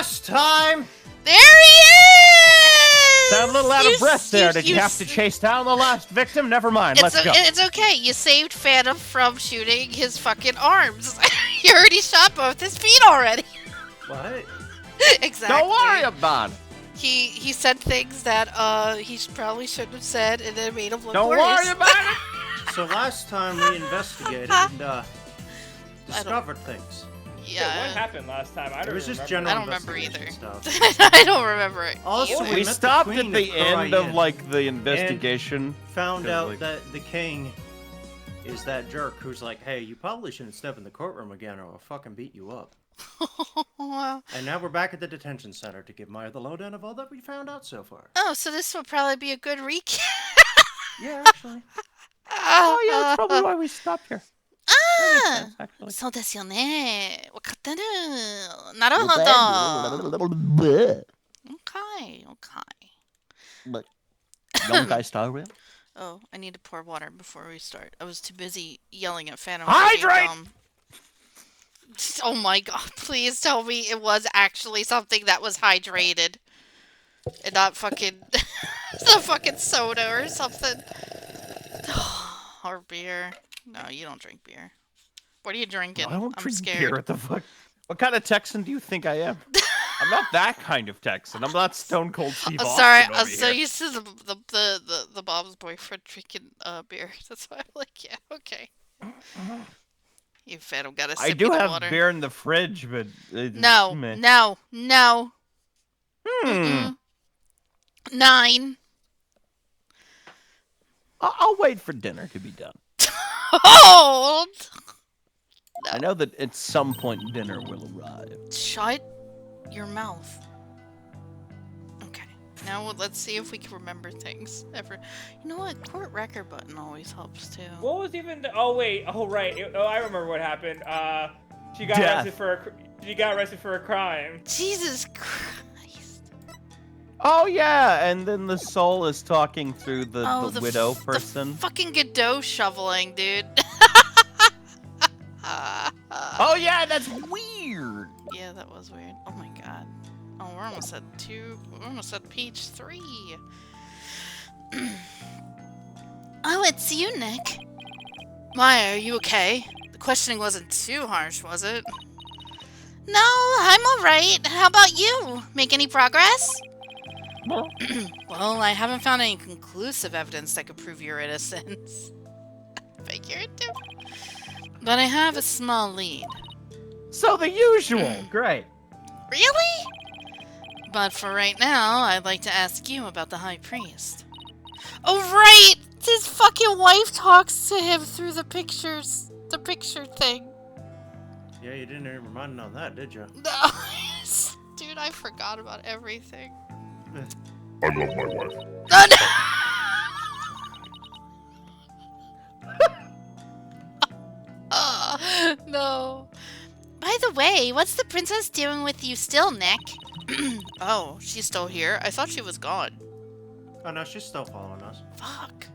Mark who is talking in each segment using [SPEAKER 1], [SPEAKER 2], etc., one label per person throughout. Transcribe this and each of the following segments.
[SPEAKER 1] last time!
[SPEAKER 2] There he is!
[SPEAKER 3] Sound a little out of breath there. Did you have to chase down the last victim? Never mind, let's go.
[SPEAKER 2] It's okay. You saved Phantom from shooting his fucking arms. You already shot both his feet already.
[SPEAKER 1] What?
[SPEAKER 2] Exactly.
[SPEAKER 3] Don't worry about it.
[SPEAKER 2] He said things that he probably shouldn't have said, and then made him look
[SPEAKER 3] Don't
[SPEAKER 2] worse.
[SPEAKER 3] worry about it.
[SPEAKER 1] So last time we investigated and discovered things.
[SPEAKER 2] Yeah.
[SPEAKER 4] What happened last time? I
[SPEAKER 1] It
[SPEAKER 4] don't
[SPEAKER 1] was just
[SPEAKER 4] remember.
[SPEAKER 1] general
[SPEAKER 2] I don't remember
[SPEAKER 1] investigation
[SPEAKER 2] either.
[SPEAKER 1] stuff.
[SPEAKER 2] I don't remember it.
[SPEAKER 1] Also,
[SPEAKER 2] either.
[SPEAKER 1] we
[SPEAKER 3] We
[SPEAKER 1] met the
[SPEAKER 3] stopped
[SPEAKER 1] queen
[SPEAKER 3] at the
[SPEAKER 1] of
[SPEAKER 3] end of
[SPEAKER 1] Korean
[SPEAKER 3] like the investigation.
[SPEAKER 1] Found
[SPEAKER 3] Kinda
[SPEAKER 1] out
[SPEAKER 3] like-
[SPEAKER 1] that the king is that jerk who's like, hey, you probably shouldn't step in the courtroom again or I'll fucking beat you up.
[SPEAKER 2] Wow.
[SPEAKER 1] And now we're back at the detention center to give Maya the lowdown of all that we found out so far.
[SPEAKER 2] Oh, so this will probably be a good recap.
[SPEAKER 1] Yeah, actually.
[SPEAKER 3] Oh yeah, that's probably why we stopped here. That makes sense, actually.
[SPEAKER 2] そうですよね。わかってる。なるほど。Okay, okay.
[SPEAKER 3] Young guy style real?
[SPEAKER 2] Oh, I need to pour water before we start. I was too busy yelling at Phantom.
[SPEAKER 3] Hydrate!
[SPEAKER 2] Oh my god, please tell me it was actually something that was hydrated. And not fucking some fucking soda or something. Or beer. No, you don't drink beer. What are you drinking?
[SPEAKER 3] I don't
[SPEAKER 2] I'm
[SPEAKER 3] drink
[SPEAKER 2] scared.
[SPEAKER 3] beer. What the fuck? What kind of Texan do you think I am? I'm not that kind of Texan. I'm not Stone Cold Steve
[SPEAKER 2] I'm
[SPEAKER 3] Austin
[SPEAKER 2] sorry,
[SPEAKER 3] over
[SPEAKER 2] I'm so
[SPEAKER 3] here.
[SPEAKER 2] used to the Bob's boyfriend drinking beer. That's why I'm like, yeah, okay. You Phantom got a sip
[SPEAKER 3] I do
[SPEAKER 2] of
[SPEAKER 3] have
[SPEAKER 2] water.
[SPEAKER 3] beer in the fridge, but
[SPEAKER 2] No,
[SPEAKER 3] meh.
[SPEAKER 2] no, no.
[SPEAKER 3] Hmm.
[SPEAKER 2] 9.
[SPEAKER 3] I'll wait for dinner to be done.
[SPEAKER 2] Hold!
[SPEAKER 3] I know that at some point dinner will arrive.
[SPEAKER 2] Shut your mouth. Okay. Now let's see if we can remember things. You know what? Court record button always helps too.
[SPEAKER 4] What was even the... Oh, wait. Oh, right. Oh, I remember what happened. She got
[SPEAKER 3] Death.
[SPEAKER 4] arrested for she got arrested for a crime.
[SPEAKER 2] Jesus Christ.
[SPEAKER 3] Oh yeah, and then the soul is talking through the widow
[SPEAKER 2] The
[SPEAKER 3] person.
[SPEAKER 2] fucking Godot shoveling, dude.
[SPEAKER 3] Oh yeah, that's weird.
[SPEAKER 2] Yeah, that was weird. Oh my god. Oh, we're almost at 2. We're almost at page 3. Oh, it's you, Nick. Maya, are you okay? The questioning wasn't too harsh, was it? No, I'm alright. How about you? Make any progress? Well, I haven't found any conclusive evidence that could prove your innocence. Figured. But I have a small lead.
[SPEAKER 3] So the usual. Great.
[SPEAKER 2] Really? But for right now, I'd like to ask you about the High Priest. Oh, right! His fucking wife talks to him through the pictures. The picture thing.
[SPEAKER 1] Yeah, you didn't even remind me on that, did you?
[SPEAKER 2] No. Dude, I forgot about everything.
[SPEAKER 5] I love my wife.
[SPEAKER 2] No, no! No. By the way, what's the princess doing with you still, Nick? Oh, she's still here? I thought she was gone.
[SPEAKER 1] Oh no, she's still following us.
[SPEAKER 2] Fuck.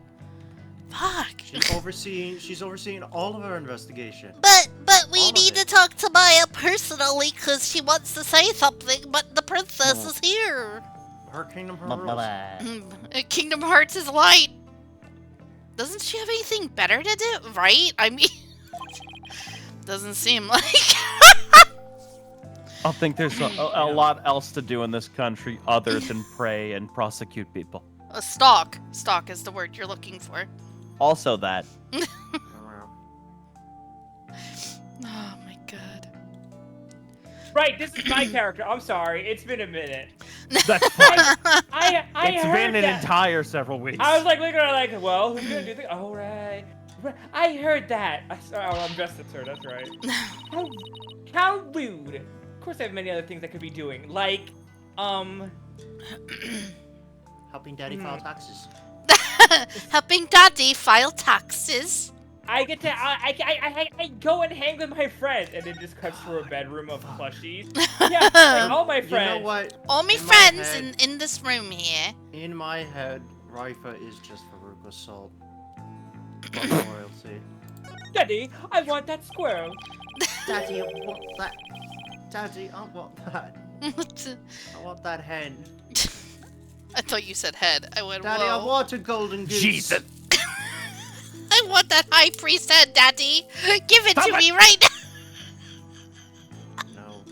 [SPEAKER 2] Fuck.
[SPEAKER 1] She's overseeing all of our investigation.
[SPEAKER 2] But we
[SPEAKER 1] All of
[SPEAKER 2] need to
[SPEAKER 1] it.
[SPEAKER 2] talk to Maya personally because she wants to say something, but the princess is here.
[SPEAKER 1] Her kingdom, her rules.
[SPEAKER 2] Kingdom Hearts is light. Doesn't she have anything better to do? Right? I mean, doesn't seem like.
[SPEAKER 3] I think there's a lot else to do in this country other than pray and prosecute people.
[SPEAKER 2] A stalk. Stalk is the word you're looking for.
[SPEAKER 3] Also that.
[SPEAKER 2] Oh my god.
[SPEAKER 4] Right, this is my character. I'm sorry. It's been a minute.
[SPEAKER 3] That's fine.
[SPEAKER 4] I
[SPEAKER 3] It's
[SPEAKER 4] heard
[SPEAKER 3] been an
[SPEAKER 4] that.
[SPEAKER 3] entire several weeks.
[SPEAKER 4] I was like looking at her like, well, who's gonna do the... Oh, right. I heard that. Oh, I'm dressed as her. That's right. How rude. Of course, I have many other things I could be doing, like,
[SPEAKER 1] Helping daddy file taxes.
[SPEAKER 2] Helping Daddy file taxes.
[SPEAKER 4] I get to I go and hang with my friends, and it just cuts through a bedroom of plushies. Yeah, like all my friends.
[SPEAKER 1] You know what?
[SPEAKER 2] All my
[SPEAKER 1] In my
[SPEAKER 2] friends
[SPEAKER 1] head-
[SPEAKER 2] in this room here.
[SPEAKER 1] In my head, Rifa is just Faruka's salt. But royalty.
[SPEAKER 4] Daddy, I want that squirrel.
[SPEAKER 1] Daddy, I want that. Daddy, I want that. I want that hen.
[SPEAKER 2] I thought you said head. I went,
[SPEAKER 1] Daddy,
[SPEAKER 2] whoa.
[SPEAKER 1] I want a golden goose.
[SPEAKER 3] Jesus.
[SPEAKER 2] I want that high priest head, Daddy. Give it
[SPEAKER 3] Stop
[SPEAKER 2] to
[SPEAKER 3] it.
[SPEAKER 2] me right now.
[SPEAKER 1] No.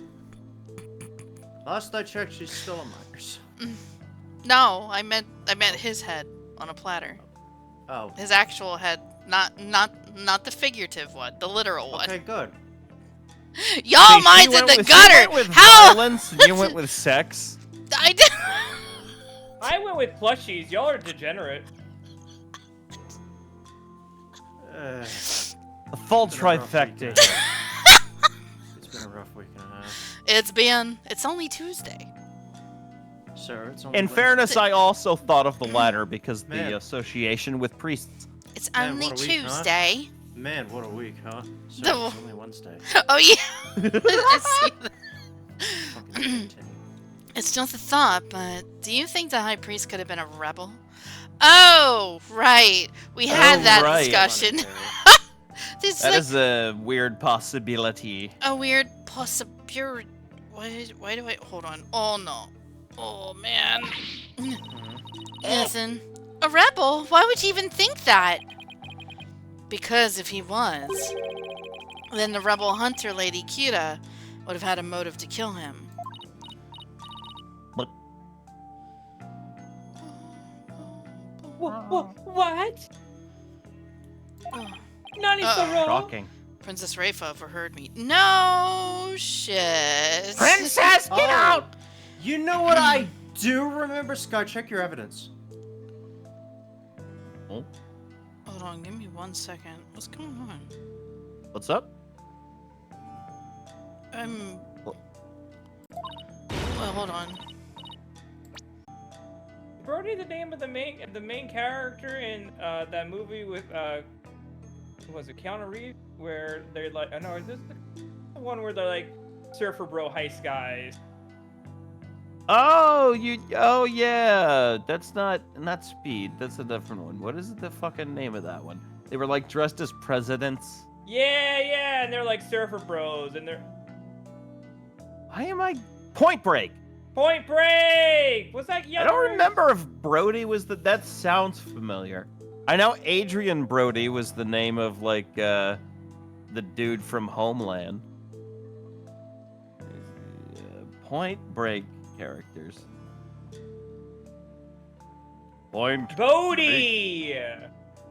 [SPEAKER 1] Last I checked, she's still a minors.
[SPEAKER 2] No, I meant his head on a platter.
[SPEAKER 1] Oh.
[SPEAKER 2] His actual head, not the figurative one, the literal one.
[SPEAKER 1] Okay, good.
[SPEAKER 2] Y'all
[SPEAKER 3] See, she
[SPEAKER 2] minds in
[SPEAKER 3] went
[SPEAKER 2] the
[SPEAKER 3] with- she
[SPEAKER 2] gutter.
[SPEAKER 3] went with
[SPEAKER 2] How?
[SPEAKER 3] violence, and you went with sex.
[SPEAKER 2] I did.
[SPEAKER 4] I went with plushies. Y'all are degenerate.
[SPEAKER 3] A full
[SPEAKER 1] It's been a rough
[SPEAKER 3] trifecta.
[SPEAKER 1] week.
[SPEAKER 3] here.
[SPEAKER 1] It's been a rough week and a half.
[SPEAKER 2] It's only Tuesday.
[SPEAKER 1] Sir, it's only
[SPEAKER 3] In
[SPEAKER 1] Wednesday.
[SPEAKER 3] fairness, I also thought of the latter because
[SPEAKER 1] Man.
[SPEAKER 3] the association with priests.
[SPEAKER 2] It's
[SPEAKER 1] Man,
[SPEAKER 2] only
[SPEAKER 1] what a week, huh?
[SPEAKER 2] Tuesday.
[SPEAKER 1] Man, what a week, huh? Sir,
[SPEAKER 2] The-
[SPEAKER 1] it's only Wednesday.
[SPEAKER 2] Oh yeah. I see that.
[SPEAKER 1] Fucking continue.
[SPEAKER 2] It's just a thought, but do you think the high priest could have been a rebel? Oh, right. We had
[SPEAKER 3] Oh,
[SPEAKER 2] that
[SPEAKER 3] right.
[SPEAKER 2] discussion. This
[SPEAKER 3] That
[SPEAKER 2] like
[SPEAKER 3] is a weird possibility.
[SPEAKER 2] a weird possibility. Why do I hold on? Oh no. Oh man. Listen, a rebel? Why would you even think that? Because if he was, then the rebel hunter lady Kira would have had a motive to kill him.
[SPEAKER 4] What?
[SPEAKER 2] Oh.
[SPEAKER 4] Nani
[SPEAKER 2] Uh-oh.
[SPEAKER 4] Soro?
[SPEAKER 3] Shocking.
[SPEAKER 2] Princess Rafa overheard me. No shit.
[SPEAKER 3] Princess, get
[SPEAKER 1] Oh.
[SPEAKER 3] out!
[SPEAKER 1] You know what I do remember? Scott, check your evidence.
[SPEAKER 2] Hold on, give me 1 second. What's going on?
[SPEAKER 3] What's up?
[SPEAKER 2] Well, hold on.
[SPEAKER 4] Brody, the name of the main character in that movie with was it Keanu Reeves, where they're like, oh no, is this the one where they're like surfer bro heist guys?
[SPEAKER 3] Oh, oh yeah. That's not Speed. That's a different one. What is the fucking name of that one? They were like dressed as presidents.
[SPEAKER 4] Yeah, and they're like surfer bros, and they're
[SPEAKER 3] Why am I Point Break?
[SPEAKER 4] Point Break. Was that Keanu
[SPEAKER 3] I don't
[SPEAKER 4] Reeves?
[SPEAKER 3] remember if Brody was that sounds familiar. I know Adrian Brody was the name of like the dude from Homeland. Point Break characters. Point.
[SPEAKER 4] Bodhi.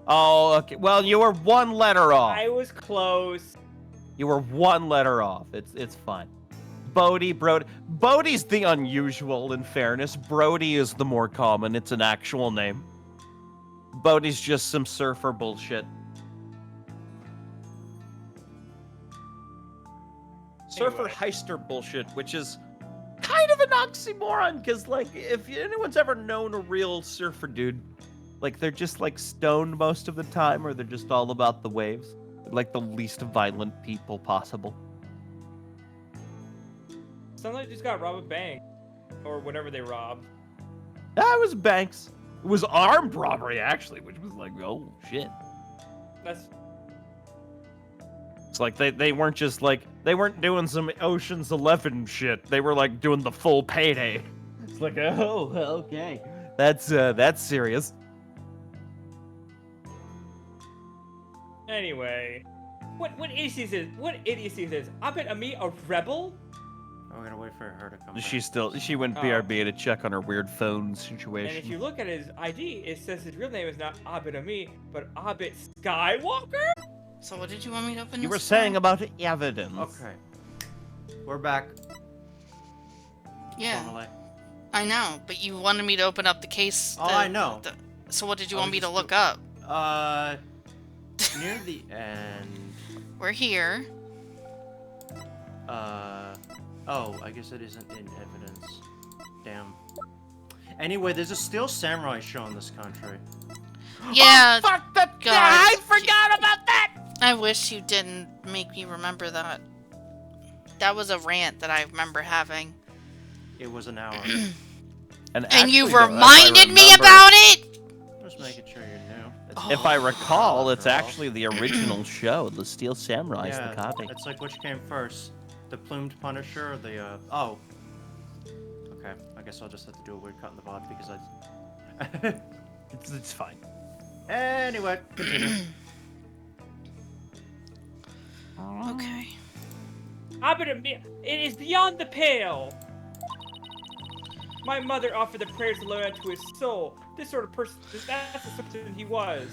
[SPEAKER 3] Oh, okay. Well, you were one letter off.
[SPEAKER 4] I was close.
[SPEAKER 3] You were one letter off. It's fine. Brody. Bodhi's the unusual, in fairness. Brody is the more common. It's an actual name. Bodhi's just some surfer bullshit. Surfer
[SPEAKER 4] Anyway.
[SPEAKER 3] heister bullshit, which is kind of an oxymoron, because, like, if anyone's ever known a real surfer dude, like, they're just, like, stoned most of the time, or they're just all about the waves. They're, like, the least violent people possible.
[SPEAKER 4] Somebody just got robbed a bank, or whatever they robbed.
[SPEAKER 3] That was Banks. It was armed robbery, actually, which was like, oh, shit.
[SPEAKER 4] That's
[SPEAKER 3] It's like they weren't just like, they weren't doing some Ocean's 11 shit. They were like doing the full payday. It's like, oh, okay. That's serious.
[SPEAKER 4] anyway. What idiocy is this? What idiocy is this? I bet Ami a rebel?
[SPEAKER 1] Oh, we're gonna wait for her to come back.
[SPEAKER 3] She went
[SPEAKER 4] Oh.
[SPEAKER 3] BRB to check on her weird phone
[SPEAKER 4] And
[SPEAKER 3] situation.
[SPEAKER 4] if you look at his ID, it says his real name is not Abed Ami, but Abed Skywalker?
[SPEAKER 2] So what did you want me to open
[SPEAKER 3] You
[SPEAKER 2] this
[SPEAKER 3] were
[SPEAKER 2] for?
[SPEAKER 3] saying about evidence.
[SPEAKER 1] Okay. We're back.
[SPEAKER 2] Yeah,
[SPEAKER 1] Formally.
[SPEAKER 2] I know, but you wanted me to open up the case.
[SPEAKER 1] Oh, I know.
[SPEAKER 2] So what did you
[SPEAKER 1] I
[SPEAKER 2] want
[SPEAKER 1] was
[SPEAKER 2] me to
[SPEAKER 1] just
[SPEAKER 2] look up?
[SPEAKER 1] Near the end.
[SPEAKER 2] We're here.
[SPEAKER 1] Oh, I guess it isn't in evidence. Damn. Anyway, there's a Steel Samurai show in this country.
[SPEAKER 2] Yeah,
[SPEAKER 3] Fuck that
[SPEAKER 2] God.
[SPEAKER 3] I forgot about that!
[SPEAKER 2] I wish you didn't make me remember that. That was a rant that I remember having.
[SPEAKER 1] It was an hour.
[SPEAKER 3] And
[SPEAKER 2] You
[SPEAKER 3] actually, though, if I
[SPEAKER 2] reminded me
[SPEAKER 3] remember-
[SPEAKER 2] about it?
[SPEAKER 1] Just making sure you knew. It's-
[SPEAKER 3] If I recall, it's
[SPEAKER 1] Girl.
[SPEAKER 3] actually the original show. The Steel Samurai's
[SPEAKER 1] yeah,
[SPEAKER 3] the copy.
[SPEAKER 1] it's like which came first, the plumed Punisher or the Okay, I guess I'll just have to do a weird cut in the VOD because I...
[SPEAKER 3] It's fine.
[SPEAKER 1] Anyway, continue.
[SPEAKER 2] Okay.
[SPEAKER 4] It is beyond the pale. My mother offered the prayers to load to his soul. This sort of person, that's the sort of person he was.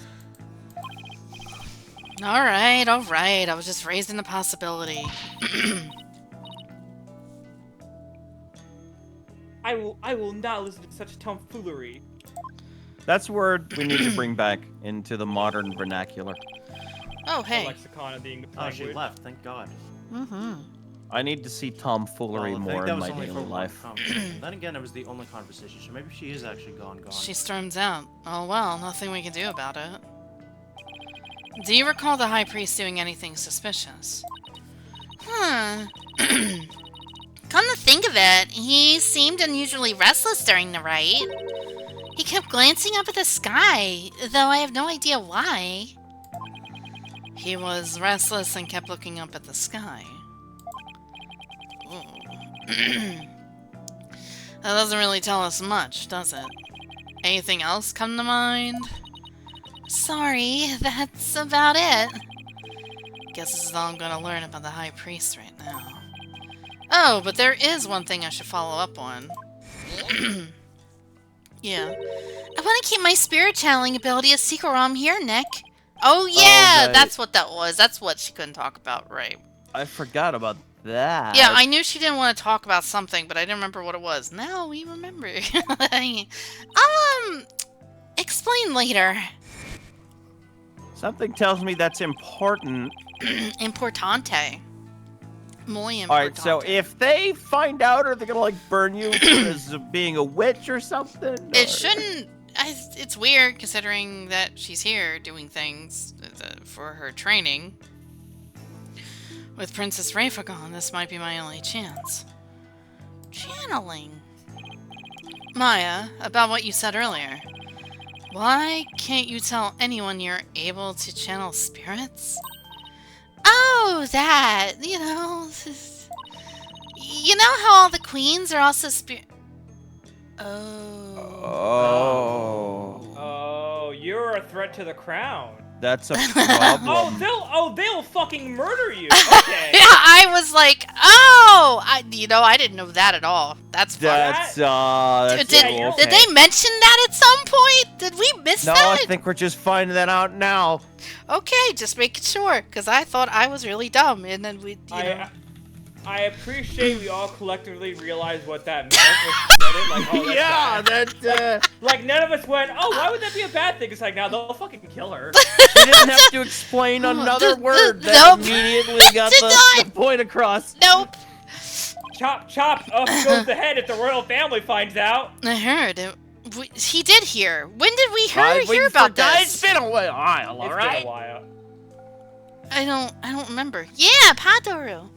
[SPEAKER 2] Alright, alright. I was just raising the possibility.
[SPEAKER 4] I will not listen to such tomfoolery.
[SPEAKER 3] That's a word we need to bring back into the modern vernacular.
[SPEAKER 2] Oh,
[SPEAKER 4] The
[SPEAKER 2] hey.
[SPEAKER 4] lexicon of the English
[SPEAKER 1] Oh, she
[SPEAKER 4] language.
[SPEAKER 1] left, thank God.
[SPEAKER 2] Mm-hmm.
[SPEAKER 3] I need to see tomfoolery
[SPEAKER 1] Well, I think
[SPEAKER 3] more
[SPEAKER 1] that
[SPEAKER 3] in
[SPEAKER 1] was
[SPEAKER 3] my
[SPEAKER 1] only for
[SPEAKER 3] daily
[SPEAKER 1] one
[SPEAKER 3] life.
[SPEAKER 1] conversation. Then again, it was the only conversation, so maybe she is actually gone.
[SPEAKER 2] She storms out. Oh well, nothing we can do about it. Do you recall the High Priest doing anything suspicious? Come to think of it, he seemed unusually restless during the rite. He kept glancing up at the sky, though I have no idea why. He was restless and kept looking up at the sky. Ooh. That doesn't really tell us much, does it? Anything else come to mind? Sorry, that's about it. Guess this is all I'm gonna learn about the High Priest right now. Oh, but there is one thing I should follow up on. Yeah. I want to keep my spirit channeling ability a secret while I'm here, Nick. Oh yeah,
[SPEAKER 3] right.
[SPEAKER 2] that's what that was. That's what she couldn't talk about, right?
[SPEAKER 3] I forgot about that.
[SPEAKER 2] Yeah, I knew she didn't want to talk about something, but I didn't remember what it was. Now we remember. I'll, explain later.
[SPEAKER 3] Something tells me that's important.
[SPEAKER 2] Importante. Muy importante.
[SPEAKER 3] Alright, so if they find out, are they gonna, like, burn you as being a witch or something?
[SPEAKER 2] It shouldn't... it's weird, considering that she's here doing things for her training. With Princess Rayfa gone, this might be my only chance. Channeling. Maya, about what you said earlier. Why can't you tell anyone you're able to channel spirits? Oh, that! You know... You know how all the queens are also
[SPEAKER 3] Oh.
[SPEAKER 4] Oh, you're a threat to the crown.
[SPEAKER 3] That's a problem.
[SPEAKER 4] They'll fucking murder you. Okay.
[SPEAKER 2] Yeah, I was like, oh! I didn't know that at all. That's fun.
[SPEAKER 3] That's
[SPEAKER 2] Did,
[SPEAKER 3] cool.
[SPEAKER 2] did they mention that at some point? Did we miss
[SPEAKER 3] No,
[SPEAKER 2] that?
[SPEAKER 3] I think we're just finding that out now.
[SPEAKER 2] Okay, just making sure, because I thought I was really dumb, and then we,
[SPEAKER 4] I appreciate we all collectively realized what that meant when you said it. Like, oh, that's bad.
[SPEAKER 3] that,
[SPEAKER 4] Like, none of us went, oh, why would that be a bad thing? It's like, now they'll fucking kill her.
[SPEAKER 3] you didn't have to explain another word that
[SPEAKER 2] Nope.
[SPEAKER 3] immediately got
[SPEAKER 2] Did
[SPEAKER 3] the
[SPEAKER 2] not.
[SPEAKER 3] point across.
[SPEAKER 2] Nope.
[SPEAKER 4] Chop, chop, up goes the head if the royal family finds out.
[SPEAKER 2] I heard it. He did hear. When did we hear about
[SPEAKER 3] It's
[SPEAKER 2] this?
[SPEAKER 3] been a while,
[SPEAKER 4] It's been
[SPEAKER 3] alright?
[SPEAKER 4] a while.
[SPEAKER 2] I don't remember. Yeah, Padoru.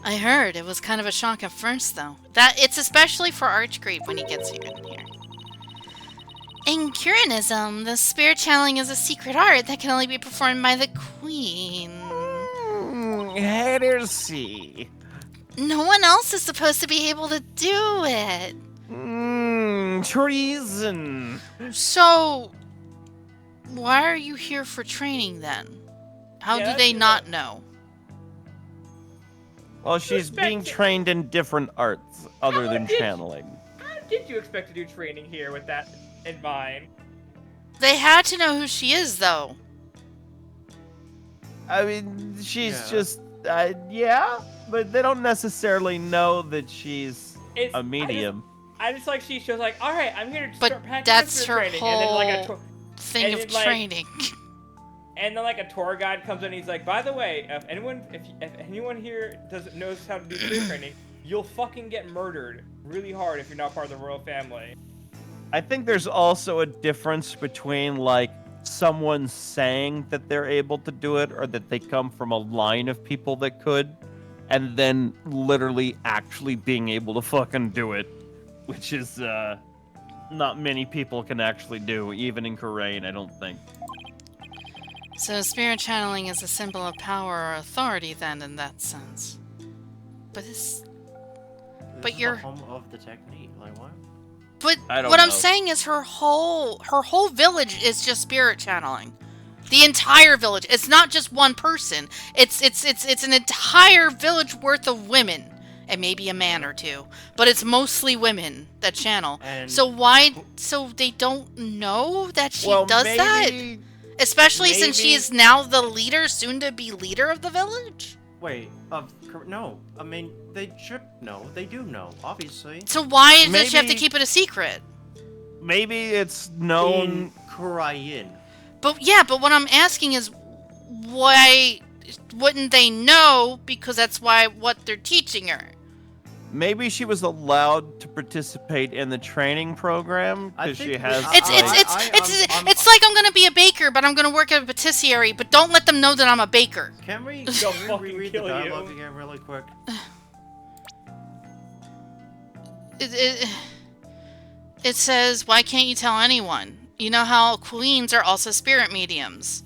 [SPEAKER 2] I heard. It was kind of a shock at first, though. It's especially for Archcreep when he gets here. In Curanism, the spirit channeling is a secret art that can only be performed by the queen.
[SPEAKER 3] Heresy.
[SPEAKER 2] No one else is supposed to be able to do it.
[SPEAKER 3] Treason.
[SPEAKER 2] So, why are you here for training then? How
[SPEAKER 4] Yeah,
[SPEAKER 2] do they
[SPEAKER 4] that's
[SPEAKER 2] not know?
[SPEAKER 3] Well, she's being trained in different arts other than channeling.
[SPEAKER 4] How did you expect to do training here with that in mind?
[SPEAKER 2] They had to know who she is, though.
[SPEAKER 3] I mean, she's
[SPEAKER 1] Yeah.
[SPEAKER 3] just, yeah, but they don't necessarily know that she's a medium.
[SPEAKER 4] I just like she was like, all right, I'm here to
[SPEAKER 2] But
[SPEAKER 4] start practicing
[SPEAKER 2] that's
[SPEAKER 4] spirit
[SPEAKER 2] her
[SPEAKER 4] training, and then like a
[SPEAKER 2] whole thing
[SPEAKER 4] and
[SPEAKER 2] of
[SPEAKER 4] it, like-
[SPEAKER 2] training.
[SPEAKER 4] and then like a tour guide comes in, and he's like, by the way, if anyone here knows how to do spirit training, you'll fucking get murdered really hard if you're not part of the royal family.
[SPEAKER 3] I think there's also a difference between, like, someone saying that they're able to do it or that they come from a line of people that could, and then literally actually being able to fucking do it, which is, not many people can actually do, even in Korean, I don't think.
[SPEAKER 2] So spirit channeling is a symbol of power or authority then, in that sense. But it's...
[SPEAKER 1] This
[SPEAKER 2] But
[SPEAKER 1] is
[SPEAKER 2] you're-
[SPEAKER 1] the home of the technique. Like what?
[SPEAKER 2] But
[SPEAKER 3] I don't
[SPEAKER 2] what I'm
[SPEAKER 3] know.
[SPEAKER 2] saying is her whole village is just spirit channeling. The entire village. It's not just one person. It's an entire village worth of women. And maybe a man or two. But it's mostly women that channel.
[SPEAKER 1] And
[SPEAKER 2] So why so they don't know that she does that?
[SPEAKER 3] maybe,
[SPEAKER 2] Especially since she
[SPEAKER 3] maybe-
[SPEAKER 2] is now the leader, soon to be leader of the village?
[SPEAKER 1] wait, no. I mean, they should know. They do know, obviously.
[SPEAKER 2] So why does she have to
[SPEAKER 3] Maybe-
[SPEAKER 2] keep it a secret?
[SPEAKER 3] Maybe it's known.
[SPEAKER 1] In Korean.
[SPEAKER 2] But yeah, but what I'm asking is why wouldn't they know? Because that's what they're teaching her.
[SPEAKER 3] Maybe she was allowed to participate in the training program
[SPEAKER 1] I
[SPEAKER 3] because she
[SPEAKER 1] think
[SPEAKER 3] has.
[SPEAKER 1] we-
[SPEAKER 2] It's
[SPEAKER 1] I'm-
[SPEAKER 2] it's like I'm gonna be a baker, but I'm gonna work at a patisserie. But don't let them know that I'm a baker.
[SPEAKER 1] Can we
[SPEAKER 4] They'll
[SPEAKER 1] can we
[SPEAKER 4] fucking
[SPEAKER 1] reread the
[SPEAKER 4] kill you.
[SPEAKER 1] dialogue again really quick?
[SPEAKER 2] It says, "Why can't you tell anyone? You know how queens are also spirit mediums.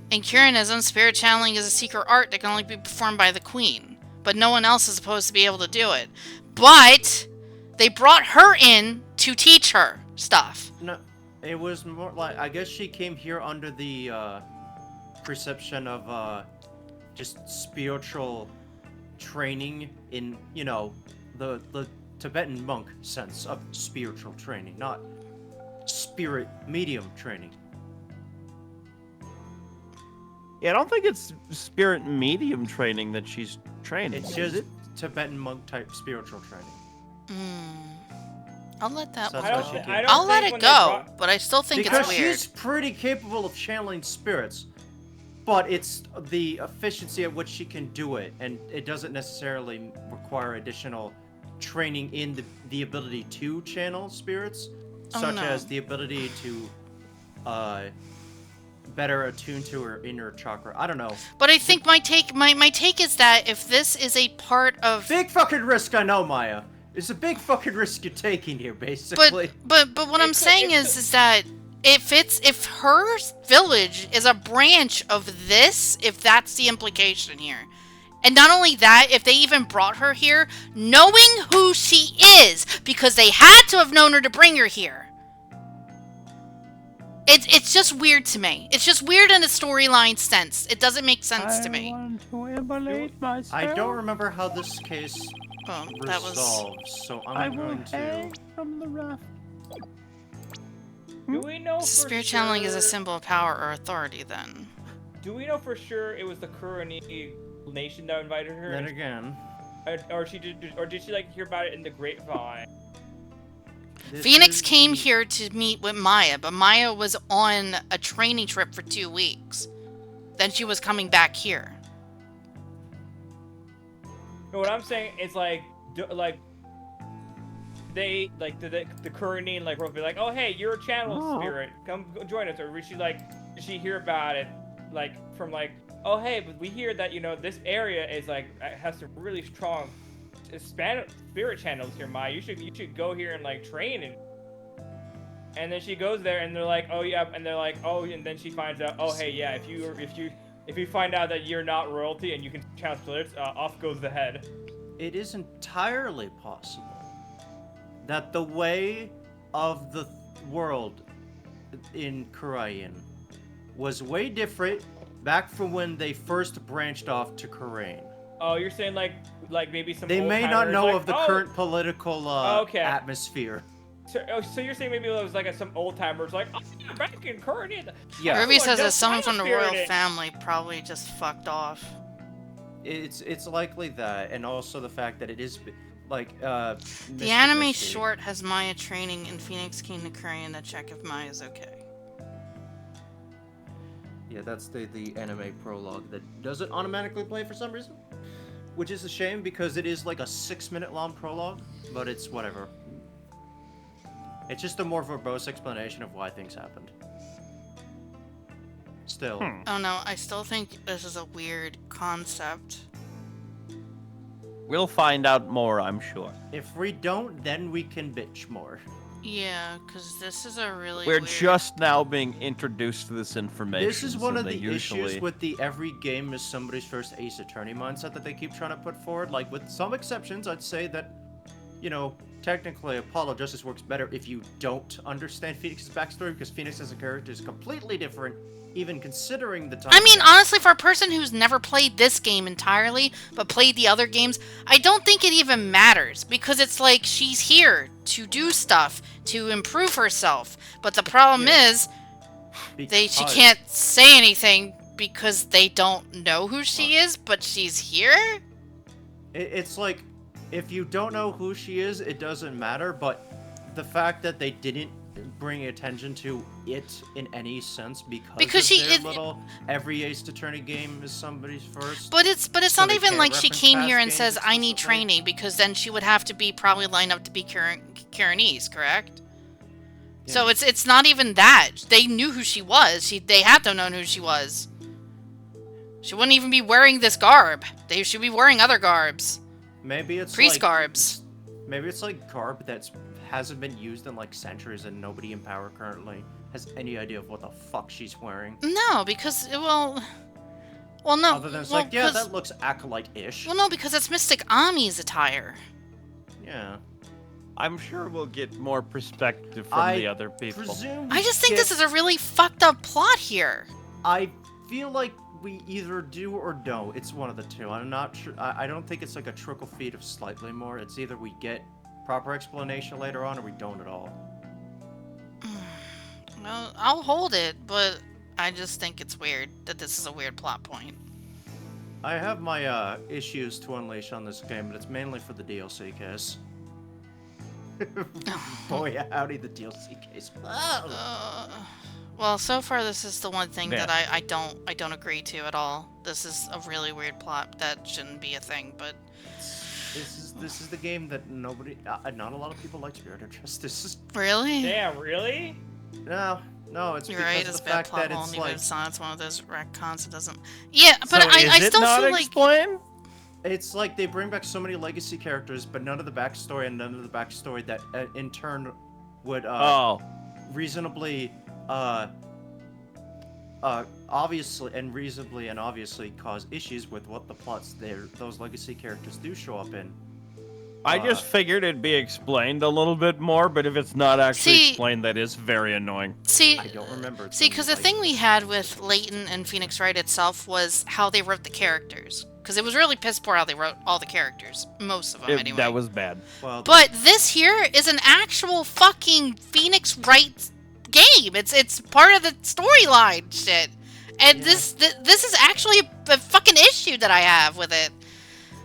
[SPEAKER 2] In Curanism, spirit channeling is a secret art that can only be performed by the queen, but no one else is supposed to be able to do it. But they brought her in to teach her stuff."
[SPEAKER 1] No, it was more like I guess she came here under the perception of just spiritual training in the Tibetan monk sense of spiritual training, not spirit medium training.
[SPEAKER 3] Yeah, I don't think it's spirit medium training that she's training.
[SPEAKER 1] It's
[SPEAKER 3] is
[SPEAKER 1] just
[SPEAKER 3] it?
[SPEAKER 1] Tibetan monk type spiritual training.
[SPEAKER 2] I'll let that
[SPEAKER 1] So
[SPEAKER 2] one
[SPEAKER 1] that's
[SPEAKER 2] go.
[SPEAKER 1] what she
[SPEAKER 4] I
[SPEAKER 1] did.
[SPEAKER 4] don't
[SPEAKER 2] I'll let
[SPEAKER 4] think
[SPEAKER 2] it
[SPEAKER 4] when they
[SPEAKER 2] go,
[SPEAKER 4] brought-
[SPEAKER 2] but I still think
[SPEAKER 1] Because
[SPEAKER 2] it's weird.
[SPEAKER 1] she's pretty capable of channeling spirits, but it's the efficiency at which she can do it, and it doesn't necessarily require additional training in the ability to channel spirits,
[SPEAKER 2] Oh,
[SPEAKER 1] such
[SPEAKER 2] no.
[SPEAKER 1] as the ability to better attune to her inner chakra. I don't know.
[SPEAKER 2] But I think my take is that if this is a part of
[SPEAKER 1] Big fucking risk, I know, Maya. It's a big fucking risk you're taking here, basically.
[SPEAKER 2] but what I'm
[SPEAKER 4] It's a-
[SPEAKER 2] saying
[SPEAKER 4] it's a-
[SPEAKER 2] is that if her village is a branch of this, if that's the implication here. And not only that, if they even brought her here, knowing who she is, because they had to have known her to bring her here. It's just weird to me. It's just weird in a storyline sense. It doesn't make sense to me.
[SPEAKER 3] want to immolate myself.
[SPEAKER 1] I don't remember how this case
[SPEAKER 2] Well, that was
[SPEAKER 1] resolves, so
[SPEAKER 3] I
[SPEAKER 1] I'm
[SPEAKER 3] will
[SPEAKER 1] going to.
[SPEAKER 3] hang from the raft.
[SPEAKER 4] Do we know for
[SPEAKER 2] spirit channeling is a
[SPEAKER 4] sure-
[SPEAKER 2] symbol of power or authority. Then
[SPEAKER 4] Do we know for sure it was the Kurani nation that invited her?
[SPEAKER 1] Then again,
[SPEAKER 4] Or did she like hear about it in the grapevine?
[SPEAKER 1] this
[SPEAKER 2] Phoenix
[SPEAKER 1] is
[SPEAKER 2] came
[SPEAKER 1] the-
[SPEAKER 2] here to meet with Maya, but Maya was on a training trip for 2 weeks. Then she was coming back here.
[SPEAKER 4] No, what I'm saying is like they like the Kurani like will be like, oh hey, you're a channel
[SPEAKER 3] Oh.
[SPEAKER 4] spirit, come join us. Or did she hear about it like from like, oh hey, but we hear that this area is like has some really strong spirit channels here, Maya. You should go here and like train and then she goes there and they're like, oh yeah, and they're like, oh, and then she finds out, oh hey, yeah, if you find out that you're not royalty and you can channel spirits, off goes the head.
[SPEAKER 1] It is entirely possible that the way of the world in Korean was way different back from when they first branched off to Korean.
[SPEAKER 4] Oh, you're saying like maybe some
[SPEAKER 1] They may not
[SPEAKER 4] old-timers,
[SPEAKER 1] know
[SPEAKER 4] like,
[SPEAKER 1] of the
[SPEAKER 4] oh,
[SPEAKER 1] current political
[SPEAKER 4] Okay.
[SPEAKER 1] atmosphere.
[SPEAKER 4] So you're saying maybe it was like some old timers like, oh, yeah, back in Korean.
[SPEAKER 1] Yeah.
[SPEAKER 2] Ruby
[SPEAKER 4] everyone
[SPEAKER 2] says that
[SPEAKER 4] does
[SPEAKER 2] someone
[SPEAKER 4] channel
[SPEAKER 2] from the royal
[SPEAKER 4] spiriting.
[SPEAKER 2] family probably just fucked off.
[SPEAKER 1] It's likely that, and also the fact that it is like
[SPEAKER 2] The anime short has Maya training in Phoenix King to Korean to check if Maya's okay.
[SPEAKER 1] Yeah, that's the anime prologue that doesn't automatically play for some reason, which is a shame because it is like a 6-minute long prologue, but it's whatever. It's just a more verbose explanation of why things happened. Still,
[SPEAKER 2] Oh no, I still think this is a weird concept.
[SPEAKER 3] We'll find out more, I'm sure.
[SPEAKER 1] if we don't, then we can bitch more.
[SPEAKER 2] Yeah, because this is a really
[SPEAKER 3] We're
[SPEAKER 2] weird...
[SPEAKER 3] just now being introduced to this information.
[SPEAKER 1] This is one
[SPEAKER 3] so
[SPEAKER 1] of
[SPEAKER 3] they
[SPEAKER 1] the
[SPEAKER 3] usually...
[SPEAKER 1] issues with the every game is somebody's first Ace Attorney mindset that they keep trying to put forward. Like, with some exceptions, I'd say that you know, technically Apollo Justice works better if you don't understand Phoenix's backstory, because Phoenix as a character is completely different, even considering the time.
[SPEAKER 2] I mean,
[SPEAKER 1] gap.
[SPEAKER 2] honestly, for a person who's never played this game entirely, but played the other games, I don't think it even matters, because it's like she's here to do stuff, to improve herself. But the problem
[SPEAKER 1] Yeah.
[SPEAKER 2] is, she
[SPEAKER 1] Because-
[SPEAKER 2] can't say anything because they don't know who she is, but she's here?
[SPEAKER 1] It's like, if you don't know who she is, it doesn't matter, but the fact that they didn't bring attention to it in any sense because
[SPEAKER 2] she-
[SPEAKER 1] of their
[SPEAKER 2] it-
[SPEAKER 1] little every Ace Attorney game is somebody's first.
[SPEAKER 2] But it's
[SPEAKER 1] So
[SPEAKER 2] not
[SPEAKER 1] they
[SPEAKER 2] even
[SPEAKER 1] can't
[SPEAKER 2] like she
[SPEAKER 1] reference
[SPEAKER 2] came
[SPEAKER 1] past
[SPEAKER 2] here and
[SPEAKER 1] games
[SPEAKER 2] says, I need
[SPEAKER 1] explicitly?
[SPEAKER 2] training, because then she would have to be probably lined up to be Karenese, correct? So
[SPEAKER 1] Yeah.
[SPEAKER 2] it's not even that. They knew who she was. They had to know who she was. She wouldn't even be wearing this garb. They should be wearing other garbs.
[SPEAKER 1] Maybe it's
[SPEAKER 2] Priest
[SPEAKER 1] like,
[SPEAKER 2] garbs.
[SPEAKER 1] Maybe it's like garb that hasn't been used in like centuries, and nobody in power currently has any idea of what the fuck she's wearing.
[SPEAKER 2] No, because no.
[SPEAKER 1] Other than it's
[SPEAKER 2] well,
[SPEAKER 1] like, yeah,
[SPEAKER 2] 'cause-
[SPEAKER 1] that looks acolyte-ish.
[SPEAKER 2] well, no, because it's Mystic Ami's attire.
[SPEAKER 1] Yeah.
[SPEAKER 3] I'm sure we'll get more perspective from
[SPEAKER 1] I
[SPEAKER 3] the other people.
[SPEAKER 1] Presume
[SPEAKER 2] I just think
[SPEAKER 1] get-
[SPEAKER 2] this is a really fucked up plot here.
[SPEAKER 1] I feel like we either do or don't. It's one of the two. I'm not sure. I don't think it's like a trickle feed of slightly more. It's either we get proper explanation later on or we don't at all.
[SPEAKER 2] Well, I'll hold it, but I just think it's weird that this is a weird plot point.
[SPEAKER 1] I have my issues to unleash on this game, but it's mainly for the DLC case. Boy, howdy, the DLC case. Oh.
[SPEAKER 2] Well, so far this is the one thing
[SPEAKER 3] Yeah.
[SPEAKER 2] that I don't agree to at all. This is a really weird plot that shouldn't be a thing, but
[SPEAKER 1] This is the game that nobody, not a lot of people like Spirit of Justice.
[SPEAKER 2] really?
[SPEAKER 4] Yeah, really?
[SPEAKER 1] No, it's
[SPEAKER 2] You're
[SPEAKER 1] because
[SPEAKER 2] right,
[SPEAKER 1] of
[SPEAKER 2] it's
[SPEAKER 1] the
[SPEAKER 2] bad
[SPEAKER 1] fact
[SPEAKER 2] plot
[SPEAKER 1] that
[SPEAKER 2] hole,
[SPEAKER 1] it's
[SPEAKER 2] and even
[SPEAKER 1] like
[SPEAKER 2] if it's not, it's one of those retcons that doesn't... Yeah, but
[SPEAKER 3] So
[SPEAKER 2] I
[SPEAKER 3] is it
[SPEAKER 2] still
[SPEAKER 3] not
[SPEAKER 2] feel like...
[SPEAKER 3] explained?
[SPEAKER 1] it's like they bring back so many legacy characters, but none of the backstory and none of the backstory that in turn would
[SPEAKER 3] Oh,
[SPEAKER 1] reasonably obviously and reasonably and obviously cause issues with what the plots those legacy characters do show up in.
[SPEAKER 3] I just figured it'd be explained a little bit more, but if it's not actually
[SPEAKER 2] See-
[SPEAKER 3] explained, that is very annoying.
[SPEAKER 2] See,
[SPEAKER 1] I don't remember.
[SPEAKER 2] See, because the thing we had with Layton and Phoenix Wright itself was how they wrote the characters. Because it was really piss poor how they wrote all the characters. Most of them, anyway.
[SPEAKER 3] That was bad.
[SPEAKER 1] well,
[SPEAKER 2] But this here is an actual fucking Phoenix Wright game. It's part of the storyline shit. And
[SPEAKER 1] Yeah.
[SPEAKER 2] this is actually a fucking issue that I have with it.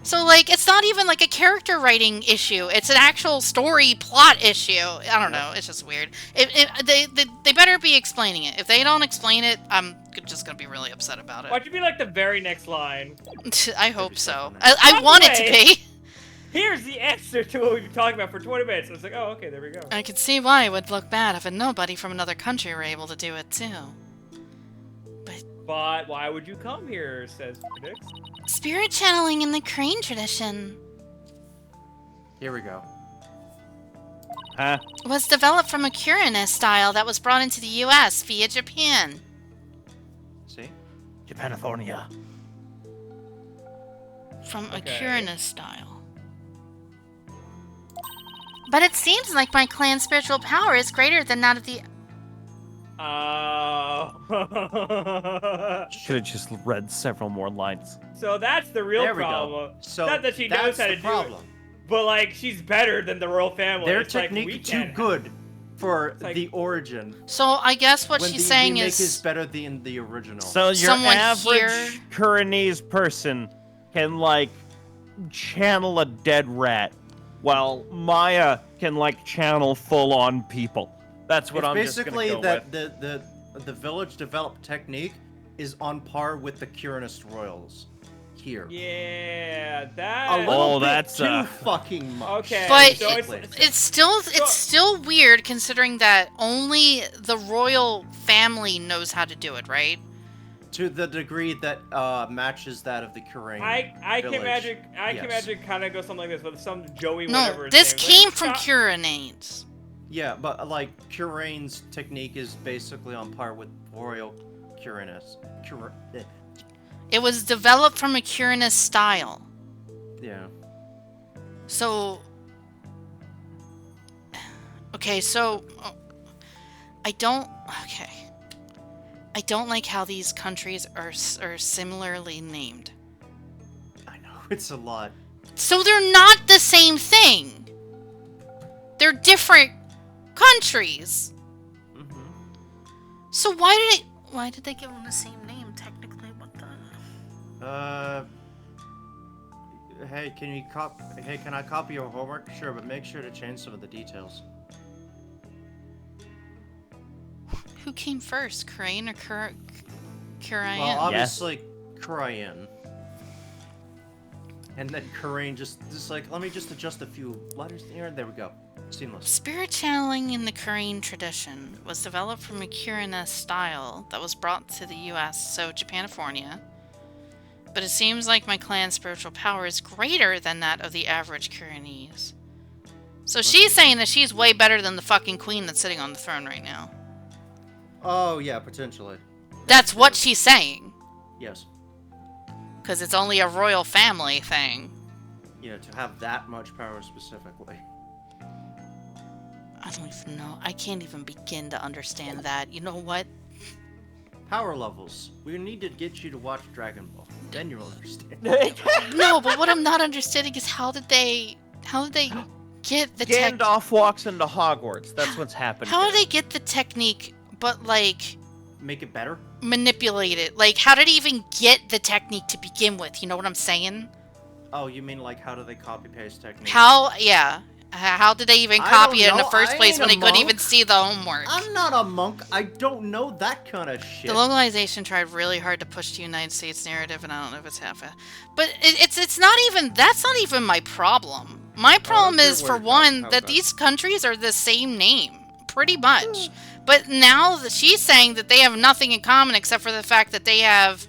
[SPEAKER 2] So, like, it's not even like a character writing issue. It's an actual story plot issue. I don't know. It's just weird. They better be explaining it. If they don't explain it, I'm just gonna be really upset about
[SPEAKER 4] Why'd
[SPEAKER 2] it.
[SPEAKER 4] you be like the very next line?
[SPEAKER 2] I hope
[SPEAKER 1] be
[SPEAKER 2] so.
[SPEAKER 1] something
[SPEAKER 2] I want it to
[SPEAKER 4] Anyway.
[SPEAKER 2] be.
[SPEAKER 4] Here's the answer to what we've been talking about for 20 minutes. I was like, oh, okay, there we go.
[SPEAKER 2] I can see why it would look bad if a nobody from another country were able to do it too.
[SPEAKER 4] But why would you come here, says Predix.
[SPEAKER 2] Spirit channeling in the Crane tradition
[SPEAKER 1] here we go.
[SPEAKER 3] Huh?
[SPEAKER 2] was developed from a Curanist style that was brought into the US via Japan.
[SPEAKER 1] See?
[SPEAKER 3] Japanifornia.
[SPEAKER 2] From a
[SPEAKER 4] Okay.
[SPEAKER 2] Curanist style. But it seems like my clan's spiritual power is greater than that of the...
[SPEAKER 3] Should have just read several more lines.
[SPEAKER 4] So that's the real
[SPEAKER 1] There we
[SPEAKER 4] problem.
[SPEAKER 1] go. So
[SPEAKER 4] Not that she
[SPEAKER 1] that's
[SPEAKER 4] knows how
[SPEAKER 1] the
[SPEAKER 4] to
[SPEAKER 1] problem.
[SPEAKER 4] do it, but like she's better than the royal family.
[SPEAKER 1] Their
[SPEAKER 4] It's like, we
[SPEAKER 1] technique too
[SPEAKER 4] can't-
[SPEAKER 1] good for
[SPEAKER 4] like-
[SPEAKER 1] the origin.
[SPEAKER 2] So I guess what
[SPEAKER 1] when
[SPEAKER 2] she's
[SPEAKER 1] the
[SPEAKER 2] saying
[SPEAKER 1] remake
[SPEAKER 2] is...
[SPEAKER 1] is better than the original.
[SPEAKER 3] So your
[SPEAKER 2] Someone
[SPEAKER 3] average
[SPEAKER 2] here-
[SPEAKER 3] Kuranese person can like channel a dead rat, while Maya can like channel full-on people. That's what
[SPEAKER 1] it's
[SPEAKER 3] I'm just
[SPEAKER 1] basically
[SPEAKER 3] gonna go
[SPEAKER 1] that
[SPEAKER 3] with.
[SPEAKER 1] the village developed technique is on par with the Curanist royals here.
[SPEAKER 4] Yeah,
[SPEAKER 1] A
[SPEAKER 4] that.
[SPEAKER 1] little
[SPEAKER 3] Oh,
[SPEAKER 1] bit
[SPEAKER 3] that's,
[SPEAKER 1] too fucking much.
[SPEAKER 4] Okay,
[SPEAKER 2] But
[SPEAKER 4] so
[SPEAKER 2] it's still weird considering that only the royal family knows how to do it, right?
[SPEAKER 1] To the degree that matches that of the Kurain.
[SPEAKER 4] I can
[SPEAKER 1] village.
[SPEAKER 4] imagine. I
[SPEAKER 1] Yes.
[SPEAKER 4] can imagine kind of go something like this with some Joey.
[SPEAKER 2] No,
[SPEAKER 4] whatever his
[SPEAKER 2] this
[SPEAKER 4] name is.
[SPEAKER 2] came
[SPEAKER 4] Like,
[SPEAKER 2] from
[SPEAKER 4] stop-
[SPEAKER 2] Curanades.
[SPEAKER 1] Yeah, but like Kurain's technique is basically on par with royal Curanist.
[SPEAKER 2] It was developed from a Curanist style.
[SPEAKER 1] Yeah.
[SPEAKER 2] So Okay, so I don't. Okay, I don't like how these countries are similarly named.
[SPEAKER 1] I know it's a lot.
[SPEAKER 2] So they're not the same thing. They're different countries. So why did they give them the same name technically? What the?
[SPEAKER 1] Hey, can I copy your homework? Sure, but make sure to change some of the details.
[SPEAKER 2] Who came first, Crane or Curian?
[SPEAKER 1] Well, obviously, Korean. And then Korean just like, let me just adjust a few letters here, and there we go. Seamless.
[SPEAKER 2] Spirit channeling in the Korean tradition was developed from a Kirin style that was brought to the US, so Japanifornia. But it seems like my clan's spiritual power is greater than that of the average Kirinese. So she's saying that she's way better than the fucking queen that's sitting on the throne right now.
[SPEAKER 1] Oh, yeah, potentially.
[SPEAKER 2] That's what she's saying.
[SPEAKER 1] Yes.
[SPEAKER 2] Because it's only a royal family thing.
[SPEAKER 1] Yeah, to have that much power specifically.
[SPEAKER 2] I don't even know. I can't even begin to understand that. You know what?
[SPEAKER 1] Power levels. We need to get you to watch Dragon Ball. Then you'll understand.
[SPEAKER 2] No, but what I'm not understanding is how did they get the
[SPEAKER 3] Gandalf walks into Hogwarts. That's what's happening.
[SPEAKER 2] How did they get the technique, but like
[SPEAKER 1] Make it better?
[SPEAKER 2] manipulate it? Like, how did he even get the technique to begin with? You know what I'm saying?
[SPEAKER 1] Oh, you mean like how do they copy paste technique?
[SPEAKER 2] How did they even
[SPEAKER 1] I
[SPEAKER 2] copy
[SPEAKER 1] don't
[SPEAKER 2] it in the
[SPEAKER 1] know.
[SPEAKER 2] first
[SPEAKER 1] I
[SPEAKER 2] place
[SPEAKER 1] ain't
[SPEAKER 2] when
[SPEAKER 1] a
[SPEAKER 2] they couldn't
[SPEAKER 1] monk.
[SPEAKER 2] even see the homework?
[SPEAKER 1] I'm not a monk. I don't know that kind of shit.
[SPEAKER 2] The localization tried really hard to push the United States narrative, and I don't know if it's but it's not even, that's not even my problem. My problem
[SPEAKER 1] care
[SPEAKER 2] is,
[SPEAKER 1] where
[SPEAKER 2] for
[SPEAKER 1] it
[SPEAKER 2] one,
[SPEAKER 1] comes-
[SPEAKER 2] that
[SPEAKER 1] okay.
[SPEAKER 2] these countries are the same name, pretty much. But now that she's saying that they have nothing in common except for the fact that they have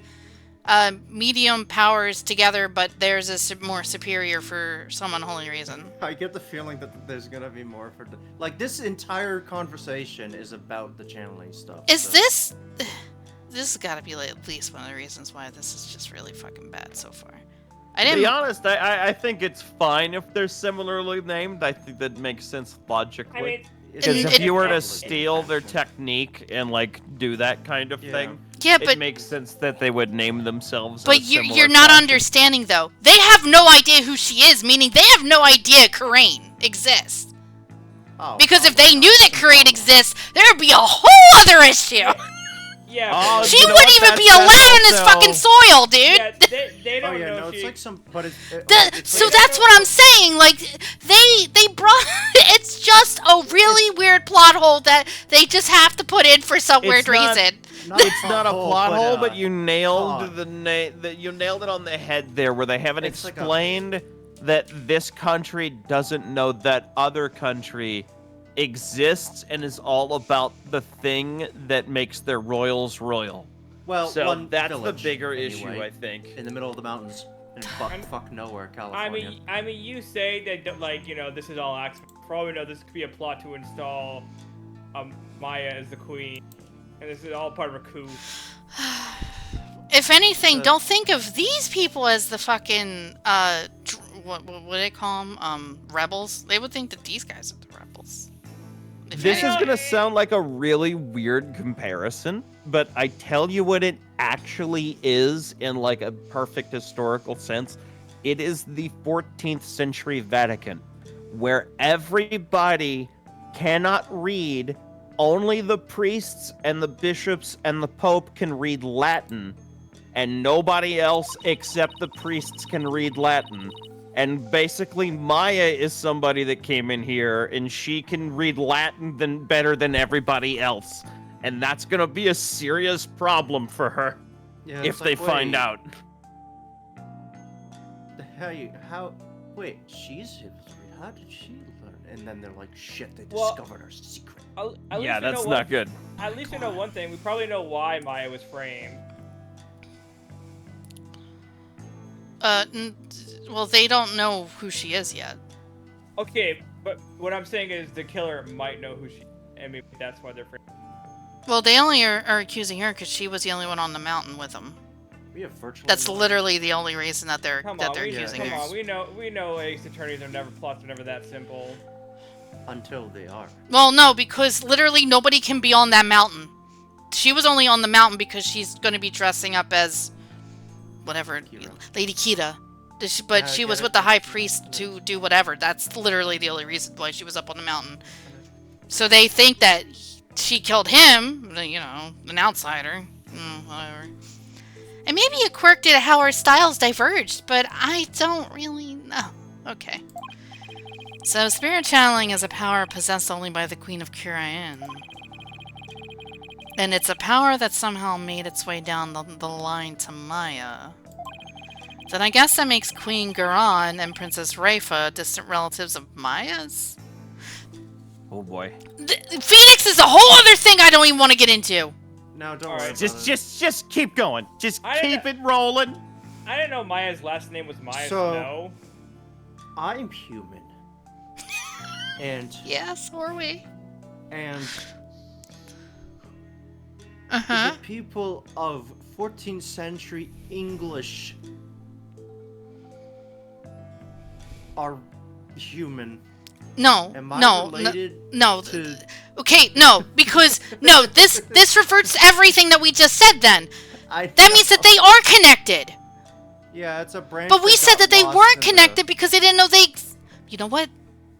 [SPEAKER 2] medium powers together, but theirs is more superior for some unholy reason.
[SPEAKER 1] I get the feeling that there's gonna be more for like this entire conversation is about the channeling stuff.
[SPEAKER 2] Is
[SPEAKER 1] so-
[SPEAKER 2] this... This has got to be like at least one of the reasons why this is just really fucking bad so far. I
[SPEAKER 3] To be
[SPEAKER 2] didn't...
[SPEAKER 3] honest, I think it's fine if they're similarly named. I think that makes sense logically.
[SPEAKER 4] I mean,
[SPEAKER 3] Because
[SPEAKER 2] it-
[SPEAKER 3] if you were to
[SPEAKER 1] it-
[SPEAKER 3] steal their technique and like do that kind of
[SPEAKER 1] Yeah.
[SPEAKER 3] thing,
[SPEAKER 2] Yeah,
[SPEAKER 3] it
[SPEAKER 2] but...
[SPEAKER 3] makes sense that they would name themselves.
[SPEAKER 2] But
[SPEAKER 3] in a
[SPEAKER 2] you're
[SPEAKER 3] similar
[SPEAKER 2] not
[SPEAKER 3] fashion.
[SPEAKER 2] understanding, though. They have no idea who she is, meaning they have no idea Karain exists.
[SPEAKER 1] Oh,
[SPEAKER 2] Because if
[SPEAKER 1] my
[SPEAKER 2] they
[SPEAKER 1] God.
[SPEAKER 2] knew that Karain exists, there would be a whole other issue.
[SPEAKER 4] yeah.
[SPEAKER 3] Oh,
[SPEAKER 4] but-
[SPEAKER 2] She
[SPEAKER 3] you know
[SPEAKER 2] wouldn't
[SPEAKER 3] what?
[SPEAKER 2] even be
[SPEAKER 3] That's
[SPEAKER 2] allowed on this
[SPEAKER 3] also-
[SPEAKER 2] fucking soil, dude.
[SPEAKER 4] yeah, they
[SPEAKER 1] Oh
[SPEAKER 4] don't
[SPEAKER 1] yeah,
[SPEAKER 4] know
[SPEAKER 1] no,
[SPEAKER 4] she.
[SPEAKER 1] it's like some, but it's
[SPEAKER 2] So
[SPEAKER 1] like,
[SPEAKER 2] that's what I'm saying. Like, they brought... It's just a really weird plot hole that they just have to put in for some weird
[SPEAKER 3] It's not-
[SPEAKER 2] reason.
[SPEAKER 3] It's not a plot hole, but
[SPEAKER 1] uh,
[SPEAKER 3] you nailed
[SPEAKER 1] thought.
[SPEAKER 3] you nailed it on the head there, where they haven't
[SPEAKER 1] It's like a-
[SPEAKER 3] explained that this country doesn't know that other country exists and is all about the thing that makes their royals royal.
[SPEAKER 1] well,
[SPEAKER 3] So
[SPEAKER 1] one
[SPEAKER 3] that's the
[SPEAKER 1] village,
[SPEAKER 3] bigger
[SPEAKER 1] anyway,
[SPEAKER 3] issue, I think.
[SPEAKER 1] in the middle of the mountains in fuck nowhere,
[SPEAKER 4] I
[SPEAKER 1] California.
[SPEAKER 4] mean, you say that like this is all acts. For all we know, this could be a plot to install Maya as the queen, and this is all part of a coup.
[SPEAKER 2] If anything,
[SPEAKER 1] Uh,
[SPEAKER 2] don't think of these people as the fucking what do they call them? Rebels. They would think that these guys are the rebels. If
[SPEAKER 3] This is
[SPEAKER 2] anything.
[SPEAKER 3] gonna sound like a really weird comparison, but I tell you what it actually is in like a perfect historical sense. It is the 14th century Vatican, where everybody cannot read. Only the priests and the bishops and the Pope can read Latin, and nobody else except the priests can read Latin. And basically, Maya is somebody that came in here, and she can read Latin better than everybody else. And that's gonna be a serious problem for her
[SPEAKER 1] Yeah,
[SPEAKER 3] if
[SPEAKER 1] it's
[SPEAKER 3] they
[SPEAKER 1] like,
[SPEAKER 3] find
[SPEAKER 1] wait,
[SPEAKER 3] out.
[SPEAKER 1] Wait, she's able to read. How did she learn? And then they're like, shit, they
[SPEAKER 4] Well-
[SPEAKER 1] discovered our secret.
[SPEAKER 4] At
[SPEAKER 3] Yeah,
[SPEAKER 4] least we
[SPEAKER 3] that's
[SPEAKER 4] know
[SPEAKER 3] not good.
[SPEAKER 4] At least we know one thing. We probably know why Maya was framed.
[SPEAKER 2] Well, they don't know who she is yet.
[SPEAKER 4] Okay, but what I'm saying is the killer might know who she, and maybe that's why they're framed.
[SPEAKER 2] Well, they only are accusing her because she was the only one on the mountain with them.
[SPEAKER 1] We have virtually.
[SPEAKER 2] That's
[SPEAKER 1] no-
[SPEAKER 2] literally the only reason that they're
[SPEAKER 4] Come on,
[SPEAKER 2] accusing
[SPEAKER 4] come
[SPEAKER 2] her.
[SPEAKER 4] on. We know ace attorneys are never plots are never that simple.
[SPEAKER 1] Until they are.
[SPEAKER 2] Well, no, because literally nobody can be on that mountain. She was only on the mountain because she's going to be dressing up as whatever,
[SPEAKER 1] Kira.
[SPEAKER 2] Lady Kita. But she was with the high priest to do whatever. That's literally the only reason why she was up on the mountain. So they think that she killed him, you know, an outsider. Whatever. And maybe a quirk did how our styles diverged, but I don't really know. Okay. So spirit channeling is a power possessed only by the Queen of Kurain. And it's a power that somehow made its way down the line to Maya. Then I guess that makes Queen Garan and Princess Raifa distant relatives of Maya's?
[SPEAKER 3] Oh boy.
[SPEAKER 2] Phoenix is a whole other thing I don't even want to get into.
[SPEAKER 1] No, don't
[SPEAKER 4] All
[SPEAKER 1] worry
[SPEAKER 4] right,
[SPEAKER 1] about it.
[SPEAKER 3] Just keep going. Just
[SPEAKER 4] I didn't
[SPEAKER 3] keep it rolling.
[SPEAKER 4] I didn't know Maya's last name was Maya
[SPEAKER 1] So-
[SPEAKER 4] Snow.
[SPEAKER 1] I'm human. And
[SPEAKER 2] Yes, or we.
[SPEAKER 1] and
[SPEAKER 2] Uh-huh.
[SPEAKER 1] the people of 14th century English are human.
[SPEAKER 2] No,
[SPEAKER 1] Am I
[SPEAKER 2] no,
[SPEAKER 1] related
[SPEAKER 2] no.
[SPEAKER 1] to?
[SPEAKER 2] Okay, no, because no, this reverts to everything that we just said. Then that means that they are connected.
[SPEAKER 1] Yeah, it's a branch.
[SPEAKER 2] But we said
[SPEAKER 1] got
[SPEAKER 2] that they
[SPEAKER 1] lost
[SPEAKER 2] weren't
[SPEAKER 1] in the-
[SPEAKER 2] connected because they didn't know they. You know what?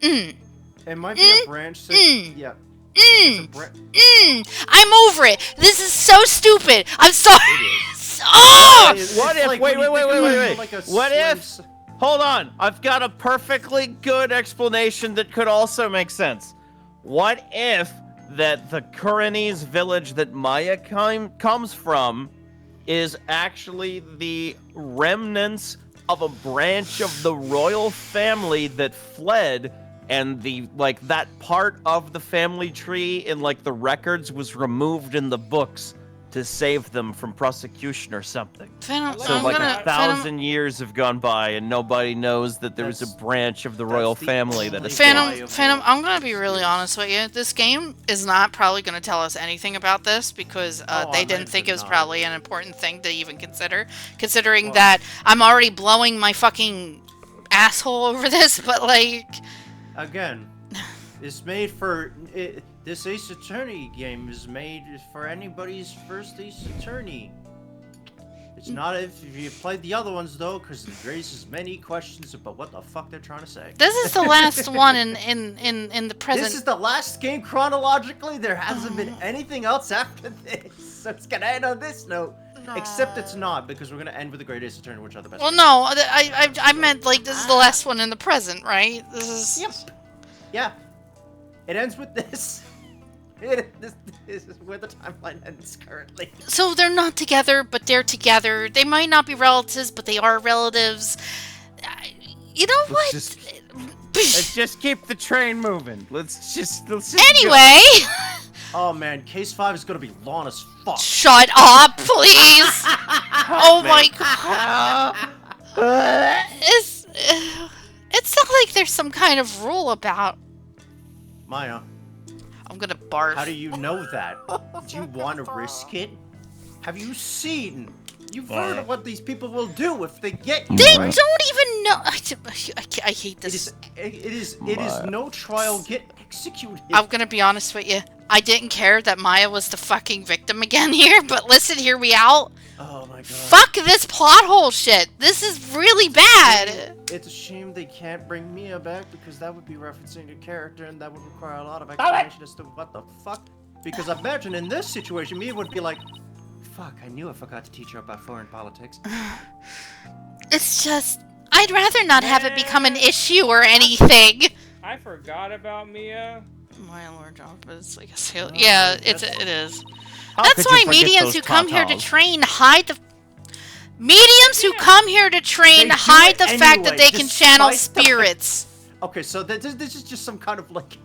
[SPEAKER 1] It might be a branch. That, yeah. It's a
[SPEAKER 2] I'm over it. This is so stupid. I'm sorry.
[SPEAKER 1] It is.
[SPEAKER 2] Oh!
[SPEAKER 1] It's
[SPEAKER 3] What if-
[SPEAKER 1] like
[SPEAKER 3] wait,
[SPEAKER 1] when you
[SPEAKER 3] wait,
[SPEAKER 1] think
[SPEAKER 3] wait,
[SPEAKER 1] of
[SPEAKER 3] wait,
[SPEAKER 1] like a
[SPEAKER 3] what
[SPEAKER 1] slave
[SPEAKER 3] if-
[SPEAKER 1] s-
[SPEAKER 3] Hold on. I've got a perfectly good explanation that could also make sense. What if that the Kuranese village that Maya comes from is actually the remnants of a branch of the royal family that fled, and the that part of the family tree in the records was removed in the books to save them from prosecution or something?
[SPEAKER 2] Phantom,
[SPEAKER 4] So,
[SPEAKER 3] So
[SPEAKER 2] I'm
[SPEAKER 3] like
[SPEAKER 2] gonna,
[SPEAKER 3] a thousand years have gone by and nobody knows that there was a
[SPEAKER 1] That's-
[SPEAKER 3] branch of the
[SPEAKER 1] that's
[SPEAKER 3] royal
[SPEAKER 1] the
[SPEAKER 3] family that
[SPEAKER 1] only
[SPEAKER 3] escaped.
[SPEAKER 1] Phantom-
[SPEAKER 2] Phantom, I'm gonna be really honest with you. This game is not probably gonna tell us anything about this because
[SPEAKER 1] Oh,
[SPEAKER 2] they
[SPEAKER 1] I
[SPEAKER 2] didn't think it was
[SPEAKER 1] imagine not.
[SPEAKER 2] probably an important thing to even consider. Considering
[SPEAKER 1] Well-
[SPEAKER 2] that I'm already blowing my fucking asshole over this, but
[SPEAKER 1] Again, it's made for this Ace Attorney game is made for anybody's first Ace Attorney. It's not if you played the other ones though, because it raises many questions about what the fuck they're trying to say.
[SPEAKER 2] this is the last one in the present.
[SPEAKER 1] This is the last game chronologically. There hasn't been anything else after this, so it's gonna end on this note. Except it's not, because we're gonna end with the Great Ace Attorney, which are the best.
[SPEAKER 2] Well,
[SPEAKER 1] games.
[SPEAKER 2] no, I meant this is the last one in the present, right? This is.
[SPEAKER 1] Yep. Yeah. It ends with this. This is where the timeline ends currently.
[SPEAKER 2] So they're not together, but they're together. They might not be relatives, but they are relatives. You know what?
[SPEAKER 3] Let's just keep the train moving. Let's just go.
[SPEAKER 2] Anyway,
[SPEAKER 1] Oh man, Case 5 is gonna be long as fuck.
[SPEAKER 2] shut up, please. Oh my god. It's not like there's some kind of rule about.
[SPEAKER 1] Maya,
[SPEAKER 2] I'm gonna barf.
[SPEAKER 1] how do you know that? Do you want to risk it? Have you seen? You've heard of what these people will do if they get you,
[SPEAKER 2] They
[SPEAKER 1] right?
[SPEAKER 2] don't even know. I hate
[SPEAKER 1] It
[SPEAKER 2] this.
[SPEAKER 1] is no trial, get executed.
[SPEAKER 2] I'm gonna be honest with you. I didn't care that Maya was the fucking victim again here, but listen, hear me out.
[SPEAKER 1] Oh my god.
[SPEAKER 2] Fuck this plot hole shit. This is really bad.
[SPEAKER 1] It's a shame they can't bring Mia back because that would be referencing a character and that would require a lot of explanation as to what the fuck. Because I imagine in this situation, Mia would be like, fuck, I knew I forgot to teach her about foreign politics.
[SPEAKER 2] It's just, I'd rather not have it become an issue or anything.
[SPEAKER 4] I forgot about Mia.
[SPEAKER 2] My lord, but it's like a sail. Yeah, it is.
[SPEAKER 3] How
[SPEAKER 2] That's
[SPEAKER 3] could you
[SPEAKER 2] why
[SPEAKER 3] forget
[SPEAKER 2] mediums
[SPEAKER 3] those
[SPEAKER 2] who come here to
[SPEAKER 3] tatas?
[SPEAKER 2] train hide the. Mediums who come here to train
[SPEAKER 1] They do
[SPEAKER 2] hide
[SPEAKER 1] it
[SPEAKER 2] the fact that
[SPEAKER 1] anyway,
[SPEAKER 2] they can channel
[SPEAKER 1] despite the-
[SPEAKER 2] spirits.
[SPEAKER 1] Okay, so this is just some kind of like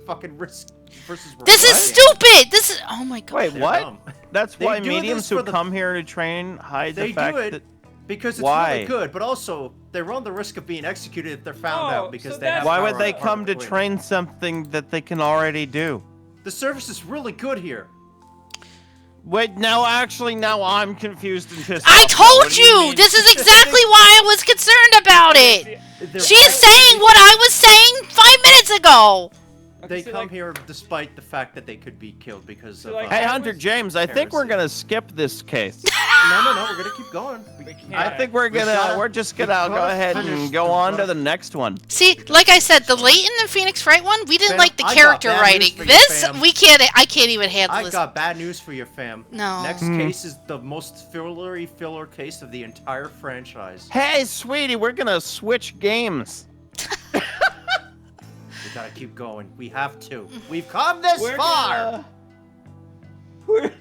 [SPEAKER 1] fucking risk versus reward.
[SPEAKER 2] This is stupid. This is. Oh my god.
[SPEAKER 3] Wait,
[SPEAKER 1] They're
[SPEAKER 3] what?
[SPEAKER 1] dumb.
[SPEAKER 3] That's
[SPEAKER 1] They
[SPEAKER 3] why
[SPEAKER 1] do
[SPEAKER 3] mediums
[SPEAKER 1] this
[SPEAKER 3] who
[SPEAKER 1] for the-
[SPEAKER 3] come here to train hide
[SPEAKER 1] They
[SPEAKER 3] the fact
[SPEAKER 1] do it
[SPEAKER 3] that.
[SPEAKER 1] because it's
[SPEAKER 3] Why?
[SPEAKER 1] really good, but also they run the risk of being executed if they're found
[SPEAKER 4] Oh,
[SPEAKER 1] out because
[SPEAKER 4] so
[SPEAKER 1] they have.
[SPEAKER 4] that's-
[SPEAKER 3] Why
[SPEAKER 1] power
[SPEAKER 3] would they
[SPEAKER 1] on
[SPEAKER 3] come to
[SPEAKER 1] Harley Quinn.
[SPEAKER 3] train something that they can already do?
[SPEAKER 1] The service is really good here.
[SPEAKER 3] Wait, now I'm confused and pissed
[SPEAKER 2] I
[SPEAKER 3] off.
[SPEAKER 2] told
[SPEAKER 3] What do you
[SPEAKER 2] you!
[SPEAKER 3] mean?
[SPEAKER 2] This is exactly why I was concerned about it!
[SPEAKER 1] They're
[SPEAKER 2] She is
[SPEAKER 1] right.
[SPEAKER 2] saying what I was saying 5 minutes ago!
[SPEAKER 1] They
[SPEAKER 4] so,
[SPEAKER 1] come
[SPEAKER 4] like,
[SPEAKER 1] here despite the fact that they could be killed because
[SPEAKER 4] So,
[SPEAKER 1] of.
[SPEAKER 4] like,
[SPEAKER 3] Hey,
[SPEAKER 4] I
[SPEAKER 3] Hunter
[SPEAKER 4] was-
[SPEAKER 3] James, I think we're
[SPEAKER 1] heresy.
[SPEAKER 3] gonna skip this case.
[SPEAKER 1] No, we're gonna keep going.
[SPEAKER 4] We can't.
[SPEAKER 3] I think we're just gonna go
[SPEAKER 1] gotta
[SPEAKER 3] ahead
[SPEAKER 1] finish
[SPEAKER 3] and go
[SPEAKER 1] the
[SPEAKER 3] on to
[SPEAKER 1] run.
[SPEAKER 3] the next one.
[SPEAKER 2] See, like I said, the Leighton and Phoenix Wright one, we didn't
[SPEAKER 1] Fam,
[SPEAKER 2] like the
[SPEAKER 1] I got
[SPEAKER 2] character
[SPEAKER 1] bad
[SPEAKER 2] writing.
[SPEAKER 1] news for you,
[SPEAKER 2] This,
[SPEAKER 1] fam.
[SPEAKER 2] I can't even handle
[SPEAKER 1] I
[SPEAKER 2] this.
[SPEAKER 1] got bad news for your fam.
[SPEAKER 2] No.
[SPEAKER 1] Next case is the most filler case of the entire franchise.
[SPEAKER 3] Hey, sweetie, we're gonna switch games.
[SPEAKER 1] We gotta keep going. We have to. We've come this
[SPEAKER 4] We're
[SPEAKER 1] far.
[SPEAKER 4] gonna- we're-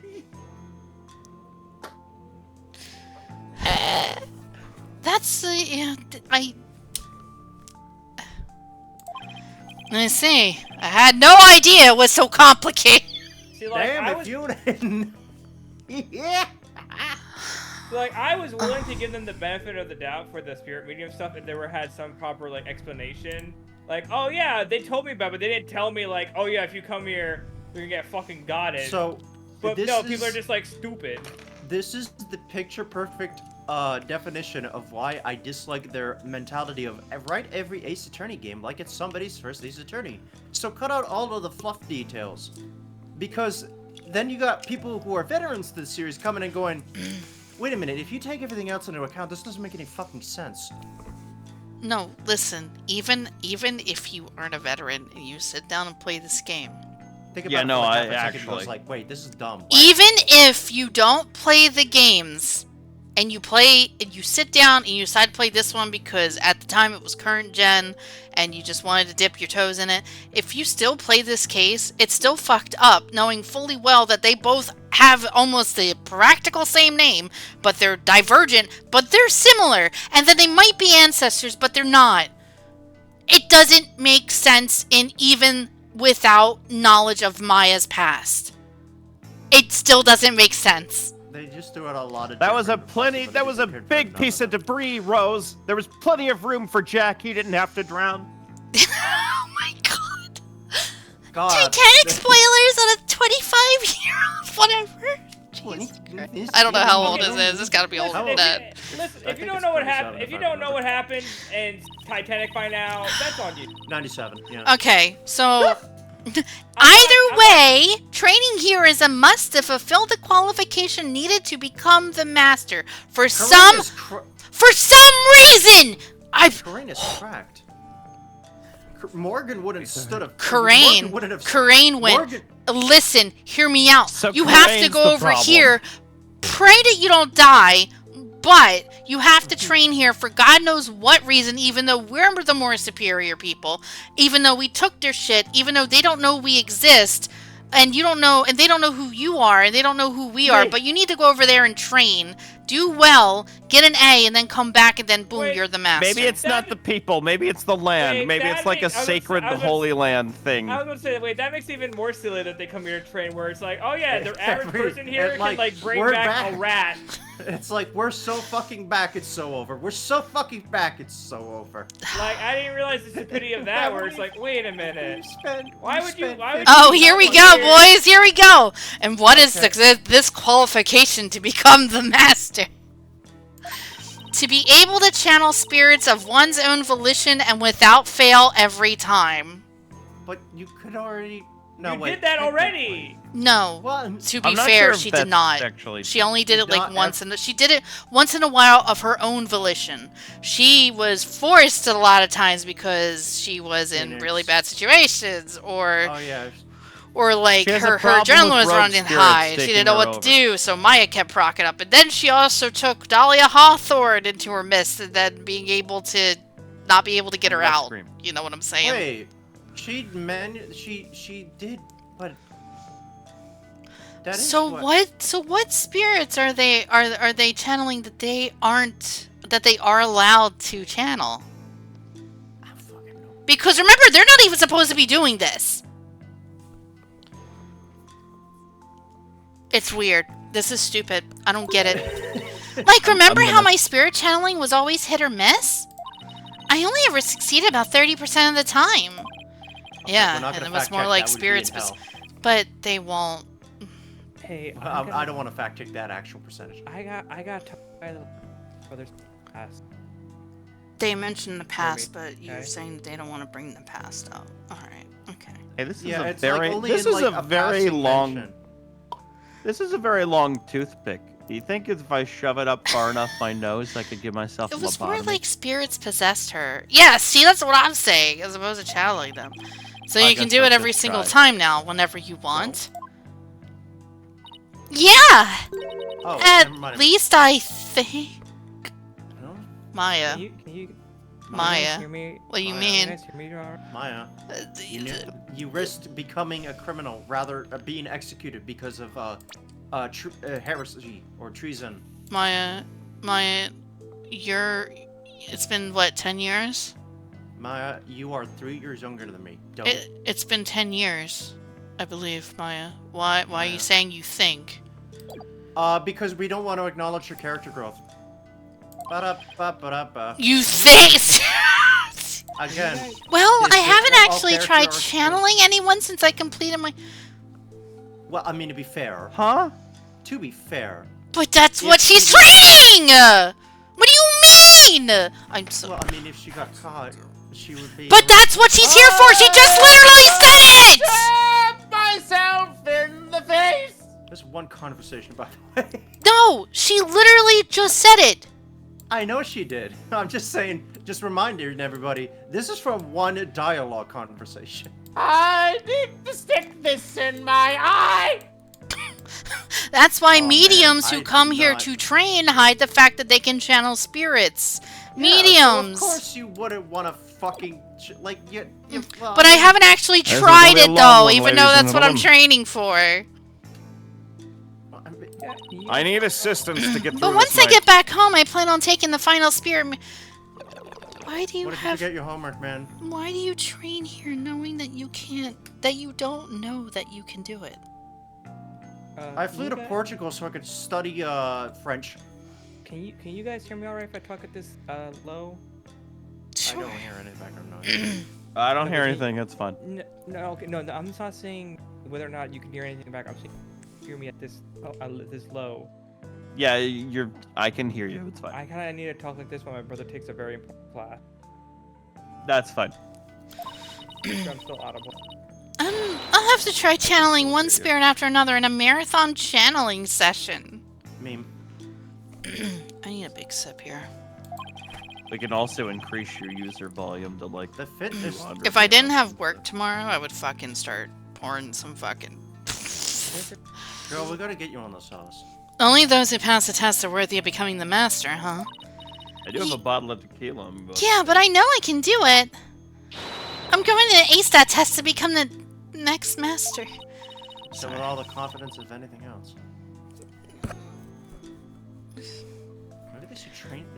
[SPEAKER 2] That's yeah. I see. I had no idea it was so complicated.
[SPEAKER 4] See, like,
[SPEAKER 1] Damn,
[SPEAKER 4] I
[SPEAKER 1] if
[SPEAKER 4] was,
[SPEAKER 1] you didn't. Yeah.
[SPEAKER 4] like, I was willing to give them the benefit of the doubt for the spirit medium stuff if they had some proper like explanation. Like, oh yeah, they told me about it, but they didn't tell me like, oh yeah, if you come here, you're gonna get fucking godded.
[SPEAKER 1] So,
[SPEAKER 4] but
[SPEAKER 1] this
[SPEAKER 4] no,
[SPEAKER 1] is,
[SPEAKER 4] people are just like stupid.
[SPEAKER 1] This is the picture perfect definition of why I dislike their mentality of write every Ace Attorney game like it's somebody's first Ace Attorney. So cut out all of the fluff details, because then you got people who are veterans to the series coming and going, wait a minute, if you take everything else into account, this doesn't make any fucking sense.
[SPEAKER 2] No, listen. Even if you aren't a veteran and you sit down and play this game,
[SPEAKER 1] Think about
[SPEAKER 3] Yeah,
[SPEAKER 1] it
[SPEAKER 3] no,
[SPEAKER 1] for like
[SPEAKER 3] I
[SPEAKER 1] half a second,
[SPEAKER 3] actually-
[SPEAKER 1] goes like, wait, this is dumb. Why-
[SPEAKER 2] even if you don't play the games and you sit down and you decide to play this one because at the time it was current gen and you just wanted to dip your toes in it, if you still play this case, it's still fucked up knowing fully well that they both have almost the practical same name, but they're divergent, but they're similar, and that they might be ancestors, but they're not. It doesn't make sense in even without knowledge of Maya's past. It still doesn't make sense.
[SPEAKER 1] They just threw out a lot of.
[SPEAKER 3] That was a
[SPEAKER 1] different
[SPEAKER 3] plenty. That was a
[SPEAKER 1] possibilities
[SPEAKER 3] big
[SPEAKER 1] compared to
[SPEAKER 3] piece
[SPEAKER 1] none
[SPEAKER 3] of debris, Rose. There was plenty of room for Jack. He didn't have to drown.
[SPEAKER 2] Oh my god.
[SPEAKER 1] God.
[SPEAKER 2] Titanic spoilers on a 25-year-old, whatever. Jesus Christ. I don't know how old this is. It's gotta be older
[SPEAKER 1] How
[SPEAKER 2] than
[SPEAKER 1] old?
[SPEAKER 2] that.
[SPEAKER 4] Listen,
[SPEAKER 1] I
[SPEAKER 4] if you
[SPEAKER 1] think
[SPEAKER 4] don't
[SPEAKER 1] it's
[SPEAKER 4] know what
[SPEAKER 1] 27,
[SPEAKER 4] happened, if
[SPEAKER 1] if
[SPEAKER 4] you
[SPEAKER 1] I
[SPEAKER 4] don't know
[SPEAKER 1] remember.
[SPEAKER 4] what happened and Titanic find out, that's on you.
[SPEAKER 1] 97. Yeah.
[SPEAKER 2] Okay, so either way, training here is a must to fulfill the qualification needed to become the master. For some reason,
[SPEAKER 1] Corinne is cracked. Morgan wouldn't have stood up.
[SPEAKER 2] Corain went.
[SPEAKER 1] Morgan,
[SPEAKER 2] Listen, hear me out.
[SPEAKER 3] So
[SPEAKER 2] You have to
[SPEAKER 3] Corain's
[SPEAKER 2] go
[SPEAKER 3] the
[SPEAKER 2] over
[SPEAKER 3] problem.
[SPEAKER 2] here. Pray that you don't die, but you have to train here for God knows what reason, even though we're the more superior people, even though we took their shit, even though they don't know we exist, and you don't know, and they don't know who you are, and they don't know who we are,
[SPEAKER 3] Wait.
[SPEAKER 2] but you need to go over there and train, do well, get an A, and then come back, and then boom,
[SPEAKER 4] Wait,
[SPEAKER 2] you're the master.
[SPEAKER 3] Maybe it's not the people. Maybe it's the land.
[SPEAKER 4] Wait,
[SPEAKER 3] Maybe it's
[SPEAKER 4] that
[SPEAKER 3] like a
[SPEAKER 4] makes- I was gonna say-
[SPEAKER 3] sacred,
[SPEAKER 4] I was gonna
[SPEAKER 3] holy land thing.
[SPEAKER 4] I was gonna say, wait, that makes it even more silly that they come here to train, where it's like, oh yeah, the average
[SPEAKER 1] Every-
[SPEAKER 4] person here
[SPEAKER 1] and,
[SPEAKER 4] can like bring
[SPEAKER 1] we're
[SPEAKER 4] back a rat.
[SPEAKER 1] It's like we're so fucking back, it's so over. We're so fucking back, it's so over.
[SPEAKER 4] Like I didn't realize the stupidity of that, where it's like, wait a minute. Why would you? Why would
[SPEAKER 2] Oh,
[SPEAKER 4] you
[SPEAKER 2] here we
[SPEAKER 4] come
[SPEAKER 2] go,
[SPEAKER 4] here?
[SPEAKER 2] boys. Here we go. And what is this qualification to become the master? To be able to channel spirits of one's own volition and without fail every time.
[SPEAKER 1] But you could already. No,
[SPEAKER 4] You
[SPEAKER 1] wait.
[SPEAKER 4] did that already.
[SPEAKER 2] No.
[SPEAKER 1] What?
[SPEAKER 2] To be
[SPEAKER 3] I'm not
[SPEAKER 2] fair,
[SPEAKER 3] sure if
[SPEAKER 2] she
[SPEAKER 3] that's
[SPEAKER 2] did not.
[SPEAKER 3] Actually,
[SPEAKER 2] She only did it like
[SPEAKER 1] Not
[SPEAKER 2] once, and she did it once in a while of her own volition. She was forced a lot of times because she was in
[SPEAKER 1] Phoenix.
[SPEAKER 2] really bad situations, or
[SPEAKER 1] Oh yeah.
[SPEAKER 2] like
[SPEAKER 3] She has a
[SPEAKER 2] her
[SPEAKER 3] problem
[SPEAKER 2] adrenaline
[SPEAKER 3] with
[SPEAKER 2] was
[SPEAKER 3] rogue
[SPEAKER 2] running
[SPEAKER 3] spirits
[SPEAKER 2] high. She
[SPEAKER 3] taking
[SPEAKER 2] didn't know
[SPEAKER 3] her
[SPEAKER 2] what to
[SPEAKER 3] over.
[SPEAKER 2] do, so Maya kept rocking up. And then she also took Dahlia Hawthorne into her midst, and then being able to not be able to get her
[SPEAKER 3] Let's
[SPEAKER 2] out.
[SPEAKER 3] scream.
[SPEAKER 2] You know what I'm saying?
[SPEAKER 1] Wait. She did, but. That is
[SPEAKER 2] So what spirits are they channeling that they are allowed to channel?
[SPEAKER 1] I don't fucking know.
[SPEAKER 2] Because remember, they're not even supposed to be doing this. It's weird. This is stupid. I don't get it. Like, remember how my spirit channeling was always hit or miss? I only ever succeeded about 30% of the time.
[SPEAKER 1] We're
[SPEAKER 2] Yeah,
[SPEAKER 1] not
[SPEAKER 2] and
[SPEAKER 1] gonna
[SPEAKER 2] it was
[SPEAKER 1] fact
[SPEAKER 2] more
[SPEAKER 1] check
[SPEAKER 2] like
[SPEAKER 1] that, would be in
[SPEAKER 2] spirits,
[SPEAKER 1] hell.
[SPEAKER 2] but they won't.
[SPEAKER 4] Hey,
[SPEAKER 1] I don't want to fact check that actual percentage.
[SPEAKER 4] I got told by the brothers past.
[SPEAKER 2] They mentioned the past, but you're
[SPEAKER 4] okay.
[SPEAKER 2] saying they don't want to bring the past up. Alright, okay.
[SPEAKER 3] Hey, this is
[SPEAKER 1] Yeah,
[SPEAKER 3] a
[SPEAKER 1] it's like
[SPEAKER 3] very
[SPEAKER 1] only
[SPEAKER 3] this
[SPEAKER 1] in,
[SPEAKER 3] is
[SPEAKER 1] like,
[SPEAKER 3] a very
[SPEAKER 1] passing
[SPEAKER 3] long
[SPEAKER 1] mention.
[SPEAKER 3] this is a very long toothpick. Do you think if I shove it up far enough my nose, I could give myself a
[SPEAKER 2] It was
[SPEAKER 3] lobotomy?
[SPEAKER 2] more like spirits possessed her. Yeah, see, that's what I'm saying, as opposed to channeling them. So
[SPEAKER 3] I
[SPEAKER 2] you can
[SPEAKER 3] guess
[SPEAKER 2] do
[SPEAKER 3] I'll
[SPEAKER 2] it every
[SPEAKER 3] just
[SPEAKER 2] single
[SPEAKER 3] try.
[SPEAKER 2] time now, whenever you want. Yeah!
[SPEAKER 1] Oh,
[SPEAKER 2] At
[SPEAKER 1] never mind.
[SPEAKER 2] least I think...
[SPEAKER 1] No,
[SPEAKER 2] Maya.
[SPEAKER 4] Can you
[SPEAKER 2] Maya.
[SPEAKER 4] guys hear me?
[SPEAKER 2] What do you
[SPEAKER 1] Maya.
[SPEAKER 4] Can you
[SPEAKER 2] mean?
[SPEAKER 4] guys hear me, alright?
[SPEAKER 1] Maya. You risked becoming a criminal, rather being executed because of heresy or treason.
[SPEAKER 2] Maya, you're... It's been, what, 10 years?
[SPEAKER 1] Maya, you are 3 years younger than me. Don't.
[SPEAKER 2] It's been 10 years, I believe, Maya. Why are you
[SPEAKER 1] Maya.
[SPEAKER 2] saying you think?
[SPEAKER 1] Because we don't want to acknowledge your character growth. Ba-da-ba-ba-da-ba.
[SPEAKER 2] You think?
[SPEAKER 1] Again.
[SPEAKER 2] Well,
[SPEAKER 1] This
[SPEAKER 2] I
[SPEAKER 1] is
[SPEAKER 2] haven't
[SPEAKER 1] all
[SPEAKER 2] actually
[SPEAKER 1] character
[SPEAKER 2] tried
[SPEAKER 1] arcs.
[SPEAKER 2] channeling anyone since I completed my...
[SPEAKER 1] Well, I mean, to be fair.
[SPEAKER 3] Huh?
[SPEAKER 1] To be fair.
[SPEAKER 2] But that's
[SPEAKER 1] If
[SPEAKER 2] what she's
[SPEAKER 1] she-
[SPEAKER 2] training! What do you mean? I'm so...
[SPEAKER 1] Well, I mean, if she got caught, she would be.
[SPEAKER 2] But that's what she's here for! She just literally said it!
[SPEAKER 3] Stab myself in the face!
[SPEAKER 1] There's one conversation, by the way.
[SPEAKER 2] No, she literally just said it!
[SPEAKER 1] I know she did. I'm just saying, just reminding everybody, this is from one dialogue conversation.
[SPEAKER 3] I need to stick this in my eye!
[SPEAKER 2] That's why
[SPEAKER 1] Oh, man,
[SPEAKER 2] mediums
[SPEAKER 1] I
[SPEAKER 2] who
[SPEAKER 1] do
[SPEAKER 2] come here
[SPEAKER 1] not-
[SPEAKER 2] to train hide the fact that they can channel spirits.
[SPEAKER 1] Yeah,
[SPEAKER 2] Mediums!
[SPEAKER 1] so of course you wouldn't want to fucking like you well,
[SPEAKER 2] But I haven't actually
[SPEAKER 5] This is
[SPEAKER 2] tried
[SPEAKER 5] gonna be a
[SPEAKER 2] it
[SPEAKER 5] long
[SPEAKER 2] though,
[SPEAKER 5] one,
[SPEAKER 2] even though
[SPEAKER 5] ladies and
[SPEAKER 2] that's what I'm
[SPEAKER 5] gentlemen.
[SPEAKER 2] training for.
[SPEAKER 1] I mean,
[SPEAKER 4] Yeah,
[SPEAKER 5] I need assistance to get through
[SPEAKER 2] But once
[SPEAKER 5] this
[SPEAKER 2] I get back home, I plan on taking the final spirit. Why do you
[SPEAKER 1] what if you
[SPEAKER 2] have?
[SPEAKER 1] forget your homework, man?
[SPEAKER 2] Why do you train here knowing that you can't? That you don't know that you can do it?
[SPEAKER 1] I flew
[SPEAKER 4] you
[SPEAKER 1] to
[SPEAKER 4] guys-
[SPEAKER 1] Portugal so I could study French.
[SPEAKER 4] Can you guys hear me alright if I talk at this low?
[SPEAKER 1] I don't hear any background noise.
[SPEAKER 3] I don't hear
[SPEAKER 4] Okay.
[SPEAKER 3] anything, it's fun.
[SPEAKER 4] No, okay, no, I'm just not saying whether or not you can hear anything back. I'm saying hear me at this this low.
[SPEAKER 3] Yeah, I can hear you, it's fine.
[SPEAKER 4] I kind of need to talk like this when my brother takes a very important class.
[SPEAKER 3] That's fine.
[SPEAKER 4] So I'm still audible.
[SPEAKER 2] I'll have to try channeling one spirit after another in a marathon channeling session.
[SPEAKER 1] Meme.
[SPEAKER 2] I need a big sip here.
[SPEAKER 3] We can also increase your user volume to like
[SPEAKER 1] The fitness.
[SPEAKER 3] 200.
[SPEAKER 2] If I didn't have work tomorrow, I would fucking start pouring some fucking...
[SPEAKER 1] Girl, we gotta get you on the sauce.
[SPEAKER 2] Only those who pass the test are worthy of becoming the master, huh?
[SPEAKER 3] I do have a bottle of tequila. But...
[SPEAKER 2] Yeah, but I know I can do it. I'm going to ace that test to become the next master.
[SPEAKER 1] So with all the confidence of anything else. Maybe they should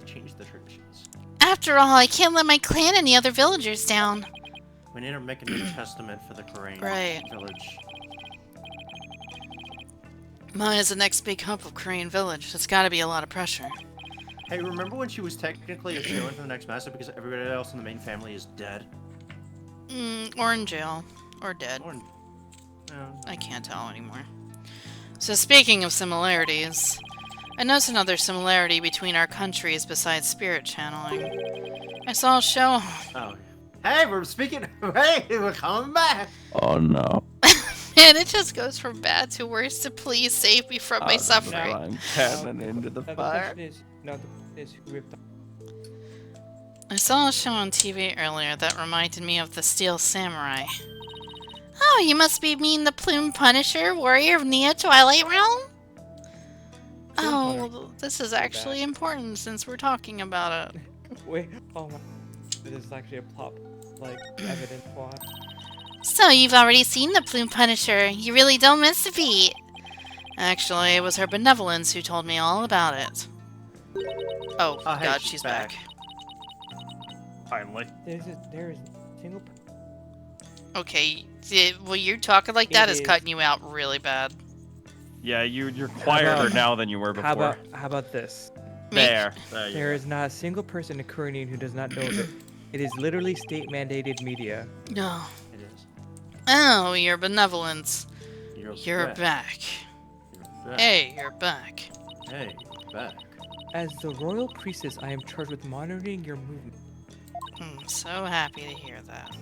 [SPEAKER 1] change the traditions.
[SPEAKER 2] After all, I can't let my clan and the other villagers down.
[SPEAKER 1] We need to make a new testament for the Korean
[SPEAKER 2] Right.
[SPEAKER 1] village.
[SPEAKER 2] Maya's the next big hump of Korean village. That's gotta be a lot of pressure.
[SPEAKER 1] Hey, remember when she was technically a shoo-in for the next master because everybody else in the main family is dead?
[SPEAKER 2] Or in jail. Or dead.
[SPEAKER 1] Or,
[SPEAKER 2] I can't tell anymore. So speaking of similarities, I noticed another similarity between our countries besides spirit channeling. I saw a show...
[SPEAKER 1] oh. Hey, we're speaking. Hey, we're coming back.
[SPEAKER 3] Oh no.
[SPEAKER 2] Man, it just goes from bad to worse to please save me from my suffering.
[SPEAKER 3] I'm cannon into the
[SPEAKER 4] Now,
[SPEAKER 3] fire.
[SPEAKER 4] the question is, no, the question is who ripped off.
[SPEAKER 2] I saw a show on TV earlier that reminded me of the Steel Samurai. Oh, you must be mean the Plume Punisher, warrior of Neo Twilight Realm? Oh, this is actually important since we're talking about it.
[SPEAKER 4] Wait, oh my. This is actually a plot, like, evident plot.
[SPEAKER 2] So, you've already seen the Plume Punisher. You really don't miss a beat. Actually, it was her benevolence who told me all about it. Oh,
[SPEAKER 1] Oh, hey,
[SPEAKER 2] God,
[SPEAKER 1] she's
[SPEAKER 2] she's back.
[SPEAKER 3] Finally.
[SPEAKER 4] There is single.
[SPEAKER 2] Okay, well, you're talking like that
[SPEAKER 4] It
[SPEAKER 2] is
[SPEAKER 4] is.
[SPEAKER 2] cutting you out really bad.
[SPEAKER 3] Yeah, you're quieter now than you were before.
[SPEAKER 4] How about this?
[SPEAKER 3] There.
[SPEAKER 4] There is not a single person in Korean who does not know that it is literally state-mandated media.
[SPEAKER 2] No.
[SPEAKER 1] It is.
[SPEAKER 2] Oh, your benevolence.
[SPEAKER 1] You're
[SPEAKER 2] You're
[SPEAKER 1] back.
[SPEAKER 2] back.
[SPEAKER 1] You're
[SPEAKER 2] Hey, you're back.
[SPEAKER 1] Hey, back.
[SPEAKER 4] As the royal priestess, I am charged with monitoring your movement.
[SPEAKER 2] I'm so happy to hear that.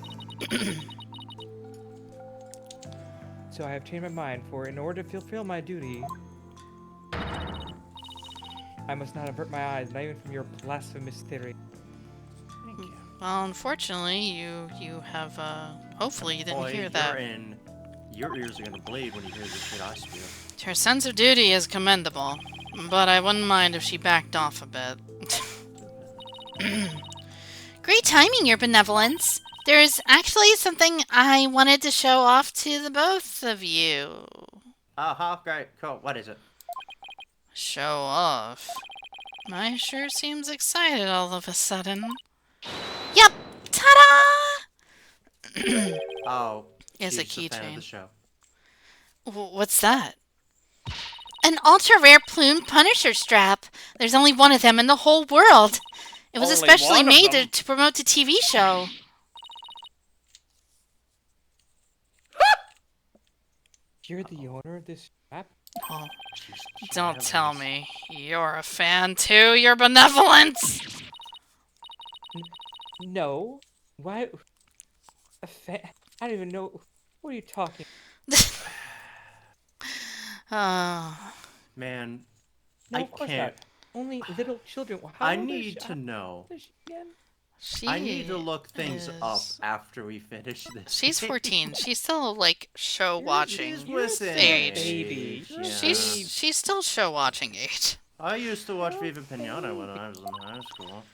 [SPEAKER 4] So I have changed my mind, for in order to fulfill my duty, I must not avert my eyes, not even from your blasphemous theory.
[SPEAKER 1] Thank you.
[SPEAKER 2] Well, unfortunately, you have hopefully you didn't
[SPEAKER 1] Boy,
[SPEAKER 2] hear
[SPEAKER 1] you're
[SPEAKER 2] that.
[SPEAKER 1] your ears are gonna bleed when you hear the shit I spew.
[SPEAKER 2] Her sense of duty is commendable, but I wouldn't mind if she backed off a bit. Great timing, Your Benevolence. There's actually something I wanted to show off to the both of you.
[SPEAKER 1] Great, cool. What is it?
[SPEAKER 2] Show off? Maya sure seems excited all of a sudden. Yep! Ta-da!
[SPEAKER 1] Oh,
[SPEAKER 2] Is a
[SPEAKER 1] she's a fan of the
[SPEAKER 2] keychain.
[SPEAKER 1] show.
[SPEAKER 2] What's that? An ultra-rare plumed Punisher strap. There's only one of them in the whole world. It was
[SPEAKER 3] Only
[SPEAKER 2] especially
[SPEAKER 3] one of
[SPEAKER 2] made
[SPEAKER 3] them?
[SPEAKER 2] to promote the TV show.
[SPEAKER 4] You're the owner of this strap?
[SPEAKER 2] Oh,
[SPEAKER 1] She's
[SPEAKER 2] don't tell
[SPEAKER 1] jealous.
[SPEAKER 2] me. You're a fan too, Your Benevolence.
[SPEAKER 4] No. Why? A fan? I don't even know. What are you talking?
[SPEAKER 2] Oh,
[SPEAKER 1] Man,
[SPEAKER 4] No,
[SPEAKER 1] I
[SPEAKER 4] of course
[SPEAKER 1] can't.
[SPEAKER 4] not. Only little children. How
[SPEAKER 1] I
[SPEAKER 4] old is
[SPEAKER 1] need
[SPEAKER 4] she?
[SPEAKER 1] to know.
[SPEAKER 4] How old is she again?
[SPEAKER 2] she
[SPEAKER 1] I need to look things up
[SPEAKER 2] is-
[SPEAKER 1] after we finish this.
[SPEAKER 2] She's
[SPEAKER 1] game.
[SPEAKER 2] 14. She's still like show watching.
[SPEAKER 1] She's
[SPEAKER 4] You're a
[SPEAKER 1] within
[SPEAKER 2] age.
[SPEAKER 4] baby.
[SPEAKER 1] Yeah.
[SPEAKER 2] She's still show watching age.
[SPEAKER 1] I used to watch Viva Pinata when I was in high school.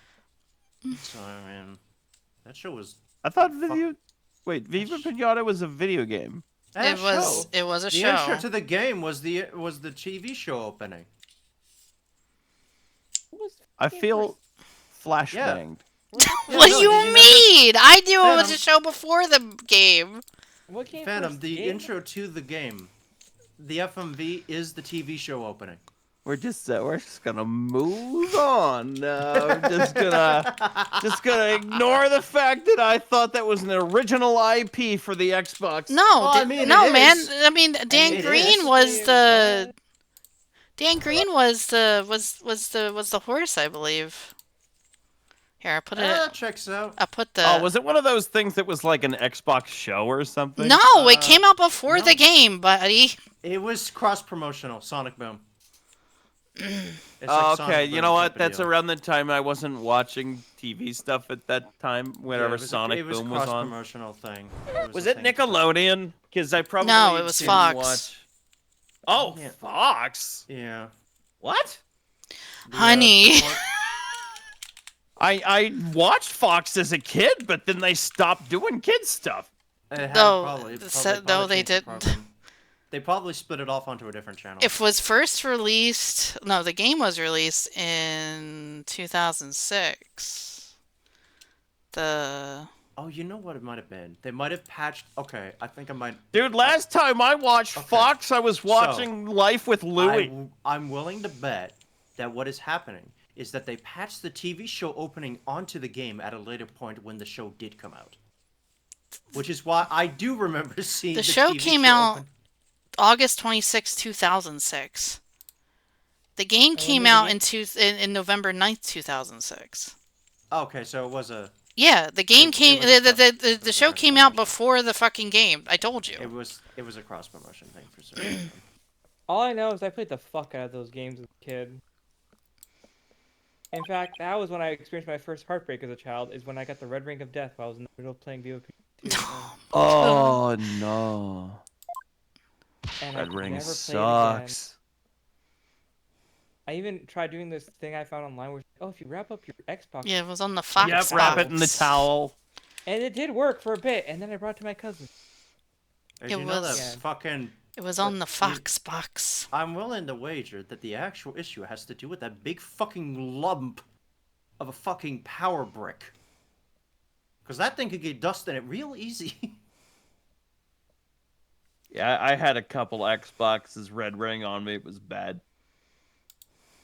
[SPEAKER 1] So I mean, that show was.
[SPEAKER 3] I thought Wait, Viva Pinata was a video game.
[SPEAKER 1] That
[SPEAKER 2] It was
[SPEAKER 1] show.
[SPEAKER 2] it was a
[SPEAKER 1] The
[SPEAKER 2] show.
[SPEAKER 1] intro to the game was the TV show opening.
[SPEAKER 4] What was
[SPEAKER 3] I
[SPEAKER 4] fucking
[SPEAKER 3] feel flashbanged.
[SPEAKER 1] Yeah,
[SPEAKER 2] What
[SPEAKER 1] no,
[SPEAKER 2] do you
[SPEAKER 1] did you
[SPEAKER 2] mean? I knew it was
[SPEAKER 1] Phantom.
[SPEAKER 2] a show before the game.
[SPEAKER 4] What came
[SPEAKER 1] Phantom,
[SPEAKER 4] first,
[SPEAKER 1] the
[SPEAKER 4] game?
[SPEAKER 1] intro to the game, the FMV is the TV show opening.
[SPEAKER 3] We're just gonna move on. We're just gonna ignore the fact that I thought that was an original IP for the Xbox.
[SPEAKER 2] No,
[SPEAKER 1] Well, I mean,
[SPEAKER 2] no,
[SPEAKER 1] it
[SPEAKER 2] man.
[SPEAKER 1] is.
[SPEAKER 2] I mean, Dan
[SPEAKER 1] it
[SPEAKER 2] Green
[SPEAKER 1] is.
[SPEAKER 2] was the
[SPEAKER 4] What?
[SPEAKER 2] Dan Green was the horse, I believe. Here, I put it.
[SPEAKER 1] Checks out.
[SPEAKER 2] I put the.
[SPEAKER 3] Oh, was it one of those things that was like an Xbox show or something?
[SPEAKER 2] No, it came out before
[SPEAKER 1] no.
[SPEAKER 2] the game, buddy.
[SPEAKER 1] It was cross promotional. Sonic Boom. It's
[SPEAKER 3] Oh,
[SPEAKER 1] like Sonic
[SPEAKER 3] okay, you
[SPEAKER 1] Boom
[SPEAKER 3] know what?
[SPEAKER 1] type of
[SPEAKER 3] That's
[SPEAKER 1] deal.
[SPEAKER 3] around the time I wasn't watching TV stuff at that time.
[SPEAKER 1] Yeah,
[SPEAKER 3] Whenever
[SPEAKER 1] it was
[SPEAKER 3] Sonic
[SPEAKER 1] it was
[SPEAKER 3] Boom
[SPEAKER 1] a
[SPEAKER 3] was
[SPEAKER 1] cross
[SPEAKER 3] on.
[SPEAKER 1] promotional thing.
[SPEAKER 3] Was
[SPEAKER 1] a
[SPEAKER 3] it
[SPEAKER 1] thing.
[SPEAKER 3] Nickelodeon? Because I probably
[SPEAKER 2] No, it was
[SPEAKER 3] didn't
[SPEAKER 2] Fox.
[SPEAKER 3] watch. Oh,
[SPEAKER 1] Yeah.
[SPEAKER 3] Fox.
[SPEAKER 1] Yeah.
[SPEAKER 3] What?
[SPEAKER 1] The,
[SPEAKER 2] Honey.
[SPEAKER 1] support-
[SPEAKER 3] I watched Fox as a kid, but then they stopped doing kid stuff.
[SPEAKER 1] It had
[SPEAKER 2] No,
[SPEAKER 1] probably,
[SPEAKER 2] no, they
[SPEAKER 1] changed the
[SPEAKER 2] didn't.
[SPEAKER 1] program. They probably split it off onto a different channel.
[SPEAKER 2] It was first released. No, the game was released in 2006. The
[SPEAKER 1] Oh, you know what it might have been? They might have patched. Okay, I think I might.
[SPEAKER 3] Dude, last time I watched
[SPEAKER 1] Okay.
[SPEAKER 3] Fox, I was watching Life with Louie.
[SPEAKER 1] I'm willing to bet that what is happening is that they patched the TV show opening onto the game at a later point when the show did come out. Which is why I do remember seeing
[SPEAKER 2] The show
[SPEAKER 1] TV
[SPEAKER 2] came out
[SPEAKER 1] open-
[SPEAKER 2] August 26, 2006. The game came
[SPEAKER 4] the
[SPEAKER 2] out
[SPEAKER 4] game-
[SPEAKER 2] in November 9th, 2006.
[SPEAKER 1] Okay, so it was a
[SPEAKER 2] Yeah, the game
[SPEAKER 1] It
[SPEAKER 2] came.
[SPEAKER 1] was a cross- it
[SPEAKER 2] The
[SPEAKER 1] was a
[SPEAKER 2] show
[SPEAKER 1] cross
[SPEAKER 2] came out
[SPEAKER 1] promotion.
[SPEAKER 2] before the fucking game. I told
[SPEAKER 1] it
[SPEAKER 2] you.
[SPEAKER 1] was a cross promotion thing for certain.
[SPEAKER 4] All I know is I played the fuck out of those games as a kid. In fact, that was when I experienced my first heartbreak as a child. Is when I got the red ring of death while I was in the middle of playing VOP2.
[SPEAKER 3] Oh no.
[SPEAKER 4] And
[SPEAKER 3] Red
[SPEAKER 4] I've
[SPEAKER 3] Ring
[SPEAKER 4] never played again.
[SPEAKER 3] sucks.
[SPEAKER 4] I even tried doing this thing I found online where, oh, if you wrap up your Xbox,
[SPEAKER 2] Yeah, it was on the Fox.
[SPEAKER 3] Yep, wrap it in the
[SPEAKER 2] box.
[SPEAKER 3] towel.
[SPEAKER 4] and it did work for a bit, and then I brought it to my cousin.
[SPEAKER 1] As
[SPEAKER 2] It
[SPEAKER 1] you know,
[SPEAKER 2] was-
[SPEAKER 1] that fucking.
[SPEAKER 2] It was on
[SPEAKER 1] But
[SPEAKER 2] the Fox box.
[SPEAKER 1] I'm willing to wager that the actual issue has to do with that big fucking lump of a fucking power brick. Because that thing could get dust in it real easy.
[SPEAKER 3] Yeah, I had a couple Xboxes Red Ring on me. It was bad.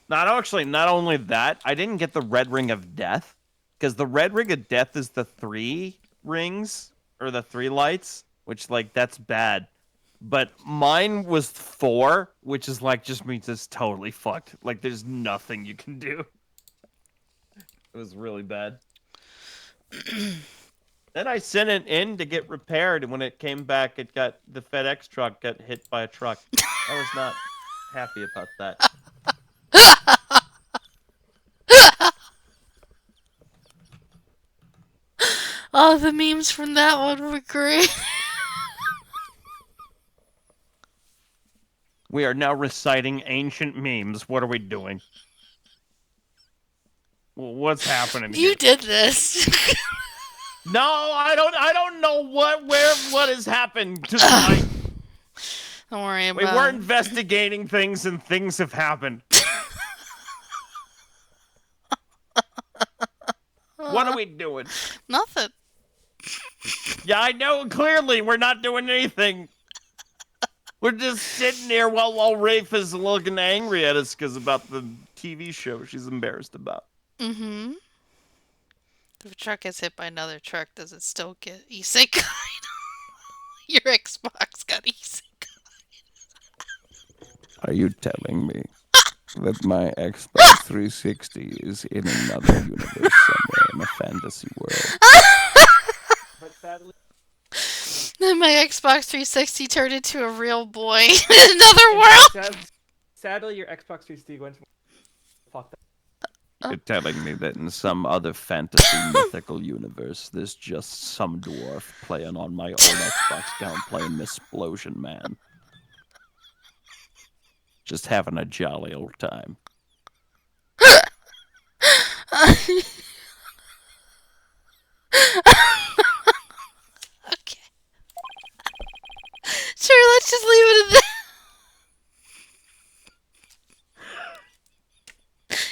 [SPEAKER 3] Not only that, I didn't get the Red Ring of Death. Because the Red Ring of Death is the 3 rings, or the 3 lights, which, like, that's bad. but mine was 4, which is like just means it's totally fucked. Like there's nothing you can do. It was really bad. Then I sent it in to get repaired, and when it came back, the FedEx truck got hit by a truck. I was not happy about that.
[SPEAKER 2] Oh, the memes from that one were great.
[SPEAKER 3] We are now reciting ancient memes. What are we doing? What's happening here?
[SPEAKER 2] You did this.
[SPEAKER 3] No, I don't know what has happened to
[SPEAKER 2] Don't worry
[SPEAKER 3] We
[SPEAKER 2] about
[SPEAKER 3] were
[SPEAKER 2] it.
[SPEAKER 3] investigating things and things have happened. What are we doing?
[SPEAKER 2] Nothing.
[SPEAKER 3] Yeah, I know, clearly we're not doing anything. We're just sitting here while Rafe is looking angry at us about the TV show she's embarrassed about.
[SPEAKER 2] Mm-hmm. If a truck gets hit by another truck, does it still get e-sync? Your Xbox got e-sync.
[SPEAKER 3] Are you telling me that my Xbox 360 is in another universe somewhere in a fantasy world?
[SPEAKER 4] But sadly,
[SPEAKER 2] Then my Xbox 360 turned into a real boy in another world.
[SPEAKER 4] sadly, your Xbox 360 went to fuck that.
[SPEAKER 3] You're telling me that in some other fantasy mythical universe, there's just some dwarf playing on my old Xbox account playing Missplosion Man. Just having a jolly old time.
[SPEAKER 2] Okay. Sure, let's just leave it at that.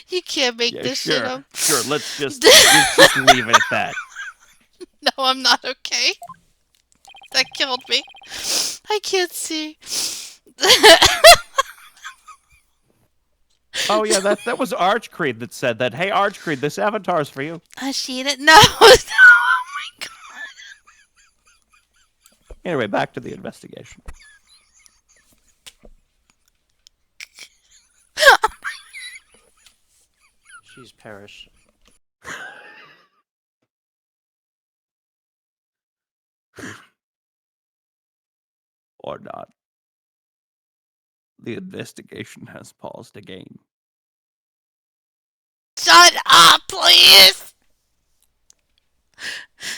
[SPEAKER 2] You can't make this shit up.
[SPEAKER 3] Sure, let's just leave it at that.
[SPEAKER 2] No, I'm not okay. That killed me. I can't see.
[SPEAKER 3] Oh yeah, that was Archcreed that said that. Hey Archcreed, this avatar's for you.
[SPEAKER 2] She didn't. No, no, oh my god.
[SPEAKER 3] Anyway, back to the investigation.
[SPEAKER 1] She's Parrish.
[SPEAKER 3] Or not. The investigation has paused again.
[SPEAKER 2] Shut up, please!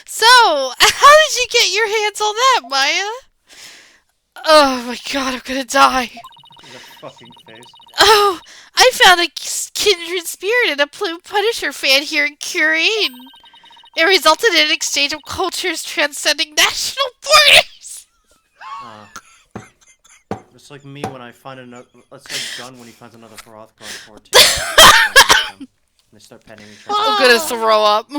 [SPEAKER 2] So, how did you get your hands on that, Maya? Oh my god, I'm gonna die.
[SPEAKER 1] The fucking face.
[SPEAKER 2] Oh, I found a kindred spirit and a Plume Punisher fan here in Curine. It resulted in an exchange of cultures transcending national borders.
[SPEAKER 1] It's like me when I find another. It's like Gun when he finds another Froth card for two. They start petting each other.
[SPEAKER 2] I'm gonna throw up.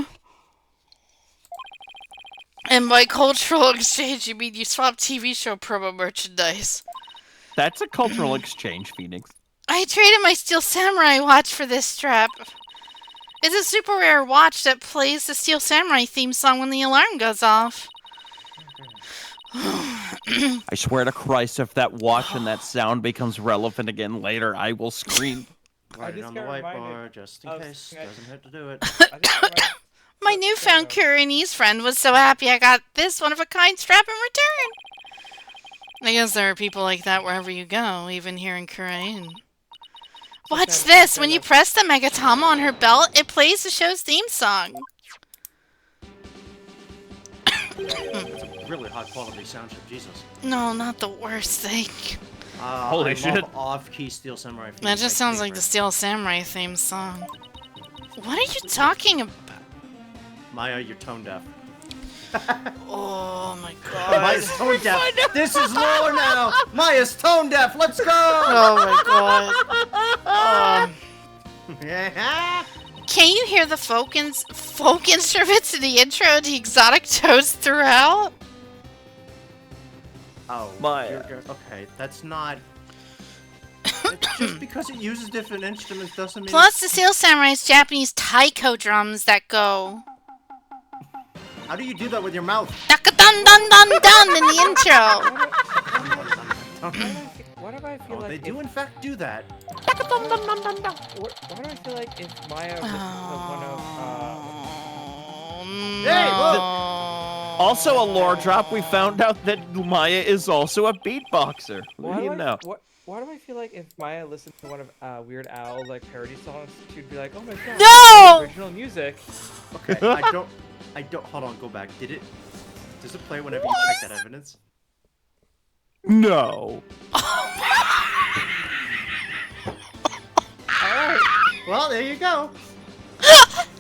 [SPEAKER 2] And by cultural exchange, you mean you swap TV show promo merchandise.
[SPEAKER 3] That's a cultural exchange, Phoenix.
[SPEAKER 2] I traded my Steel Samurai watch for this strap. It's a super rare watch that plays the Steel Samurai theme song when the alarm goes off.
[SPEAKER 3] I swear to Christ, if that watch and that sound becomes relevant again later, I will scream.
[SPEAKER 1] Write it
[SPEAKER 4] just
[SPEAKER 1] on the
[SPEAKER 4] got reminded
[SPEAKER 1] whiteboard just in
[SPEAKER 4] of
[SPEAKER 1] case.
[SPEAKER 4] something
[SPEAKER 1] Doesn't have to do it.
[SPEAKER 4] I just read-
[SPEAKER 2] My newfound Kurinese friend was so happy I got this one-of-a-kind strap in return. I guess there are people like that wherever you go, even here in Korean. Watch this! When you press the Megatama on her belt, it plays the show's theme song.
[SPEAKER 1] It's a really high quality sound chip, Jesus.
[SPEAKER 2] No, not the worst thing.
[SPEAKER 3] Holy
[SPEAKER 1] I
[SPEAKER 3] shit.
[SPEAKER 1] love off-key Steel Samurai. theme,
[SPEAKER 2] That just sounds like the
[SPEAKER 1] favorite.
[SPEAKER 2] Steel Samurai theme song. What are you talking about?
[SPEAKER 1] Maya, you're tone deaf.
[SPEAKER 2] Oh my god.
[SPEAKER 1] Maya's tone deaf. This is lore now. Maya's tone deaf. Let's go.
[SPEAKER 2] Oh my god.
[SPEAKER 1] Yeah.
[SPEAKER 2] Can you hear the folk instruments in the intro and the exotic tones throughout?
[SPEAKER 1] Oh,
[SPEAKER 3] Maya.
[SPEAKER 1] okay, that's not. Just because it uses different instruments doesn't mean.
[SPEAKER 2] Plus the Steel Samurai's Japanese taiko drums that go
[SPEAKER 1] How do you do that with your mouth?
[SPEAKER 2] dun dun dun dun dun in the intro.
[SPEAKER 4] Why do I feel
[SPEAKER 1] Oh,
[SPEAKER 4] like
[SPEAKER 1] they do in fact do that.
[SPEAKER 4] why do I feel like if Maya listened to one of
[SPEAKER 1] Hey, look!
[SPEAKER 3] Also, a lore drop. We found out that Maya is also a beatboxer. What do you know?
[SPEAKER 4] Why do I feel like if Maya listened to one of Weird Al's like parody songs, she'd be like, "Oh my god,
[SPEAKER 2] No!
[SPEAKER 4] original music."
[SPEAKER 1] Okay, I don't. Hold on, go back. Does it play whenever you check that evidence?
[SPEAKER 3] No.
[SPEAKER 1] Alright. Well, there you go.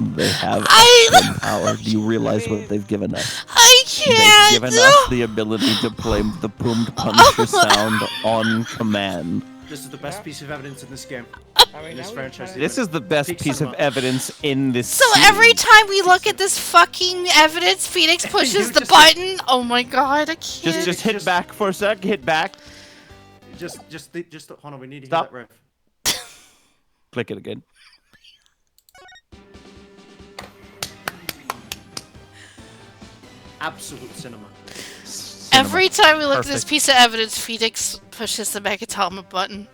[SPEAKER 3] They have
[SPEAKER 2] I-
[SPEAKER 3] extra power. Do you realize what they've given us?
[SPEAKER 2] I
[SPEAKER 3] They've
[SPEAKER 2] can't.
[SPEAKER 3] given us the ability to play the Boom Punisher sound on command.
[SPEAKER 1] This is the best piece of evidence in this game.
[SPEAKER 4] I mean,
[SPEAKER 1] In this
[SPEAKER 4] now we
[SPEAKER 1] franchise,
[SPEAKER 4] kinda-
[SPEAKER 3] This is the best
[SPEAKER 1] Speak
[SPEAKER 3] piece of
[SPEAKER 1] cinema.
[SPEAKER 3] evidence in this
[SPEAKER 2] So
[SPEAKER 3] series.
[SPEAKER 2] every time we look at this fucking evidence, Phoenix pushes
[SPEAKER 1] You
[SPEAKER 2] the
[SPEAKER 1] just-
[SPEAKER 2] button. Oh my god, I can't.
[SPEAKER 3] Just hit back for a sec. Hit back.
[SPEAKER 1] Just hold on. We need to
[SPEAKER 3] Stop.
[SPEAKER 1] hear that riff.
[SPEAKER 3] Click it again.
[SPEAKER 1] Absolute cinema.
[SPEAKER 2] Every time we look at this
[SPEAKER 3] Perfect.
[SPEAKER 2] piece of evidence, Phoenix pushes the Megatama button.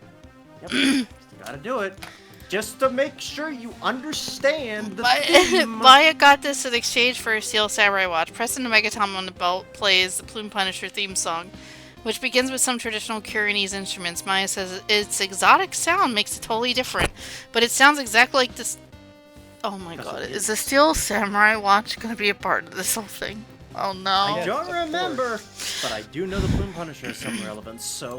[SPEAKER 1] Yep. Gotta do it. Just to make sure you understand the
[SPEAKER 2] Maya,
[SPEAKER 1] theme.
[SPEAKER 2] Maya got this in exchange for a Steel Samurai watch. Pressing the Megatama on the belt plays the Plume Punisher theme song, which begins with some traditional Kurinese instruments. Maya says its exotic sound makes it totally different, but it sounds exactly like this. Oh my
[SPEAKER 1] That's
[SPEAKER 2] god,
[SPEAKER 1] what it
[SPEAKER 2] is the Steel Samurai watch gonna be a part of this whole thing? Oh no.
[SPEAKER 1] I
[SPEAKER 4] Yes,
[SPEAKER 1] don't
[SPEAKER 4] of
[SPEAKER 1] remember, but I do know the Plume Punisher has some relevance. So,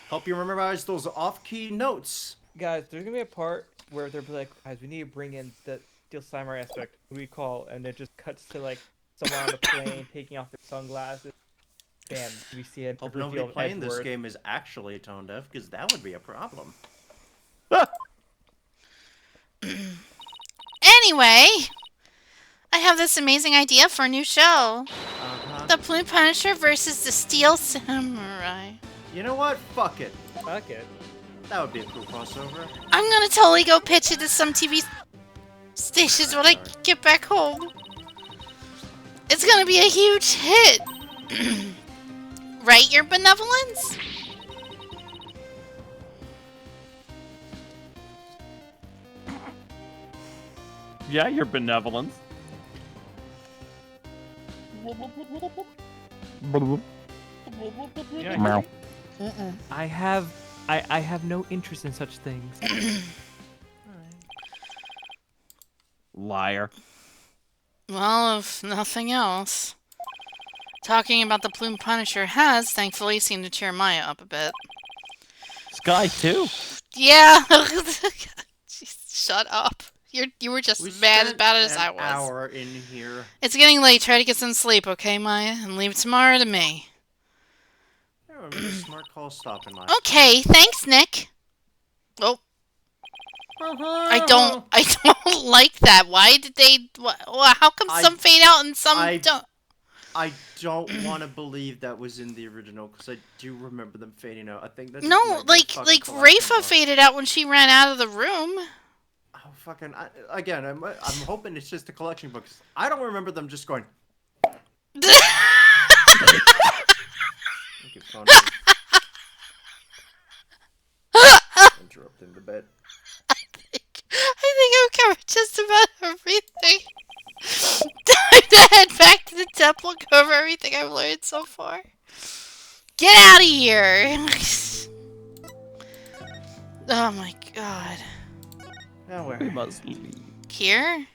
[SPEAKER 1] hope you memorize those off-key notes.
[SPEAKER 4] Guys, there's gonna be a part where they'll be like, guys, we need to bring in the Steel Samurai aspect. Who do we call? And it just cuts to like someone on the plane taking off their sunglasses. Bam, we see it.
[SPEAKER 1] Hope nobody playing this game is actually tone deaf, because that would be a problem.
[SPEAKER 2] Anyway, I have this amazing idea for a new show.
[SPEAKER 1] Uh-huh.
[SPEAKER 2] The Plume Punisher versus the Steel Samurai.
[SPEAKER 1] You know what? Fuck it.
[SPEAKER 4] Fuck it.
[SPEAKER 1] That would be a cool crossover.
[SPEAKER 2] I'm gonna totally go pitch it to some TV stations when I get back home. It's gonna be a huge hit. Right, Your Benevolence?
[SPEAKER 3] Yeah, your benevolence.
[SPEAKER 4] You know,
[SPEAKER 3] Meow.
[SPEAKER 4] I have no interest in such things.
[SPEAKER 3] Liar.
[SPEAKER 2] Well, if nothing else. Talking about the Plume Punisher has, thankfully, seemed to cheer Maya up a bit.
[SPEAKER 3] Sky too.
[SPEAKER 2] Yeah! Jeez, shut up. You were just
[SPEAKER 1] We
[SPEAKER 2] mad as
[SPEAKER 1] spent
[SPEAKER 2] bad as
[SPEAKER 1] an
[SPEAKER 2] I was.
[SPEAKER 1] hour in here.
[SPEAKER 2] It's getting late. Try to get some sleep, okay, Maya? And leave tomorrow to me.
[SPEAKER 1] I remember the smart call stopping last.
[SPEAKER 2] Okay, thanks, Nick. Oh, I don't like that. Why did they? How come some fade out and some don't?
[SPEAKER 1] I don't want to believe that was in the original because I do remember them fading out. I think that's
[SPEAKER 2] No,
[SPEAKER 1] just
[SPEAKER 2] like
[SPEAKER 1] collection
[SPEAKER 2] Rafa
[SPEAKER 1] bug.
[SPEAKER 2] faded out when she ran out of the room.
[SPEAKER 1] Oh fucking! Again, I'm hoping it's just a collection book. I don't remember them just going. Keep phone interrupting the bed.
[SPEAKER 2] I think I've covered just about everything. Time to head back to the temple and cover everything I've learned so far. Get out of here! Oh my god.
[SPEAKER 1] Now where?
[SPEAKER 3] We must leave.
[SPEAKER 2] Here?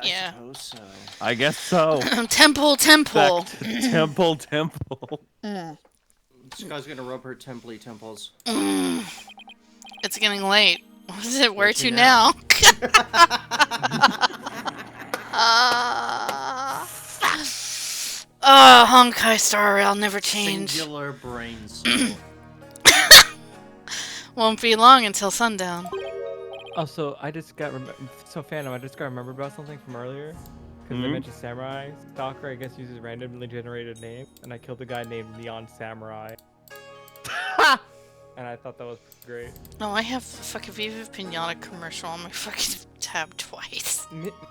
[SPEAKER 1] I
[SPEAKER 2] Yeah.
[SPEAKER 1] suppose so.
[SPEAKER 3] I guess so.
[SPEAKER 2] Temple.
[SPEAKER 3] Back to temple.
[SPEAKER 1] This guy's gonna rub her temples.
[SPEAKER 2] It's getting late. What is it? Where
[SPEAKER 1] Where
[SPEAKER 2] to
[SPEAKER 1] to
[SPEAKER 2] now? Oh, Honkai Star Rail never change.
[SPEAKER 1] Singular brain cell.
[SPEAKER 2] Won't be long until sundown.
[SPEAKER 4] Also, I just got Phantom. I just got remembered about something from earlier. Because I mentioned Samurai. Stalker, I guess, uses randomly generated name, and I killed a guy named Neon Samurai. And I thought that was great.
[SPEAKER 2] No, I have fucking Viva Pinata commercial on my fucking tab twice.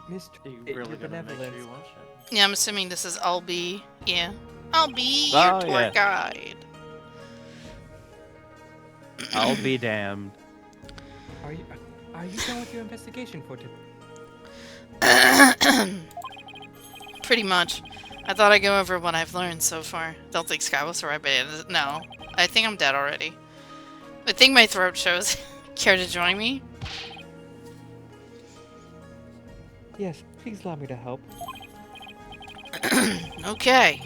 [SPEAKER 4] Mr.
[SPEAKER 1] You
[SPEAKER 4] Your
[SPEAKER 1] really gonna make sure
[SPEAKER 4] Benevolence.
[SPEAKER 1] you watch it.
[SPEAKER 2] Yeah, I'm assuming this is I'll be. Yeah. I'll be
[SPEAKER 3] Oh,
[SPEAKER 2] your tour
[SPEAKER 3] yeah.
[SPEAKER 2] guide.
[SPEAKER 3] I'll be damned.
[SPEAKER 4] Are you done with your investigation for today?
[SPEAKER 2] Pretty much. I thought I'd go over what I've learned so far. Don't think Sky was right, but no. I think I'm dead already. I think my throat shows. Care to join me?
[SPEAKER 4] Yes, please allow me to help.
[SPEAKER 2] Okay.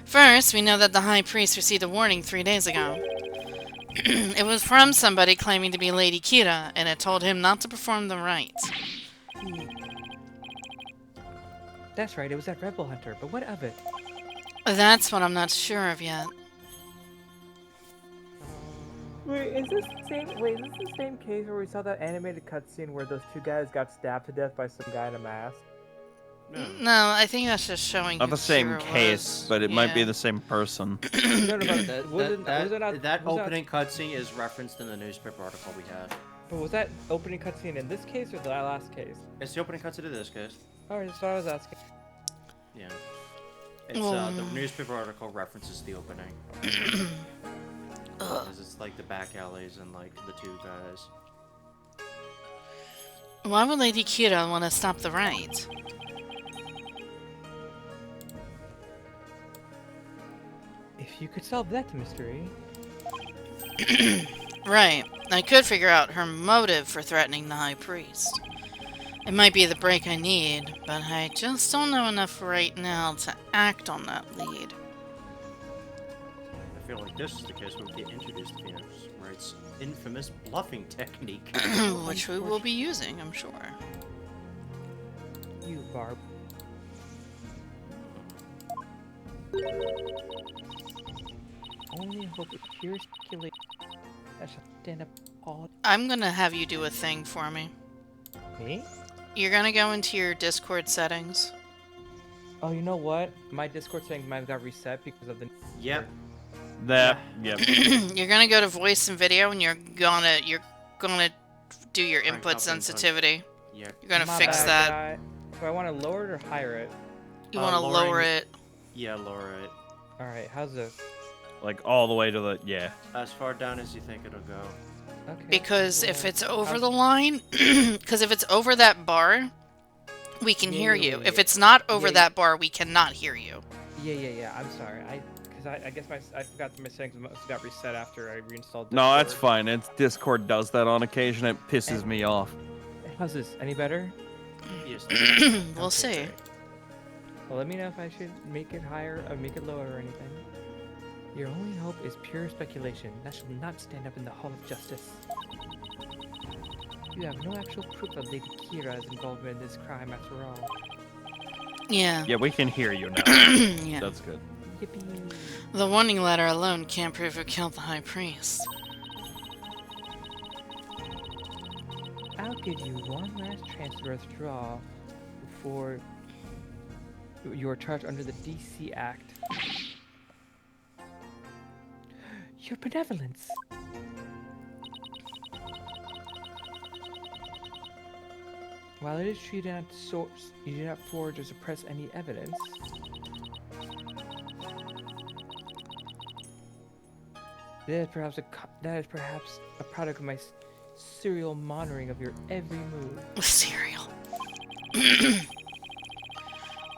[SPEAKER 2] First, we know that the High Priest received a warning 3 days ago. It was from somebody claiming to be Lady Kira, and it told him not to perform the rites.
[SPEAKER 4] That's right, it was that rebel hunter, but what of it?
[SPEAKER 2] That's what I'm not sure of yet.
[SPEAKER 4] Wait, is this the same case where we saw that animated cutscene where those two guys got stabbed to death by some guy in a mask?
[SPEAKER 2] No, I think that's just showing
[SPEAKER 3] Not
[SPEAKER 2] who
[SPEAKER 3] the same
[SPEAKER 2] Kira
[SPEAKER 3] case,
[SPEAKER 2] was.
[SPEAKER 3] but it might be
[SPEAKER 2] Yeah.
[SPEAKER 3] the same person.
[SPEAKER 4] No, no, but
[SPEAKER 1] That,
[SPEAKER 4] was
[SPEAKER 1] that,
[SPEAKER 4] it not,
[SPEAKER 1] that
[SPEAKER 4] was
[SPEAKER 1] opening cutscene is referenced in the newspaper article we have.
[SPEAKER 4] But was that opening cutscene in this case or the last case?
[SPEAKER 1] It's the opening cutscene of this case.
[SPEAKER 4] Oh, that's what I was asking.
[SPEAKER 1] Yeah. It's the newspaper article references the opening. Because it's like the back alleys and like the two guys.
[SPEAKER 2] Why would Lady Kira want to stop the rite?
[SPEAKER 4] If you could solve that mystery.
[SPEAKER 2] Right. I could figure out her motive for threatening the High Priest. It might be the break I need, but I just don't know enough right now to act on that lead.
[SPEAKER 1] I feel like this is the case where we get introduced to Wright's infamous bluffing technique.
[SPEAKER 2] Which we will be using, I'm sure.
[SPEAKER 4] You barb. Only hope is pure speculation. I shall stand up all.
[SPEAKER 2] I'm gonna have you do a thing for me.
[SPEAKER 4] Me?
[SPEAKER 2] You're gonna go into your Discord settings.
[SPEAKER 4] Oh, you know what? My Discord settings might have got reset because of the.
[SPEAKER 1] Yep.
[SPEAKER 3] Yep.
[SPEAKER 2] You're gonna go to voice and video, and you're gonna do your
[SPEAKER 1] Crank
[SPEAKER 2] input
[SPEAKER 1] up
[SPEAKER 2] sensitivity.
[SPEAKER 1] Yep.
[SPEAKER 2] You're gonna
[SPEAKER 4] My
[SPEAKER 2] fix
[SPEAKER 4] bad,
[SPEAKER 2] that.
[SPEAKER 4] guy. So I want to lower it or higher it?
[SPEAKER 2] You want to
[SPEAKER 1] lowering
[SPEAKER 2] lower it.
[SPEAKER 1] Yeah, lower it.
[SPEAKER 4] All right, how's this?
[SPEAKER 3] Like all the way to the
[SPEAKER 1] As far down as you think it'll go.
[SPEAKER 4] Okay.
[SPEAKER 2] Because
[SPEAKER 4] well,
[SPEAKER 2] if it's over the line, because if it's over that bar, we can hear you. If it's not over that bar, we cannot hear you.
[SPEAKER 4] Yeah. I'm sorry. I guess I forgot that my settings must have got reset after I reinstalled.
[SPEAKER 3] No, that's
[SPEAKER 4] Discord.
[SPEAKER 3] fine. It's Discord does that on occasion. It pisses me off.
[SPEAKER 4] How's this? Any better?
[SPEAKER 1] Yes.
[SPEAKER 2] We'll
[SPEAKER 4] Okay,
[SPEAKER 2] see.
[SPEAKER 4] great. Well, let me know if I should make it higher or make it lower or anything. Your only hope is pure speculation. That shall not stand up in the Hall of Justice. You have no actual proof of Lady Kira's involvement in this crime after all.
[SPEAKER 2] Yeah.
[SPEAKER 3] Yeah, we can hear you now.
[SPEAKER 2] Yeah.
[SPEAKER 3] That's good.
[SPEAKER 4] Yippee!
[SPEAKER 2] The warning letter alone can't prove who killed the High Priest.
[SPEAKER 4] I'll give you one last chance to withdraw before you are charged under the DC Act. Your benevolence. While it is true you do not source, you do not forge or suppress any evidence. That is perhaps a product of my serial monitoring of your every move.
[SPEAKER 2] Cereal.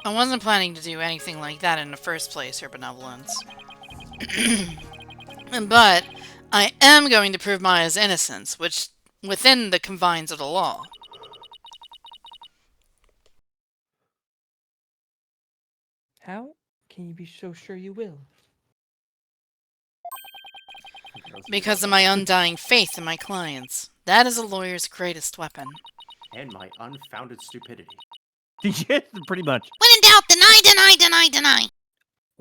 [SPEAKER 2] I wasn't planning to do anything like that in the first place, Your Benevolence. But I am going to prove Maya's innocence, which within the confines of the law.
[SPEAKER 4] How can you be so sure you will?
[SPEAKER 2] Because of my undying faith in my clients. That is a lawyer's greatest weapon.
[SPEAKER 1] And my unfounded stupidity.
[SPEAKER 3] Yeah, pretty much.
[SPEAKER 2] When in doubt, deny, deny, deny, deny!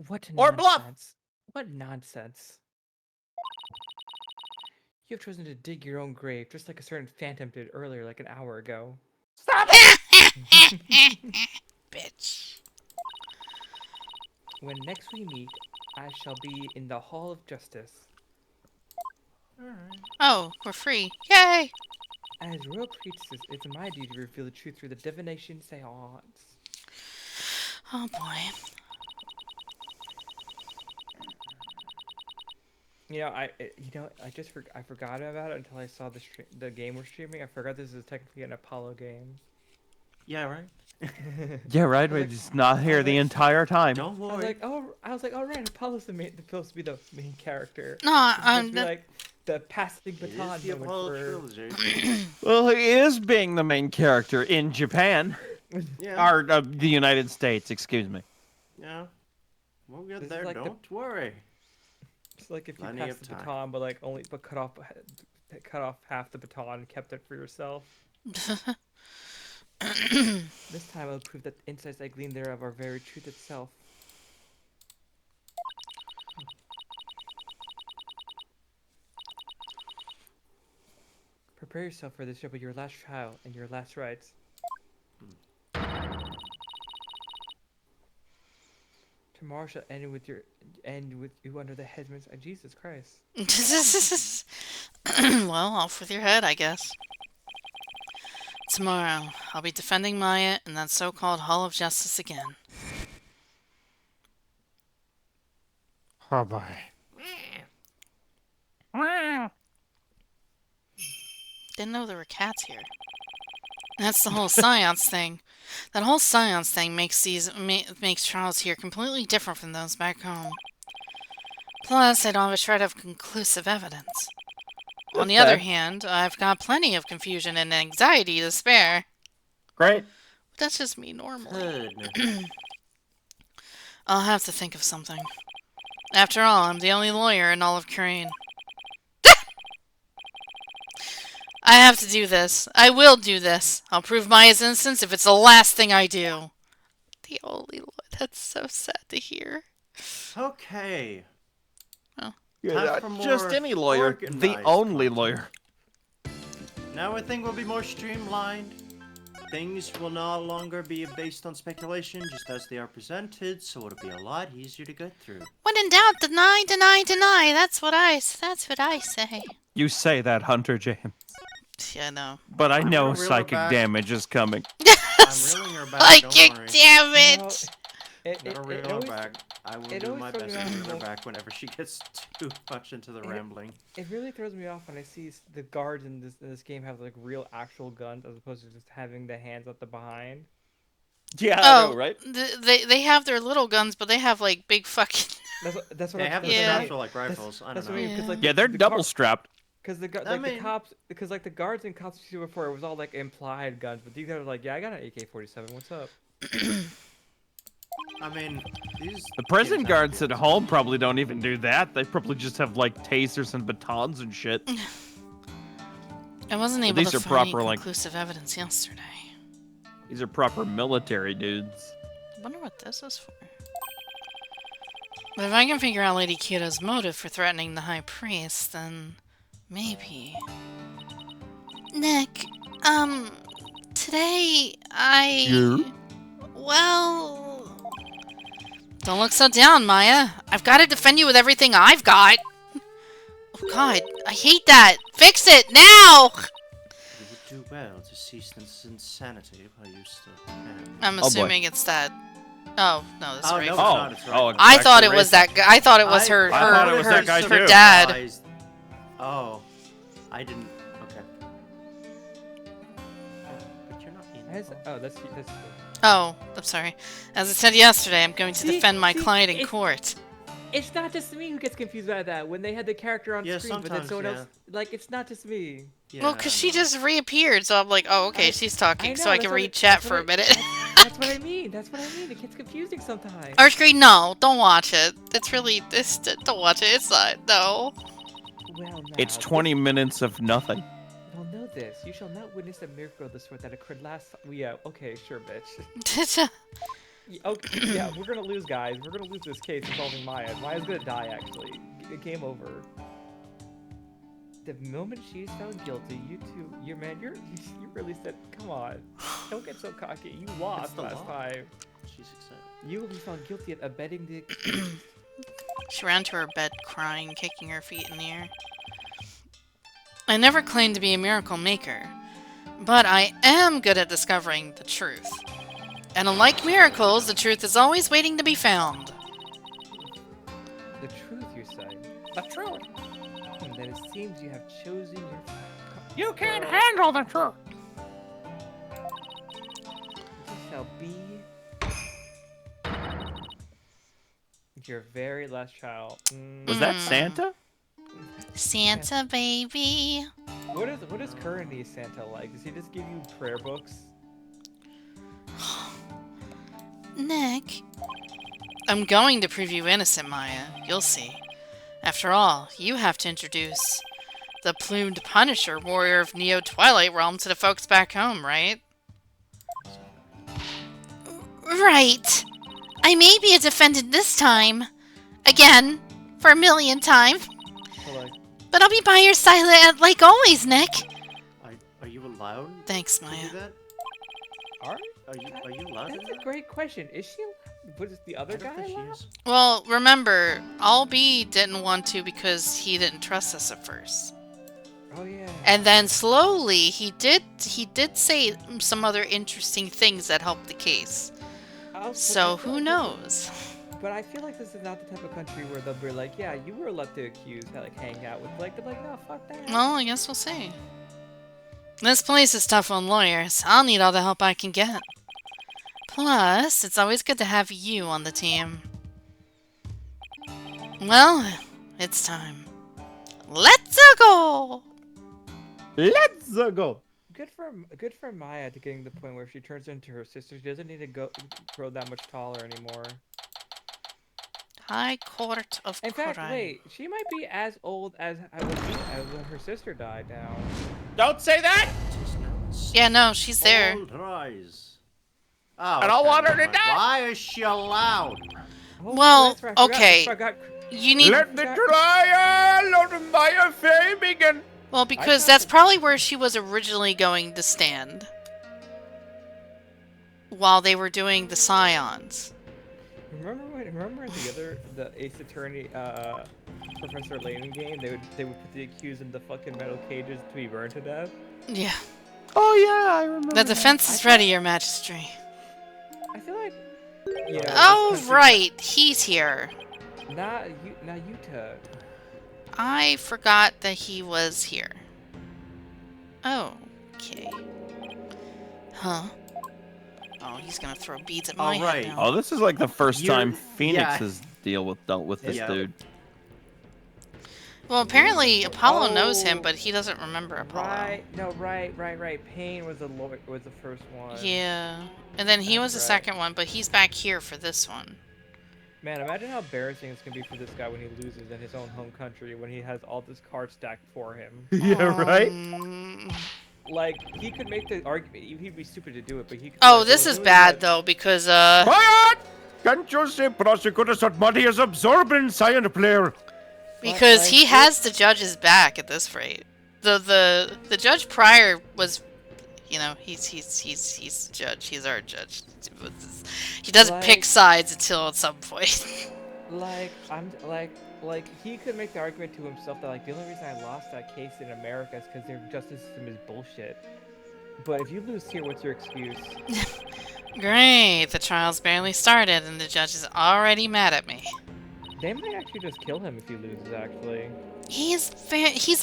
[SPEAKER 4] What
[SPEAKER 1] Or
[SPEAKER 4] nonsense.
[SPEAKER 1] bluff.
[SPEAKER 4] What nonsense. You have chosen to dig your own grave, just like a certain phantom did earlier, like an hour ago.
[SPEAKER 1] Stop it!
[SPEAKER 2] Bitch.
[SPEAKER 4] When next we meet, I shall be in the Hall of Justice.
[SPEAKER 2] Oh, we're free. Yay!
[SPEAKER 4] As royal priestess, it's my duty to reveal the truth through the divination seance.
[SPEAKER 2] Oh boy.
[SPEAKER 4] I forgot about it until I saw the game we're streaming. I forgot this is technically an Apollo game.
[SPEAKER 1] Yeah, right.
[SPEAKER 3] Yeah, right.
[SPEAKER 4] I
[SPEAKER 3] We're
[SPEAKER 4] was like-
[SPEAKER 3] just not here
[SPEAKER 4] was
[SPEAKER 3] the
[SPEAKER 4] like-
[SPEAKER 3] entire time.
[SPEAKER 1] Don't
[SPEAKER 4] I was
[SPEAKER 1] worry.
[SPEAKER 4] like, all right, Apollo's supposed to be the main character.
[SPEAKER 2] No,
[SPEAKER 4] It's supposed to be like the passing
[SPEAKER 1] It
[SPEAKER 4] baton
[SPEAKER 1] is the
[SPEAKER 4] moment
[SPEAKER 1] Apollo
[SPEAKER 4] for.
[SPEAKER 1] trilogy.
[SPEAKER 3] Well, he is being the main character in Japan,
[SPEAKER 1] Yeah.
[SPEAKER 3] or the United States. Excuse me.
[SPEAKER 1] Yeah. We'll
[SPEAKER 4] This
[SPEAKER 1] get
[SPEAKER 4] is
[SPEAKER 1] there.
[SPEAKER 4] like the-
[SPEAKER 1] Don't worry.
[SPEAKER 4] It's like if you
[SPEAKER 1] Plenty
[SPEAKER 4] passed
[SPEAKER 1] of
[SPEAKER 4] the
[SPEAKER 1] time.
[SPEAKER 4] baton, but cut off half the baton and kept it for yourself. This time I'll prove that the insights I glean thereof are very truth itself. Prepare yourself for this shall be your last trial and your last rites. Tomorrow shall end with you under the headman's Jesus Christ.
[SPEAKER 2] well, off with your head, I guess. Tomorrow, I'll be defending Maya in that so-called Hall of Justice again.
[SPEAKER 3] Oh boy.
[SPEAKER 2] Didn't know there were cats here. That's the whole science thing. That whole science thing makes makes trials here completely different from those back home. Plus, I don't have a shred of conclusive evidence. On the other hand, I've got plenty of confusion and anxiety to spare.
[SPEAKER 3] Great.
[SPEAKER 2] That's just me normally.
[SPEAKER 1] Good.
[SPEAKER 2] I'll have to think of something. After all, I'm the only lawyer in all of Crane. I have to do this. I will do this. I'll prove Maya's innocence if it's the last thing I do. The only lawyer. That's so sad to hear.
[SPEAKER 1] Okay.
[SPEAKER 3] You're
[SPEAKER 1] Time
[SPEAKER 3] not
[SPEAKER 1] for
[SPEAKER 3] just
[SPEAKER 1] more
[SPEAKER 3] any lawyer, the
[SPEAKER 1] organized
[SPEAKER 3] only
[SPEAKER 1] content.
[SPEAKER 3] lawyer.
[SPEAKER 1] Now I think we'll be more streamlined. Things will no longer be based on speculation, just as they are presented, so it'll be a lot easier to get through.
[SPEAKER 2] When in doubt, deny, deny, deny. That's what I say.
[SPEAKER 3] You say that, Hunter James.
[SPEAKER 2] Yeah, no.
[SPEAKER 3] But I
[SPEAKER 1] I'm
[SPEAKER 3] know
[SPEAKER 1] gonna reel her
[SPEAKER 3] psychic
[SPEAKER 1] back.
[SPEAKER 3] damage is coming.
[SPEAKER 1] I'm reeling her back, don't
[SPEAKER 2] Psychic,
[SPEAKER 1] worry.
[SPEAKER 2] damn
[SPEAKER 4] You know,
[SPEAKER 2] it!
[SPEAKER 1] I'm gonna reel her
[SPEAKER 4] always-
[SPEAKER 1] back. I will
[SPEAKER 4] it
[SPEAKER 1] do
[SPEAKER 4] always
[SPEAKER 1] my
[SPEAKER 4] throws
[SPEAKER 1] best
[SPEAKER 4] me
[SPEAKER 1] to
[SPEAKER 4] off
[SPEAKER 1] reel her
[SPEAKER 4] when-
[SPEAKER 1] back whenever she gets too much into the rambling.
[SPEAKER 4] It really throws me off when I see the guards in this game have like real actual guns as opposed to just having the hands at the behind.
[SPEAKER 3] Yeah,
[SPEAKER 2] Oh,
[SPEAKER 3] I know, right?
[SPEAKER 2] they have their little guns, but they have like big fucking.
[SPEAKER 4] That's what
[SPEAKER 1] They
[SPEAKER 4] I'm
[SPEAKER 1] have the
[SPEAKER 4] that's what I
[SPEAKER 2] Yeah.
[SPEAKER 1] straps
[SPEAKER 4] mean.
[SPEAKER 1] for like rifles. I
[SPEAKER 4] That's
[SPEAKER 1] don't
[SPEAKER 4] what I
[SPEAKER 1] know.
[SPEAKER 4] mean, 'cause, like,
[SPEAKER 3] Yeah, they're
[SPEAKER 4] the
[SPEAKER 3] double
[SPEAKER 4] car-
[SPEAKER 3] strapped.
[SPEAKER 4] Because the
[SPEAKER 1] I
[SPEAKER 4] like the
[SPEAKER 1] mean-
[SPEAKER 4] cops, because like the guards in Cops 2 before it was all like implied guns, but these guys are like, yeah, I got an AK-47. What's up?
[SPEAKER 1] I mean, these
[SPEAKER 3] The prison
[SPEAKER 1] kids have
[SPEAKER 3] guards at
[SPEAKER 1] guns.
[SPEAKER 3] home probably don't even do that. They probably just have like tasers and batons and shit.
[SPEAKER 2] I wasn't
[SPEAKER 3] But
[SPEAKER 2] able
[SPEAKER 3] these
[SPEAKER 2] to
[SPEAKER 3] are
[SPEAKER 2] find any
[SPEAKER 3] proper, like-
[SPEAKER 2] conclusive evidence yesterday.
[SPEAKER 3] These are proper military dudes.
[SPEAKER 2] I wonder what this is for. But if I can figure out Lady Kyoto's motive for threatening the High Priest, then maybe. Nick, today
[SPEAKER 3] Yeah?
[SPEAKER 2] Well, don't look so down, Maya. I've got to defend you with everything I've got. Oh God, I hate that. Fix it now.
[SPEAKER 1] You would do well to cease this insanity while you still can.
[SPEAKER 2] I'm
[SPEAKER 3] boy.
[SPEAKER 2] assuming it's that. Oh no, this is
[SPEAKER 1] Oh,
[SPEAKER 2] Rafe.
[SPEAKER 1] no, it's
[SPEAKER 3] Oh,
[SPEAKER 1] not, it's
[SPEAKER 3] oh,
[SPEAKER 1] right.
[SPEAKER 2] I
[SPEAKER 3] it's
[SPEAKER 2] thought it
[SPEAKER 3] actually
[SPEAKER 2] was that guy. I thought it was her.
[SPEAKER 3] I thought it was
[SPEAKER 2] her,
[SPEAKER 3] that guy
[SPEAKER 2] her
[SPEAKER 3] too.
[SPEAKER 2] dad.
[SPEAKER 1] surprised- Oh, I didn't. Okay. But you're not in.
[SPEAKER 4] That's, oh, that's
[SPEAKER 2] Oh, I'm sorry. As I said yesterday, I'm going to
[SPEAKER 4] See-
[SPEAKER 2] defend my
[SPEAKER 4] see,
[SPEAKER 2] client in
[SPEAKER 4] it-
[SPEAKER 2] court.
[SPEAKER 4] It's not just me who gets confused by that when they had the character on
[SPEAKER 1] Yeah,
[SPEAKER 4] screen, but then
[SPEAKER 1] sometimes,
[SPEAKER 4] someone
[SPEAKER 1] yeah.
[SPEAKER 4] else. Like, it's not just me.
[SPEAKER 1] Yeah,
[SPEAKER 2] Well, because
[SPEAKER 1] I
[SPEAKER 2] she
[SPEAKER 1] know.
[SPEAKER 2] just reappeared, so I'm like, oh, okay,
[SPEAKER 4] I-
[SPEAKER 2] she's talking, so
[SPEAKER 4] know,
[SPEAKER 2] I
[SPEAKER 4] that's
[SPEAKER 2] can
[SPEAKER 4] what
[SPEAKER 2] read
[SPEAKER 4] it-
[SPEAKER 2] chat
[SPEAKER 4] that's
[SPEAKER 2] for a
[SPEAKER 4] what
[SPEAKER 2] minute.
[SPEAKER 4] That's what I mean. That's what I mean. It gets confusing sometimes.
[SPEAKER 2] Archgrade, no, don't watch it. It's really this. Don't watch it. It's not. No.
[SPEAKER 4] Well, now,
[SPEAKER 3] It's 20 minutes of nothing.
[SPEAKER 4] Well, know this. You shall not witness a miracle of the sort that occurred last. Yeah. Okay. Sure, bitch. Okay. Yeah. We're gonna lose, guys. We're gonna lose this case involving Maya. Maya's gonna die. Actually. Game over. The moment she's found guilty, you two, you really said, come on, don't get so cocky. You lost
[SPEAKER 1] the
[SPEAKER 4] last
[SPEAKER 1] law.
[SPEAKER 4] time.
[SPEAKER 1] She's excited.
[SPEAKER 4] You will be found guilty of abetting the.
[SPEAKER 2] She ran to her bed crying, kicking her feet in the air. I never claimed to be a miracle maker, but I am good at discovering the truth. And unlike miracles, the truth is always waiting to be found.
[SPEAKER 4] the truth, you say. The truth. Then it seems you have chosen your.
[SPEAKER 3] You can't handle the truth.
[SPEAKER 4] This shall be your very last child.
[SPEAKER 3] Was that Santa?
[SPEAKER 2] Santa baby.
[SPEAKER 4] What is currently Santa like? Does he just give you prayer books?
[SPEAKER 2] Nick. I'm going to prove you innocent, Maya. You'll see. After all, you have to introduce the plumed Punisher, warrior of Neo Twilight Realm, to the folks back home, right? Right. I may be a defendant this time. Again. For a millionth time.
[SPEAKER 4] So, like,
[SPEAKER 2] But I'll be by your side like always, Nick.
[SPEAKER 1] Are you allowed
[SPEAKER 2] Thanks,
[SPEAKER 1] to
[SPEAKER 2] Maya.
[SPEAKER 1] do that?
[SPEAKER 4] are
[SPEAKER 1] Are you allowed to
[SPEAKER 4] That's
[SPEAKER 1] do
[SPEAKER 4] a
[SPEAKER 1] that?
[SPEAKER 4] great question. Is she? What is the
[SPEAKER 1] I
[SPEAKER 4] other
[SPEAKER 1] don't
[SPEAKER 4] guy
[SPEAKER 1] think she
[SPEAKER 4] allowed?
[SPEAKER 1] is.
[SPEAKER 2] Well, remember, Albie didn't want to because he didn't trust us at first.
[SPEAKER 4] Oh yeah.
[SPEAKER 2] And then slowly he did say some other interesting things that helped the case. So who knows?
[SPEAKER 4] But I feel like this is not the type of country where they'll be like, yeah, you were allowed to accuse, like hang out with, like they're like, no, fuck that.
[SPEAKER 2] Well, I guess we'll see. This place is tough on lawyers. I'll need all the help I can get. Plus, it's always good to have you on the team. Well, it's time. Let's go!
[SPEAKER 3] Let's go.
[SPEAKER 4] Good for Maya to getting to the point where if she turns into her sister, she doesn't need to grow that much taller anymore.
[SPEAKER 2] High Court of
[SPEAKER 4] In fact,
[SPEAKER 2] Crime.
[SPEAKER 4] wait, she might be as old as when her sister died now.
[SPEAKER 3] Don't say that.
[SPEAKER 2] Yeah, no, she's there.
[SPEAKER 1] All rise. Oh,
[SPEAKER 3] I don't want her to
[SPEAKER 1] never mind.
[SPEAKER 3] die.
[SPEAKER 1] Why is she allowed?
[SPEAKER 4] Oh,
[SPEAKER 2] Well,
[SPEAKER 4] that's right, I forgot-
[SPEAKER 2] okay.
[SPEAKER 4] I forgot-
[SPEAKER 2] You need...
[SPEAKER 3] Let the trial of my fame begin.
[SPEAKER 2] Well, because
[SPEAKER 4] thought
[SPEAKER 2] that's
[SPEAKER 4] that-
[SPEAKER 2] probably where she was originally going to stand. While they were doing the Scions.
[SPEAKER 4] Remember the Ace Attorney, Professor Layton game? They would put the accused in the fucking metal cages to be burned to death.
[SPEAKER 2] Yeah.
[SPEAKER 3] Oh yeah, I remember.
[SPEAKER 2] The defense is ready, Your Majesty.
[SPEAKER 4] I feel like, you know,
[SPEAKER 2] Oh,
[SPEAKER 4] this country-
[SPEAKER 2] right. He's here.
[SPEAKER 4] Not Utah.
[SPEAKER 2] I forgot that he was here. Oh, okay. Huh? Oh, he's gonna throw beads at my head
[SPEAKER 1] Alright.
[SPEAKER 2] now.
[SPEAKER 3] Oh, this is like the first
[SPEAKER 1] You're-
[SPEAKER 3] time Phoenix
[SPEAKER 1] yeah.
[SPEAKER 3] has dealt with this
[SPEAKER 1] Yeah.
[SPEAKER 3] dude.
[SPEAKER 2] Well, apparently Apollo knows him,
[SPEAKER 4] Oh.
[SPEAKER 2] but he doesn't remember Apollo.
[SPEAKER 4] Right. Payne was the first one.
[SPEAKER 2] Yeah. And then he was the
[SPEAKER 4] Right.
[SPEAKER 2] second one, but he's back here for this one.
[SPEAKER 4] Man, imagine how embarrassing it's gonna be for this guy when he loses in his own home country when he has all this card stacked for him.
[SPEAKER 3] Yeah, right.
[SPEAKER 4] Like he could make the argument. He'd be stupid to do it, but he could.
[SPEAKER 2] Oh,
[SPEAKER 4] like,
[SPEAKER 2] this
[SPEAKER 4] well,
[SPEAKER 2] is
[SPEAKER 4] doing
[SPEAKER 2] bad
[SPEAKER 4] that-
[SPEAKER 2] though, because
[SPEAKER 3] Quiet! Can't you say prosecutors that money is absorbing science player?
[SPEAKER 2] because
[SPEAKER 4] like,
[SPEAKER 2] he has the judge's back at this rate. The judge prior was, you know, he's the judge. He's our judge. He doesn't pick
[SPEAKER 4] Like-
[SPEAKER 2] sides until at some point.
[SPEAKER 4] Like he could make the argument to himself that like the only reason I lost that case in America is because their justice system is bullshit. But if you lose here, what's your excuse?
[SPEAKER 2] Great, the trial's barely started and the judge is already mad at me.
[SPEAKER 4] They might actually just kill him if he loses. Actually.
[SPEAKER 2] He's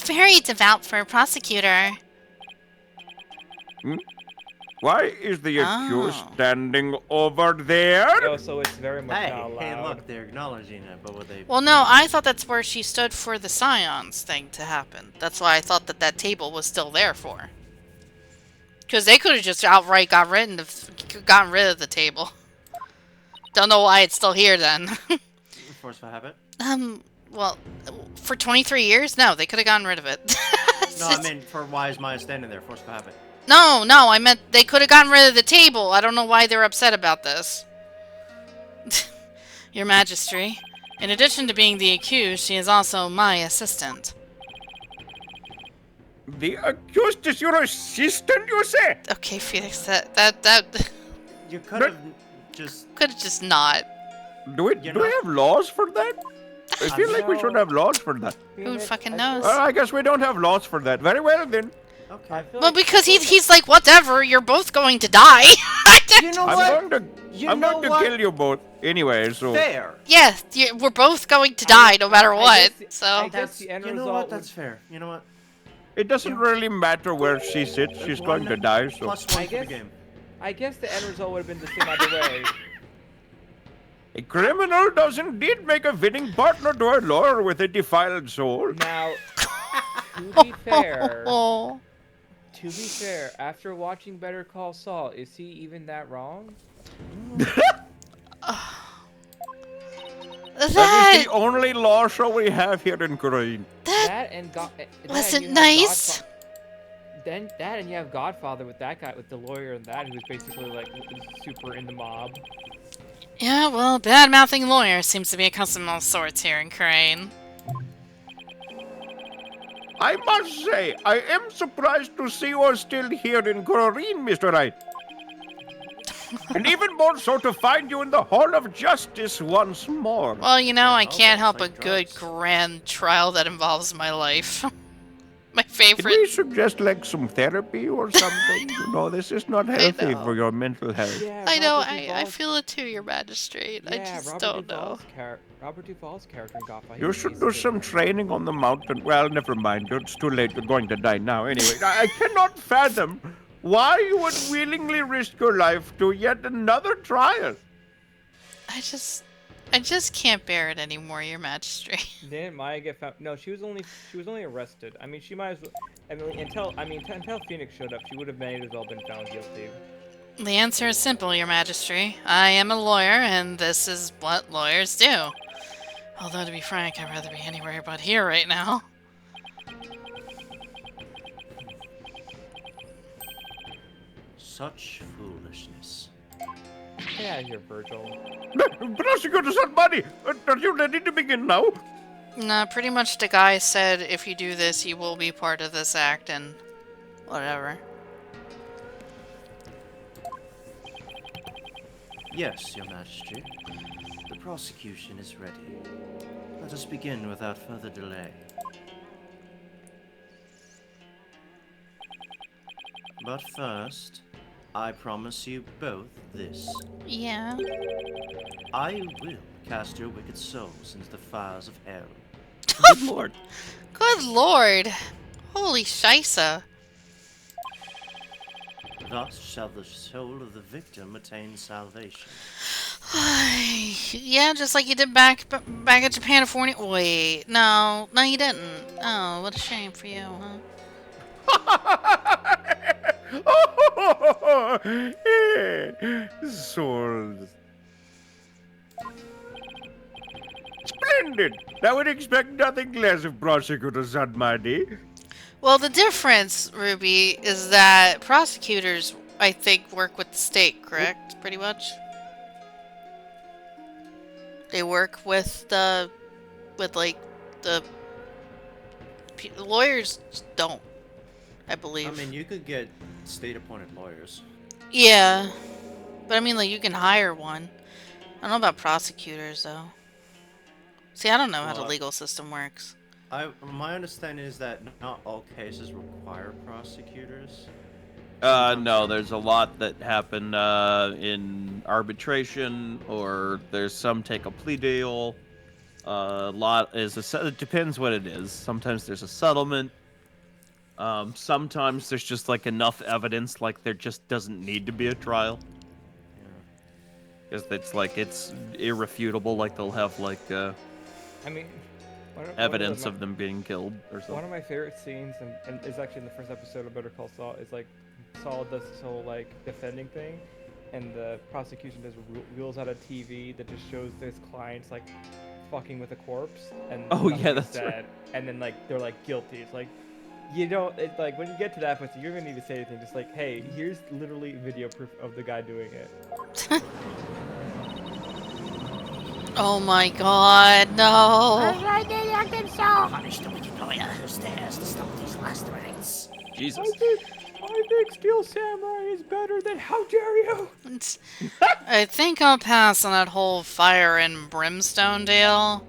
[SPEAKER 2] very devout for a prosecutor.
[SPEAKER 3] Why is the accused
[SPEAKER 2] Oh.
[SPEAKER 3] standing over there?
[SPEAKER 4] Oh, so it's very much
[SPEAKER 1] Hey,
[SPEAKER 4] not allowed.
[SPEAKER 1] hey, look, they're acknowledging it, but what they...
[SPEAKER 2] Well, no, I thought that's where she stood for the Scions thing to happen. That's why I thought that that table was still there for. Because they could have just outright gotten rid of the table. Don't know why it's still here then.
[SPEAKER 1] Force of habit?
[SPEAKER 2] Well, for 23 years? No, they could have gotten rid of it.
[SPEAKER 1] No, I mean, for why is Maya standing there? Force of habit.
[SPEAKER 2] No, I meant they could have gotten rid of the table. I don't know why they're upset about this. Your Majesty, in addition to being the accused, she is also my assistant.
[SPEAKER 3] The accused is your assistant, you say?
[SPEAKER 2] Okay, Felix, that
[SPEAKER 1] You could have just...
[SPEAKER 2] could have just not.
[SPEAKER 3] Do we
[SPEAKER 1] You
[SPEAKER 3] do we
[SPEAKER 1] know-
[SPEAKER 3] have laws for that? I feel like we should have laws for that.
[SPEAKER 2] Who fucking knows?
[SPEAKER 3] I guess we don't have laws for that. Very well then.
[SPEAKER 1] Okay.
[SPEAKER 4] I feel
[SPEAKER 2] Well,
[SPEAKER 4] like-
[SPEAKER 2] because he's like, whatever, you're both going to die.
[SPEAKER 1] You know
[SPEAKER 3] I'm
[SPEAKER 1] what?
[SPEAKER 3] going to kill you both anyway. So
[SPEAKER 1] Fair.
[SPEAKER 2] Yeah, we're both going to die no matter
[SPEAKER 4] I
[SPEAKER 2] what.
[SPEAKER 4] guess-
[SPEAKER 2] So
[SPEAKER 4] I guess
[SPEAKER 1] That's,
[SPEAKER 4] the end
[SPEAKER 1] you know
[SPEAKER 4] result
[SPEAKER 1] what?
[SPEAKER 4] would-
[SPEAKER 1] That's fair. You know what?
[SPEAKER 3] it doesn't really matter where she sits. She's going to die. So
[SPEAKER 1] Plus 1
[SPEAKER 4] I
[SPEAKER 1] for the
[SPEAKER 4] guess-
[SPEAKER 1] game.
[SPEAKER 4] I guess the end result would have been the same either way.
[SPEAKER 3] a criminal does indeed make a fitting partner to a lawyer with a defiled soul.
[SPEAKER 4] Now, to be fair,
[SPEAKER 2] oh,
[SPEAKER 4] after watching Better Call Saul, is he even that wrong?
[SPEAKER 3] That
[SPEAKER 2] that
[SPEAKER 3] is the only law show we have here in Korea.
[SPEAKER 4] That and
[SPEAKER 2] wasn't nice.
[SPEAKER 4] Then that and you have Godfather with that guy, with the lawyer and that, who's basically like super in the mob.
[SPEAKER 2] Yeah, well, bad-mouthing lawyer seems to be a custom of all sorts here in Crane.
[SPEAKER 3] I must say, I am surprised to see you are still here in Korea, Mr. Wright. And even more so to find you in the Hall of Justice once more.
[SPEAKER 2] Well, you know, I
[SPEAKER 1] well,
[SPEAKER 2] can't
[SPEAKER 1] that's
[SPEAKER 2] help a
[SPEAKER 1] like
[SPEAKER 2] good
[SPEAKER 1] drugs.
[SPEAKER 2] grand trial that involves my life. My
[SPEAKER 3] Can
[SPEAKER 2] favorite.
[SPEAKER 3] we suggest like some therapy or something? You know, this is not healthy
[SPEAKER 2] know.
[SPEAKER 3] for your mental health.
[SPEAKER 4] Yeah,
[SPEAKER 2] I know,
[SPEAKER 4] Robert
[SPEAKER 2] I
[SPEAKER 4] Duvall's-
[SPEAKER 2] feel it too, your magistrate. I
[SPEAKER 4] Yeah,
[SPEAKER 2] just
[SPEAKER 4] Robert
[SPEAKER 2] don't know.
[SPEAKER 4] Duvall's Robert Duvall's character in Godfather.
[SPEAKER 3] You should do some training on the mountain. Well, never mind. It's too late. You're going to die now. Anyway, I cannot fathom why you would willingly risk your life to yet another trial.
[SPEAKER 2] I just can't bear it anymore, your magistrate.
[SPEAKER 4] Didn't Maya get found? No, she was only arrested. I mean, she might as well. Until Phoenix showed up, she would have may as well been found guilty.
[SPEAKER 2] The answer is simple, your majesty. I am a lawyer, and this is what lawyers do. Although, to be frank, I'd rather be anywhere but here right now.
[SPEAKER 1] Such foolishness.
[SPEAKER 4] Get out of here, Virgil.
[SPEAKER 3] Prosecutor somebody! Are you ready to begin now?
[SPEAKER 2] Nah, pretty much the guy said if you do this, you will be part of this act, and whatever.
[SPEAKER 1] Yes, Your Majesty. The prosecution is ready. Let us begin without further delay. But first, I promise you both this.
[SPEAKER 2] Yeah.
[SPEAKER 1] I will cast your wicked souls into the fires of hell.
[SPEAKER 3] Good lord.
[SPEAKER 2] Good lord. Holy shisa.
[SPEAKER 1] Thus shall the soul of the victim attain salvation.
[SPEAKER 2] Yeah, just like you did back at Japan. Wait, no, you didn't. Oh, what a shame for you, huh?
[SPEAKER 3] Souls. Splendid! I would expect nothing less of Prosecutor Sadmadi.
[SPEAKER 2] Well, the difference, Ruby, is that prosecutors, I think, work with the state, correct? Pretty much. They work with the lawyers don't, I believe.
[SPEAKER 1] I mean, you could get state-appointed lawyers.
[SPEAKER 2] Yeah, but I mean, like, you can hire one. I don't know about prosecutors, though. See, I don't know how the
[SPEAKER 1] Well,
[SPEAKER 2] legal system works.
[SPEAKER 1] My understanding is that not all cases require prosecutors.
[SPEAKER 3] No, there's a lot that happen in arbitration, or there's some take a plea deal. A lot is it depends what it is. Sometimes there's a settlement. Sometimes there's just like enough evidence, like there just doesn't need to be a trial. Because it's irrefutable. Like they'll have like
[SPEAKER 4] I mean,
[SPEAKER 3] evidence of them being killed or
[SPEAKER 4] One
[SPEAKER 3] something.
[SPEAKER 4] of my favorite scenes, and is actually in the first episode of Better Call Saul, is like Saul does this whole like defending thing, and the prosecution just wheels out a TV that just shows his clients like fucking with a corpse, and
[SPEAKER 3] Oh, yeah,
[SPEAKER 4] nothing's
[SPEAKER 3] that's
[SPEAKER 4] said,
[SPEAKER 3] right.
[SPEAKER 4] and then like they're like guilty. It's like you don't. It's like when you get to that point, you're gonna need to say anything. Just like, hey, here's literally video proof of the guy doing it.
[SPEAKER 2] Oh my god, no.
[SPEAKER 3] Jesus.
[SPEAKER 4] I think Steel Samurai is better than How Dare You!
[SPEAKER 2] I think I'll pass on that whole fire and brimstone deal.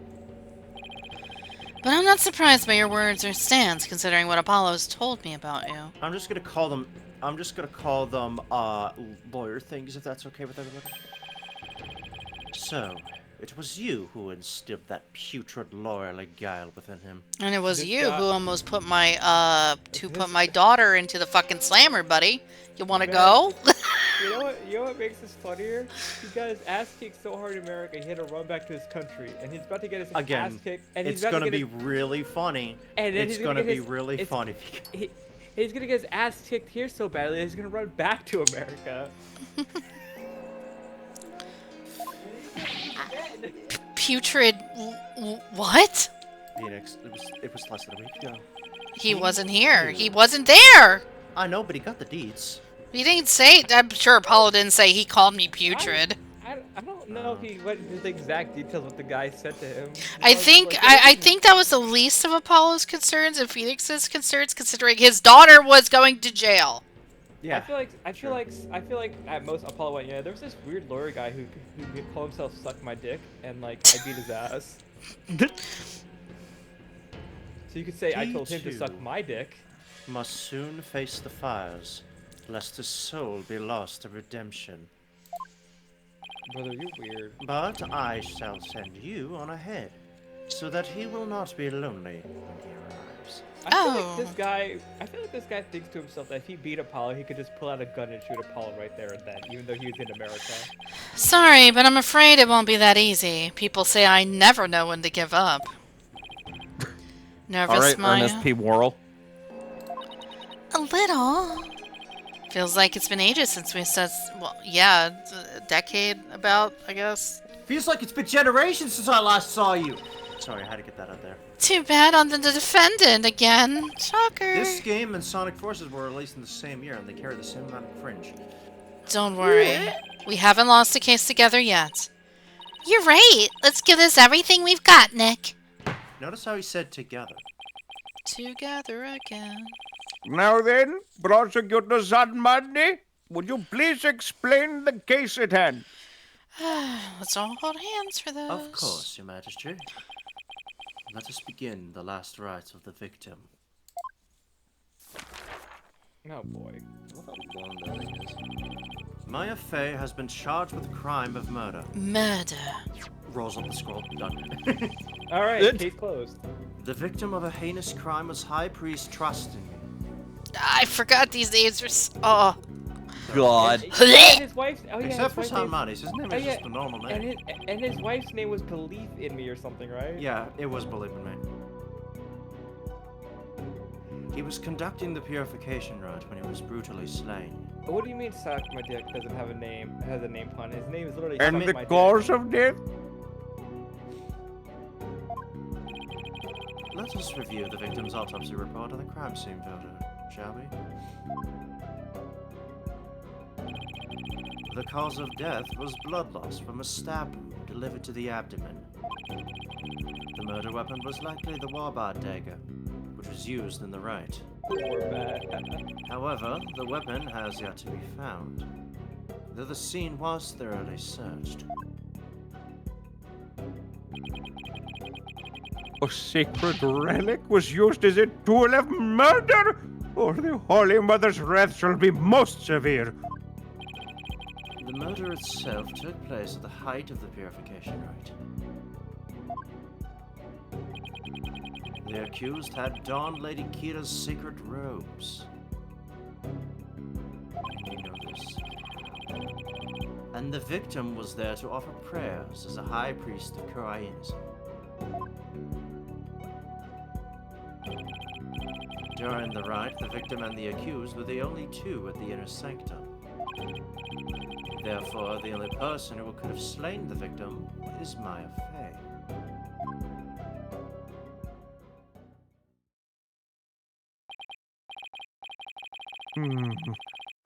[SPEAKER 2] But I'm not surprised by your words or stance, considering what Apollo's told me about you.
[SPEAKER 1] I'm just gonna call them. I'm just gonna call them lawyer things, if that's okay with everybody. So, it was you who instilled that putrid lawyerly guile within him.
[SPEAKER 2] And it was
[SPEAKER 4] This
[SPEAKER 2] you
[SPEAKER 4] guy-
[SPEAKER 2] who almost put my
[SPEAKER 4] This-
[SPEAKER 2] my daughter into the fucking slammer, buddy. You want to
[SPEAKER 4] Man,
[SPEAKER 2] go?
[SPEAKER 4] You know what? You know what makes this funnier? He got his ass kicked so hard in America, he had to run back to his country, and he's about to get his ass
[SPEAKER 1] Again,
[SPEAKER 4] kicked. And
[SPEAKER 1] it's
[SPEAKER 4] he's about
[SPEAKER 1] gonna
[SPEAKER 4] to
[SPEAKER 1] be
[SPEAKER 4] get his,
[SPEAKER 1] really funny.
[SPEAKER 4] and then
[SPEAKER 1] It's
[SPEAKER 4] he's
[SPEAKER 1] gonna
[SPEAKER 4] get
[SPEAKER 1] be
[SPEAKER 4] his-
[SPEAKER 1] really
[SPEAKER 4] it's-
[SPEAKER 1] funny.
[SPEAKER 4] he's gonna get his ass kicked here so badly that he's gonna run back to America.
[SPEAKER 2] Putrid. What?
[SPEAKER 1] Phoenix, it was less than a week ago.
[SPEAKER 2] He wasn't here. He wasn't there.
[SPEAKER 1] I know, but he got the deeds.
[SPEAKER 2] He didn't say. I'm sure Apollo didn't say he called me putrid.
[SPEAKER 4] I don't know if he went into the exact details what the guy said to him.
[SPEAKER 2] I
[SPEAKER 4] was
[SPEAKER 2] think
[SPEAKER 4] like,
[SPEAKER 2] I think that was the least of Apollo's concerns and Phoenix's concerns, considering his daughter was going to jail.
[SPEAKER 1] Yeah.
[SPEAKER 4] I feel like at most Apollo went, yeah, there was this weird lawyer guy who could call himself suck my dick, and like I beat his ass. So you could say I told him to suck
[SPEAKER 1] D2
[SPEAKER 4] my dick.
[SPEAKER 1] must soon face the fires, lest his soul be lost to redemption.
[SPEAKER 4] Brother, you're weird.
[SPEAKER 1] But I shall send you on ahead, so that he will not be lonely when he arrives.
[SPEAKER 4] I feel
[SPEAKER 2] Oh.
[SPEAKER 4] like this guy thinks to himself that if he beat Apollo, he could just pull out a gun and shoot Apollo right there and then, even though he was in America.
[SPEAKER 2] Sorry, but I'm afraid it won't be that easy. People say I never know when to give up. Nervous,
[SPEAKER 3] All right,
[SPEAKER 2] Maya?
[SPEAKER 3] Ernest P. Worrell.
[SPEAKER 2] A little. Feels like it's been ages since we said, well, yeah, a decade about, I guess.
[SPEAKER 1] Feels like it's been generations since I last saw you. Sorry, I had to get that out there.
[SPEAKER 2] Too bad on the defendant again. Shocker.
[SPEAKER 1] This game and Sonic Forces were released in the same year, and they carry the same amount of cringe.
[SPEAKER 2] Don't worry. We haven't lost a case together yet. You're right. Let's give this everything we've got, Nick.
[SPEAKER 1] Notice how he said together.
[SPEAKER 2] Together again.
[SPEAKER 6] Now then, Prosecutor Sadmani, would you please explain the case at hand?
[SPEAKER 2] Let's all hold hands for this.
[SPEAKER 1] Of course, Your Majesty. Let us begin the last rites of the victim.
[SPEAKER 4] Oh boy.
[SPEAKER 1] Maya Fey has been charged with the crime of murder.
[SPEAKER 2] Murder.
[SPEAKER 1] Rolls up the scroll. Done.
[SPEAKER 4] All right, case closed.
[SPEAKER 1] The victim of a heinous crime was High Priest Trusting Me.
[SPEAKER 2] I forgot these names were oh.
[SPEAKER 3] God.
[SPEAKER 4] And
[SPEAKER 2] Blech!
[SPEAKER 4] his wife's
[SPEAKER 1] Except for
[SPEAKER 4] his wife's name-
[SPEAKER 1] Salmanis, his name
[SPEAKER 4] Oh,
[SPEAKER 1] is
[SPEAKER 4] yeah,
[SPEAKER 1] just a normal name.
[SPEAKER 4] and his wife's name was Belief in Me or something, right?
[SPEAKER 1] Yeah, it was Believe in Me. He was conducting the purification rite when he was brutally slain.
[SPEAKER 4] What do you mean suck my dick doesn't have a name? Has a name pun. His name is literally
[SPEAKER 6] And
[SPEAKER 4] suck
[SPEAKER 6] the
[SPEAKER 4] my
[SPEAKER 6] cause of death?
[SPEAKER 1] Let us review the victim's autopsy report and the crime scene photo, shall we? The cause of death was blood loss from a stab wound delivered to the abdomen. The murder weapon was likely the Warbard dagger, which was used in the rite.
[SPEAKER 4] Poor Matt.
[SPEAKER 1] However, the weapon has yet to be found, though the scene was thoroughly searched.
[SPEAKER 6] A sacred relic was used as a tool of murder, or the Holy Mother's wrath shall be most severe.
[SPEAKER 1] The murder itself took place at the height of the purification rite. The accused had donned Lady Kira's sacred robes. You know this. And the victim was there to offer prayers as a high priest of Kurainism. During the rite, the victim and the accused were the only two at the inner sanctum. Therefore, the only person who could have slain the victim is Maya Fey.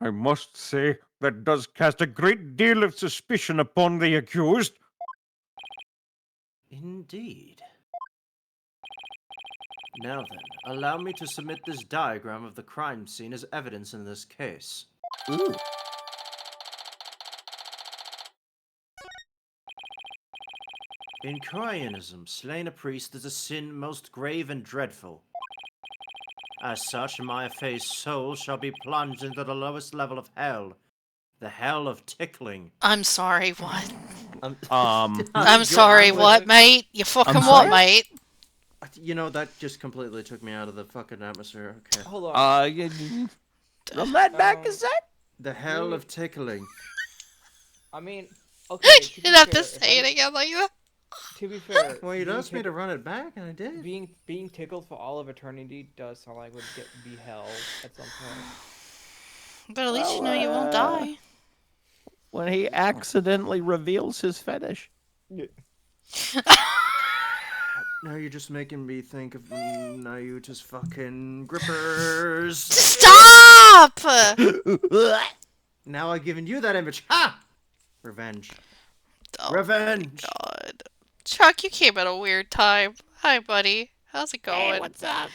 [SPEAKER 6] I must say, that does cast a great deal of suspicion upon the accused.
[SPEAKER 1] Indeed. Now then, allow me to submit this diagram of the crime scene as evidence in this case.
[SPEAKER 6] Ooh.
[SPEAKER 1] In Koreanism, slaying a priest is a sin most grave and dreadful. As such, Maya Fey's soul shall be plunged into the lowest level of hell, the hell of tickling.
[SPEAKER 2] I'm sorry, what?
[SPEAKER 1] I'm
[SPEAKER 2] sorry, what, mate? You fucking what,
[SPEAKER 3] sorry?
[SPEAKER 2] mate?
[SPEAKER 1] You know, that just completely took me out of the fucking atmosphere. Okay.
[SPEAKER 4] Hold on.
[SPEAKER 3] Run that back a sec.
[SPEAKER 1] The hell of tickling.
[SPEAKER 4] I mean, okay.
[SPEAKER 2] You
[SPEAKER 4] To be
[SPEAKER 2] didn't have to
[SPEAKER 4] fair,
[SPEAKER 2] say it again like that.
[SPEAKER 4] To be fair,
[SPEAKER 1] Well, you'd
[SPEAKER 4] being
[SPEAKER 1] asked me to run it back, and I did.
[SPEAKER 4] being tickled for all of eternity does sound like would be hell at some point.
[SPEAKER 2] But at least you know you won't die.
[SPEAKER 3] When he accidentally reveals his fetish.
[SPEAKER 1] Now you're just making me think of Nayuta's fucking grippers.
[SPEAKER 2] Stop!
[SPEAKER 1] Now I've given you that image. Ha! Revenge.
[SPEAKER 2] Oh,
[SPEAKER 1] Revenge.
[SPEAKER 2] God. Chuck, you came at a weird time. Hi, buddy. How's it going?
[SPEAKER 3] Hey, what's up?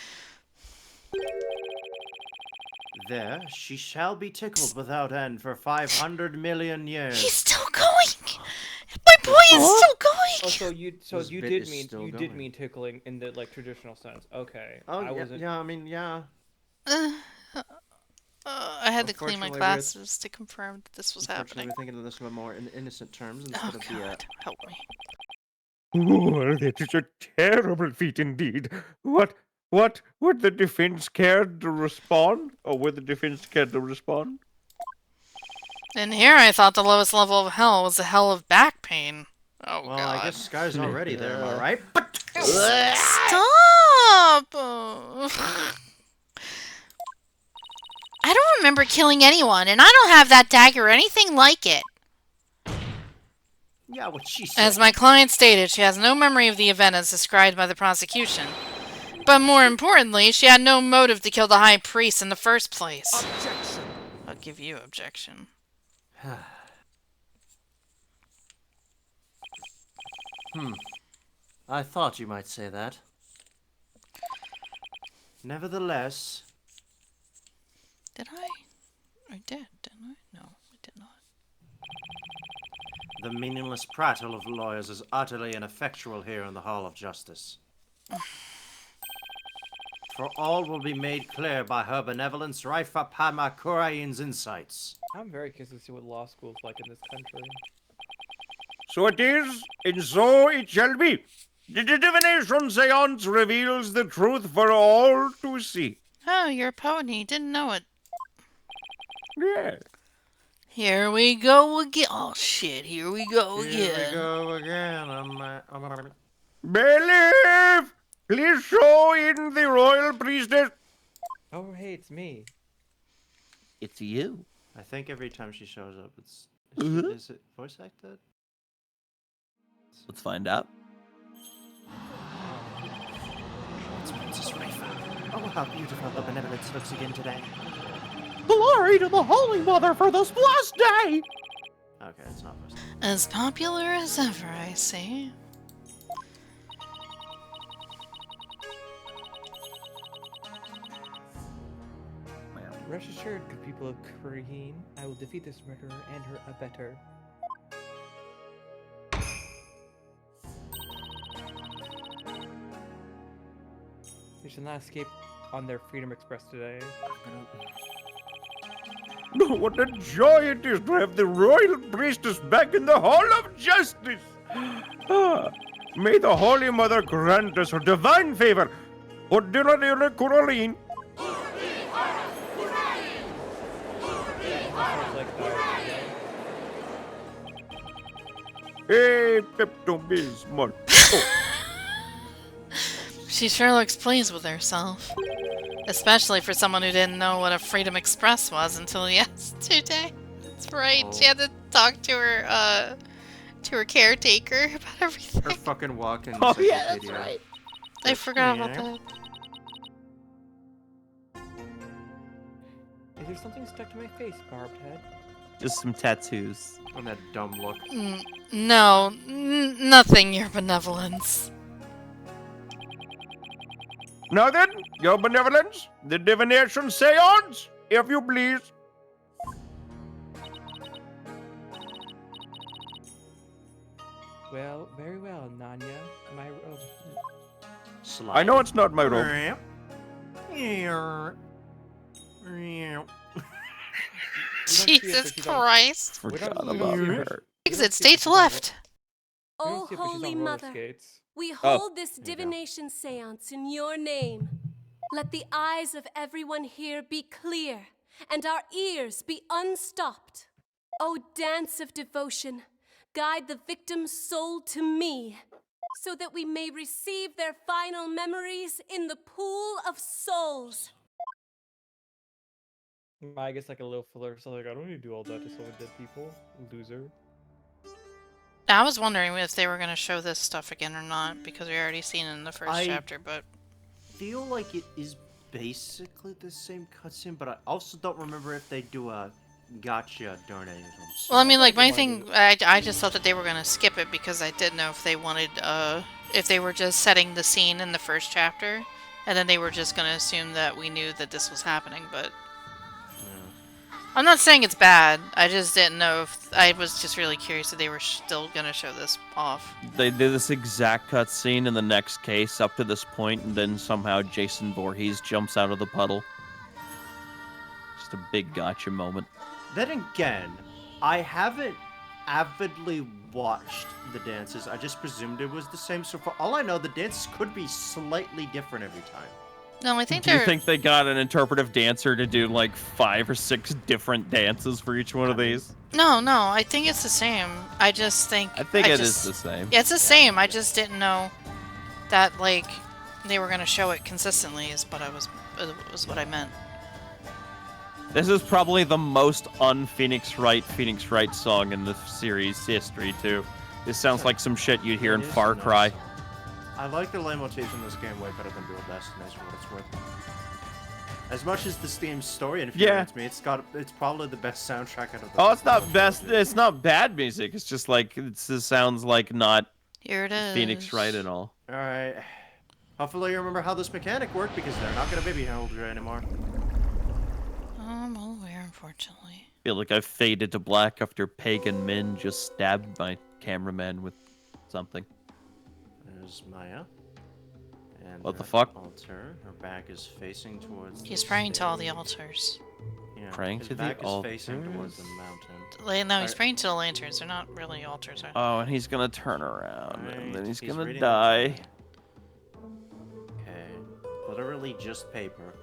[SPEAKER 1] There, she shall be tickled without end for 500 million years.
[SPEAKER 2] He's still going! My boy is still going!
[SPEAKER 4] Oh, so
[SPEAKER 1] This
[SPEAKER 4] you
[SPEAKER 1] bit
[SPEAKER 4] did
[SPEAKER 1] is
[SPEAKER 4] mean
[SPEAKER 1] still
[SPEAKER 4] you did
[SPEAKER 1] going.
[SPEAKER 4] mean tickling in the like traditional sense. Okay.
[SPEAKER 1] Oh,
[SPEAKER 4] I
[SPEAKER 1] yeah,
[SPEAKER 4] wasn't.
[SPEAKER 1] yeah, I mean, yeah.
[SPEAKER 2] I had to clean my
[SPEAKER 1] Unfortunately, we're-
[SPEAKER 2] glasses to confirm that this was
[SPEAKER 1] Unfortunately,
[SPEAKER 2] happening.
[SPEAKER 1] we're thinking of this in more innocent terms instead
[SPEAKER 2] Oh,
[SPEAKER 1] of the,
[SPEAKER 2] God. Help me.
[SPEAKER 6] Oh, that is a terrible feat indeed. What would the defense care to respond? Or would the defense care to respond?
[SPEAKER 2] And here I thought the lowest level of hell was the hell of back pain. Oh,
[SPEAKER 1] well,
[SPEAKER 2] God.
[SPEAKER 1] I guess Sky's already there, am I right? But
[SPEAKER 2] Stop! I don't remember killing anyone, and I don't have that dagger or anything like it.
[SPEAKER 1] yeah, what she said.
[SPEAKER 2] As my client stated, she has no memory of the event as described by the prosecution. But more importantly, she had no motive to kill the high priest in the first place.
[SPEAKER 7] Objection.
[SPEAKER 2] I'll give you objection.
[SPEAKER 1] I thought you might say that. Nevertheless,
[SPEAKER 2] Did I? I did, didn't I? No, I did not.
[SPEAKER 1] the meaningless prattle of lawyers is utterly ineffectual here in the Hall of Justice. For all will be made clear by her benevolence right for Padma Kurain's insights.
[SPEAKER 4] I'm very curious to see what law school's like in this country.
[SPEAKER 6] So it is, and so it shall be. The divination seance reveals the truth for all to see.
[SPEAKER 2] Oh, you're a poet and you didn't know it.
[SPEAKER 6] Yeah.
[SPEAKER 2] Here we go again. Oh, shit, here we go again.
[SPEAKER 1] Here we go again.
[SPEAKER 6] Bailiff! Please show in the royal priestess.
[SPEAKER 4] Oh, hey, it's me.
[SPEAKER 3] It's you.
[SPEAKER 1] I think every time she shows up, it's...
[SPEAKER 3] Mhm.
[SPEAKER 1] Is it voice acted?
[SPEAKER 3] Let's find out.
[SPEAKER 1] It's Princess Rafa. Oh, how beautiful the benevolence looks again today.
[SPEAKER 3] Glory to the Holy Mother for this blessed day!
[SPEAKER 1] Okay, it's not voice acted.
[SPEAKER 2] As popular as ever, I see.
[SPEAKER 4] Rest assured, good people of Kureen, I will defeat this murderer and her abettor. They shall not escape on their Freedom Express today.
[SPEAKER 6] No, what a joy it is to have the royal priestess back in the Hall of Justice. Ah, may the Holy Mother grant us her divine favor. Odilladilla Kuralin.
[SPEAKER 4] Sounds like
[SPEAKER 6] Hey, Pepto-Bismol.
[SPEAKER 2] She sure looks pleased with herself. Especially for someone who didn't know what a Freedom Express was until yesterday. That's right. She had to talk to her caretaker about
[SPEAKER 1] Her
[SPEAKER 2] everything.
[SPEAKER 1] fucking walking
[SPEAKER 3] Oh, yeah, that's
[SPEAKER 1] encyclopedia.
[SPEAKER 3] right.
[SPEAKER 2] I forgot about
[SPEAKER 1] Yeah.
[SPEAKER 2] that.
[SPEAKER 4] Is there something stuck to my face, barbed head?
[SPEAKER 3] Just some tattoos.
[SPEAKER 1] On that dumb look.
[SPEAKER 2] No, nothing, your benevolence.
[SPEAKER 6] Now then, your benevolence, the divination seance, if you please.
[SPEAKER 4] Well, very well, Nanya. My robe.
[SPEAKER 6] I know it's not my robe.
[SPEAKER 2] Jesus Christ.
[SPEAKER 4] We don't-
[SPEAKER 3] Forgot
[SPEAKER 4] we don't
[SPEAKER 3] about
[SPEAKER 4] see her.
[SPEAKER 3] her.
[SPEAKER 2] Exit stage left.
[SPEAKER 4] We don't
[SPEAKER 7] Oh,
[SPEAKER 4] see her, but she's
[SPEAKER 7] Holy
[SPEAKER 4] on roller
[SPEAKER 7] Mother,
[SPEAKER 4] skates.
[SPEAKER 7] we
[SPEAKER 3] Oh,
[SPEAKER 7] hold this
[SPEAKER 4] there you go.
[SPEAKER 7] divination seance in your name. Let the eyes of everyone here be clear and our ears be unstopped. O dance of devotion, guide the victim's soul to me so that we may receive their final memories in the pool of souls.
[SPEAKER 4] I guess like a little filler, so like I don't need to do all that to summon dead people. Loser.
[SPEAKER 2] I was wondering if they were going to show this stuff again or not, because we already seen it in the first
[SPEAKER 1] I-
[SPEAKER 2] chapter, but...
[SPEAKER 1] Feel like it is basically the same cutscene, but I also don't remember if they do a gotcha during any of them.
[SPEAKER 2] Well, I mean, like,
[SPEAKER 4] They
[SPEAKER 2] my
[SPEAKER 4] wanna
[SPEAKER 2] thing,
[SPEAKER 4] do-
[SPEAKER 2] I just thought that they were going to skip it because I didn't know if they wanted, if they were just setting the scene in the first chapter, and then they were just going to assume that we knew that this was happening, but... I'm not saying it's bad, I just didn't know if... I was just really curious if they were still going to show this off.
[SPEAKER 3] They did this exact cutscene in the next case up to this point, and then somehow Jason Voorhees jumps out of the puddle. Just a big gotcha moment.
[SPEAKER 1] Then again, I haven't avidly watched the dances. I just presumed it was the same. So for all I know, the dances could be slightly different every time.
[SPEAKER 2] No, I think
[SPEAKER 3] Do you
[SPEAKER 2] they're...
[SPEAKER 3] think they got an interpretive dancer to do like 5 or 6 different dances for each one of these?
[SPEAKER 2] No, I think it's the same. I just think...
[SPEAKER 3] I think it is
[SPEAKER 2] just-
[SPEAKER 3] the same.
[SPEAKER 2] Yeah, it's the same. I just didn't know that, like, they were going to show it consistently is what was what I meant.
[SPEAKER 3] This is probably the most un-Phoenix Wright song in the series history, too. This sounds like some shit you'd hear in
[SPEAKER 1] It is
[SPEAKER 3] Far
[SPEAKER 1] nice.
[SPEAKER 3] Cry.
[SPEAKER 1] I like the leitmotif in this game way better than Dual Destinies for what it's worth. As much as this game's story infuriates me, it's probably the best soundtrack out of the...
[SPEAKER 3] Oh, it's not best. It's not bad music. It's just like it sounds like not
[SPEAKER 2] Here it is.
[SPEAKER 3] Phoenix Wright at all.
[SPEAKER 1] Alright. Hopefully you remember how this mechanic worked, because they're not gonna baby hold you anymore.
[SPEAKER 2] I'm aware, unfortunately.
[SPEAKER 3] I feel like I've faded to black after Pagan Min just stabbed my cameraman with something.
[SPEAKER 1] There's Maya. And
[SPEAKER 3] What the
[SPEAKER 1] her
[SPEAKER 3] fuck?
[SPEAKER 1] Altar. Her back is facing towards
[SPEAKER 2] He's
[SPEAKER 1] the
[SPEAKER 2] praying to all the
[SPEAKER 1] stage.
[SPEAKER 2] altars.
[SPEAKER 1] Yeah,
[SPEAKER 3] Praying
[SPEAKER 1] his
[SPEAKER 3] to the
[SPEAKER 1] back is facing towards the
[SPEAKER 3] altars?
[SPEAKER 1] mountain.
[SPEAKER 2] No, he's
[SPEAKER 1] Alright.
[SPEAKER 2] praying to the lanterns. They're not really altars, are they?
[SPEAKER 3] Oh, and he's gonna turn around, and
[SPEAKER 1] Alright,
[SPEAKER 3] then he's gonna
[SPEAKER 1] reading
[SPEAKER 3] die.
[SPEAKER 1] Okay. Literally just paper.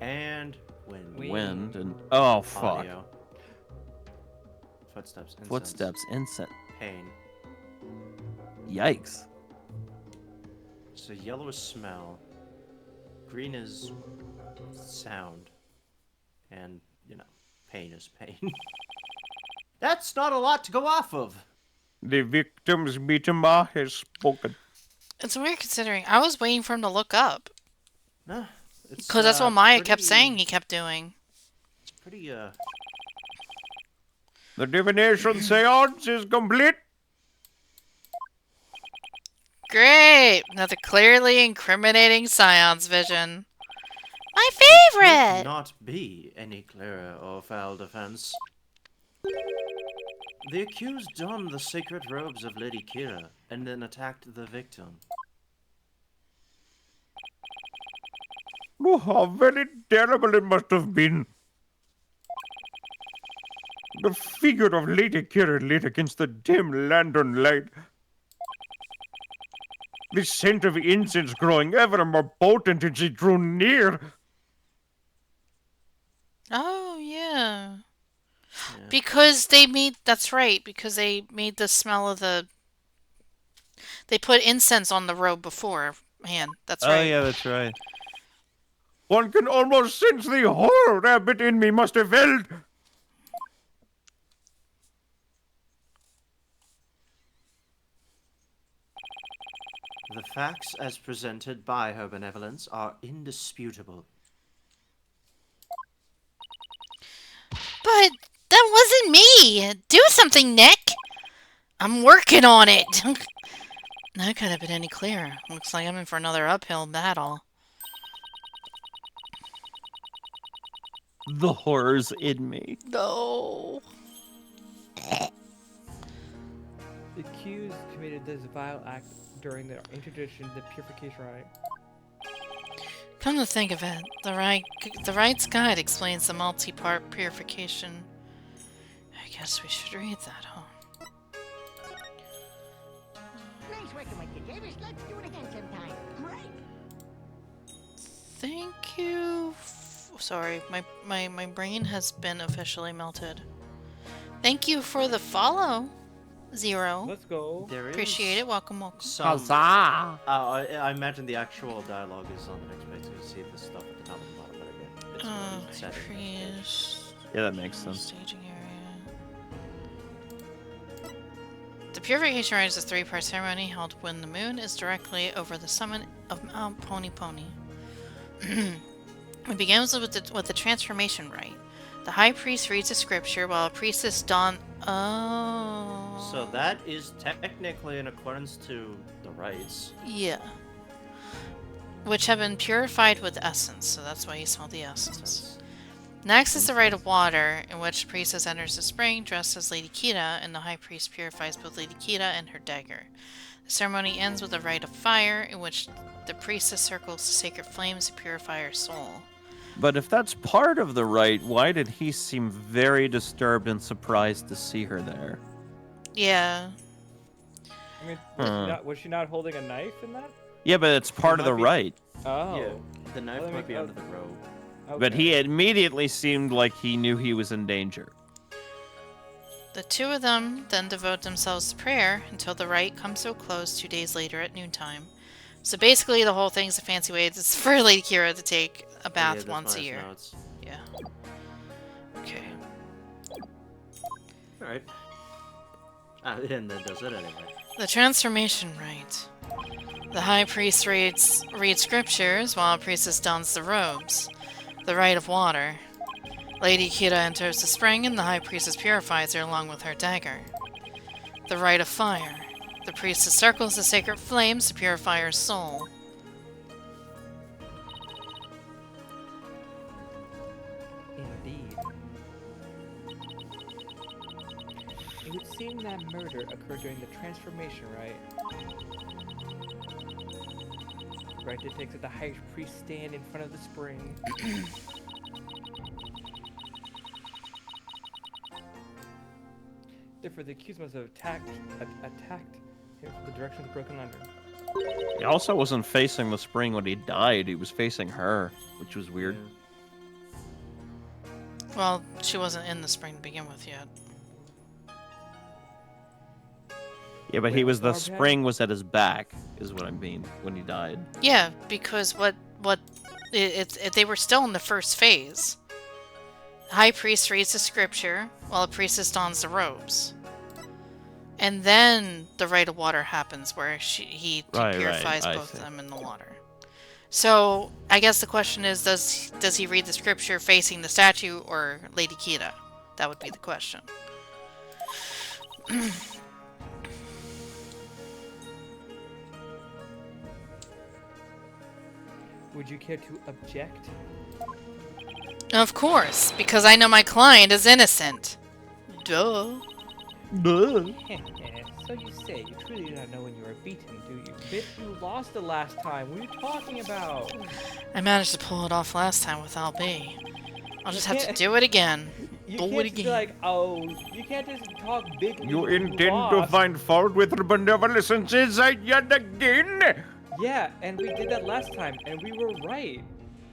[SPEAKER 1] And wind.
[SPEAKER 3] Wind and oh fuck.
[SPEAKER 1] Audio. Footsteps. Incense.
[SPEAKER 3] Footsteps, incense.
[SPEAKER 1] Pain.
[SPEAKER 3] Yikes.
[SPEAKER 1] So yellow is smell. Green is sound. And, you know, pain is pain. That's not a lot to go off of.
[SPEAKER 6] The victim's Bitama has spoken.
[SPEAKER 2] It's weird considering I was waiting for him to look up.
[SPEAKER 1] Nah, it's,
[SPEAKER 2] Because that's what Maya kept
[SPEAKER 1] pretty-
[SPEAKER 2] saying he kept doing.
[SPEAKER 1] It's pretty,
[SPEAKER 6] The divination seance is complete.
[SPEAKER 2] Great! Another clearly incriminating Scion's vision. My
[SPEAKER 1] could
[SPEAKER 2] favorite!
[SPEAKER 1] not be any clearer or foul defense. The accused donned the sacred robes of Lady Kira and then attacked the victim.
[SPEAKER 6] Oh, how very terrible it must have been. The figure of Lady Kira lit against the dim lantern light. The scent of incense growing ever more potent as she drew near.
[SPEAKER 2] Oh, yeah.
[SPEAKER 1] Yeah.
[SPEAKER 2] Because they made... That's right, because they made the smell of the... They put incense on the robe before. Man, that's
[SPEAKER 3] Oh
[SPEAKER 2] right.
[SPEAKER 3] yeah, that's right.
[SPEAKER 6] One can almost sense the horror rabbit in me must have felt.
[SPEAKER 1] The facts as presented by her benevolence are indisputable.
[SPEAKER 2] But that wasn't me! Do something, Nick! I'm working on it! That could have been any clearer. Looks like I'm in for another uphill battle.
[SPEAKER 3] The horrors in me.
[SPEAKER 2] No.
[SPEAKER 4] The accused committed this vile act during the introduction of the purification rite.
[SPEAKER 2] Come to think of it, the Wright's guide explains the multi-part purification. I guess we should read that, huh?
[SPEAKER 8] Nice working with you, Davis. Let's do it again sometime. Right?
[SPEAKER 2] Thank you. Sorry, my brain has been officially melted. Thank you for the follow, Zero.
[SPEAKER 4] Let's go.
[SPEAKER 1] There is
[SPEAKER 2] Appreciate it. Welcome, welcome.
[SPEAKER 1] some.
[SPEAKER 3] Huzzah!
[SPEAKER 1] I imagine the actual dialogue is on the next page. You see the stuff at the top and the bottom, but again, it's already set in the next page.
[SPEAKER 2] Priest.
[SPEAKER 3] Yeah, that makes sense.
[SPEAKER 2] Staging area. The purification rite is a 3-part ceremony held when the moon is directly over the summit of Mount Pony Pony. It begins with the transformation rite. The high priest reads a scripture while a priestess don. Oh.
[SPEAKER 1] So that is technically in accordance to the rites.
[SPEAKER 2] Yeah. Which have been purified with essence, so that's why you smell the essence. Next is the rite of water, in which the priestess enters the spring dressed as Lady Kita, and the high priest purifies both Lady Kita and her dagger. The ceremony ends with the rite of fire, in which the priestess circles the sacred flames to purify her soul.
[SPEAKER 3] But if that's part of the rite, why did he seem very disturbed and surprised to see her there?
[SPEAKER 2] Yeah.
[SPEAKER 4] I mean,
[SPEAKER 3] Huh.
[SPEAKER 4] was she not holding a knife in that?
[SPEAKER 3] Yeah, but it's part of
[SPEAKER 1] might
[SPEAKER 3] the
[SPEAKER 1] be-
[SPEAKER 3] rite.
[SPEAKER 4] Oh.
[SPEAKER 1] Yeah, the knife
[SPEAKER 4] Well,
[SPEAKER 1] might be
[SPEAKER 4] oh,
[SPEAKER 1] under the robe.
[SPEAKER 3] But
[SPEAKER 4] okay.
[SPEAKER 3] he immediately seemed like he knew he was in danger.
[SPEAKER 2] The two of them then devote themselves to prayer until the rite comes to a close 2 days later at noontime. So basically, the whole thing's a fancy way for Lady Kira to take a bath
[SPEAKER 1] Yeah, that's
[SPEAKER 2] once
[SPEAKER 1] why
[SPEAKER 2] a
[SPEAKER 1] it's
[SPEAKER 2] year.
[SPEAKER 1] notes.
[SPEAKER 2] Yeah. Okay.
[SPEAKER 1] Alright. And that does it anyway.
[SPEAKER 2] The transformation rite. The high priest reads scriptures while a priestess dons the robes. The rite of water. Lady Kira enters the spring and the high priestess purifies her along with her dagger. The rite of fire. The priestess circles the sacred flames to purify her soul.
[SPEAKER 4] Indeed. It would seem that murder occurred during the transformation rite. Right dictates that the high priest stand in front of the spring. Therefore, the accused must have attacked him from the direction of the broken lantern.
[SPEAKER 3] He also wasn't facing the spring when he died. He was facing her, which was weird.
[SPEAKER 2] Well, she wasn't in the spring to begin with yet.
[SPEAKER 3] Yeah, but
[SPEAKER 4] Wait,
[SPEAKER 3] he was the
[SPEAKER 4] Barbara?
[SPEAKER 3] spring was at his back, is what I mean, when he died.
[SPEAKER 2] Yeah, because they were still in the first phase. The high priest reads the scripture while a priestess dons the robes. And then the rite of water happens where he
[SPEAKER 3] Right,
[SPEAKER 2] purifies
[SPEAKER 3] I
[SPEAKER 2] both
[SPEAKER 3] see.
[SPEAKER 2] of them in the water. So I guess the question is, does he read the scripture facing the statue or Lady Kita? That would be the question.
[SPEAKER 4] Would you care to object?
[SPEAKER 2] Of course, because I know my client is innocent. Duh.
[SPEAKER 4] So you say. You truly do not know when you were beaten, do you? Bitch, you lost the last time. What are you talking about?
[SPEAKER 2] I managed to pull it off last time without B. I'll just have to
[SPEAKER 4] can't-
[SPEAKER 2] do it again.
[SPEAKER 4] You
[SPEAKER 2] Do it
[SPEAKER 4] can't just be
[SPEAKER 2] again.
[SPEAKER 4] like, oh, you can't just talk big.
[SPEAKER 6] You
[SPEAKER 4] when
[SPEAKER 6] intend to
[SPEAKER 4] lost.
[SPEAKER 6] find fault with the benevolence inside yet again?
[SPEAKER 4] Yeah, and we did that last time, and we were right.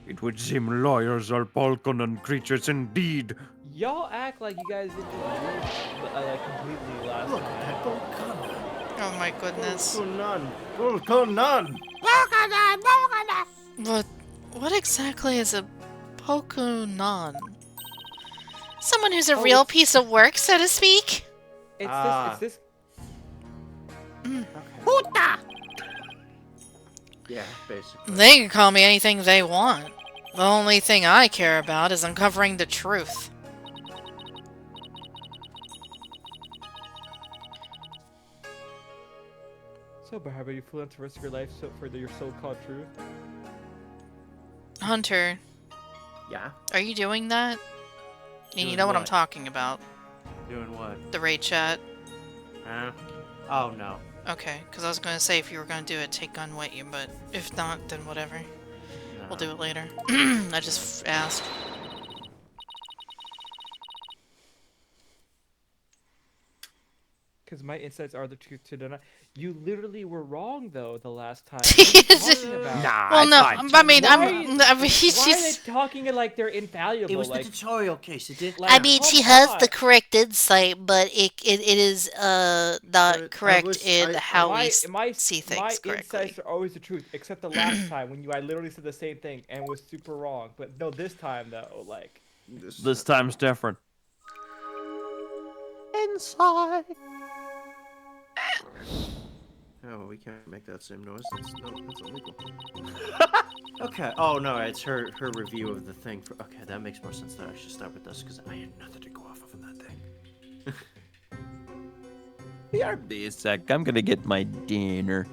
[SPEAKER 6] It would seem lawyers are Polkonon creatures indeed.
[SPEAKER 4] Y'all act like you guys did this like completely last
[SPEAKER 1] Look
[SPEAKER 4] time.
[SPEAKER 1] at that Volcana.
[SPEAKER 2] Oh my goodness.
[SPEAKER 1] Volcanon.
[SPEAKER 2] What exactly is a Pokunon? Someone who's a
[SPEAKER 4] Oh,
[SPEAKER 2] real
[SPEAKER 4] it's-
[SPEAKER 2] piece of work, so to speak?
[SPEAKER 4] It's this.
[SPEAKER 1] Yeah, basically.
[SPEAKER 2] They can call me anything they want. The only thing I care about is uncovering the truth.
[SPEAKER 4] So, Barbara, you flew to risk your life for your so-called truth?
[SPEAKER 2] Hunter,
[SPEAKER 1] Yeah?
[SPEAKER 2] are you doing that? And you
[SPEAKER 1] Doing
[SPEAKER 2] know what I'm
[SPEAKER 1] what?
[SPEAKER 2] talking about.
[SPEAKER 1] Doing what?
[SPEAKER 2] The raid chat.
[SPEAKER 1] Huh? Oh no.
[SPEAKER 2] Okay, because I was going to say if you were going to do it, take gun with you, but if not, then whatever. We'll do it later. I just asked.
[SPEAKER 4] Because my insights are the truth to deny. You literally were wrong though the last time. What are you talking about?
[SPEAKER 6] Nah,
[SPEAKER 2] Well,
[SPEAKER 6] it's
[SPEAKER 2] no,
[SPEAKER 6] fine.
[SPEAKER 2] I mean,
[SPEAKER 4] Why
[SPEAKER 2] she's.
[SPEAKER 4] are they talking it like they're infallible?
[SPEAKER 1] It was
[SPEAKER 4] like,
[SPEAKER 1] the tutorial case. It did.
[SPEAKER 4] like,
[SPEAKER 2] I mean, she
[SPEAKER 4] come
[SPEAKER 2] has
[SPEAKER 4] on.
[SPEAKER 2] the correct insight, but it is not
[SPEAKER 1] I
[SPEAKER 2] correct
[SPEAKER 1] was-
[SPEAKER 2] in
[SPEAKER 1] I-
[SPEAKER 2] how we
[SPEAKER 4] my
[SPEAKER 2] see
[SPEAKER 4] my
[SPEAKER 2] things correctly.
[SPEAKER 4] insights are always the truth, except the last time when I literally said the same thing and was super wrong. But no, this time though, like,
[SPEAKER 3] This time's different. Inside.
[SPEAKER 1] Oh, we can't make that same noise. That's illegal. Okay. Oh no, it's her review of the thing. Okay, that makes more sense that I should start with this because I had nothing to go off of in that thing.
[SPEAKER 3] BRB a sec. I'm gonna get my dinner.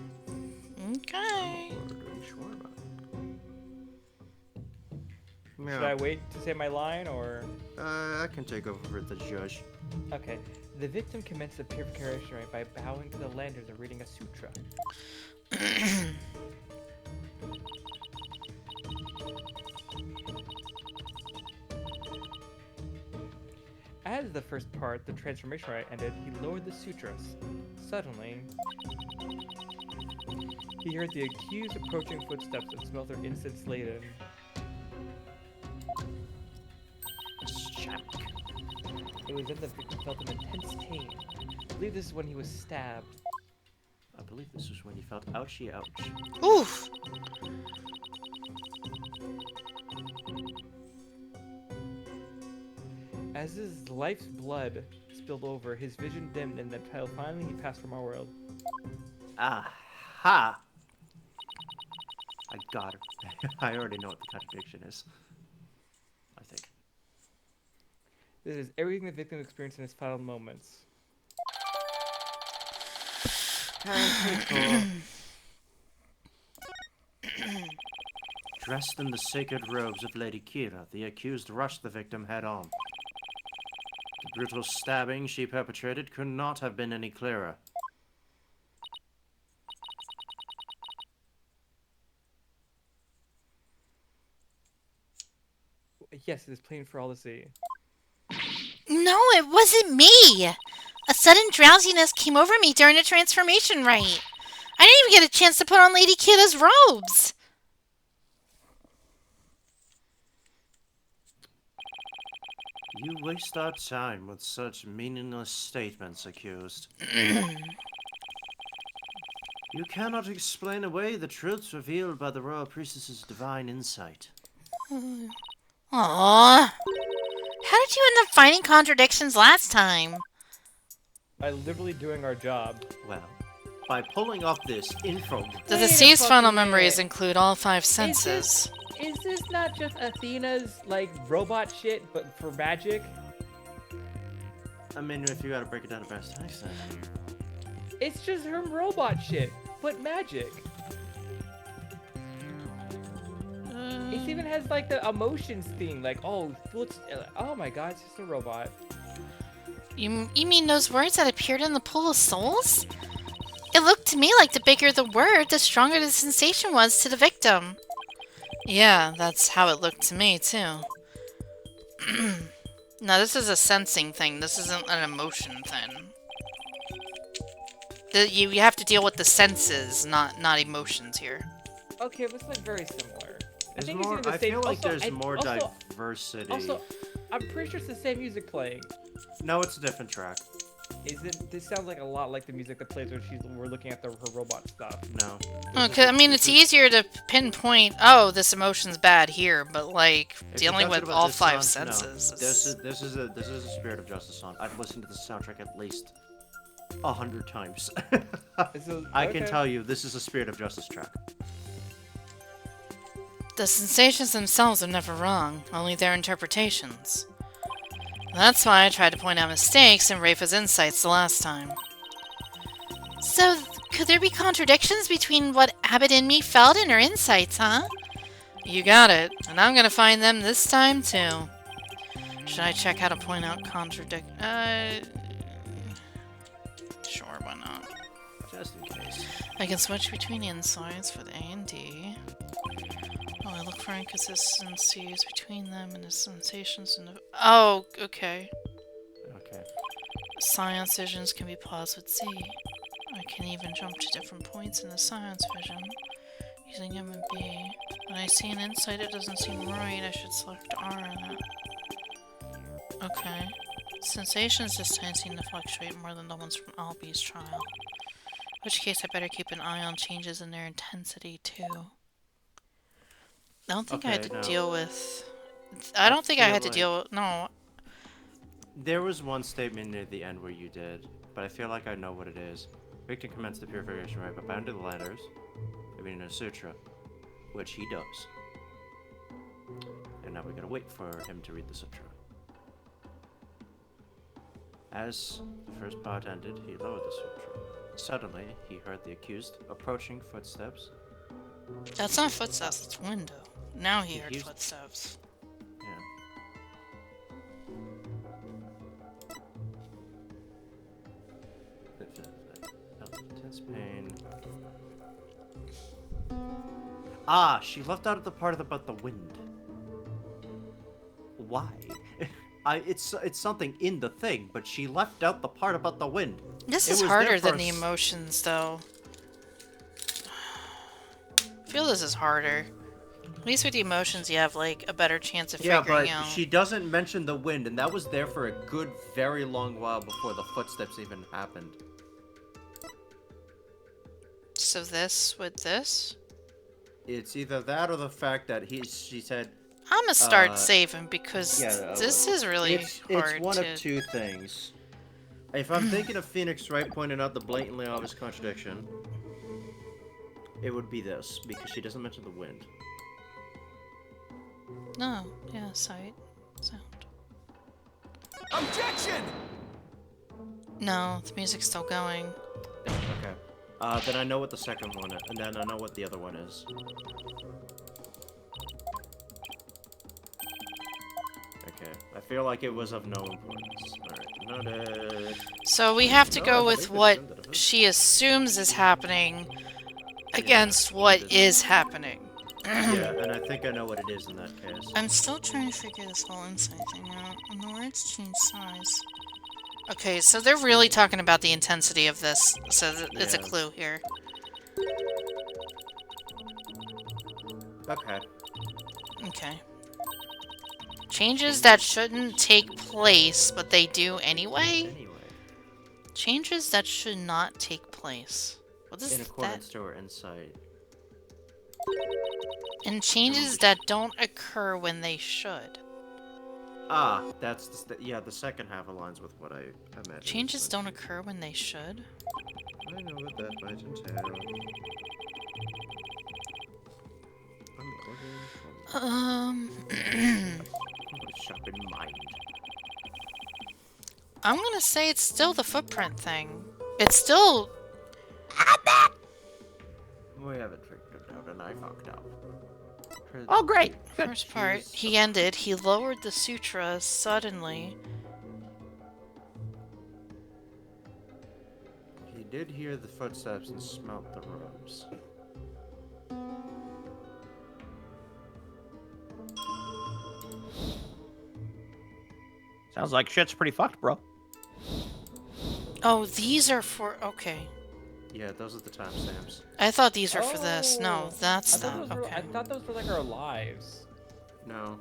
[SPEAKER 2] Okay.
[SPEAKER 1] What are you sure about?
[SPEAKER 4] should I wait to say my line or?
[SPEAKER 1] I can take over for the judge.
[SPEAKER 4] Okay. The victim commenced the purification rite by bowing to the landers and reading a sutra. As the first part, the transformation rite ended, he lowered the sutras. Suddenly, he heard the accused approaching footsteps and smelled their incense laden. It was then the victim felt an intense pain. I believe this is when he was stabbed.
[SPEAKER 1] I believe this was when you felt ouchie ouch.
[SPEAKER 2] Oof.
[SPEAKER 4] As his life's blood spilled over, his vision dimmed, and until finally he passed from our world.
[SPEAKER 1] Aha! I got her. I already know what the contradiction is. I think.
[SPEAKER 4] This is everything the victim experienced in his final moments.
[SPEAKER 1] Dressed in the sacred robes of Lady Kira, the accused rushed the victim head on. The brutal stabbing she perpetrated could not have been any clearer.
[SPEAKER 4] Yes, it is plain for all to see.
[SPEAKER 2] No, it wasn't me! A sudden drowsiness came over me during the transformation rite. I didn't even get a chance to put on Lady Kita's robes!
[SPEAKER 1] You waste our time with such meaningless statements, accused. You cannot explain away the truths revealed by the royal priestess's divine insight.
[SPEAKER 2] Aww. How did you end up finding contradictions last time?
[SPEAKER 4] By literally doing our job.
[SPEAKER 1] Well, by pulling off this info...
[SPEAKER 2] The
[SPEAKER 4] Wait a
[SPEAKER 2] deceased final
[SPEAKER 4] fucking
[SPEAKER 2] memories
[SPEAKER 4] minute.
[SPEAKER 2] include all 5 senses.
[SPEAKER 4] Is this not just Athena's, like, robot shit, but for magic?
[SPEAKER 1] I mean, if you gotta break it down to best accent.
[SPEAKER 4] It's just her robot shit, but magic. It even has, like, the emotions thing, like, oh, oh my god, it's just a robot.
[SPEAKER 2] You mean those words that appeared in the pool of souls? It looked to me like the bigger the word, the stronger the sensation was to the victim. Yeah, that's how it looked to me, too. No, this is a sensing thing. This isn't an emotion thing. You have to deal with the senses, not emotions here.
[SPEAKER 4] Okay, but it's, like, very similar.
[SPEAKER 1] There's
[SPEAKER 4] think it's
[SPEAKER 1] more,
[SPEAKER 4] even the
[SPEAKER 1] I
[SPEAKER 4] same-
[SPEAKER 1] feel like
[SPEAKER 4] also,
[SPEAKER 1] there's more
[SPEAKER 4] also-
[SPEAKER 1] diversity.
[SPEAKER 4] Also, I'm pretty sure it's the same music playing.
[SPEAKER 1] No, it's a different track.
[SPEAKER 4] Is it? This sounds like a lot like the music that plays when we're looking at her robot stuff.
[SPEAKER 1] No.
[SPEAKER 2] Okay, I mean, it's easier to pinpoint, oh, this emotion's bad here, but, like,
[SPEAKER 1] If you're
[SPEAKER 2] dealing
[SPEAKER 1] talking
[SPEAKER 2] with
[SPEAKER 1] about
[SPEAKER 2] all
[SPEAKER 1] this
[SPEAKER 2] 5
[SPEAKER 1] song, no.
[SPEAKER 2] senses.
[SPEAKER 1] This is a Spirit of Justice song. I've listened to the soundtrack at least 100 times. I can
[SPEAKER 4] okay.
[SPEAKER 1] tell you, this is a Spirit of Justice track.
[SPEAKER 2] The sensations themselves are never wrong, only their interpretations. That's why I tried to point out mistakes in Rafa's insights the last time. So, could there be contradictions between what Abbott and me felt in her insights, huh? You got it, and I'm gonna find them this time too. Should I check how to point out Sure, why not?
[SPEAKER 1] Just in case.
[SPEAKER 2] I can switch between insides for the A and D. Oh, I look for inconsistencies between them and the sensations and the... Oh, okay.
[SPEAKER 1] Okay.
[SPEAKER 2] Science visions can be paused with Z. I can even jump to different points in the science vision using M and B. When I see an insight it doesn't seem right, I should select R in it. Okay. Sensations this time seem to fluctuate more than the ones from Albi's trial. In which case I better keep an eye on changes in their intensity too. I don't think I had to deal with... I don't think I had to deal with... No.
[SPEAKER 1] There was one statement near the end where you did, but I feel like I know what it is. Victor commenced the purification rite by bound to the letters, reading a sutra, which he does. And now we gotta wait for him to read the sutra. As the first part ended, he lowered the sutra. Suddenly, he heard the accused approaching footsteps.
[SPEAKER 2] That's not footsteps, it's window. Now he heard
[SPEAKER 1] used-
[SPEAKER 2] footsteps.
[SPEAKER 1] Yeah. Intense pain. Ah, she left out the part about the wind. Why? It's something in the thing, but she left out the part about the wind.
[SPEAKER 2] This
[SPEAKER 1] It
[SPEAKER 2] is
[SPEAKER 1] was
[SPEAKER 2] harder
[SPEAKER 1] there for
[SPEAKER 2] than the emotions, though. I feel this is harder. At least with the emotions, you have, like, a better chance of
[SPEAKER 1] Yeah,
[SPEAKER 2] figuring
[SPEAKER 1] but
[SPEAKER 2] out.
[SPEAKER 1] she doesn't mention the wind, and that was there for a good, very long while before the footsteps even happened.
[SPEAKER 2] So this with this?
[SPEAKER 1] It's either that or the fact that she said
[SPEAKER 2] I'm gonna start
[SPEAKER 1] Uh,
[SPEAKER 2] saving because this is really hard
[SPEAKER 1] it's one
[SPEAKER 2] to...
[SPEAKER 1] of two things. If I'm thinking of Phoenix Wright pointing out the blatantly obvious contradiction, it would be this, because she doesn't mention the wind.
[SPEAKER 2] No, yeah, sight, sound.
[SPEAKER 9] Objection!
[SPEAKER 2] No, the music's still going.
[SPEAKER 1] Okay. Then I know what the second one is, and then I know what the other one is. Okay, I feel like it was of no importance. Alright, noted.
[SPEAKER 2] So we have to
[SPEAKER 1] No, I
[SPEAKER 2] go with
[SPEAKER 1] believe it
[SPEAKER 2] what
[SPEAKER 1] is in the
[SPEAKER 2] she assumes is happening against what is happening.
[SPEAKER 1] Yeah, and I think I know what it is in that case.
[SPEAKER 2] I'm still trying to figure this whole insight thing out. And the words change size. Okay, so they're really talking about the intensity of this, so it's a
[SPEAKER 1] Yeah.
[SPEAKER 2] clue here.
[SPEAKER 1] Okay.
[SPEAKER 2] Okay. Changes that shouldn't take place, but they do anyway?
[SPEAKER 1] Anyway,
[SPEAKER 2] Changes that should not take place. What is
[SPEAKER 1] in
[SPEAKER 2] that?
[SPEAKER 1] accordance to her insight.
[SPEAKER 2] And changes that don't occur when they should.
[SPEAKER 1] Ah, that's the second half aligns with what I imagine.
[SPEAKER 2] Changes don't occur when they should?
[SPEAKER 1] I know what that might entail. I'm sharp in mind.
[SPEAKER 2] I'm gonna say it's still the footprint thing. It's still...
[SPEAKER 1] We haven't figured it out, and I fucked up.
[SPEAKER 3] Oh, great. Good.
[SPEAKER 2] First part, he ended. He lowered the sutra suddenly.
[SPEAKER 1] He did hear the footsteps and smelt the robes.
[SPEAKER 3] Sounds like shit's pretty fucked, bro.
[SPEAKER 2] Oh, these are for... Okay.
[SPEAKER 1] Yeah, those are the timestamps.
[SPEAKER 2] I thought these were for this. No, that's
[SPEAKER 4] I thought
[SPEAKER 2] that.
[SPEAKER 4] those were-
[SPEAKER 2] Okay.
[SPEAKER 4] I thought those were like our lives.
[SPEAKER 1] No.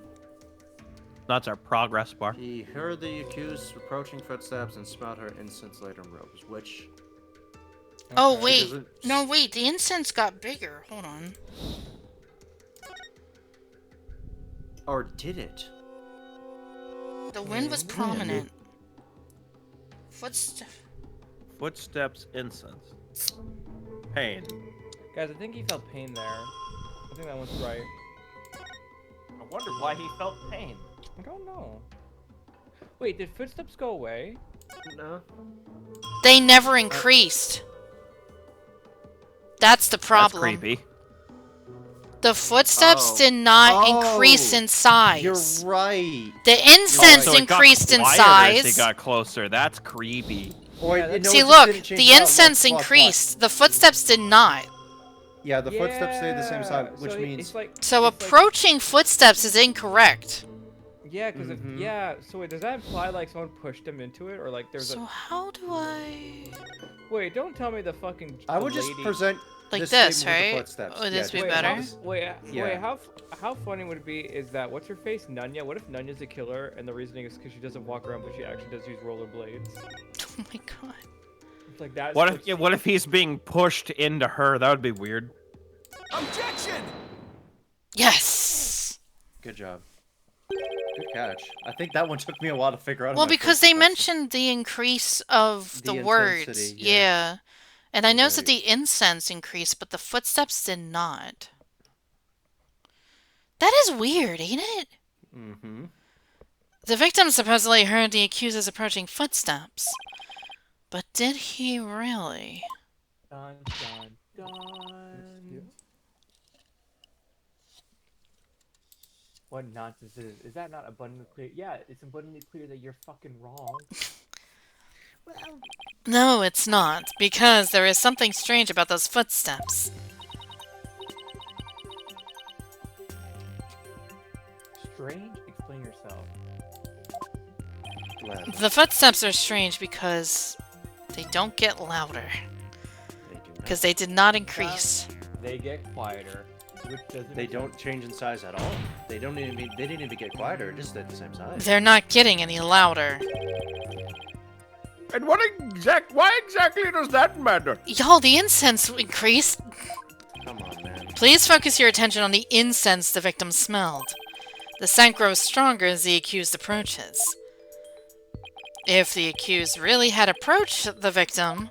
[SPEAKER 3] That's our progress bar.
[SPEAKER 1] He heard the accused approaching footsteps and smelled her incense-laden robes, which...
[SPEAKER 2] Oh,
[SPEAKER 4] Okay.
[SPEAKER 2] wait.
[SPEAKER 1] doesn't-
[SPEAKER 2] No, wait. The incense got bigger. Hold on.
[SPEAKER 1] Or did it?
[SPEAKER 2] The wind was prominent. Footsteps.
[SPEAKER 3] Footsteps, incense. Pain.
[SPEAKER 4] Guys, I think he felt pain there. I think that one's right.
[SPEAKER 3] I wonder why he felt pain.
[SPEAKER 4] I don't know. Wait, did footsteps go away?
[SPEAKER 1] No.
[SPEAKER 2] They never increased. That's the problem.
[SPEAKER 3] That's creepy.
[SPEAKER 2] The footsteps
[SPEAKER 1] Oh.
[SPEAKER 2] did not
[SPEAKER 1] Oh,
[SPEAKER 2] increase in size.
[SPEAKER 1] You're right.
[SPEAKER 2] The incense
[SPEAKER 3] So it got
[SPEAKER 2] increased in
[SPEAKER 3] quieter as
[SPEAKER 2] size.
[SPEAKER 3] they got closer. That's creepy.
[SPEAKER 1] Or
[SPEAKER 4] Yeah,
[SPEAKER 1] no,
[SPEAKER 4] that's-
[SPEAKER 1] it
[SPEAKER 2] See,
[SPEAKER 1] just
[SPEAKER 2] look,
[SPEAKER 1] didn't change
[SPEAKER 2] the
[SPEAKER 1] it out.
[SPEAKER 2] incense
[SPEAKER 1] Look, look.
[SPEAKER 2] increased. The footsteps did not.
[SPEAKER 1] Yeah, the footsteps stayed the same size, which
[SPEAKER 4] so
[SPEAKER 1] means
[SPEAKER 4] it's like,
[SPEAKER 2] So
[SPEAKER 4] it's like-
[SPEAKER 2] approaching footsteps is incorrect.
[SPEAKER 4] yeah, because
[SPEAKER 1] Mhm.
[SPEAKER 4] yeah. So wait, does that imply like someone pushed them into it, or like there's
[SPEAKER 2] So
[SPEAKER 4] a?
[SPEAKER 2] how do I...
[SPEAKER 4] Wait, don't tell me the fucking.
[SPEAKER 1] I
[SPEAKER 4] the
[SPEAKER 1] would just
[SPEAKER 4] lady...
[SPEAKER 1] present
[SPEAKER 2] Like
[SPEAKER 1] this,
[SPEAKER 2] this,
[SPEAKER 1] statement with the
[SPEAKER 2] right?
[SPEAKER 1] footsteps.
[SPEAKER 2] Would this be
[SPEAKER 1] just
[SPEAKER 4] Wait,
[SPEAKER 2] better?
[SPEAKER 4] how,
[SPEAKER 1] this-
[SPEAKER 4] wait,
[SPEAKER 1] Yeah.
[SPEAKER 4] wait, how funny would it be is that what's her face, Nunya? What if Nunya's a killer and the reasoning is because she doesn't walk around, but she actually does use rollerblades?
[SPEAKER 2] Oh my god.
[SPEAKER 4] It's like that.
[SPEAKER 3] What if he's being pushed into her? That would be weird.
[SPEAKER 9] Objection!
[SPEAKER 2] Yes!
[SPEAKER 1] Good job. Good catch. I think that one took me a while to figure out.
[SPEAKER 2] Well,
[SPEAKER 1] on my
[SPEAKER 2] because
[SPEAKER 1] first
[SPEAKER 2] they
[SPEAKER 1] question.
[SPEAKER 2] mentioned the increase of the
[SPEAKER 1] The
[SPEAKER 2] words.
[SPEAKER 1] intensity,
[SPEAKER 2] Yeah.
[SPEAKER 1] yeah.
[SPEAKER 2] And I noticed that
[SPEAKER 1] Right.
[SPEAKER 2] the incense increased, but the footsteps did not. That is weird, ain't it?
[SPEAKER 1] Mm-hmm.
[SPEAKER 2] The victim supposedly heard the accuser's approaching footsteps. But did he really?
[SPEAKER 4] Dun, dun, dun. What nonsense is that not abundantly clear? Yeah, it's abundantly clear that you're fucking wrong.
[SPEAKER 8] Well,
[SPEAKER 2] No, it's not, because there is something strange about those footsteps.
[SPEAKER 4] Strange? Explain yourself.
[SPEAKER 1] Glad
[SPEAKER 2] The footsteps are strange because they don't get louder.
[SPEAKER 1] they do not.
[SPEAKER 2] Because they did not increase.
[SPEAKER 4] They get quieter, which doesn't.
[SPEAKER 1] They don't change in size at all. They don't even. They didn't even get quieter. It just stayed the same size.
[SPEAKER 2] They're not getting any louder.
[SPEAKER 6] And why exactly does that matter?
[SPEAKER 2] Y'all, the incense increased.
[SPEAKER 1] Come on, man.
[SPEAKER 2] Please focus your attention on the incense the victim smelled. The scent grows stronger as the accused approaches. If the accused really had approached the victim,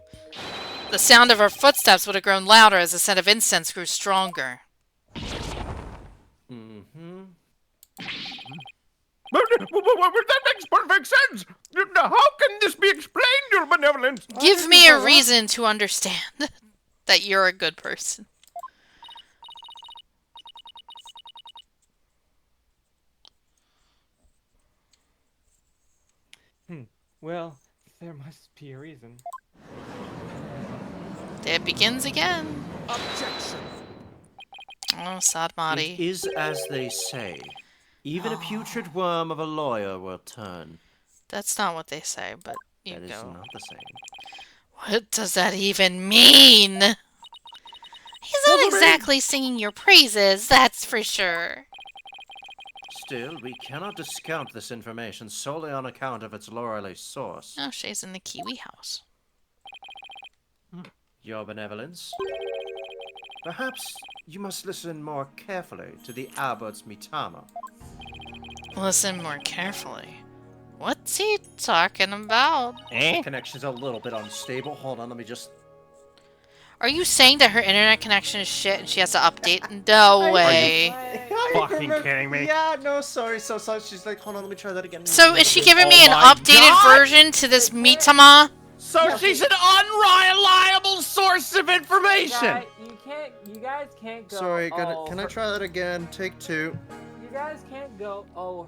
[SPEAKER 2] the sound of her footsteps would have grown louder as the scent of incense grew stronger.
[SPEAKER 1] Mm-hmm.
[SPEAKER 6] But that makes perfect sense. How can this be explained, your benevolence?
[SPEAKER 2] Give me a reason to understand that you're a good person.
[SPEAKER 4] Well, there must be a reason.
[SPEAKER 2] It begins again.
[SPEAKER 9] Objection!
[SPEAKER 2] Oh,
[SPEAKER 1] It
[SPEAKER 2] Sadmati.
[SPEAKER 1] is as they say. Even a putrid worm of a lawyer will turn.
[SPEAKER 2] That's not what they say, but you
[SPEAKER 1] That is
[SPEAKER 2] go.
[SPEAKER 1] not the same.
[SPEAKER 2] What does that even mean? He's not exactly singing your praises, that's for sure.
[SPEAKER 1] Still, we cannot discount this information solely on account of its laurely source.
[SPEAKER 2] Oh, she's in the Kiwi house.
[SPEAKER 1] Your benevolence. Perhaps you must listen more carefully to the abbot's mitama.
[SPEAKER 2] Listen more carefully. What's he talking about?
[SPEAKER 3] Eh?
[SPEAKER 1] Connection's a little bit unstable. Hold on, let me just.
[SPEAKER 2] Are you saying that her internet connection is shit and she has to update? No way.
[SPEAKER 3] Fucking kidding me?
[SPEAKER 1] Yeah, no, sorry, so sorry. She's like, hold on, let me try that again.
[SPEAKER 2] So is she giving me
[SPEAKER 3] Oh
[SPEAKER 2] an
[SPEAKER 3] my
[SPEAKER 2] updated
[SPEAKER 3] God!
[SPEAKER 2] version to this Mitama?
[SPEAKER 3] So she's an unreliable source of information.
[SPEAKER 4] You guys can't go.
[SPEAKER 1] Sorry,
[SPEAKER 4] oh,
[SPEAKER 1] can I try that again? Take two.
[SPEAKER 4] You guys can't go. Oh,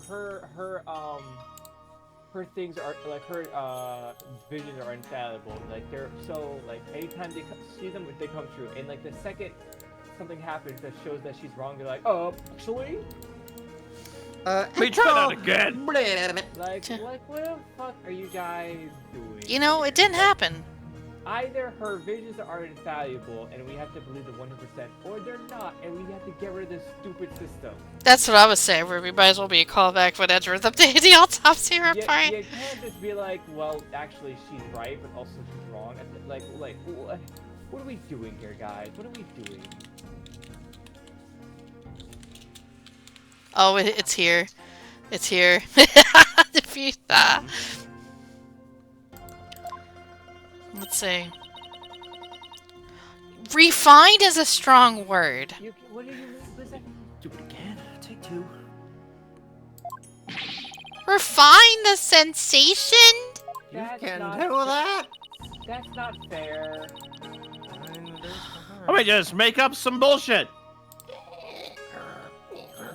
[SPEAKER 4] her things are like her visions are infallible. Like they're so like anytime they see them, they come true. And like the second something happens that shows that she's wrong, they're like, oh, actually,
[SPEAKER 3] Let me try that again.
[SPEAKER 4] like what the fuck are you guys doing?
[SPEAKER 2] You know, it didn't happen.
[SPEAKER 4] Either her visions are infallible and we have to believe the 100%, or they're not and we have to get rid of this stupid system.
[SPEAKER 2] That's what I was saying, where we might as well be a callback when Edgeworth updated the autopsy report.
[SPEAKER 4] You can't just be like, well, actually she's right, but also she's wrong. And like, what are we doing here, guys? What are we doing?
[SPEAKER 2] Oh, it's here. It's here. Defeat that. Let's see. Refined is a strong word.
[SPEAKER 4] What do you mean? Listen,
[SPEAKER 1] Do it again. Take two.
[SPEAKER 2] Refine the sensation?
[SPEAKER 4] that's
[SPEAKER 1] You can
[SPEAKER 4] not
[SPEAKER 1] do that.
[SPEAKER 4] That's not fair.
[SPEAKER 3] Let me just make up some bullshit.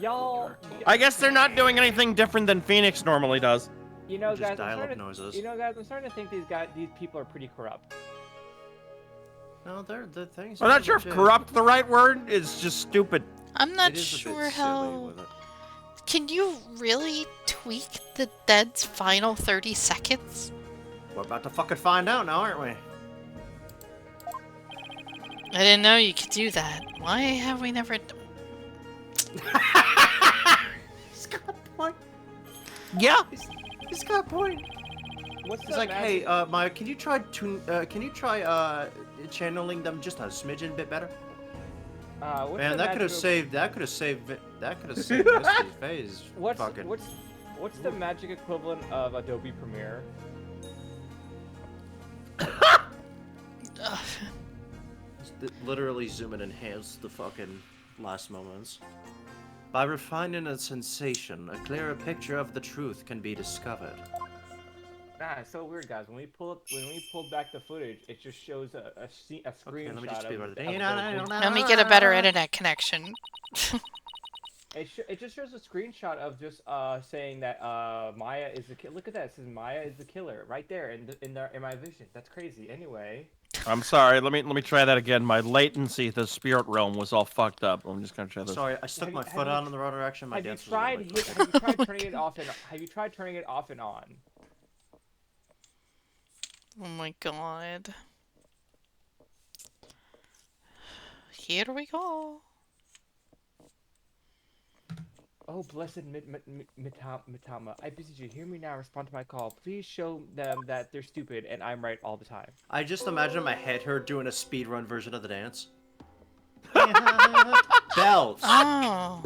[SPEAKER 4] Y'all.
[SPEAKER 3] I guess they're not doing anything different than Phoenix normally does.
[SPEAKER 4] You know,
[SPEAKER 1] Just
[SPEAKER 4] guys,
[SPEAKER 1] dial-up noises.
[SPEAKER 4] I'm starting to think these people are pretty corrupt.
[SPEAKER 1] No, the things.
[SPEAKER 6] I'm not sure if corrupt the right word. It's just stupid.
[SPEAKER 2] I'm not
[SPEAKER 1] It is a
[SPEAKER 2] sure
[SPEAKER 1] bit
[SPEAKER 2] how.
[SPEAKER 1] silly with it.
[SPEAKER 2] Can you really tweak the dead's final 30 seconds?
[SPEAKER 1] We're about to fucking find out now, aren't we?
[SPEAKER 2] I didn't know you could do that. Why have we never...
[SPEAKER 1] He's got a point.
[SPEAKER 3] Yeah.
[SPEAKER 1] He's got a point.
[SPEAKER 4] What's
[SPEAKER 1] It's
[SPEAKER 4] the
[SPEAKER 1] like,
[SPEAKER 4] magic-
[SPEAKER 1] hey, Maya, can you try channeling them just a smidgen bit better?
[SPEAKER 4] what's
[SPEAKER 1] Man,
[SPEAKER 4] the
[SPEAKER 1] that could have
[SPEAKER 4] magical-
[SPEAKER 1] saved. That could have saved Misty's face.
[SPEAKER 4] What's
[SPEAKER 1] fucking.
[SPEAKER 4] what's the magic equivalent of Adobe Premiere?
[SPEAKER 1] Literally zoom and enhance the fucking last moments. By refining a sensation, a clearer picture of the truth can be discovered.
[SPEAKER 4] Nah, it's so weird, guys. When we pulled back the footage, it just shows a screenshot
[SPEAKER 1] let me just be
[SPEAKER 4] of
[SPEAKER 1] about
[SPEAKER 4] the
[SPEAKER 1] it.
[SPEAKER 2] Let me get a better internet connection.
[SPEAKER 4] It just shows a screenshot of just saying that Maya is the killer. Look at that. It says Maya is the killer right there in my vision. That's crazy. Anyway.
[SPEAKER 3] I'm sorry. Let me try that again. My latency, the spirit realm, was all fucked up. I'm just gonna try this.
[SPEAKER 1] Sorry, I stuck my foot on in the wrong direction. My
[SPEAKER 4] Have you
[SPEAKER 1] dance was
[SPEAKER 4] tried
[SPEAKER 1] really quick.
[SPEAKER 4] have you tried turning it off and have you tried turning it off and on?
[SPEAKER 2] Oh my god. Here we go.
[SPEAKER 4] Oh, blessed Mitama, I beseech you, hear me now, respond to my call. Please show them that they're stupid and I'm right all the time.
[SPEAKER 1] I just imagine in my head her doing a speedrun version of the dance. Bells.
[SPEAKER 2] Oh.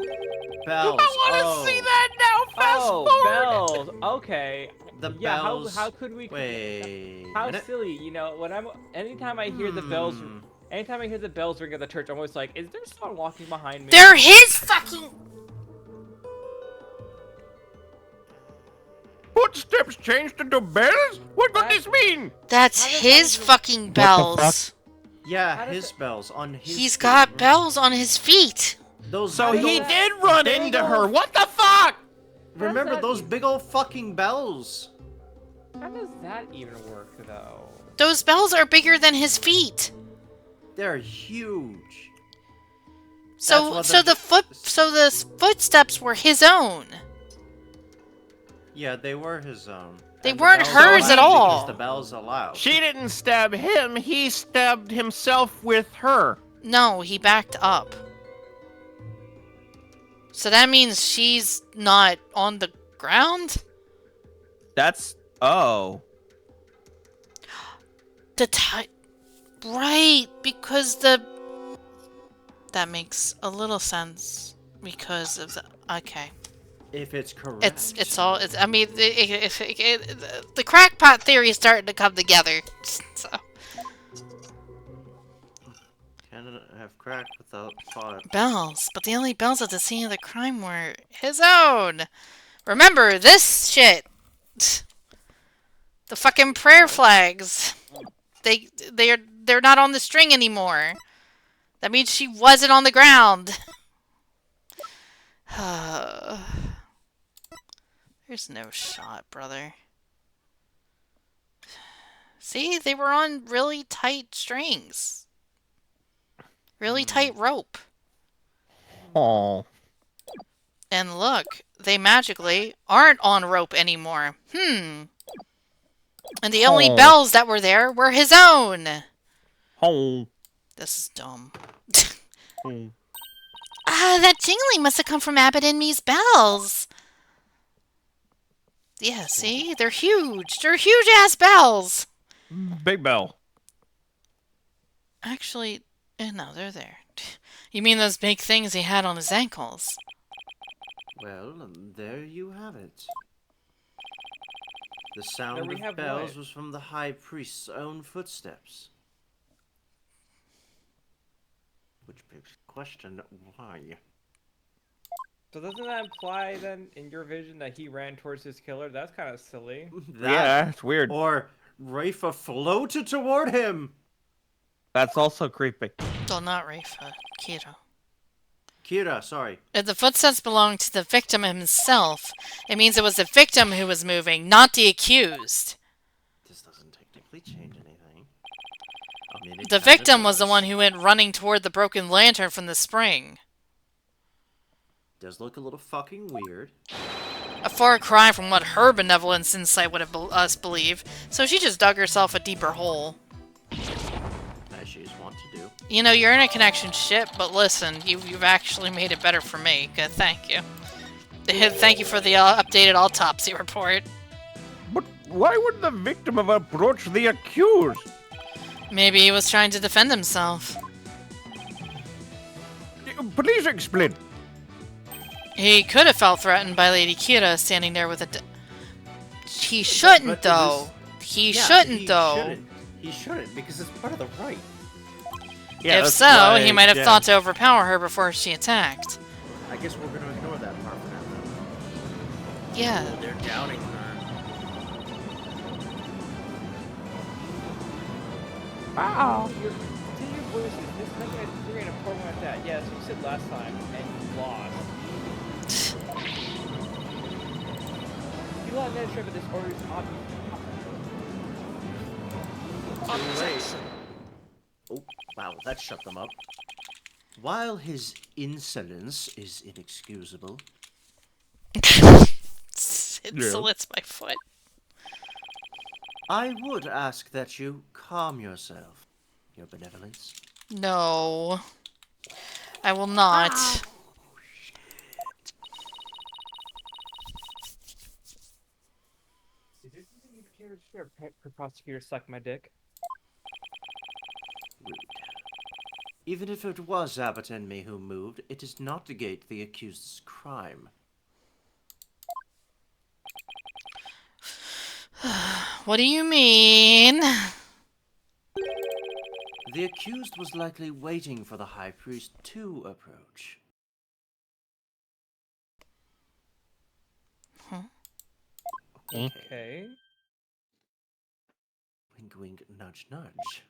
[SPEAKER 1] Bells.
[SPEAKER 3] I want to see that now. Fast
[SPEAKER 4] Oh, bells. Okay.
[SPEAKER 1] The
[SPEAKER 4] Yeah,
[SPEAKER 1] bells.
[SPEAKER 4] how could we?
[SPEAKER 1] Wait.
[SPEAKER 4] How
[SPEAKER 1] minute.
[SPEAKER 4] silly, you know? Anytime I hear the bells, anytime I hear the bells ring at the church, I'm always like, is there someone walking behind me?
[SPEAKER 2] They're his fucking...
[SPEAKER 6] Footsteps changed into bells? What could this mean?
[SPEAKER 2] That's
[SPEAKER 4] How does
[SPEAKER 2] his
[SPEAKER 4] that even-
[SPEAKER 2] fucking bells.
[SPEAKER 1] Yeah,
[SPEAKER 4] How does
[SPEAKER 1] his bells on his.
[SPEAKER 2] He's
[SPEAKER 1] feet.
[SPEAKER 2] got bells on his feet.
[SPEAKER 1] Those.
[SPEAKER 3] So
[SPEAKER 1] big
[SPEAKER 3] he
[SPEAKER 1] ol-
[SPEAKER 3] did run
[SPEAKER 1] big
[SPEAKER 3] into
[SPEAKER 1] ol-
[SPEAKER 3] her. What the fuck?
[SPEAKER 1] Remember
[SPEAKER 4] that
[SPEAKER 1] those
[SPEAKER 4] even-
[SPEAKER 1] big old fucking bells?
[SPEAKER 4] How does that even work, though?
[SPEAKER 2] Those bells are bigger than his feet.
[SPEAKER 1] They're huge.
[SPEAKER 2] So
[SPEAKER 1] what
[SPEAKER 2] so
[SPEAKER 1] the-
[SPEAKER 2] the footsteps were his own.
[SPEAKER 1] Yeah, they were his own.
[SPEAKER 2] They
[SPEAKER 1] And the
[SPEAKER 2] weren't
[SPEAKER 1] bells
[SPEAKER 2] hers
[SPEAKER 1] allowed
[SPEAKER 2] at all.
[SPEAKER 1] Because the bells allowed.
[SPEAKER 3] She didn't stab him. He stabbed himself with her.
[SPEAKER 2] No, he backed up. So that means she's not on the ground?
[SPEAKER 3] That's oh.
[SPEAKER 2] The right, because that makes a little sense because of the okay.
[SPEAKER 1] If it's correct.
[SPEAKER 2] I mean the crackpot theory is starting to come together. So
[SPEAKER 1] Can't have crack without fire.
[SPEAKER 2] bells, but the only bells at the scene of the crime were his own. Remember this shit. The fucking prayer flags. They're not on the string anymore. That means she wasn't on the ground. There's no shot, brother. See, they were on really tight strings. Really tight rope.
[SPEAKER 3] Oh.
[SPEAKER 2] And look, they magically aren't on rope anymore. And the only
[SPEAKER 3] Oh.
[SPEAKER 2] bells that were there were his own.
[SPEAKER 3] Oh.
[SPEAKER 2] This is dumb.
[SPEAKER 3] Oh.
[SPEAKER 2] That jingling must have come from Abbott and me's bells. Yeah, see? They're huge. They're huge-ass bells.
[SPEAKER 3] Big bell.
[SPEAKER 2] Actually, no, they're there. You mean those big things he had on his ankles?
[SPEAKER 1] Well, there you have it. The sound
[SPEAKER 4] we
[SPEAKER 1] of
[SPEAKER 4] have
[SPEAKER 1] bells
[SPEAKER 4] what?
[SPEAKER 1] was from the high priest's own footsteps. Which begs the question, why?
[SPEAKER 4] So doesn't that imply then, in your vision, that he ran towards his killer? That's kind of silly.
[SPEAKER 3] Yeah, it's weird.
[SPEAKER 1] Or Rafa floated toward him.
[SPEAKER 3] That's also creepy.
[SPEAKER 2] Well, not Rafa. Kiro.
[SPEAKER 1] Kira, sorry.
[SPEAKER 2] If the footsteps belong to the victim himself, it means it was the victim who was moving, not the accused.
[SPEAKER 1] This doesn't technically change anything. I mean, it
[SPEAKER 2] The
[SPEAKER 1] kinda
[SPEAKER 2] victim was the
[SPEAKER 1] does.
[SPEAKER 2] one who went running toward the broken lantern from the spring.
[SPEAKER 1] Does look a little fucking weird.
[SPEAKER 2] A far cry from what her benevolence insight would have us believe, so she just dug herself a deeper hole.
[SPEAKER 1] As she's wont to do.
[SPEAKER 2] You know, your interconnection shit, but listen, you've actually made it better for me. Good, thank you. Thank you for the updated autopsy report.
[SPEAKER 6] But why would the victim have approached the accused?
[SPEAKER 2] Maybe he was trying to defend himself.
[SPEAKER 6] Please explain.
[SPEAKER 2] He could have felt threatened by Lady Kira standing there with a... He shouldn't,
[SPEAKER 1] But
[SPEAKER 2] though.
[SPEAKER 1] he
[SPEAKER 2] Shouldn't, though.
[SPEAKER 1] Shouldn't. He shouldn't, because it's part of the right.
[SPEAKER 6] Yeah,
[SPEAKER 2] If
[SPEAKER 6] that's
[SPEAKER 2] so,
[SPEAKER 6] why-
[SPEAKER 2] he might have
[SPEAKER 6] yeah.
[SPEAKER 2] thought to overpower her before she attacked.
[SPEAKER 1] I guess we're gonna ignore that part for now.
[SPEAKER 2] Yeah.
[SPEAKER 1] Oh, they're downing her.
[SPEAKER 6] Wow.
[SPEAKER 4] Your continued voices. This might be a program like that. Yeah, that's what you said last time, and you lost. You lost that trip, but this order is
[SPEAKER 1] Too late. Oh, wow, that shut them up. While his insolence is inexcusable,
[SPEAKER 2] Insolence my foot.
[SPEAKER 1] I would ask that you calm yourself, Your Benevolence.
[SPEAKER 2] No. I will not.
[SPEAKER 4] Is there something you care to share? Prosecutor suck my dick.
[SPEAKER 1] Rude. Even if it was Abbott and me who moved, it does not negate the accused's crime.
[SPEAKER 2] What do you mean?
[SPEAKER 1] The accused was likely waiting for the High Priest to approach.
[SPEAKER 2] Huh?
[SPEAKER 4] Okay.
[SPEAKER 1] Wink, wink, nudge, nudge.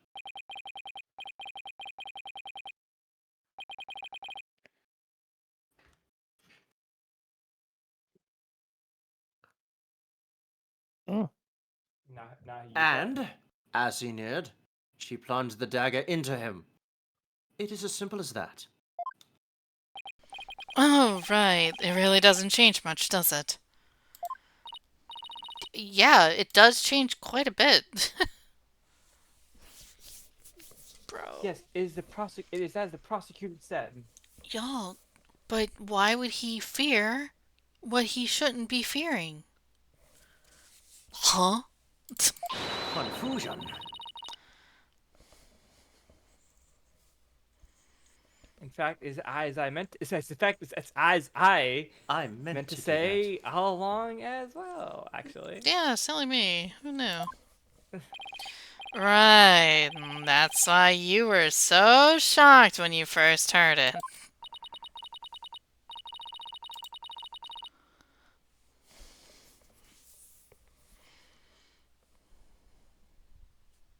[SPEAKER 4] Now you
[SPEAKER 1] And, as he neared, she plunged the dagger into him. It is as simple as that.
[SPEAKER 2] Oh, right. It really doesn't change much, does it? Yeah, it does change quite a bit. Bro.
[SPEAKER 4] Yes, it is as the prosecutor said.
[SPEAKER 2] Y'all, but why would he fear what he shouldn't be fearing? Huh?
[SPEAKER 1] Confusion.
[SPEAKER 4] In fact, is as I meant. It's in fact, it's as I
[SPEAKER 1] I meant,
[SPEAKER 4] meant to
[SPEAKER 1] do
[SPEAKER 4] say all along as well. Actually.
[SPEAKER 2] Yeah, silly me. Who knew? Right. That's why you were so shocked when you first heard it.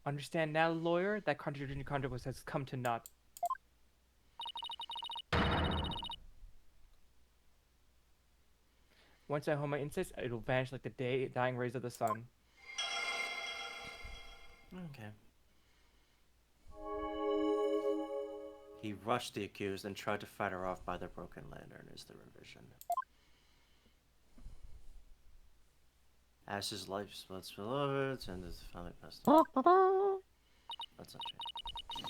[SPEAKER 4] Understand now, lawyer, that contradictory conduct has come to naught. Once I hone my insights, it'll vanish like the dying rays of the sun.
[SPEAKER 1] Okay. He rushed the accused and tried to fight her off by the broken lantern, is the revision. As his life splits beloved, and his family passed away. That's not true.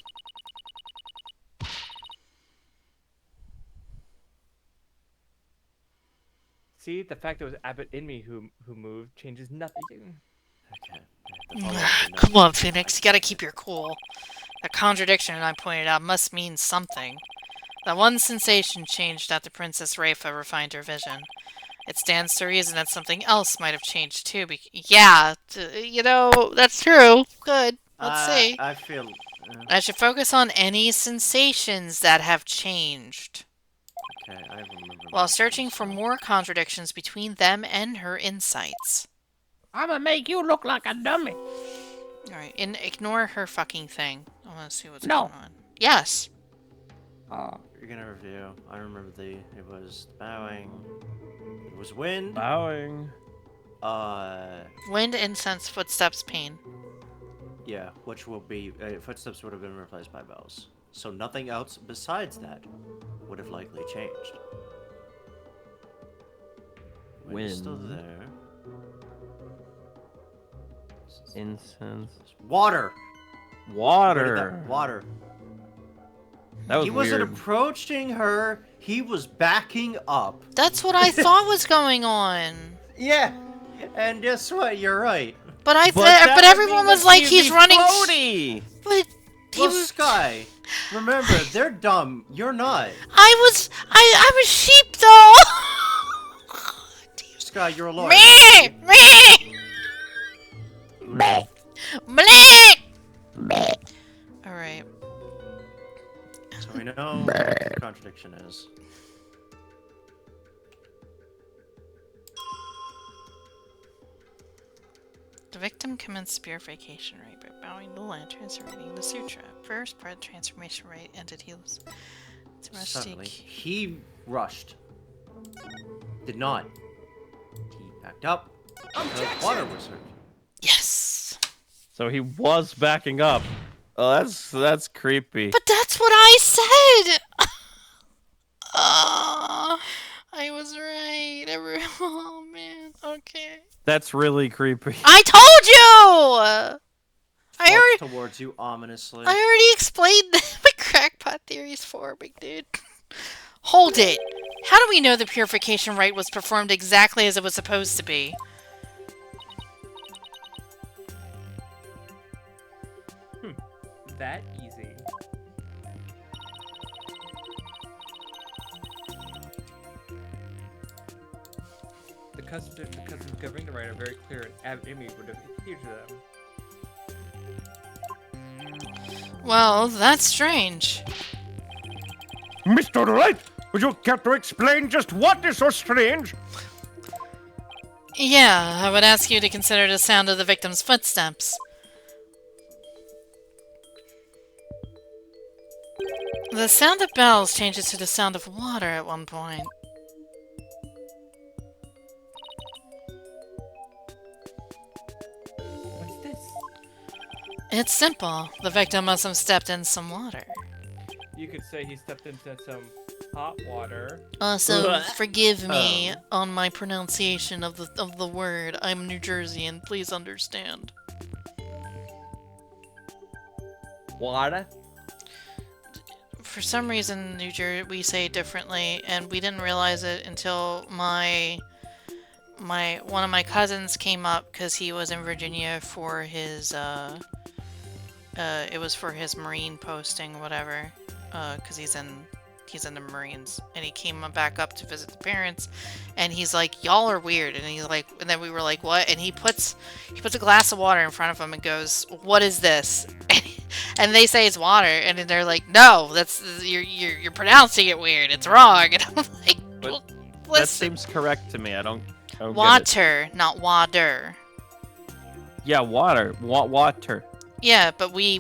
[SPEAKER 4] See, the fact that it was Abbott in me who moved changes nothing.
[SPEAKER 1] Okay. The follow-up did not-
[SPEAKER 2] Come on, Phoenix. You gotta keep your cool. The contradiction I pointed out must mean something. That one sensation changed after Princess Rafa refined her vision. It stands to reason that something else might have changed too. Yeah, you know, that's true. Good. Let's see.
[SPEAKER 1] I feel.
[SPEAKER 2] I should focus on any sensations that have changed,
[SPEAKER 1] Okay, I remember.
[SPEAKER 2] while
[SPEAKER 1] that
[SPEAKER 2] searching
[SPEAKER 1] one,
[SPEAKER 2] for
[SPEAKER 1] so-
[SPEAKER 2] more contradictions between them and her insights.
[SPEAKER 8] I'ma make you look like a dummy.
[SPEAKER 2] Alright, and ignore her fucking thing. I want to see what's
[SPEAKER 8] No.
[SPEAKER 2] going on. Yes.
[SPEAKER 1] You're gonna review. I remember it was bowing. It was wind.
[SPEAKER 3] Bowing.
[SPEAKER 2] Wind, incense, footsteps, pain.
[SPEAKER 1] Yeah, which will be footsteps would have been replaced by bells. So nothing else besides that would have likely changed. Wind is still
[SPEAKER 3] Wind.
[SPEAKER 1] there.
[SPEAKER 3] Incense.
[SPEAKER 1] Water.
[SPEAKER 3] Water.
[SPEAKER 1] Water.
[SPEAKER 3] That was
[SPEAKER 1] He wasn't
[SPEAKER 3] weird.
[SPEAKER 1] approaching her. He was backing up.
[SPEAKER 2] That's what I thought was going on.
[SPEAKER 1] Yeah. And guess what? You're right.
[SPEAKER 2] But
[SPEAKER 3] that would
[SPEAKER 2] everyone
[SPEAKER 3] mean
[SPEAKER 2] was
[SPEAKER 3] that
[SPEAKER 2] like,
[SPEAKER 3] he'd
[SPEAKER 2] he's
[SPEAKER 3] be
[SPEAKER 2] running.
[SPEAKER 3] floaty.
[SPEAKER 2] But he
[SPEAKER 1] Well,
[SPEAKER 2] was.
[SPEAKER 1] Sky, remember, they're dumb. You're not.
[SPEAKER 2] I was sheep though.
[SPEAKER 1] Sky, you're a lawyer.
[SPEAKER 2] Me, me. Bleh. All right.
[SPEAKER 1] So we know what the contradiction is.
[SPEAKER 2] The victim commenced purification rite by bowing the lanterns and reading the sutra. First bread transformation rite entities.
[SPEAKER 1] Suddenly, he rushed. Did not. He backed up. Because water was served.
[SPEAKER 2] Yes.
[SPEAKER 3] So he was backing up. Oh, that's creepy.
[SPEAKER 2] But that's what I said. I was right. Oh man. Okay.
[SPEAKER 3] That's really creepy.
[SPEAKER 2] I told you.
[SPEAKER 1] Walks towards you ominously.
[SPEAKER 2] I already explained my crackpot theories for big dude. Hold it. How do we know the purification rite was performed exactly as it was supposed to be?
[SPEAKER 4] That easy. The customs governing the right are very clear and Amy would adhere to them.
[SPEAKER 2] Well, that's strange.
[SPEAKER 6] Mr. Wright, would you care to explain just what is so strange?
[SPEAKER 2] Yeah, I would ask you to consider the sound of the victim's footsteps. The sound of bells changes to the sound of water at one point.
[SPEAKER 4] What's this?
[SPEAKER 2] It's simple. The victim must have stepped in some water.
[SPEAKER 4] You could say he stepped into some hot water.
[SPEAKER 2] Also, forgive me on my pronunciation of the word. I'm New Jerseyan, please understand.
[SPEAKER 3] Water?
[SPEAKER 2] For some reason, we say it differently, and we didn't realize it until one of my cousins came up because he was in Virginia for his it was for his Marine posting, whatever, because he's in the Marines, and he came back up to visit the parents, and he's like, "Y'all are weird," and he's like, and then we were like, "What?" And he puts a glass of water in front of him and goes, "What is this?" And they say it's water, and then they're like, "No, that's you're pronouncing it weird. It's wrong." And I'm like, well,
[SPEAKER 3] That
[SPEAKER 2] "Listen,
[SPEAKER 3] seems correct to me. I don't get it.
[SPEAKER 2] water, not water."
[SPEAKER 3] Yeah, water. Water.
[SPEAKER 2] Yeah, but we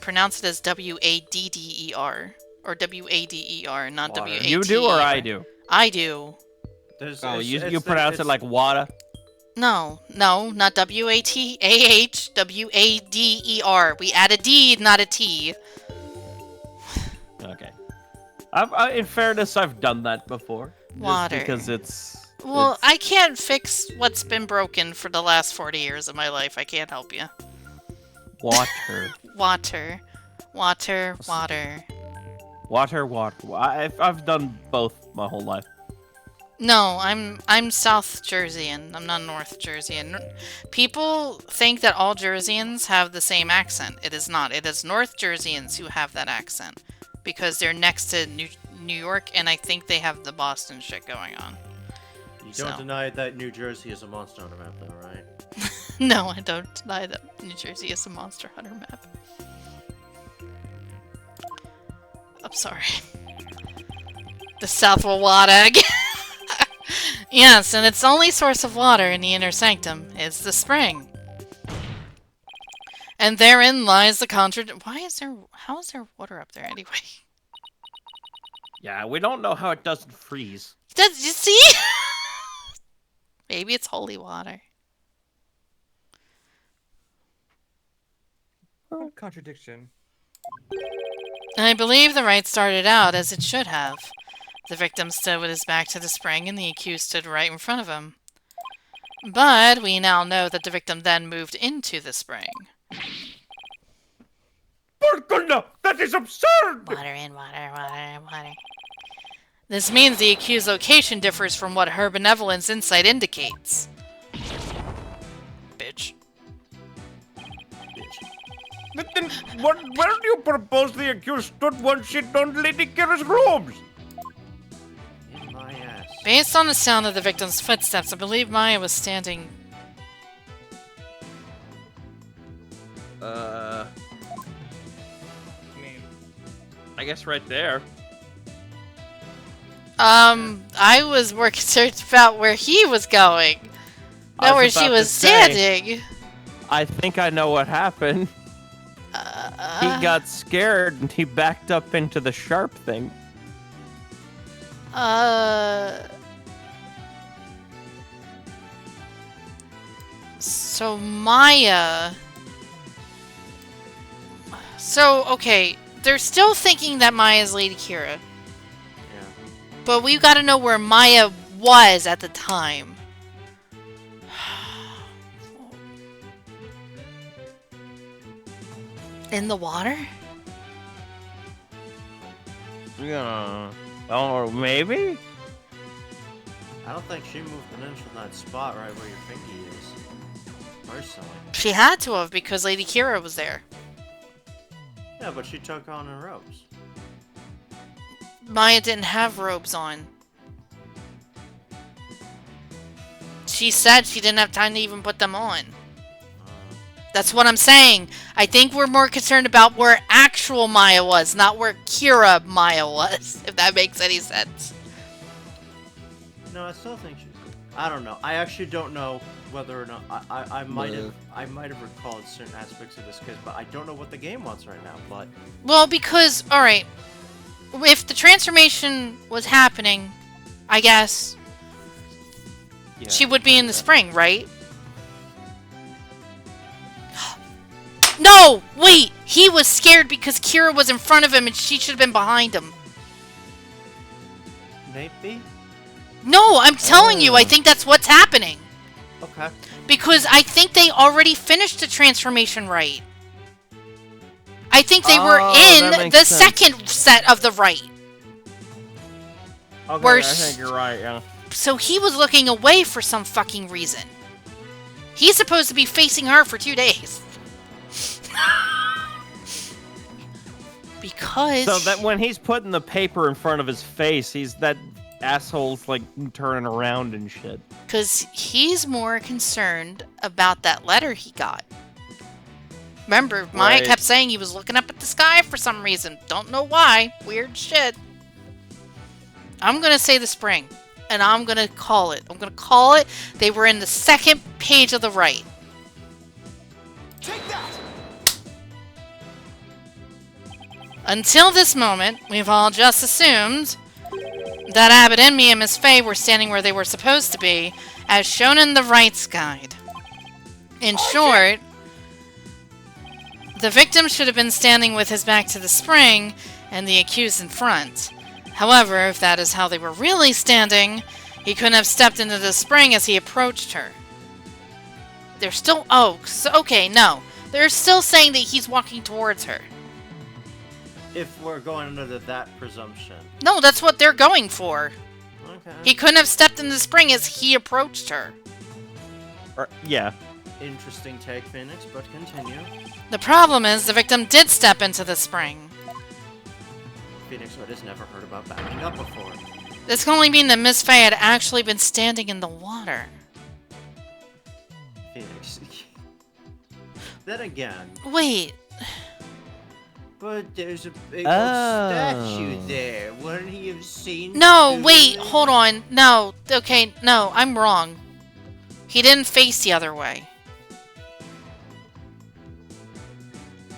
[SPEAKER 2] pronounce it as W-A-D-D-E-R or W-A-D-E-R, not
[SPEAKER 1] Water.
[SPEAKER 2] W-A-T-E-R.
[SPEAKER 3] You do or I do?
[SPEAKER 2] I do.
[SPEAKER 1] There's,
[SPEAKER 3] You pronounce it like water?
[SPEAKER 2] No, not W-A-T-A-H, W-A-D-E-R. We add a D, not a T.
[SPEAKER 3] Okay. In fairness, I've done that before.
[SPEAKER 2] Water.
[SPEAKER 3] Just because it's...
[SPEAKER 2] Well, I can't fix what's been broken for the last 40 years of my life. I can't help you.
[SPEAKER 3] Water.
[SPEAKER 2] Water. Water, water.
[SPEAKER 3] Water. I've done both my whole life.
[SPEAKER 2] No, I'm South Jerseyan. I'm not North Jerseyan. People think that all Jerseyans have the same accent. It is not. It is North Jerseyans who have that accent because they're next to New York, and I think they have the Boston shit going on.
[SPEAKER 1] You don't deny that New Jersey is a monster on a map, though, right?
[SPEAKER 2] No, I don't deny that New Jersey is a Monster Hunter map. I'm sorry. The South will water again. Yes, and its only source of water in the inner sanctum is the spring. And therein lies the how is there water up there anyway?
[SPEAKER 3] Yeah, we don't know how it doesn't freeze.
[SPEAKER 2] Does you see? Maybe it's holy water.
[SPEAKER 4] What a contradiction.
[SPEAKER 2] I believe the rite started out as it should have. The victim stood with his back to the spring, and the accused stood right in front of him. But we now know that the victim then moved into the spring.
[SPEAKER 6] Porcuna, that is absurd!
[SPEAKER 2] Water in, water, water, water. This means the accused location differs from what her benevolence insight indicates. Bitch.
[SPEAKER 6] But then, where do you propose the accused stood once she donned Lady Kira's robes?
[SPEAKER 1] In my ass.
[SPEAKER 2] Based on the sound of the victim's footsteps, I believe Maya was standing...
[SPEAKER 4] I mean,
[SPEAKER 3] I guess right there.
[SPEAKER 2] I was more concerned about where he was going.
[SPEAKER 3] I
[SPEAKER 2] Not where
[SPEAKER 3] was
[SPEAKER 2] she
[SPEAKER 3] about
[SPEAKER 2] was
[SPEAKER 3] to say.
[SPEAKER 2] standing.
[SPEAKER 3] I think I know what happened. He got scared and he backed up into the sharp thing.
[SPEAKER 2] So Maya... So, okay, they're still thinking that Maya's Lady Kira.
[SPEAKER 1] Yeah.
[SPEAKER 2] But we've got to know where Maya was at the time. In the water?
[SPEAKER 3] Yeah. Oh, maybe?
[SPEAKER 1] I don't think she moved an inch from that spot right where your fingy is. Personally.
[SPEAKER 2] She had to have because Lady Kira was there.
[SPEAKER 1] Yeah, but she took on her robes.
[SPEAKER 2] Maya didn't have robes on. She said she didn't have time to even put them on. That's what I'm saying. I think we're more concerned about where actual Maya was, not where Kira Maya was, if that makes any sense.
[SPEAKER 1] No, I still think she's. I don't know. I actually don't know whether or not I might have recalled certain aspects of this case, but I don't know what the game wants right now. But
[SPEAKER 2] Well, because, alright, if the transformation was happening, I guess,
[SPEAKER 1] yeah,
[SPEAKER 2] she would be in the spring, right? No! Wait! He was scared because Kira was in front of him and she should have been behind him.
[SPEAKER 1] maybe.
[SPEAKER 2] No, I'm telling you, I think that's what's happening.
[SPEAKER 1] Okay.
[SPEAKER 2] Because I think they already finished the transformation right. I think they were
[SPEAKER 3] that
[SPEAKER 2] in
[SPEAKER 3] makes
[SPEAKER 2] the
[SPEAKER 3] sense.
[SPEAKER 2] second set of the right.
[SPEAKER 3] Okay,
[SPEAKER 2] Where
[SPEAKER 3] I
[SPEAKER 2] sh-
[SPEAKER 3] think you're right, yeah.
[SPEAKER 2] So he was looking away for some fucking reason. He's supposed to be facing her for 2 days. Because...
[SPEAKER 3] So that when he's putting the paper in front of his face, that asshole's like turning around and shit.
[SPEAKER 2] Because he's more concerned about that letter he got. Remember, Maya
[SPEAKER 3] Right.
[SPEAKER 2] kept saying he was looking up at the sky for some reason. Don't know why. Weird shit. I'm going to say the spring. And I'm going to call it. I'm going to call it. They were in the second page of the right.
[SPEAKER 9] Take that!
[SPEAKER 2] Until this moment, we've all just assumed that Abbott and me and Miss Faye were standing where they were supposed to be, as shown in the rights guide. In short, the victim should have been standing with his back to the spring, and the accused in front. However, if that is how they were really standing, he couldn't have stepped into the spring as he approached her. They're still... Oh, so, okay, no. They're still saying that he's walking towards her.
[SPEAKER 1] If we're going under that presumption.
[SPEAKER 2] No, that's what they're going for.
[SPEAKER 1] Okay.
[SPEAKER 2] He couldn't have stepped in the spring as he approached her.
[SPEAKER 3] Yeah.
[SPEAKER 1] Interesting take, Phoenix, but continue.
[SPEAKER 2] The problem is the victim did step into the spring.
[SPEAKER 1] Phoenix Wright has never heard about backing up before.
[SPEAKER 2] This can only mean that Miss Faye had actually been standing in the water.
[SPEAKER 1] Phoenix. Then again,
[SPEAKER 2] Wait,
[SPEAKER 1] but there's a big
[SPEAKER 3] Oh.
[SPEAKER 1] old statue there. Wouldn't he have seen?
[SPEAKER 2] no,
[SPEAKER 1] clearly?
[SPEAKER 2] wait, hold on. No, okay, no, I'm wrong. He didn't face the other way.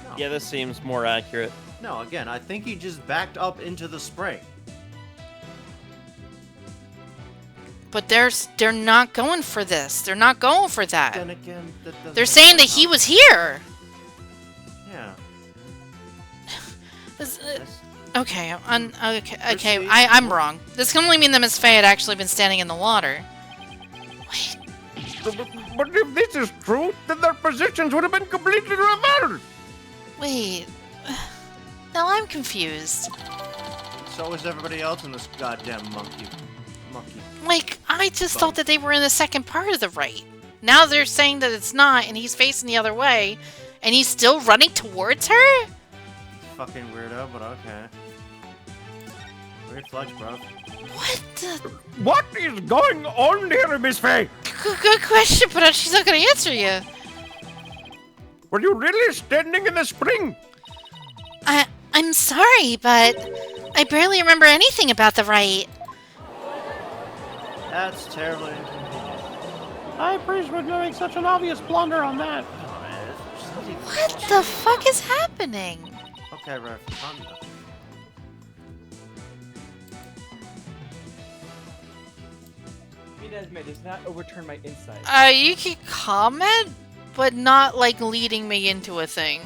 [SPEAKER 1] No.
[SPEAKER 3] Yeah, this seems more accurate.
[SPEAKER 1] No, again, I think he just backed up into the spring.
[SPEAKER 2] But they're not going for this. They're not going for that.
[SPEAKER 1] Then again, that doesn't
[SPEAKER 2] They're saying that
[SPEAKER 1] somehow-
[SPEAKER 2] he was here.
[SPEAKER 1] Yeah.
[SPEAKER 2] This-
[SPEAKER 1] That's-
[SPEAKER 2] okay, okay,
[SPEAKER 1] Proceed.
[SPEAKER 2] I'm wrong. This can only mean that Miss Faye had actually been standing in the water. Wait,
[SPEAKER 6] But if this is true, then their positions would have been completely reversed.
[SPEAKER 2] wait. Now I'm confused.
[SPEAKER 1] So is everybody else in this goddamn monkey.
[SPEAKER 2] Like, I just thought that they were in the second part of the right. Now they're saying that it's not, and he's facing the other way, and he's still running towards her?
[SPEAKER 1] Fucking weirdo, but okay. Weird flex, bro.
[SPEAKER 2] What the?
[SPEAKER 6] What is going on here, Miss Faye?
[SPEAKER 2] Good question, but she's not gonna answer you.
[SPEAKER 6] Were you really standing in the spring?
[SPEAKER 2] I'm sorry, but I barely remember anything about the right.
[SPEAKER 1] That's terribly inconvenient.
[SPEAKER 3] High Priest would make such an obvious blunder on that.
[SPEAKER 2] What the fuck is happening?
[SPEAKER 1] Okay, Ref, calm down.
[SPEAKER 4] Desmond does not overturn my insight.
[SPEAKER 2] You can comment, but not like leading me into a thing.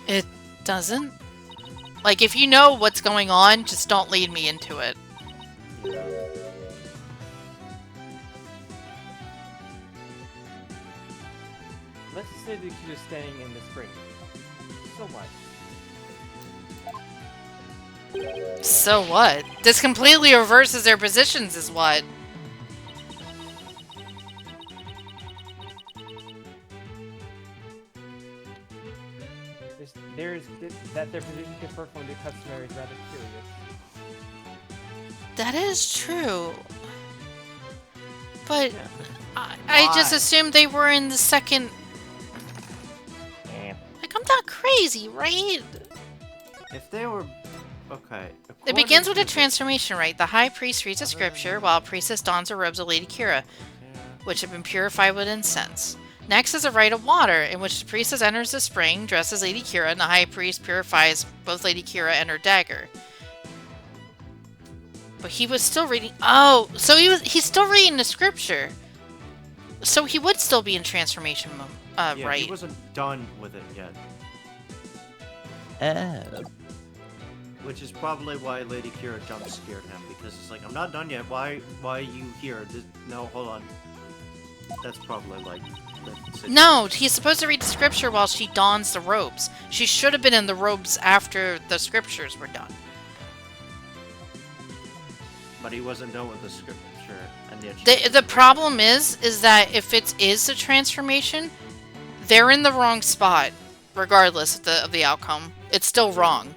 [SPEAKER 2] It doesn't? Like, if you know what's going on, just don't lead me into it.
[SPEAKER 4] Let's just say that she was standing in the spring. So what?
[SPEAKER 2] So what? This completely reverses their positions is what?
[SPEAKER 4] That their position differ from the customary is rather curious.
[SPEAKER 2] That is true. But I just assumed they were in the second... Like, I'm not crazy, right?
[SPEAKER 1] If they were... Okay.
[SPEAKER 2] It begins with a
[SPEAKER 1] according to
[SPEAKER 2] transformation rite. The High Priest reads a scripture, while Priestess dons her robes of Lady Kira, which have been purified with incense. Next is a rite of water, in which the Priestess enters the spring, dressed as Lady Kira, and the High Priest purifies both Lady Kira and her dagger. But he was still reading... Oh, so he's still reading the scripture. So he would still be in transformation mode,
[SPEAKER 1] yeah,
[SPEAKER 2] right?
[SPEAKER 1] he wasn't done with it yet.
[SPEAKER 3] Oh.
[SPEAKER 1] Which is probably why Lady Kira jump scared him, because it's like, I'm not done yet. Why are you here? No, hold on. That's probably like...
[SPEAKER 2] No, he's supposed to read the scripture while she dons the robes. She should have been in the robes after the scriptures were done.
[SPEAKER 1] But he wasn't done with the scripture, and yet
[SPEAKER 2] The problem is that if it is the transformation, they're in the wrong spot, regardless of the outcome. It's still wrong.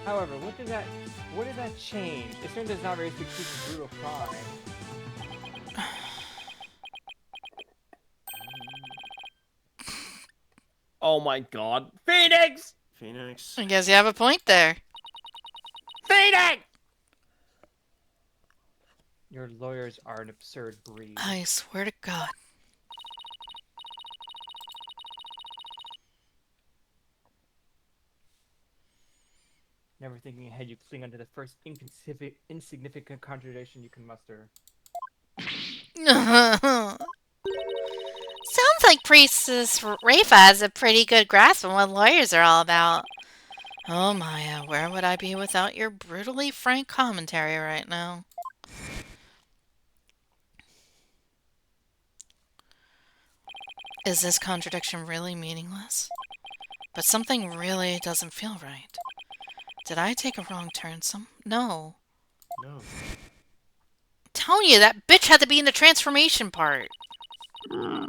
[SPEAKER 4] However, what does that change? It certainly does not raise the accused of brutal crime.
[SPEAKER 3] Oh my god. Phoenix!
[SPEAKER 1] Phoenix.
[SPEAKER 2] I guess you have a point there.
[SPEAKER 3] Phoenix!
[SPEAKER 4] Your lawyers are an absurd breed.
[SPEAKER 2] I swear to God.
[SPEAKER 4] Never thinking ahead, you cling onto the first insignificant contradiction you can muster.
[SPEAKER 2] Sounds like Priestess Rafa has a pretty good grasp on what lawyers are all about. Oh Maya, where would I be without your brutally frank commentary right now? Is this contradiction really meaningless? But something really doesn't feel right. Did I take a wrong turn? No.
[SPEAKER 1] No.
[SPEAKER 2] Telling you, that bitch had to be in the transformation part.
[SPEAKER 4] I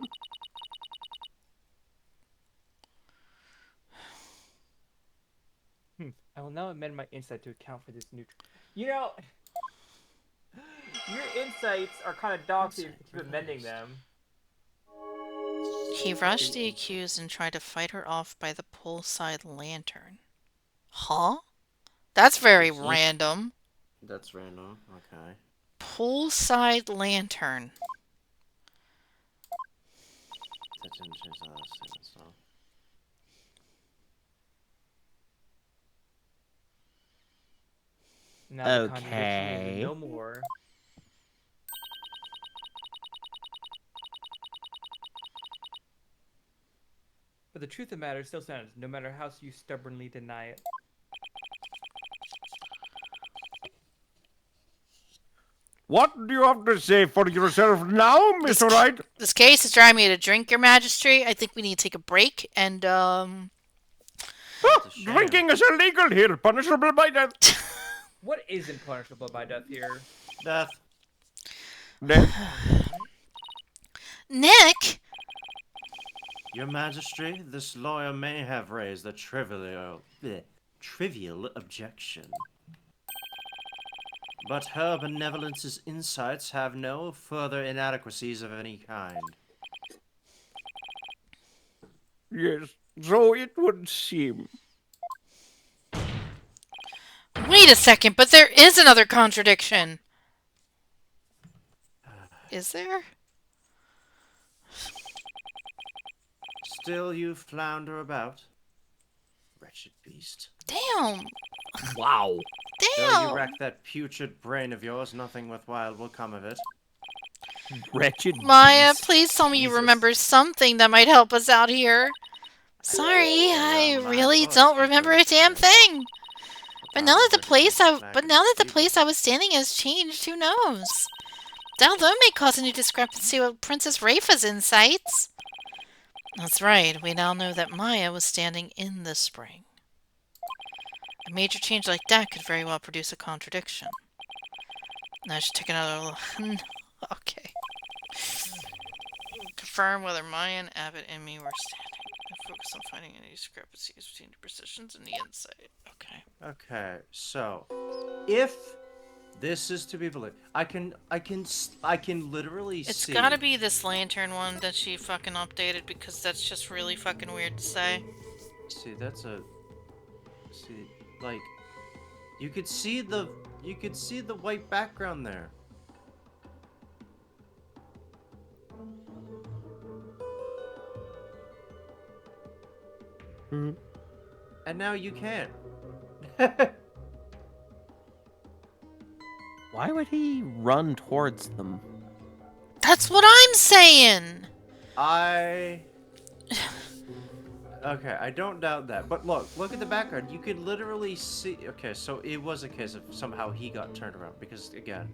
[SPEAKER 4] will now amend my insight to account for this new... You know... Your insights are kind of dogs if you keep amending them.
[SPEAKER 2] He rushed the accused and tried to fight her off by the poolside lantern. Huh? That's very random.
[SPEAKER 1] That's random. Okay.
[SPEAKER 2] Poolside lantern.
[SPEAKER 1] didn't change that last thing, so.
[SPEAKER 4] Now the contradiction
[SPEAKER 3] Okay.
[SPEAKER 4] is no more. But the truth of the matter still stands, no matter how you stubbornly deny it.
[SPEAKER 6] What do you have to say for yourself now, Miss Wright?
[SPEAKER 2] This case is driving me to drink, Your Majesty. I think we need to take a break and,
[SPEAKER 6] Ah,
[SPEAKER 1] That's a shame.
[SPEAKER 6] drinking is illegal here, punishable by death.
[SPEAKER 4] What isn't punishable by death here?
[SPEAKER 1] Death.
[SPEAKER 6] Death.
[SPEAKER 2] Nick!
[SPEAKER 1] Your Majesty, this lawyer may have raised a trivial objection. But her benevolence's insights have no further inadequacies of any kind.
[SPEAKER 6] Yes, so it would seem.
[SPEAKER 2] Wait a second, but there is another contradiction. Is there?
[SPEAKER 1] Still you flounder about? Wretched beast.
[SPEAKER 2] Damn!
[SPEAKER 3] Wow.
[SPEAKER 1] Though
[SPEAKER 2] Damn!
[SPEAKER 1] you rack that putrid brain of yours, nothing worthwhile will come of it.
[SPEAKER 3] Wretched
[SPEAKER 2] Maya,
[SPEAKER 3] beast.
[SPEAKER 2] please tell me you
[SPEAKER 3] Jesus.
[SPEAKER 2] remember something that might help us out here. Sorry, I
[SPEAKER 1] my
[SPEAKER 2] really
[SPEAKER 1] voice
[SPEAKER 2] don't
[SPEAKER 1] was
[SPEAKER 2] remember
[SPEAKER 1] very
[SPEAKER 2] a damn
[SPEAKER 1] clear.
[SPEAKER 2] thing. But now that the place I
[SPEAKER 1] I
[SPEAKER 2] was standing has changed, who knows? Down low may cause any discrepancy with Princess Rafa's insights. That's right, we now know that Maya was standing in the spring. A major change like that could very well produce a contradiction. Now I should take another look. Okay. Confirm whether Maya and Abbott and me were standing. I focus on finding any discrepancies between the precisions and the insight. Okay.
[SPEAKER 1] Okay, so if this is to be believed, I can literally
[SPEAKER 2] It's
[SPEAKER 1] see.
[SPEAKER 2] gotta be this lantern one that she fucking updated because that's just really fucking weird to say.
[SPEAKER 1] See, that's a. See, like, you could see the white background there. And now you can't.
[SPEAKER 3] Why would he run towards them?
[SPEAKER 2] That's what I'm saying!
[SPEAKER 1] Okay, I don't doubt that. But look at the background. You could literally see. Okay, so it was a case of somehow he got turned around because again,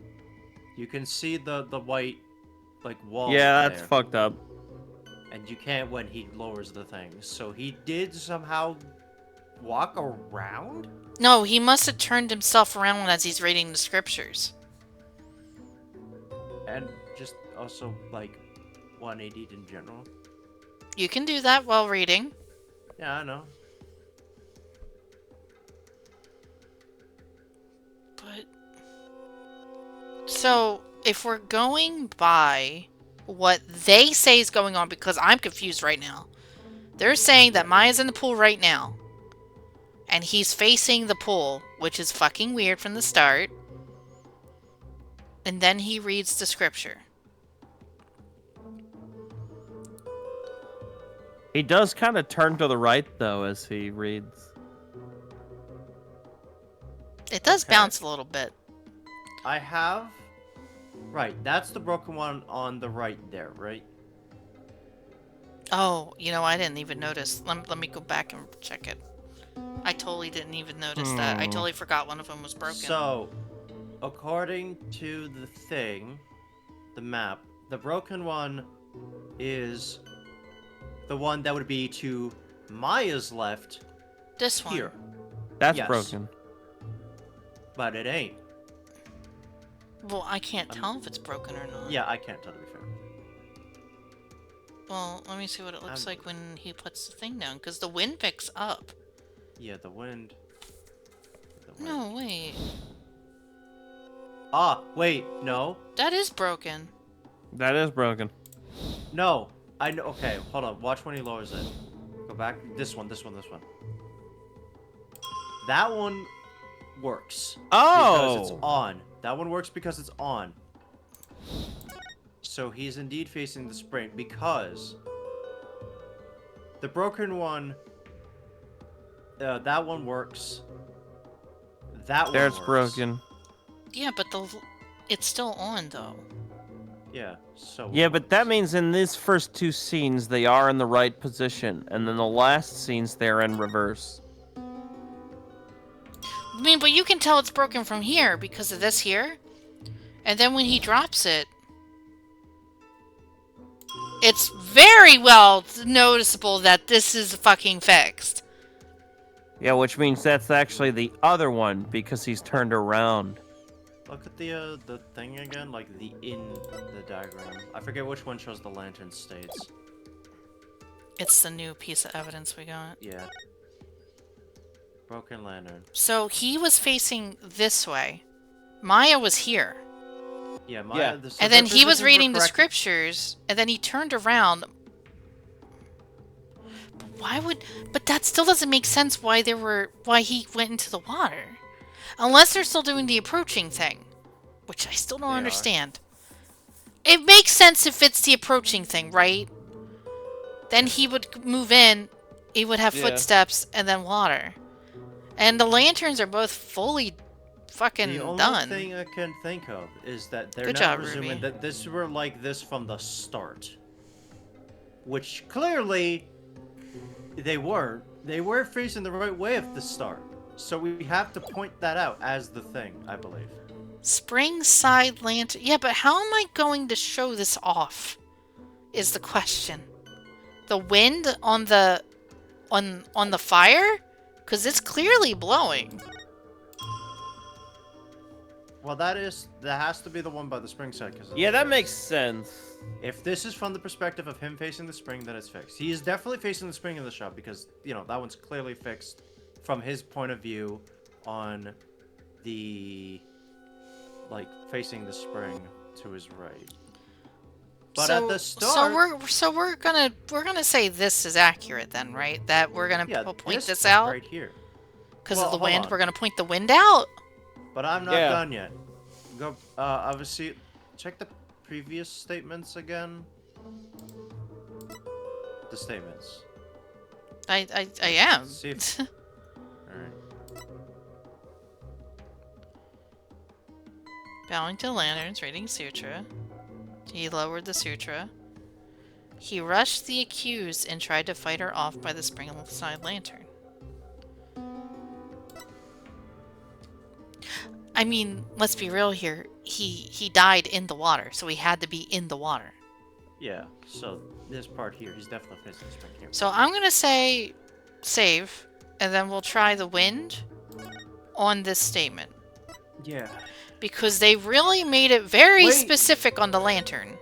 [SPEAKER 1] you can see the white like wall.
[SPEAKER 3] Yeah, that's
[SPEAKER 1] there,
[SPEAKER 3] fucked up.
[SPEAKER 1] and you can't when he lowers the thing. So he did somehow walk around.
[SPEAKER 2] No, he must have turned himself around as he's reading the scriptures.
[SPEAKER 1] And just also like 180'd in general.
[SPEAKER 2] You can do that while reading.
[SPEAKER 1] Yeah, I know.
[SPEAKER 2] But... So, if we're going by what they say is going on, because I'm confused right now. They're saying that Maya's in the pool right now. And he's facing the pool, which is fucking weird from the start. And then he reads the scripture.
[SPEAKER 3] He does kind of turn to the right, though, as he reads.
[SPEAKER 2] It does
[SPEAKER 1] Okay.
[SPEAKER 2] bounce a little bit.
[SPEAKER 1] I have. Right, that's the broken one on the right there, right?
[SPEAKER 2] Oh, you know, I didn't even notice. Let me go back and check it. I totally didn't even notice that. I totally forgot one of them was broken.
[SPEAKER 1] So, according to the thing, the map, the broken one is the one that would be to Maya's left
[SPEAKER 2] This one.
[SPEAKER 1] here,
[SPEAKER 3] That's
[SPEAKER 1] Yes.
[SPEAKER 3] broken.
[SPEAKER 1] but it ain't.
[SPEAKER 2] Well, I can't tell if it's broken or not.
[SPEAKER 1] Yeah, I can't tell to be fair.
[SPEAKER 2] Well, let me see what it looks like when he puts the thing down, because the wind picks up.
[SPEAKER 1] Yeah, the wind.
[SPEAKER 2] No, wait.
[SPEAKER 1] Ah, wait, no.
[SPEAKER 2] That is broken.
[SPEAKER 3] That is broken.
[SPEAKER 1] No. I know. Okay, hold on. Watch when he lowers it. Go back. This one. That one works. Because it's
[SPEAKER 3] Oh!
[SPEAKER 1] on. That one works because it's on. So he's indeed facing the spring because The broken one. That one works. That one
[SPEAKER 3] There's
[SPEAKER 1] works.
[SPEAKER 3] broken.
[SPEAKER 2] Yeah, but it's still on though.
[SPEAKER 1] Yeah. So.
[SPEAKER 3] Yeah,
[SPEAKER 1] it
[SPEAKER 3] but that
[SPEAKER 1] works.
[SPEAKER 3] means in these first two scenes they are in the right position, and then the last scenes they're in reverse.
[SPEAKER 2] I mean, but you can tell it's broken from here because of this here. And then when he drops it, it's very well noticeable that this is fucking fixed.
[SPEAKER 3] Yeah, which means that's actually the other one because he's turned around.
[SPEAKER 1] Look at the thing again, like in the diagram. I forget which one shows the lantern states.
[SPEAKER 2] It's the new piece of evidence we got.
[SPEAKER 1] Yeah. Broken lantern.
[SPEAKER 2] So he was facing this way. Maya was here.
[SPEAKER 1] Yeah, Maya.
[SPEAKER 3] Yeah.
[SPEAKER 1] So
[SPEAKER 2] And
[SPEAKER 1] their
[SPEAKER 2] then he was
[SPEAKER 1] positions were
[SPEAKER 2] reading the
[SPEAKER 1] correct.
[SPEAKER 2] scriptures, and then he turned around. But that still doesn't make sense why he went into the water. Unless they're still doing the approaching thing. Which I still don't
[SPEAKER 1] They are.
[SPEAKER 2] understand. It makes sense if it's the approaching thing, right? Then he would move in, he would have
[SPEAKER 3] Yeah.
[SPEAKER 2] footsteps, and then water. And the lanterns are both fully fucking
[SPEAKER 1] The only
[SPEAKER 2] done.
[SPEAKER 1] thing I can think of is that they're
[SPEAKER 2] Good
[SPEAKER 1] now
[SPEAKER 2] job,
[SPEAKER 1] presuming
[SPEAKER 2] Ruby.
[SPEAKER 1] that this were like this from the start. Which clearly they weren't. They were facing the right way at the start. So we have to point that out as the thing, I believe.
[SPEAKER 2] Spring side lantern. Yeah, but how am I going to show this off? Is the question. The wind on the fire? Because it's clearly blowing.
[SPEAKER 1] Well, that has to be the one by the spring side.
[SPEAKER 3] Yeah, that makes sense.
[SPEAKER 1] If this is from the perspective of him facing the spring, then it's fixed. He is definitely facing the spring in the shop because, you know, that one's clearly fixed from his point of view on the, like, facing the spring to his right. But at the start...
[SPEAKER 2] So we're gonna say this is accurate then, right? That we're gonna
[SPEAKER 1] Yeah,
[SPEAKER 2] point this
[SPEAKER 1] is
[SPEAKER 2] out?
[SPEAKER 1] right here.
[SPEAKER 2] Because
[SPEAKER 1] Well,
[SPEAKER 2] of the
[SPEAKER 1] hold
[SPEAKER 2] wind?
[SPEAKER 1] on.
[SPEAKER 2] We're gonna point the wind out?
[SPEAKER 1] But I'm not
[SPEAKER 3] Yeah.
[SPEAKER 1] done yet. Go, obviously, check the previous statements again. The statements.
[SPEAKER 2] I am.
[SPEAKER 1] See if... Alright.
[SPEAKER 2] Bowing to lanterns, reading sutra. He lowered the sutra. He rushed the accused and tried to fight her off by the spring side lantern. I mean, let's be real here. He died in the water, so he had to be in the water.
[SPEAKER 1] Yeah, so this part here, he's definitely facing the spring here.
[SPEAKER 2] So I'm gonna say save, and then we'll try the wind on this statement.
[SPEAKER 1] Yeah.
[SPEAKER 2] Because they really made it very
[SPEAKER 1] Wait.
[SPEAKER 2] specific on the lantern.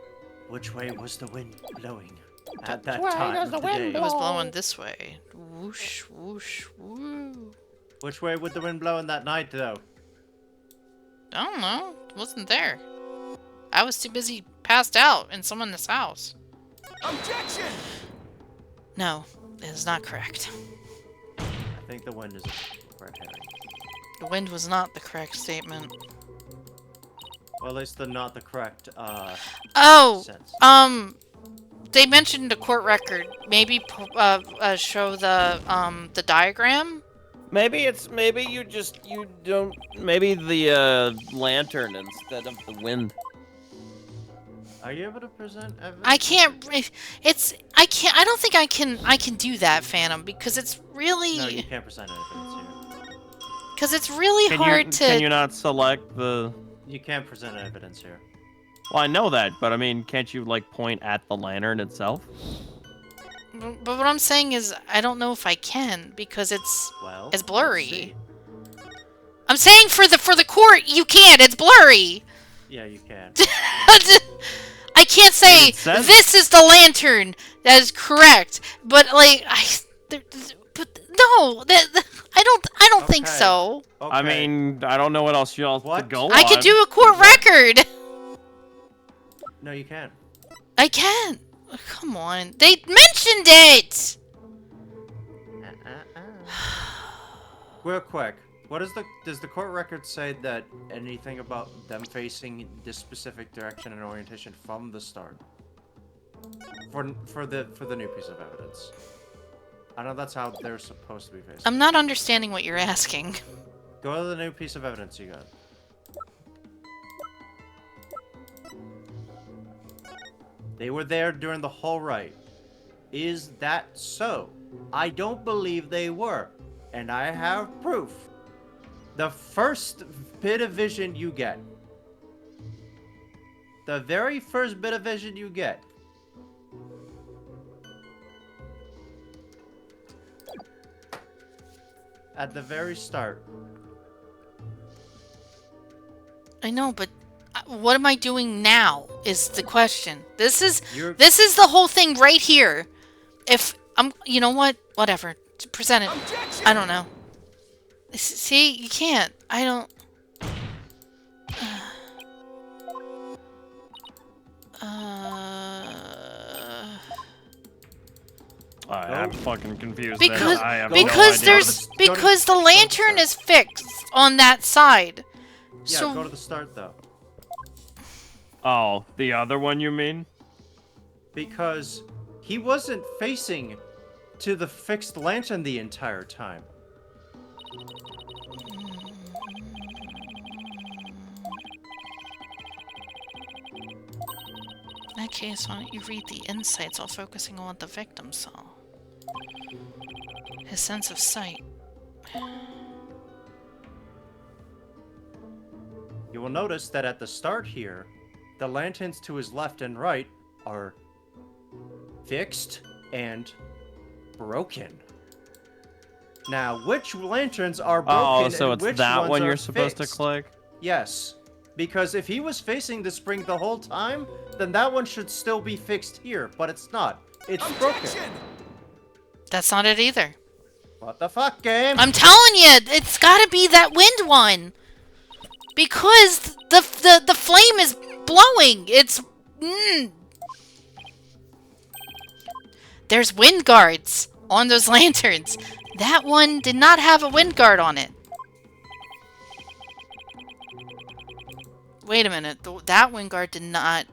[SPEAKER 1] Which way was the wind blowing at that
[SPEAKER 8] way
[SPEAKER 1] time
[SPEAKER 8] does
[SPEAKER 1] of
[SPEAKER 8] the
[SPEAKER 1] the
[SPEAKER 8] wind
[SPEAKER 1] day?
[SPEAKER 2] It was blowing this way. Whoosh, whoosh, woo.
[SPEAKER 1] Which way would the wind blow in that night, though?
[SPEAKER 2] I don't know. It wasn't there. I was too busy passed out in someone's house.
[SPEAKER 9] Objection!
[SPEAKER 2] No, it is not correct.
[SPEAKER 1] I think the wind is a red herring.
[SPEAKER 2] The wind was not the correct statement.
[SPEAKER 1] Well, at least the not the correct,
[SPEAKER 2] Oh!
[SPEAKER 1] sense.
[SPEAKER 2] They mentioned the court record. Maybe, show the diagram?
[SPEAKER 3] Maybe you don't. Maybe the lantern instead of the wind.
[SPEAKER 1] Are you able to present evidence?
[SPEAKER 2] I can't. I don't think I can do that, Phantom, because it's really.
[SPEAKER 1] No, you can't present evidence here.
[SPEAKER 2] Because it's really
[SPEAKER 3] Can
[SPEAKER 2] hard
[SPEAKER 3] you,
[SPEAKER 2] to.
[SPEAKER 3] Can you not select the?
[SPEAKER 1] You can't present evidence here.
[SPEAKER 3] Well, I know that, but I mean, can't you like point at the lantern itself?
[SPEAKER 2] But what I'm saying is, I don't know if I can because it's
[SPEAKER 1] Well,
[SPEAKER 2] it's
[SPEAKER 1] let's
[SPEAKER 2] blurry.
[SPEAKER 1] see.
[SPEAKER 2] I'm saying for the court, you can't. It's blurry.
[SPEAKER 1] Yeah, you can.
[SPEAKER 2] I can't say
[SPEAKER 3] It says-
[SPEAKER 2] this is the lantern that is correct, but like but no, I don't think
[SPEAKER 1] Okay.
[SPEAKER 2] so.
[SPEAKER 1] Okay.
[SPEAKER 3] I mean, I don't know what else y'all
[SPEAKER 1] What?
[SPEAKER 3] could go
[SPEAKER 2] I could
[SPEAKER 3] on.
[SPEAKER 2] do a court record.
[SPEAKER 1] No, you can't.
[SPEAKER 2] I can't. Come on, they mentioned it.
[SPEAKER 1] Real quick, does the court record say that anything about them facing this specific direction and orientation from the start? For the new piece of evidence. I know that's how they're supposed to be facing.
[SPEAKER 2] I'm not understanding what you're asking.
[SPEAKER 1] Go to the new piece of evidence you got. They were there during the whole ride. Is that so? I don't believe they were. And I have proof. The first bit of vision you get. The very first bit of vision you get. At the very start.
[SPEAKER 2] I know, but what am I doing now is the question. This is
[SPEAKER 1] You're-
[SPEAKER 2] the whole thing right here. If I'm, you know what? Whatever. Present it.
[SPEAKER 9] Objection!
[SPEAKER 2] I don't know. See, you can't. I don't.
[SPEAKER 3] I'm fucking confused.
[SPEAKER 2] Because
[SPEAKER 3] I have
[SPEAKER 2] because
[SPEAKER 3] no
[SPEAKER 2] there's
[SPEAKER 1] Go to-
[SPEAKER 2] because the
[SPEAKER 1] go to
[SPEAKER 2] lantern
[SPEAKER 1] the
[SPEAKER 2] is fixed on that side.
[SPEAKER 1] Yeah,
[SPEAKER 2] So
[SPEAKER 1] go to the start though.
[SPEAKER 3] Oh, the other one you mean?
[SPEAKER 1] Because he wasn't facing to the fixed lantern the entire time.
[SPEAKER 2] in that case, why don't you read the insights while focusing on what the victim saw? His sense of sight.
[SPEAKER 1] You will notice that at the start here, the lanterns to his left and right are fixed and broken. Now, which lanterns are broken
[SPEAKER 3] Oh, so
[SPEAKER 1] and
[SPEAKER 3] it's
[SPEAKER 1] which
[SPEAKER 3] that
[SPEAKER 1] ones
[SPEAKER 3] one
[SPEAKER 1] are
[SPEAKER 3] you're supposed to
[SPEAKER 1] fixed?
[SPEAKER 3] click?
[SPEAKER 1] Yes, because if he was facing the spring the whole time, then that one should still be fixed here, but it's not. It's broken.
[SPEAKER 9] Objection!
[SPEAKER 2] That's not it either.
[SPEAKER 1] What the fuck, game?
[SPEAKER 2] I'm telling you, it's gotta be that wind one. Because the flame is blowing. It's There's wind guards on those lanterns. That one did not have a wind guard on it. Wait a minute. That wind guard did not.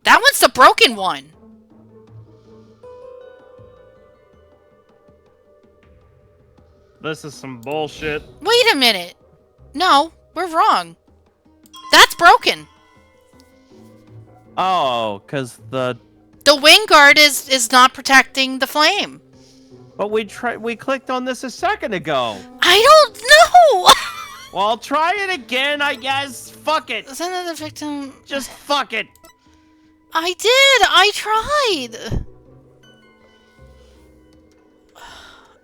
[SPEAKER 2] That one's the broken one.
[SPEAKER 3] This is some bullshit.
[SPEAKER 2] Wait a minute. No, we're wrong. That's broken.
[SPEAKER 3] Oh, because the...
[SPEAKER 2] The wind guard is not protecting the flame.
[SPEAKER 3] But we clicked on this a second ago.
[SPEAKER 2] I don't know.
[SPEAKER 3] Well, I'll try it again, I guess. Fuck it.
[SPEAKER 2] Send it to the victim.
[SPEAKER 3] Just fuck it.
[SPEAKER 2] I did. I tried.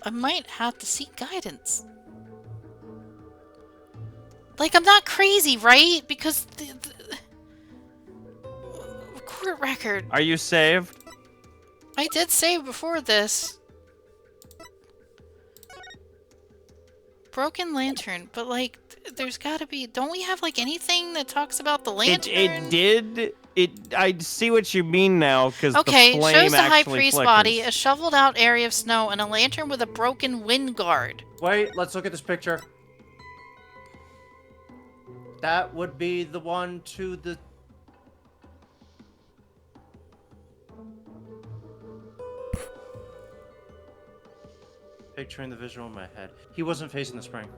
[SPEAKER 2] I might have to seek guidance. Like, I'm not crazy, right? Because the court record.
[SPEAKER 3] Are you saved?
[SPEAKER 2] I did save before this. Broken lantern, but like, there's gotta be. Don't we have like anything that talks about the lantern?
[SPEAKER 3] It did. I see what you mean now, because
[SPEAKER 2] Okay,
[SPEAKER 3] the flame
[SPEAKER 2] shows the high
[SPEAKER 3] actually
[SPEAKER 2] priest
[SPEAKER 3] flickers.
[SPEAKER 2] body, a shoveled out area of snow, and a lantern with a broken wind guard.
[SPEAKER 1] Wait, let's look at this picture. That would be the one to the... Picturing the visual in my head. He wasn't facing the spring.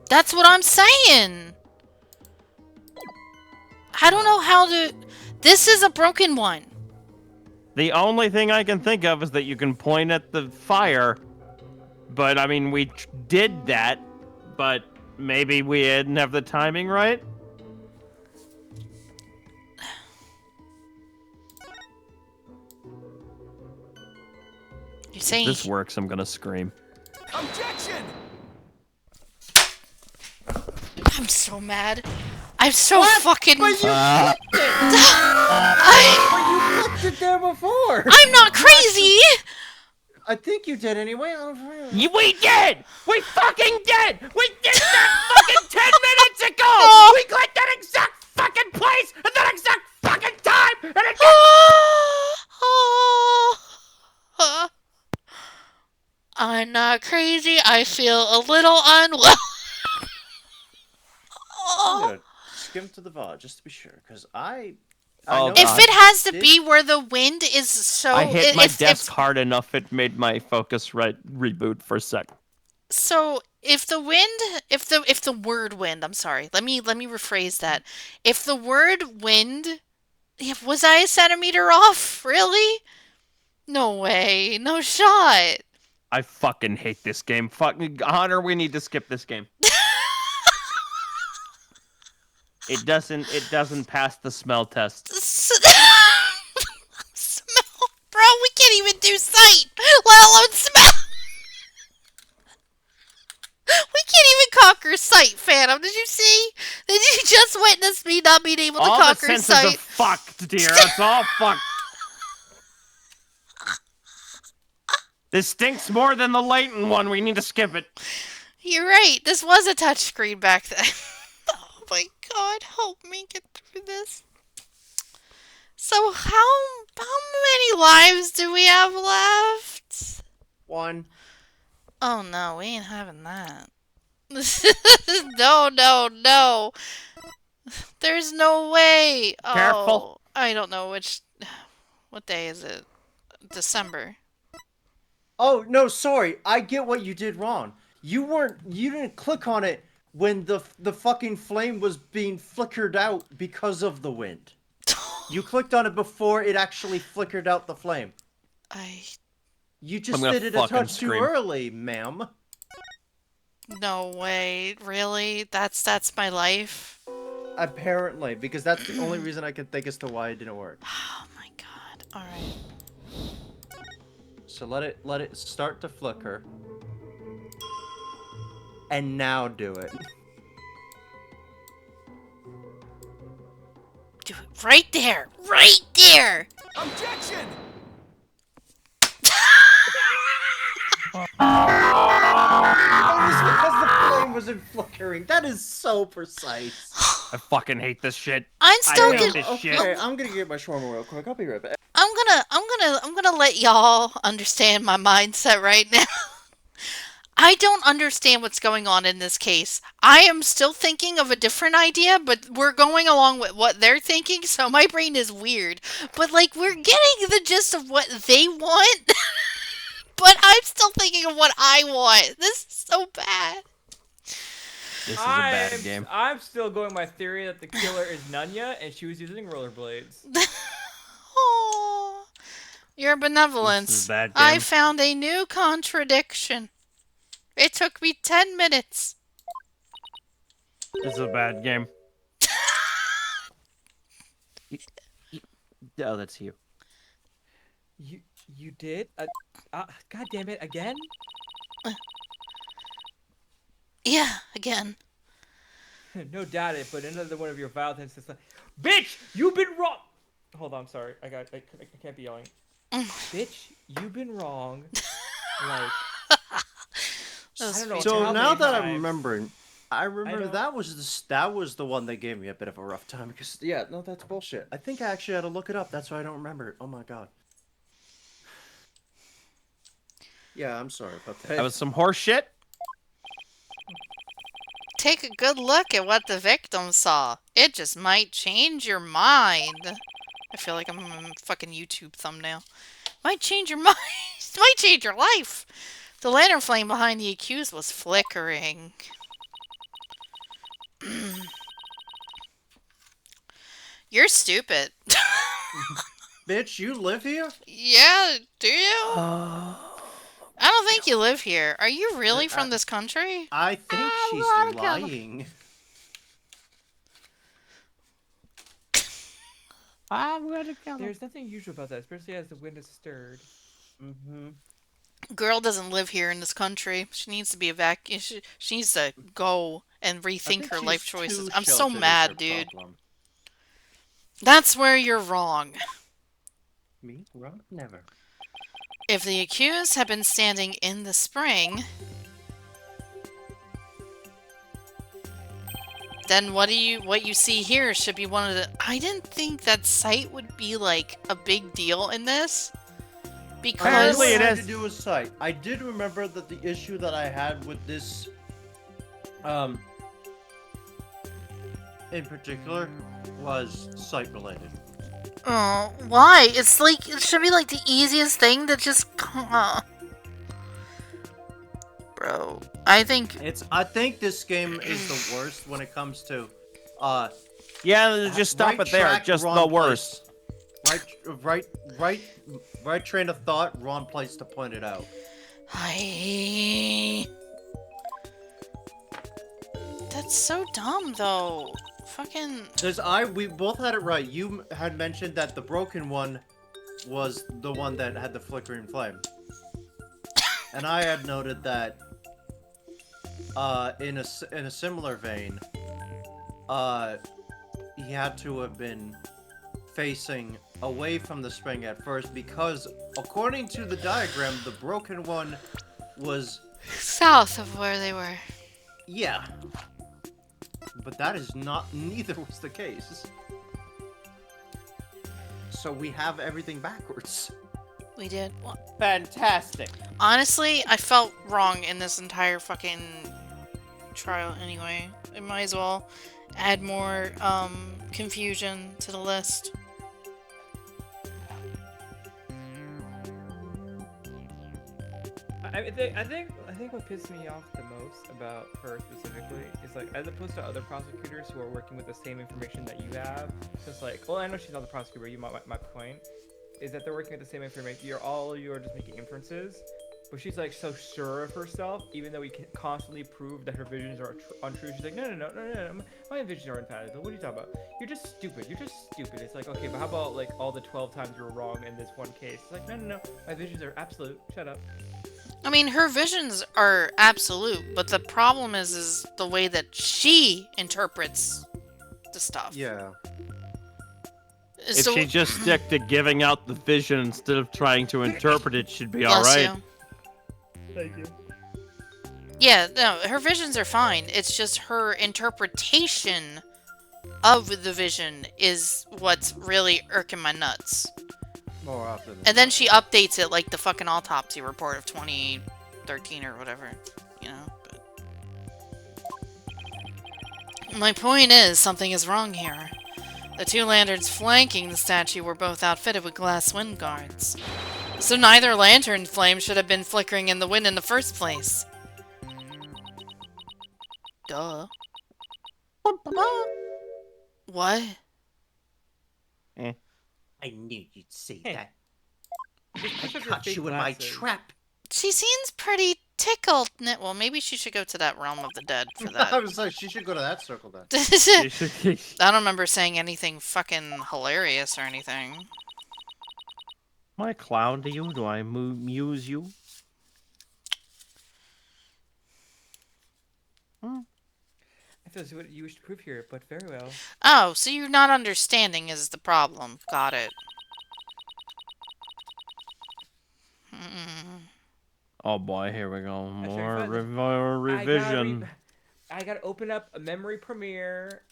[SPEAKER 2] That's what I'm saying! I don't know how to... This is a broken one.
[SPEAKER 3] The only thing I can think of is that you can point at the fire. But, I mean, we did that, but maybe we didn't have the timing right?
[SPEAKER 2] You're saying...
[SPEAKER 3] If this works, I'm gonna scream.
[SPEAKER 9] Objection!
[SPEAKER 2] I'm so mad. I'm so fucking...
[SPEAKER 1] But you clicked it!
[SPEAKER 2] I...
[SPEAKER 1] But you clicked it there before!
[SPEAKER 2] I'm not crazy!
[SPEAKER 1] I think you did anyway.
[SPEAKER 3] We did! We fucking did! We did that fucking 10 minutes ago!
[SPEAKER 2] Oh.
[SPEAKER 3] We clicked that exact fucking place at that exact fucking time! And it
[SPEAKER 2] I'm not crazy. I feel a little unwell.
[SPEAKER 1] I'm gonna skim to the VOD just to be sure, because I
[SPEAKER 3] Oh,
[SPEAKER 1] know
[SPEAKER 3] God.
[SPEAKER 2] If it has to
[SPEAKER 1] This-
[SPEAKER 2] be where the wind is so...
[SPEAKER 3] I hit my
[SPEAKER 2] if,
[SPEAKER 3] desk hard enough, it made my Focusrite reboot for a sec.
[SPEAKER 2] So if the wind, if the word wind, I'm sorry. Let me rephrase that. If the word wind, was I a centimeter off? Really? No way. No shot.
[SPEAKER 3] I fucking hate this game. Fucking Hunter, we need to skip this game. It doesn't pass the smell test.
[SPEAKER 2] Smell, bro. We can't even do sight, let alone smell. We can't even conquer sight, Phantom. Did you see? Did you just witness me not being able to
[SPEAKER 3] All the
[SPEAKER 2] conquer
[SPEAKER 3] senses
[SPEAKER 2] sight?
[SPEAKER 3] are fucked, dear. It's all fucked. This stinks more than the Layton one. We need to skip it.
[SPEAKER 2] You're right. This was a touchscreen back then. Oh my god, help me get through this. So how many lives do we have left?
[SPEAKER 1] 1.
[SPEAKER 2] Oh no, we ain't having that. No. There's no way.
[SPEAKER 3] Careful.
[SPEAKER 2] Oh, I don't know what day is it? December.
[SPEAKER 1] Oh, no, sorry. I get what you did wrong. You didn't click on it when the fucking flame was being flickered out because of the wind. You clicked on it before it actually flickered out the flame. You just
[SPEAKER 3] gonna
[SPEAKER 1] did it a
[SPEAKER 3] fucking
[SPEAKER 1] touch too
[SPEAKER 3] scream.
[SPEAKER 1] early, ma'am.
[SPEAKER 2] No way. Really? That's my life?
[SPEAKER 1] Apparently, because that's the only reason I can think as to why it didn't work.
[SPEAKER 2] Oh my god. Alright.
[SPEAKER 1] So let it start to flicker. And now do it.
[SPEAKER 2] Do it right there! Right there!
[SPEAKER 9] Objection!
[SPEAKER 1] Oh, it's because the flame wasn't flickering. That is so precise.
[SPEAKER 3] I fucking hate this shit.
[SPEAKER 2] I'm still
[SPEAKER 3] hate
[SPEAKER 2] gonna
[SPEAKER 3] this shit.
[SPEAKER 1] Okay, I'm gonna get my shawarma real quick. I'll be right back.
[SPEAKER 2] I'm gonna let y'all understand my mindset right now. I don't understand what's going on in this case. I am still thinking of a different idea, but we're going along with what they're thinking, so my brain is weird. But like we're getting the gist of what they want. But I'm still thinking of what I want. This is so bad.
[SPEAKER 3] This is a bad game.
[SPEAKER 4] I'm still going my theory that the killer is Nunya and she was using rollerblades.
[SPEAKER 2] Oh, your benevolence.
[SPEAKER 3] This is a bad
[SPEAKER 2] I
[SPEAKER 3] game.
[SPEAKER 2] found a new contradiction. It took me 10 minutes.
[SPEAKER 3] This is a bad game. Oh, that's you.
[SPEAKER 4] You did? God damn it, again?
[SPEAKER 2] Yeah, again.
[SPEAKER 4] No doubt it, but another one of your vile things is like, bitch, you've been wrong. Hold on, sorry. I can't be yelling. Bitch, you've been wrong. Like, I don't know
[SPEAKER 1] So
[SPEAKER 4] how
[SPEAKER 1] now
[SPEAKER 4] many
[SPEAKER 1] that I'm
[SPEAKER 4] times.
[SPEAKER 1] remembering, I remember
[SPEAKER 4] know.
[SPEAKER 1] that was the one that gave me a bit of a rough time because yeah, no, that's bullshit. I think I actually had to look it up. That's why I don't remember it. Oh my god. Yeah, I'm sorry about that.
[SPEAKER 3] That was some horse shit.
[SPEAKER 2] Take a good look at what the victim saw. It just might change your mind. I feel like I'm a fucking YouTube thumbnail. Might change your mind. Might change your life. The lantern flame behind the accused was flickering. You're stupid.
[SPEAKER 1] Bitch, you live here?
[SPEAKER 2] Yeah, do you? I don't think you live here. Are you really from this country?
[SPEAKER 1] I think she's lying.
[SPEAKER 3] I'm gonna kill him.
[SPEAKER 4] There's nothing usual about that, especially as the wind is stirred.
[SPEAKER 2] Girl doesn't live here in this country. She needs to be evacuated. She needs to go and rethink her life choices. I'm so mad, dude. That's where you're wrong.
[SPEAKER 1] Me? Wrong? Never.
[SPEAKER 2] If the accused had been standing in the spring, then what you see here should be one of the... I didn't think that sight would be like a big deal in this. Because
[SPEAKER 3] Apparently it
[SPEAKER 1] had
[SPEAKER 3] is.
[SPEAKER 1] to do with sight. I did remember that the issue that I had with this, in particular, was sight related.
[SPEAKER 2] Oh, why? It's like, it should be like the easiest thing to just... Bro, I think...
[SPEAKER 1] I think this game is the worst when it comes to,
[SPEAKER 3] Yeah, just stop
[SPEAKER 1] right
[SPEAKER 3] it there.
[SPEAKER 1] track,
[SPEAKER 3] Just
[SPEAKER 1] wrong
[SPEAKER 3] the
[SPEAKER 1] place.
[SPEAKER 3] worst.
[SPEAKER 1] Right train of thought, wrong place to point it out.
[SPEAKER 2] That's so dumb, though. Fucking...
[SPEAKER 1] We both had it right. You had mentioned that the broken one was the one that had the flickering flame. And I had noted that, in a similar vein, he had to have been facing away from the spring at first because, according to the diagram, the broken one was...
[SPEAKER 2] south of where they were.
[SPEAKER 1] Yeah. But that is not... neither was the case. So we have everything backwards.
[SPEAKER 2] We did.
[SPEAKER 3] Fantastic.
[SPEAKER 2] Honestly, I felt wrong in this entire fucking trial anyway. It might as well add more confusion to the list.
[SPEAKER 4] I think what pissed me off the most about her specifically is like, as opposed to other prosecutors who are working with the same information that you have, just like, well, I know she's not the prosecutor. My point is that they're working with the same information. You are just making inferences, but she's like so sure of herself, even though we can constantly prove that her visions are untrue. She's like, no, my visions are invalid. What are you talking about? You're just stupid. It's like, okay, but how about like all the 12 times you were wrong in this one case? It's like, no, my visions are absolute. Shut up.
[SPEAKER 2] I mean, her visions are absolute, but the problem is the way that she interprets the stuff.
[SPEAKER 1] Yeah.
[SPEAKER 3] If
[SPEAKER 2] So,
[SPEAKER 3] she just stick to giving out the vision instead of trying to interpret it, she'd be
[SPEAKER 2] bless
[SPEAKER 3] alright.
[SPEAKER 2] you.
[SPEAKER 4] Thank you.
[SPEAKER 2] Yeah, no, her visions are fine. It's just her interpretation of the vision is what's really irking my nuts.
[SPEAKER 1] More often.
[SPEAKER 2] And then she updates it like the fucking autopsy report of 2013 or whatever, you know? But my point is, something is wrong here. The two lanterns flanking the statue were both outfitted with glass wind guards. So neither lantern flame should have been flickering in the wind in the first place. Duh. What?
[SPEAKER 1] I knew you'd say
[SPEAKER 4] Hey.
[SPEAKER 1] that.
[SPEAKER 4] Just
[SPEAKER 1] I
[SPEAKER 4] because of
[SPEAKER 1] caught
[SPEAKER 4] fake
[SPEAKER 1] you in my
[SPEAKER 4] glasses.
[SPEAKER 1] trap.
[SPEAKER 2] She seems pretty tickled. Well, maybe she should go to that realm of the dead for
[SPEAKER 1] I
[SPEAKER 2] that.
[SPEAKER 1] was like, she should go to that circle then.
[SPEAKER 2] I don't remember saying anything fucking hilarious or anything.
[SPEAKER 3] Am I a clown to you? Do I muse you?
[SPEAKER 4] I feel that's what you wish to prove here, but very well.
[SPEAKER 2] Oh, so you're not understanding is the problem. Got it.
[SPEAKER 3] Oh boy, here we go.
[SPEAKER 4] That's
[SPEAKER 3] More
[SPEAKER 4] very fun.
[SPEAKER 3] revision.
[SPEAKER 4] I gotta open up a memory premiere.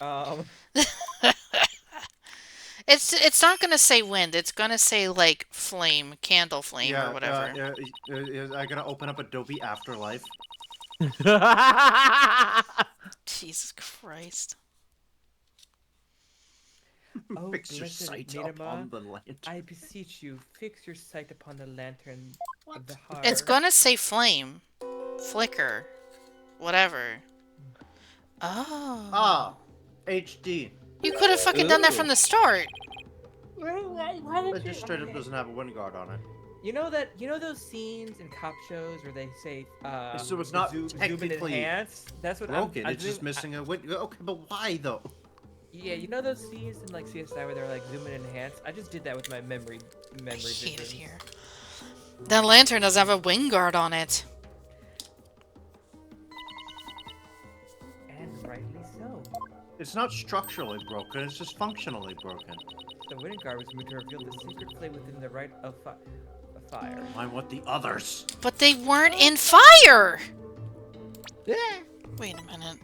[SPEAKER 2] It's not gonna say wind. It's gonna say like flame, candle flame, or whatever.
[SPEAKER 1] I gotta open up Adobe Afterlife.
[SPEAKER 2] Jesus Christ.
[SPEAKER 4] Oh,
[SPEAKER 1] Fix your
[SPEAKER 4] blessed
[SPEAKER 1] sight
[SPEAKER 4] Nineveh,
[SPEAKER 1] upon the lantern.
[SPEAKER 4] I beseech you, fix your sight upon the lantern of the heart.
[SPEAKER 2] It's gonna say flame, flicker, whatever. Oh.
[SPEAKER 1] Ah, HD.
[SPEAKER 2] You could have fucking done that from the start.
[SPEAKER 1] It just straight up doesn't have a wind guard on it.
[SPEAKER 4] You know those scenes in cop shows where they say
[SPEAKER 1] So it's not
[SPEAKER 4] zoom and
[SPEAKER 1] technically
[SPEAKER 4] enhance? That's what
[SPEAKER 1] broken.
[SPEAKER 4] I'm
[SPEAKER 1] It's just missing a wind. Okay, but why though?
[SPEAKER 4] Yeah, you know those scenes in like CSI where they're like zoom and enhance? I just did that with my memory
[SPEAKER 2] I hate it
[SPEAKER 4] visions.
[SPEAKER 2] here. That lantern doesn't have a wind guard on it.
[SPEAKER 4] And rightly so.
[SPEAKER 1] It's not structurally broken. It's just functionally broken.
[SPEAKER 4] The wind guard was meant to reveal the secret flame within the right of fire.
[SPEAKER 1] I want the others.
[SPEAKER 2] But they weren't in fire! Wait a minute.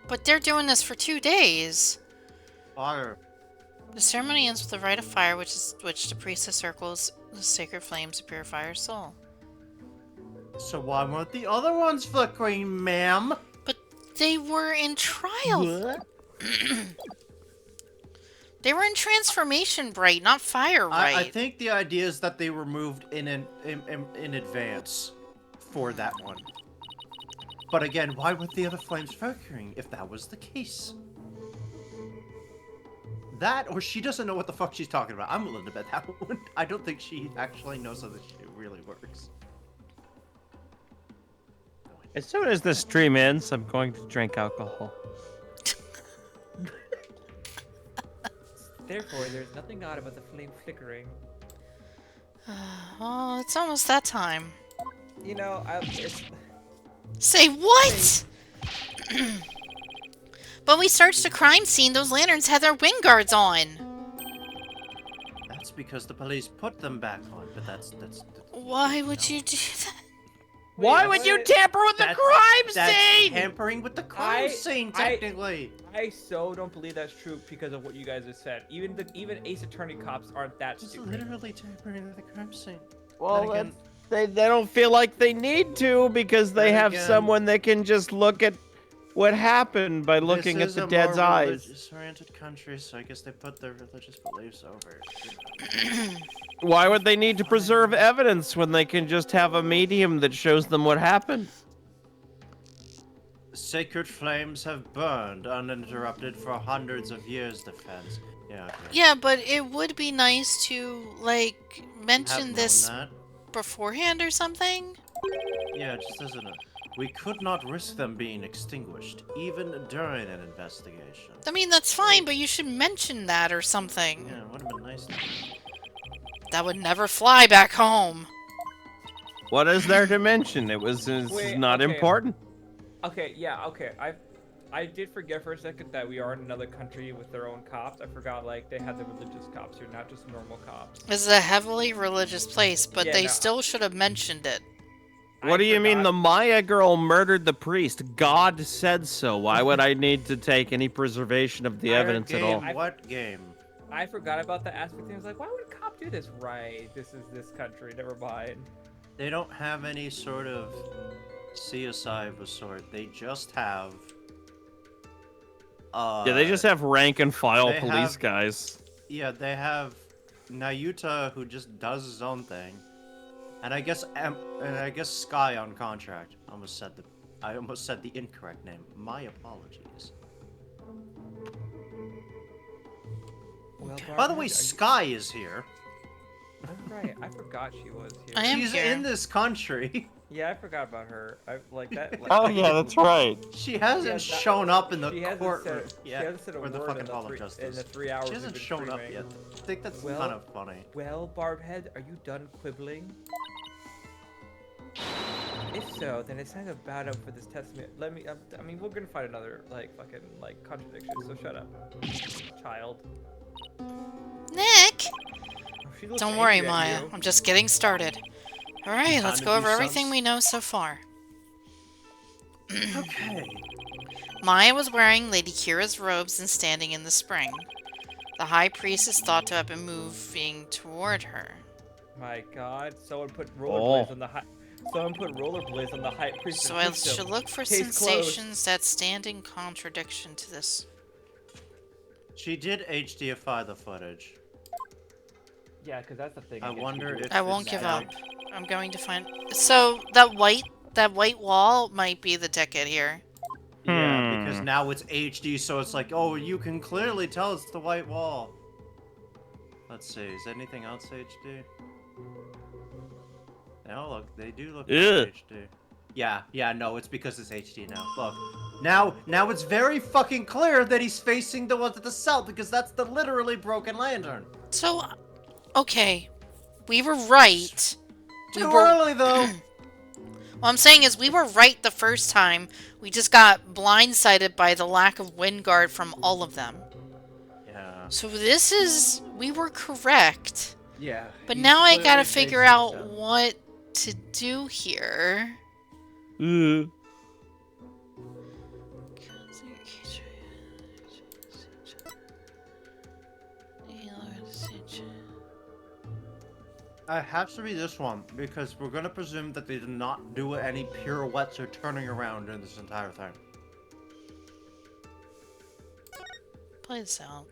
[SPEAKER 2] But they're doing this for 2 days.
[SPEAKER 1] Fire.
[SPEAKER 2] The ceremony ends with the rite of fire, which the priestess circles the sacred flames to purify her soul.
[SPEAKER 1] So why weren't the other ones flickering, ma'am?
[SPEAKER 2] But They were in trial.
[SPEAKER 3] What?
[SPEAKER 2] They were in transformation Bright, not fire
[SPEAKER 1] I
[SPEAKER 2] right.
[SPEAKER 1] think the idea is that they were moved in advance for that one. But again, why were the other flames flickering if that was the case? That, or she doesn't know what the fuck she's talking about. I'm willing to bet that one. I don't think she actually knows how this shit really works.
[SPEAKER 3] As soon as this stream ends, I'm going to drink alcohol.
[SPEAKER 4] Therefore, there's nothing odd about the flame flickering.
[SPEAKER 2] Oh, it's almost that time.
[SPEAKER 4] You know,
[SPEAKER 2] Say what? When we searched the crime scene, those lanterns had their wind guards on.
[SPEAKER 1] That's because the police put them back on, but that's
[SPEAKER 2] Why would you do that?
[SPEAKER 3] Why would you tamper with the crime
[SPEAKER 1] That's
[SPEAKER 3] scene?
[SPEAKER 1] tampering with the crime scene, technically.
[SPEAKER 4] I so don't believe that's true because of what you guys have said. Even Ace Attorney cops aren't that
[SPEAKER 1] Just
[SPEAKER 4] stupid.
[SPEAKER 1] literally tampering with the crime scene.
[SPEAKER 3] Well,
[SPEAKER 1] Then again-
[SPEAKER 3] they don't feel like they need to because they
[SPEAKER 1] Then
[SPEAKER 3] have
[SPEAKER 1] again-
[SPEAKER 3] someone that can just look at what happened by looking at the dead's eyes.
[SPEAKER 1] This is a more religious-oriented country, so I guess they put their religious beliefs over it.
[SPEAKER 3] Why would they need to preserve evidence when they can just have a medium that shows them what happened?
[SPEAKER 1] Sacred flames have burned uninterrupted for hundreds of years, defense. Yeah, okay.
[SPEAKER 2] Yeah, but it would be nice to, like, mention
[SPEAKER 1] Have
[SPEAKER 2] this
[SPEAKER 1] known
[SPEAKER 2] beforehand or something.
[SPEAKER 1] that. Yeah, it just doesn't. We could not risk them being extinguished, even during an investigation.
[SPEAKER 2] I mean, that's fine, but you should mention that or something.
[SPEAKER 1] Yeah, it would have been nice.
[SPEAKER 2] That would never fly back home.
[SPEAKER 3] What is there to mention? It's
[SPEAKER 4] Wait,
[SPEAKER 3] not
[SPEAKER 4] okay.
[SPEAKER 3] important.
[SPEAKER 4] Okay, yeah, okay. I did forget for a second that we are in another country with their own cops. I forgot, like, they had the religious cops here, not just normal cops.
[SPEAKER 2] This is a heavily religious place, but
[SPEAKER 4] Yeah,
[SPEAKER 2] they
[SPEAKER 4] no.
[SPEAKER 2] still should have mentioned it.
[SPEAKER 3] What do you mean the Maya girl murdered the priest? God said so. Why would I need to take any preservation of the evidence at all?
[SPEAKER 1] What game?
[SPEAKER 4] I forgot about the aspect. I was like, why would a cop do this? Right, this is this country. Never mind.
[SPEAKER 1] They don't have any sort of CSI of a sort. They just have.
[SPEAKER 3] Yeah, they just have rank and file
[SPEAKER 1] they
[SPEAKER 3] police
[SPEAKER 1] have-
[SPEAKER 3] guys.
[SPEAKER 1] Yeah, they have Nayuta who just does his own thing, and I guess Sky on contract. I almost said the incorrect name. My apologies.
[SPEAKER 4] Well,
[SPEAKER 1] By the way,
[SPEAKER 4] Barbara, are you-
[SPEAKER 1] Sky is here.
[SPEAKER 4] Oh, right, I forgot she was here.
[SPEAKER 2] I am
[SPEAKER 1] She's
[SPEAKER 2] here.
[SPEAKER 1] in this country.
[SPEAKER 4] Yeah, I forgot about her. I like that. Like,
[SPEAKER 3] Oh yeah, that's right.
[SPEAKER 1] She hasn't
[SPEAKER 4] She has not-
[SPEAKER 1] shown up in the
[SPEAKER 4] she hasn't
[SPEAKER 1] courtroom
[SPEAKER 4] said- she
[SPEAKER 1] yet,
[SPEAKER 4] hasn't said a
[SPEAKER 1] or the
[SPEAKER 4] word
[SPEAKER 1] fucking
[SPEAKER 4] in the
[SPEAKER 1] Hall of
[SPEAKER 4] three-
[SPEAKER 1] Justice.
[SPEAKER 4] in the 3 hours
[SPEAKER 1] She
[SPEAKER 4] we've
[SPEAKER 1] hasn't
[SPEAKER 4] been
[SPEAKER 1] shown up
[SPEAKER 4] streaming.
[SPEAKER 1] yet. I think that's
[SPEAKER 4] Well-
[SPEAKER 1] kind of funny.
[SPEAKER 4] Well, Barbhead, are you done quibbling? If so, then it's time to bow down for this testament. Let me. I mean, we're gonna find another fucking contradiction. So shut up, child.
[SPEAKER 2] Nick!
[SPEAKER 4] Oh, she looks
[SPEAKER 2] Don't worry,
[SPEAKER 4] angry at
[SPEAKER 2] Maya.
[SPEAKER 4] you.
[SPEAKER 2] I'm just getting started. Alright, let's
[SPEAKER 1] to
[SPEAKER 2] go
[SPEAKER 1] do
[SPEAKER 2] over everything
[SPEAKER 1] some-
[SPEAKER 2] we know so far.
[SPEAKER 1] Okay.
[SPEAKER 2] Maya was wearing Lady Kira's robes and standing in the spring. The High Priest is thought to have been moving toward her.
[SPEAKER 4] My God, someone put
[SPEAKER 3] Oh.
[SPEAKER 4] rollerblades on the high. Someone put rollerblades on the high priest.
[SPEAKER 2] So I should look for
[SPEAKER 4] Case closed.
[SPEAKER 2] sensations that stand in contradiction to this.
[SPEAKER 1] She did HDify the footage.
[SPEAKER 4] Yeah, because that's the thing.
[SPEAKER 1] I
[SPEAKER 4] against
[SPEAKER 1] wonder
[SPEAKER 4] people.
[SPEAKER 1] if
[SPEAKER 2] I won't
[SPEAKER 1] it's
[SPEAKER 2] give
[SPEAKER 1] out.
[SPEAKER 2] up. I'm going to find... So, that white wall might be the ticket here.
[SPEAKER 1] Yeah, because
[SPEAKER 3] Hmm.
[SPEAKER 1] now it's HD, so it's like, oh, you can clearly tell it's the white wall. Let's see, is anything else HD? No, look, they do look
[SPEAKER 3] Ugh.
[SPEAKER 1] HD. Yeah, no, it's because it's HD now. Look, now it's very fucking clear that he's facing the one to the south because that's the literally broken lantern.
[SPEAKER 2] So, okay. We were right. We
[SPEAKER 1] Too
[SPEAKER 2] were...
[SPEAKER 1] early though.
[SPEAKER 2] What I'm saying is we were right the first time. We just got blindsided by the lack of wind guard from all of them.
[SPEAKER 1] Yeah.
[SPEAKER 2] So this is... We were correct.
[SPEAKER 1] Yeah.
[SPEAKER 2] But
[SPEAKER 1] he's
[SPEAKER 2] now I
[SPEAKER 1] clearly
[SPEAKER 2] gotta
[SPEAKER 1] facing
[SPEAKER 2] figure
[SPEAKER 1] the
[SPEAKER 2] out
[SPEAKER 1] south.
[SPEAKER 2] what to do here.
[SPEAKER 1] It has to be this one because we're gonna presume that they did not do any pirouettes or turning around during this entire thing.
[SPEAKER 2] play this out.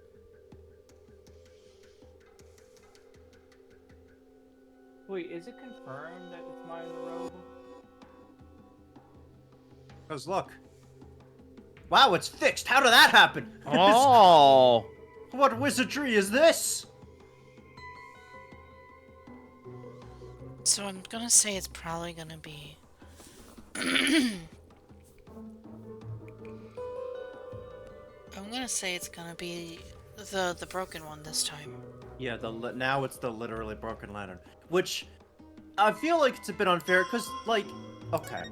[SPEAKER 4] Wait, is it confirmed that it's Maya the Rogue?
[SPEAKER 1] Because look. Wow, it's fixed. How did that happen?
[SPEAKER 3] Oh.
[SPEAKER 1] What wizardry is this?
[SPEAKER 2] So I'm gonna say it's probably gonna be... I'm gonna say it's gonna be the broken one this time.
[SPEAKER 1] Yeah, now it's the literally broken lantern. Which, I feel like it's a bit unfair, because, like, okay.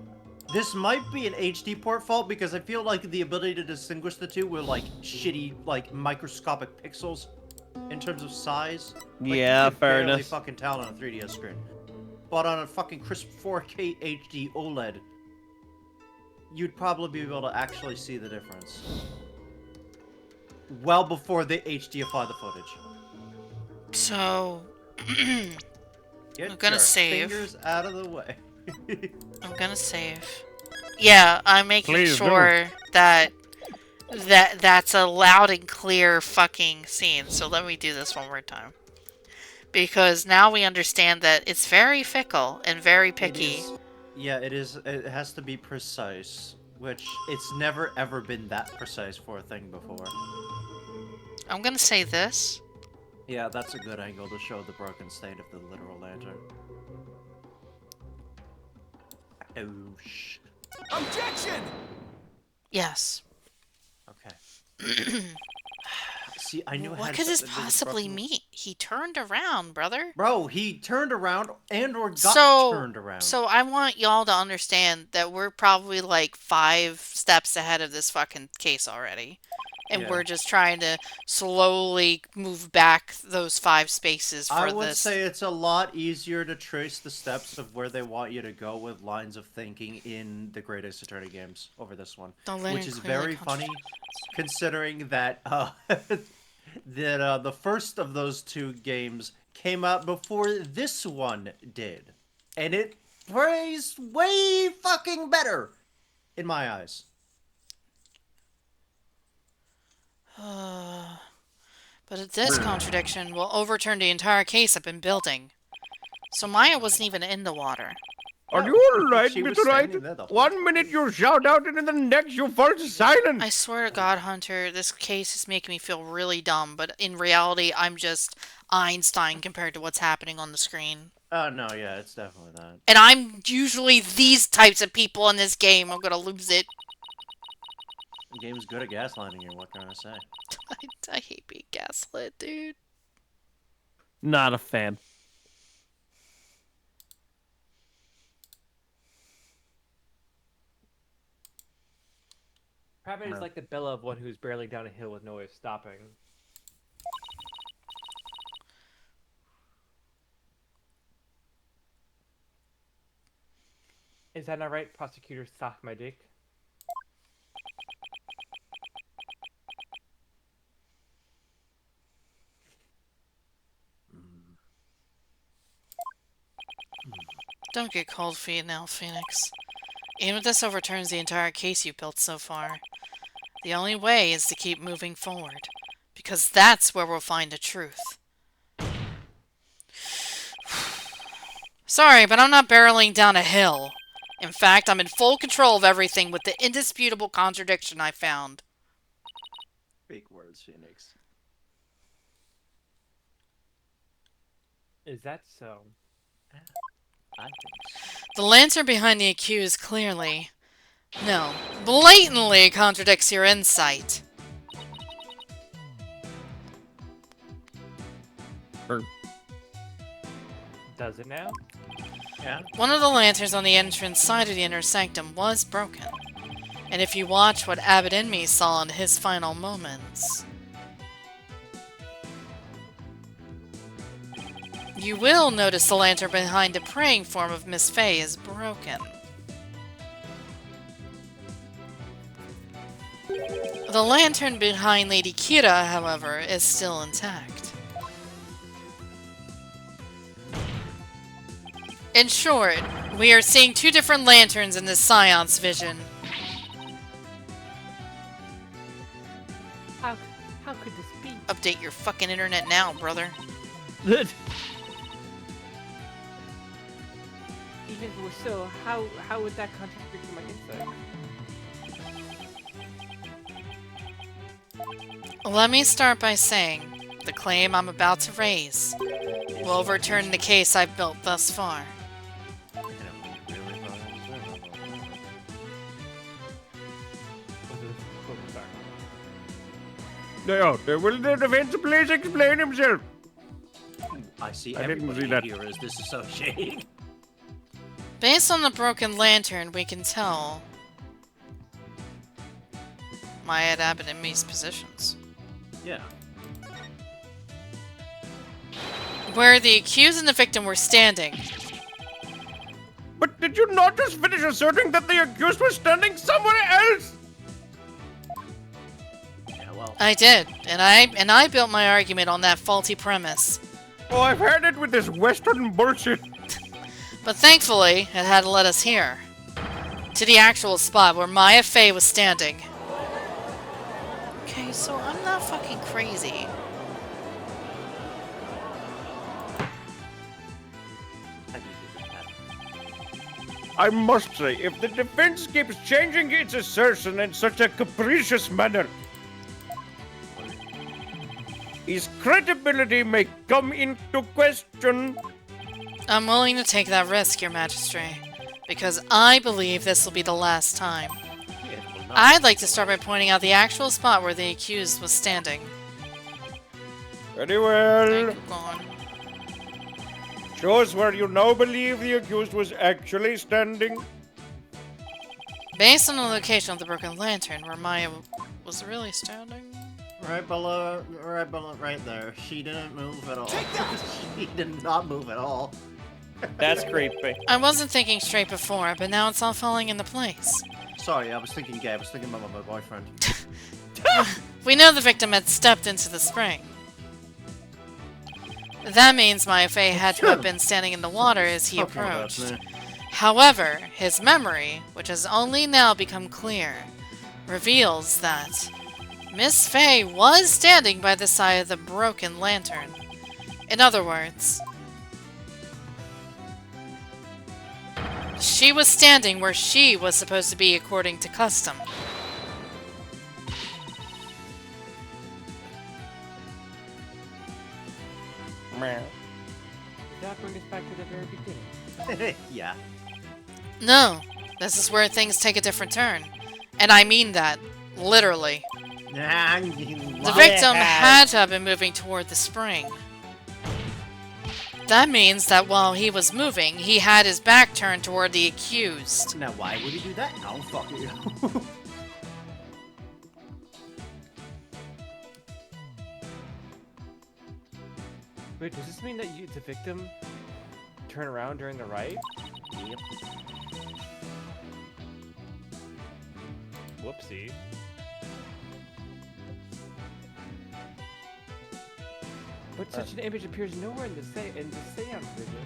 [SPEAKER 1] This might be an HD port fault, because I feel like the ability to distinguish the two were, like, shitty, like, microscopic pixels in terms of size. Like,
[SPEAKER 3] Yeah,
[SPEAKER 1] you could
[SPEAKER 3] fair
[SPEAKER 1] barely
[SPEAKER 3] enough.
[SPEAKER 1] fucking tell on a 3DS screen. But on a fucking crisp 4K HD OLED, you'd probably be able to actually see the difference. Well before they HDify the footage.
[SPEAKER 2] So...
[SPEAKER 1] Get
[SPEAKER 2] I'm gonna
[SPEAKER 1] your
[SPEAKER 2] save.
[SPEAKER 1] fingers out of the way.
[SPEAKER 2] I'm gonna save. Yeah, I'm making
[SPEAKER 6] Please do.
[SPEAKER 2] sure that's a loud and clear fucking scene. So let me do this one more time. Because now we understand that it's very fickle and very picky.
[SPEAKER 1] Yeah, it is. It has to be precise, which it's never ever been that precise for a thing before.
[SPEAKER 2] I'm gonna say this.
[SPEAKER 1] Yeah, that's a good angle to show the broken state of the literal lantern. Oh, shh.
[SPEAKER 9] Objection!
[SPEAKER 2] Yes.
[SPEAKER 1] Okay. See, I knew.
[SPEAKER 2] What could this possibly mean? He turned around, brother.
[SPEAKER 1] Bro, he turned around and/or got turned around.
[SPEAKER 2] So I want y'all to understand that we're probably like 5 steps ahead of this fucking case already. And
[SPEAKER 1] Yeah.
[SPEAKER 2] we're just trying to slowly move back those 5 spaces for
[SPEAKER 1] I would
[SPEAKER 2] this.
[SPEAKER 1] say it's a lot easier to trace the steps of where they want you to go with lines of thinking in the Great Ace Attorney games over this one,
[SPEAKER 2] The
[SPEAKER 1] which
[SPEAKER 2] lantern
[SPEAKER 1] is
[SPEAKER 2] clearly
[SPEAKER 1] very funny,
[SPEAKER 2] contradicts.
[SPEAKER 1] considering that the first of those 2 games came out before this one did, and it plays way fucking better in my eyes.
[SPEAKER 2] But this contradiction will overturn the entire case I've been building. So Maya wasn't even in the water.
[SPEAKER 6] Are you alright,
[SPEAKER 1] She was
[SPEAKER 6] Mr. Wright?
[SPEAKER 1] standing there the whole
[SPEAKER 6] 1 minute you shout out and in the next you fall silent.
[SPEAKER 2] I swear to God, Hunter, this case is making me feel really dumb, but in reality, I'm just Einstein compared to what's happening on the screen.
[SPEAKER 1] Oh no, yeah, it's definitely that.
[SPEAKER 2] And I'm usually these types of people in this game. I'm gonna lose it.
[SPEAKER 1] The game's good at gaslighting you, what can I say?
[SPEAKER 2] I hate being gaslit, dude.
[SPEAKER 3] Not a fan.
[SPEAKER 4] Rabbit is like the Bella of one who's barely down a hill with no way of stopping. Is that not right, prosecutor? Sock my dick.
[SPEAKER 2] Don't get cold feet now, Phoenix. Even if this overturns the entire case you've built so far, the only way is to keep moving forward. Because that's where we'll find the truth. Sorry, but I'm not barreling down a hill. In fact, I'm in full control of everything with the indisputable contradiction I found.
[SPEAKER 1] Big words, Phoenix.
[SPEAKER 4] Is that so?
[SPEAKER 1] I think so.
[SPEAKER 2] The lantern behind the accused clearly, no, blatantly contradicts your insight.
[SPEAKER 4] Does it now?
[SPEAKER 1] Yeah?
[SPEAKER 2] One of the lanterns on the entrance side of the inner sanctum was broken. And if you watch what Abbott Enemy saw in his final moments, you will notice the lantern behind the praying form of Miss Fey is broken. The lantern behind Lady Kira, however, is still intact. In short, we are seeing 2 different lanterns in this seance vision.
[SPEAKER 4] How
[SPEAKER 2] update your fucking internet now, brother.
[SPEAKER 4] Even if it was so, how would that contradict my insight?
[SPEAKER 2] Let me start by saying, the claim I'm about to raise will overturn the case I've built thus far.
[SPEAKER 6] No, will the defense please explain himself?
[SPEAKER 1] I see
[SPEAKER 6] I didn't
[SPEAKER 1] everybody
[SPEAKER 6] see that.
[SPEAKER 1] here is disassociating.
[SPEAKER 2] Based on the broken lantern, we can tell Maya, Abbott, and me's positions.
[SPEAKER 1] Yeah.
[SPEAKER 2] Where the accused and the victim were standing.
[SPEAKER 6] But did you not just finish asserting that the accused was standing somewhere else?
[SPEAKER 1] Yeah, well.
[SPEAKER 2] I did, and I built my argument on that faulty premise.
[SPEAKER 6] Oh, I've heard it with this Western bullshit.
[SPEAKER 2] But thankfully, it had led us here. To the actual spot where Maya Fey was standing. Okay, so I'm not fucking crazy.
[SPEAKER 6] I must say, if the defense keeps changing its assertion in such a capricious manner, his credibility may come into question.
[SPEAKER 2] I'm willing to take that risk, Your Majesty, because I believe this will be the last time. I'd like to start by pointing out the actual spot where the accused was standing.
[SPEAKER 6] Very well.
[SPEAKER 2] Thank you, Gone.
[SPEAKER 6] Show us where you now believe the accused was actually standing.
[SPEAKER 2] Based on the location of the broken lantern, where Maya was really standing.
[SPEAKER 1] Right below, right there. She didn't move at all.
[SPEAKER 9] Take that!
[SPEAKER 1] She did not move at all.
[SPEAKER 4] That's creepy.
[SPEAKER 2] I wasn't thinking straight before, but now it's all falling into place.
[SPEAKER 1] Sorry, I was thinking gay. I was thinking about my boyfriend.
[SPEAKER 2] We know the victim had stepped into the spring. That means Maya Fey had to have been standing in the water as he
[SPEAKER 1] Talking about
[SPEAKER 2] approached.
[SPEAKER 1] me.
[SPEAKER 2] However, his memory, which has only now become clear, reveals that Miss Fey was standing by the side of the broken lantern. In other words, she was standing where she was supposed to be according to custom.
[SPEAKER 4] Does that bring us back to the very beginning?
[SPEAKER 1] Yeah.
[SPEAKER 2] No, this is where things take a different turn. And I mean that, literally. The victim had to have been moving toward the spring. That means that while he was moving, he had his back turned toward the accused.
[SPEAKER 1] Now, why would he do that? No, fuck you.
[SPEAKER 4] Wait, does this mean that the victim turn around during the ride?
[SPEAKER 1] Yep.
[SPEAKER 4] Whoopsie. But such an image appears nowhere in the seance video.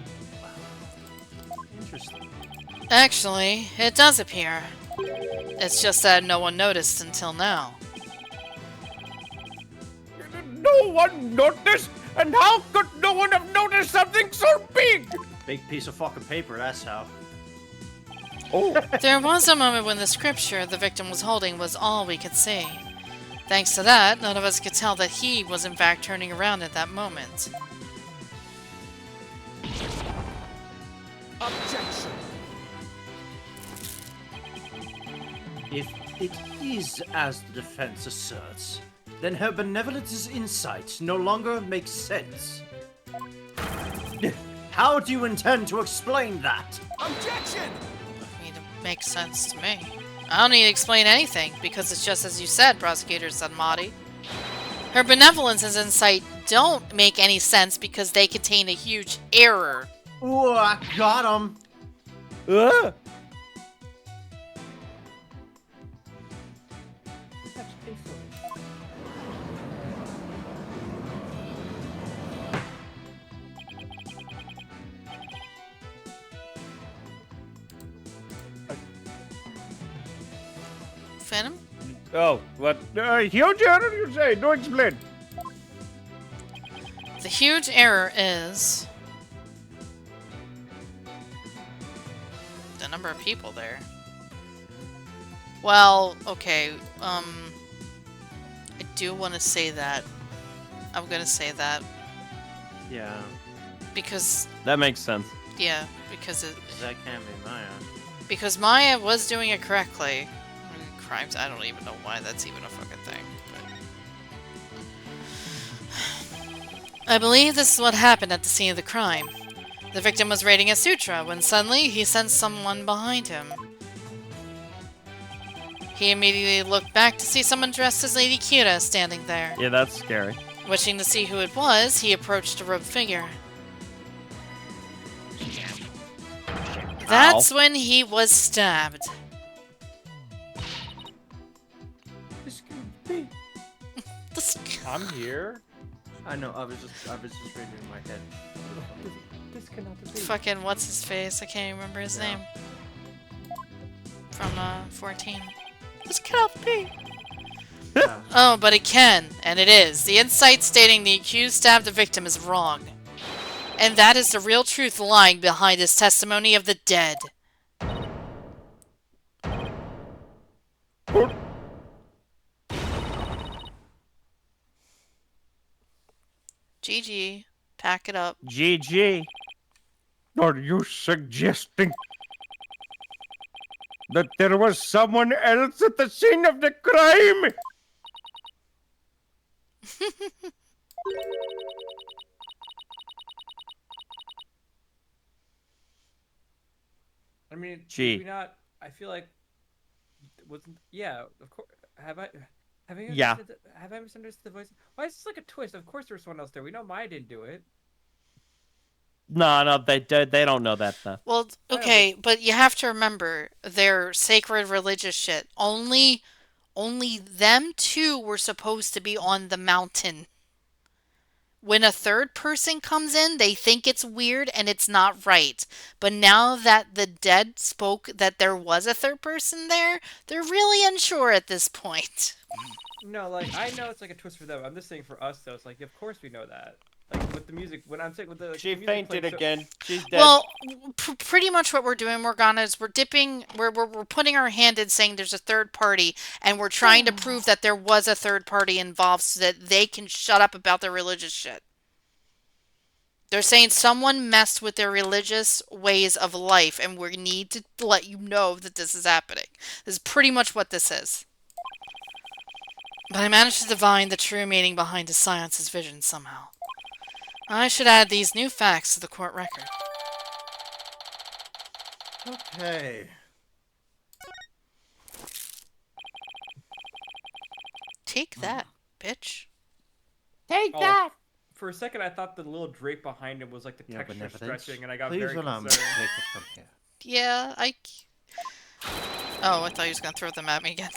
[SPEAKER 1] Interesting.
[SPEAKER 2] Actually, it does appear. It's just that no one noticed until now.
[SPEAKER 6] No one noticed? And how could no one have noticed something so big?
[SPEAKER 1] Big piece of fucking paper, that's how.
[SPEAKER 6] Oh,
[SPEAKER 2] There was a moment when the scripture the victim was holding was all we could see. Thanks to that, none of us could tell that he was in fact turning around at that moment.
[SPEAKER 9] Objection.
[SPEAKER 1] If it is as the defense asserts, then her benevolence insight no longer makes sense. How do you intend to explain that?
[SPEAKER 9] Objection.
[SPEAKER 2] I mean, it makes sense to me. I don't need to explain anything, because it's just as you said, Prosecutor Sanmati. Her benevolence and insight don't make any sense because they contain a huge error.
[SPEAKER 1] Ooh, I got him.
[SPEAKER 4] Such insolence.
[SPEAKER 2] Phantom?
[SPEAKER 6] oh, what? Huge error, you say? Do explain.
[SPEAKER 2] The huge error is the number of people there. Well, okay, I do want to say that. I'm gonna say that.
[SPEAKER 1] Yeah.
[SPEAKER 2] Because,
[SPEAKER 3] That makes sense.
[SPEAKER 2] yeah, because it...
[SPEAKER 1] That can't be Maya.
[SPEAKER 2] Because Maya was doing it correctly. I mean, crimes, I don't even know why that's even a fucking thing. But... I believe this is what happened at the scene of the crime. The victim was reading a sutra when suddenly he sensed someone behind him. He immediately looked back to see someone dressed as Lady Kira standing there.
[SPEAKER 3] Yeah, that's scary.
[SPEAKER 2] Wishing to see who it was, he approached a robed figure. That's when he was stabbed.
[SPEAKER 4] This could be. I'm here.
[SPEAKER 1] I know. I was just reading in my head.
[SPEAKER 4] This cannot be.
[SPEAKER 2] Fucking what's his face? I can't even remember his name. From 14. This cannot be.
[SPEAKER 1] Yeah.
[SPEAKER 2] Oh, but it can, and it is. The insight stating the accused stabbed the victim is wrong. And that is the real truth lying behind this testimony of the dead. GG. Pack it up.
[SPEAKER 3] GG.
[SPEAKER 6] Are you suggesting that there was someone else at the scene of the crime?
[SPEAKER 4] I mean,
[SPEAKER 3] Gee.
[SPEAKER 4] did we not? I feel like wasn't. Yeah, of course. Have I? Have I?
[SPEAKER 3] Yeah.
[SPEAKER 4] Have I misunderstood the voice? Why is this like a twist? Of course, there's someone else there. We know Maya didn't do it.
[SPEAKER 3] No, they don't know that stuff.
[SPEAKER 2] Well, okay, but you have to remember, their sacred religious shit. Only them two were supposed to be on the mountain. When a third person comes in, they think it's weird and it's not right. But now that the dead spoke that there was a third person there, they're really unsure at this point.
[SPEAKER 4] No, like I know it's like a twist for them. I'm just saying for us though, it's like of course we know that. Like with the music, when I'm saying with the
[SPEAKER 3] She
[SPEAKER 4] the music
[SPEAKER 3] fainted
[SPEAKER 4] played so-
[SPEAKER 3] again. She's dead.
[SPEAKER 2] Well, pretty much what we're doing, Morgana, is we're putting our hand in saying there's a third party, and we're trying to prove that there was a third party involved so that they can shut up about their religious shit. They're saying someone messed with their religious ways of life, and we need to let you know that this is happening. This is pretty much what this is. But I managed to divine the true meaning behind his science's vision somehow. I should add these new facts to the court record.
[SPEAKER 1] Okay.
[SPEAKER 2] Take that, bitch.
[SPEAKER 8] Take
[SPEAKER 4] Oh,
[SPEAKER 8] that!
[SPEAKER 4] For a second, I thought the little drape behind him was like the
[SPEAKER 1] Yeah, but
[SPEAKER 4] texture
[SPEAKER 1] evidence.
[SPEAKER 4] stretching, and I got
[SPEAKER 1] Please
[SPEAKER 4] very
[SPEAKER 1] allow me to
[SPEAKER 4] concerned.
[SPEAKER 1] take it from here.
[SPEAKER 2] Yeah, Oh, I thought he was gonna throw them at me again.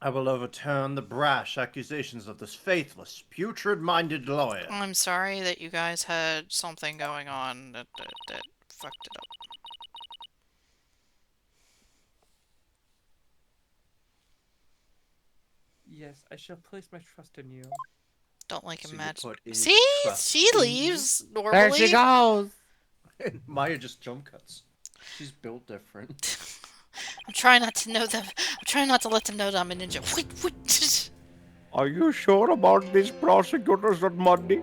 [SPEAKER 1] I will overturn the brash accusations of this faithless, putrid-minded lawyer.
[SPEAKER 2] I'm sorry that you guys had something going on that fucked it up.
[SPEAKER 4] Yes, I shall place my trust in you.
[SPEAKER 2] Don't like
[SPEAKER 1] So you
[SPEAKER 2] imagine.
[SPEAKER 1] put any
[SPEAKER 2] See?
[SPEAKER 1] trust
[SPEAKER 2] She
[SPEAKER 1] in
[SPEAKER 2] leaves normally.
[SPEAKER 3] There she goes.
[SPEAKER 1] And Maya just jump cuts. She's built different.
[SPEAKER 2] I'm trying not to know them. I'm trying not to let them know that I'm a ninja. Wait.
[SPEAKER 6] Are you sure about these prosecutors on Monday?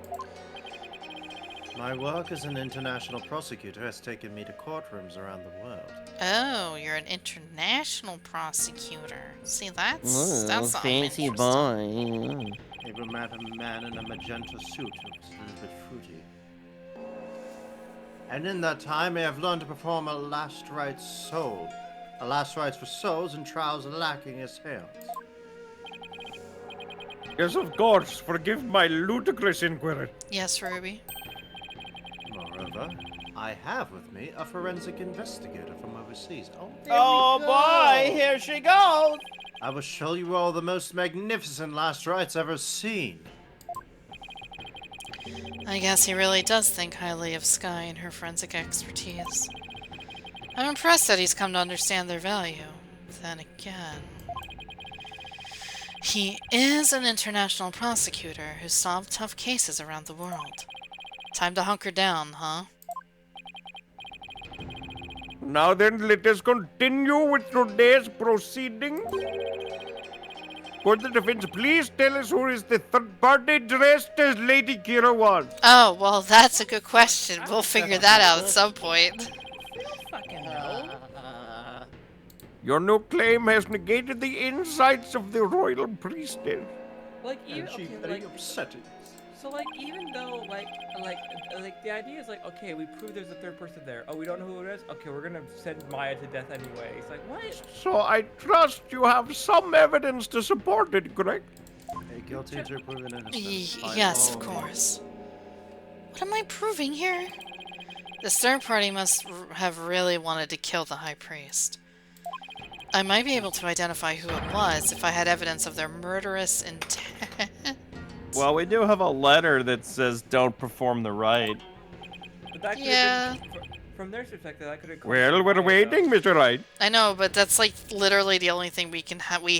[SPEAKER 1] My work as an international prosecutor has taken me to courtrooms around the world.
[SPEAKER 2] Oh, you're an international prosecutor. See, that's
[SPEAKER 3] fancy
[SPEAKER 2] interesting.
[SPEAKER 3] boy.
[SPEAKER 1] Able met a man in a magenta suit who was a little bit fruity. And in that time, I have learned to perform a last rites soul. A last rites for souls in trials lacking as hell.
[SPEAKER 6] Yes, of course. Forgive my ludicrous inquiry.
[SPEAKER 2] Yes, Ruby.
[SPEAKER 1] Moreover, I have with me a forensic investigator from overseas. Oh,
[SPEAKER 3] Oh boy, here she goes.
[SPEAKER 1] I will show you all the most magnificent last rites ever seen.
[SPEAKER 2] I guess he really does think highly of Sky and her forensic expertise. I'm impressed that he's come to understand their value. Then again... He is an international prosecutor who solved tough cases around the world. Time to hunker down, huh?
[SPEAKER 6] Now then, let us continue with today's proceedings. Could the defense please tell us who is the third party dressed as Lady Kira was?
[SPEAKER 2] Oh, well, that's a good question. We'll figure that out at some point.
[SPEAKER 4] Fucking hell.
[SPEAKER 6] Your new claim has negated the insights of the royal priestess.
[SPEAKER 4] Like even
[SPEAKER 1] And she
[SPEAKER 4] okay,
[SPEAKER 1] very
[SPEAKER 4] like
[SPEAKER 1] upsetting.
[SPEAKER 4] so like even though like the idea is like okay, we prove there's a third person there. Oh, we don't know who it is. Okay, we're gonna send Maya to death anyway. It's like what?
[SPEAKER 6] So I trust you have some evidence to support it, correct?
[SPEAKER 1] A guilty until proven innocent.
[SPEAKER 2] Yes, of course. What am I proving here? This third party must have really wanted to kill the High Priest. I might be able to identify who it was if I had evidence of their murderous intent.
[SPEAKER 3] Well, we do have a letter that says don't perform the rite.
[SPEAKER 4] But that could've
[SPEAKER 2] Yeah.
[SPEAKER 4] been, from their perspective, that could have.
[SPEAKER 6] Well, we're waiting, Mr. Wright.
[SPEAKER 2] I know, but that's like literally the only thing we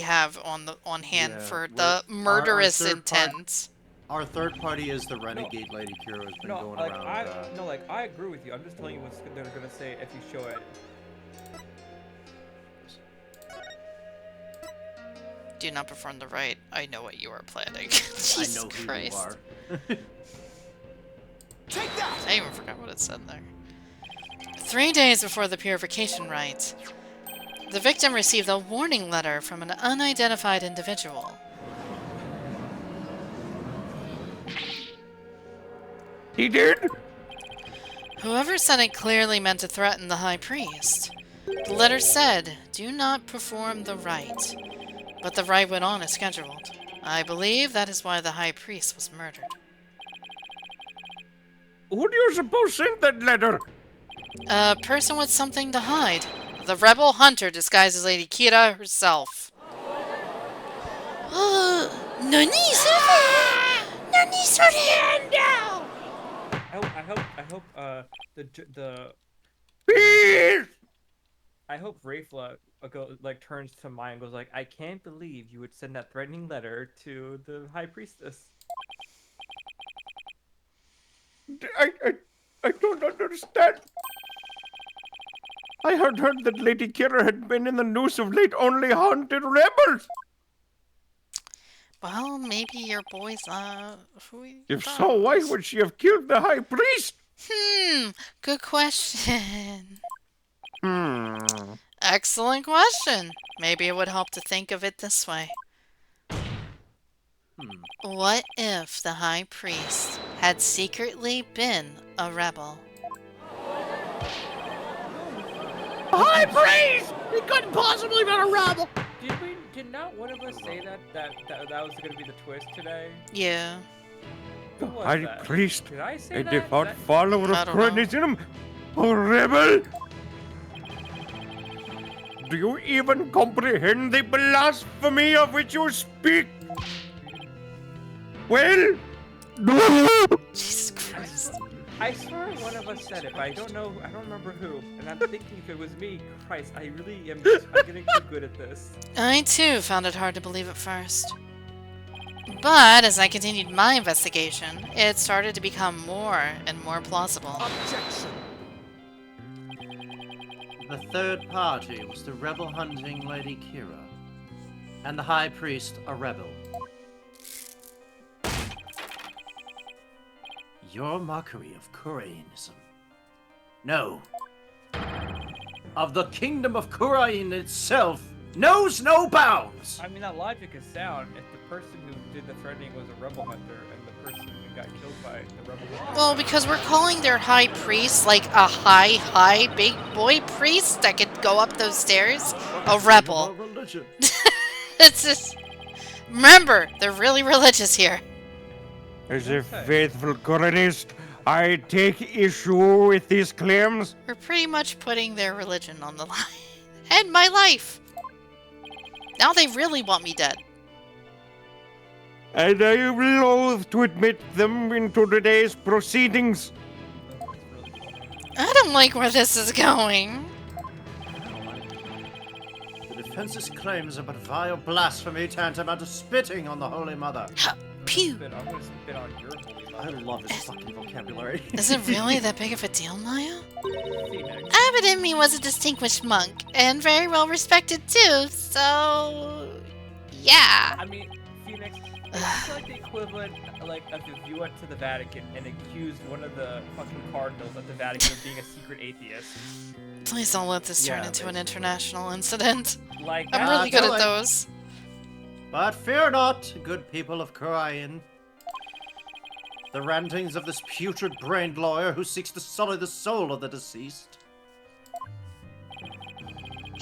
[SPEAKER 2] have on hand
[SPEAKER 1] Yeah,
[SPEAKER 2] for
[SPEAKER 1] we're-
[SPEAKER 2] the murderous
[SPEAKER 1] third part-
[SPEAKER 2] intent.
[SPEAKER 1] Our third party is the renegade Lady Kira who's been
[SPEAKER 4] No,
[SPEAKER 1] going
[SPEAKER 4] like
[SPEAKER 1] around.
[SPEAKER 4] I agree with you. I'm just telling you what they're gonna say if you show it.
[SPEAKER 2] Do not perform the rite. I know what you are planning.
[SPEAKER 1] I
[SPEAKER 2] Jesus
[SPEAKER 1] know who
[SPEAKER 2] Christ.
[SPEAKER 1] you are.
[SPEAKER 9] Take that!
[SPEAKER 2] I even forgot what it said there. 3 days before the purification rite, the victim received a warning letter from an unidentified individual.
[SPEAKER 6] He did?
[SPEAKER 2] Whoever sent it clearly meant to threaten the High Priest. The letter said, "Do not perform the rite." But the rite went on as scheduled. I believe that is why the High Priest was murdered.
[SPEAKER 6] Who do you suppose sent that letter?
[SPEAKER 2] A person with something to hide. The rebel hunter disguised as Lady Kira herself. Nani, Nani, stand down!
[SPEAKER 4] I hope
[SPEAKER 6] Peace!
[SPEAKER 4] I hope Rafla turns to Maya and goes like, I can't believe you would send that threatening letter to the High Priestess.
[SPEAKER 6] I don't understand. I had heard that Lady Kira had been in the news of late only haunted rebels.
[SPEAKER 2] Well, maybe your boy's, who he
[SPEAKER 6] If
[SPEAKER 2] thought
[SPEAKER 6] so,
[SPEAKER 2] it
[SPEAKER 6] why
[SPEAKER 2] was.
[SPEAKER 6] would she have killed the High Priest?
[SPEAKER 2] Good question.
[SPEAKER 6] Hmm.
[SPEAKER 2] Excellent question. Maybe it would help to think of it this way. What if the High Priest had secretly been a rebel?
[SPEAKER 6] High Priest! He couldn't possibly be a rebel!
[SPEAKER 4] Did not one of us say that was gonna be the twist today?
[SPEAKER 2] Yeah.
[SPEAKER 6] The
[SPEAKER 4] Who was
[SPEAKER 6] High
[SPEAKER 4] that?
[SPEAKER 6] Priest,
[SPEAKER 4] Did I say
[SPEAKER 6] a
[SPEAKER 4] that?
[SPEAKER 6] devout
[SPEAKER 4] That-
[SPEAKER 6] follower
[SPEAKER 2] I
[SPEAKER 6] of
[SPEAKER 2] don't know.
[SPEAKER 6] Chronism, a rebel? Do you even comprehend the blasphemy of which you speak? Well,
[SPEAKER 2] Jesus Christ.
[SPEAKER 4] I swear one of us said it, but I don't remember who. And I'm thinking if it was me, Christ, I really am I'm getting too good at this.
[SPEAKER 2] I too found it hard to believe at first. But as I continued my investigation, it started to become more and more plausible.
[SPEAKER 9] Objection!
[SPEAKER 1] The third party was the rebel hunting Lady Kira, and the High Priest a rebel. Your mockery of Koreanism. No. Of the kingdom of Korean itself knows no bounds!
[SPEAKER 4] I mean, that logic is sound if the person who did the threatening was a rebel hunter and the person who got killed by the rebel hunter.
[SPEAKER 2] Well, because we're calling their high priest like a high, big boy priest that could go up those stairs. A rebel.
[SPEAKER 1] Religion.
[SPEAKER 2] It's just... Remember, they're really religious here.
[SPEAKER 6] as a faithful Koreanist, I take issue with these claims.
[SPEAKER 2] We're pretty much putting their religion on the line. And my life. Now they really want me dead.
[SPEAKER 6] And I am loath to admit them into today's proceedings.
[SPEAKER 2] I don't like where this is going.
[SPEAKER 1] The defense's claims are but vile blasphemy tantamount to spitting on the Holy Mother.
[SPEAKER 2] Pew!
[SPEAKER 4] I'm gonna spit on your holy
[SPEAKER 1] I
[SPEAKER 4] mother.
[SPEAKER 1] love his fucking vocabulary.
[SPEAKER 2] Is it really that big of a deal, Maya?
[SPEAKER 4] Phoenix.
[SPEAKER 2] Abbot in me was a distinguished monk, and very well respected too, so... yeah.
[SPEAKER 4] I mean, Phoenix, it's like the equivalent, like, of if you went to the Vatican and accused one of the fucking cardinals at the Vatican of being a secret atheist.
[SPEAKER 2] Please don't let this turn
[SPEAKER 1] Yeah,
[SPEAKER 2] into an
[SPEAKER 1] basically.
[SPEAKER 2] international incident.
[SPEAKER 4] Like,
[SPEAKER 2] I'm
[SPEAKER 4] that-
[SPEAKER 2] really good
[SPEAKER 1] do
[SPEAKER 2] at
[SPEAKER 1] it.
[SPEAKER 2] those.
[SPEAKER 1] But fear not, good people of Kurayan. The rantings of this putrid-brained lawyer who seeks to sully the soul of the deceased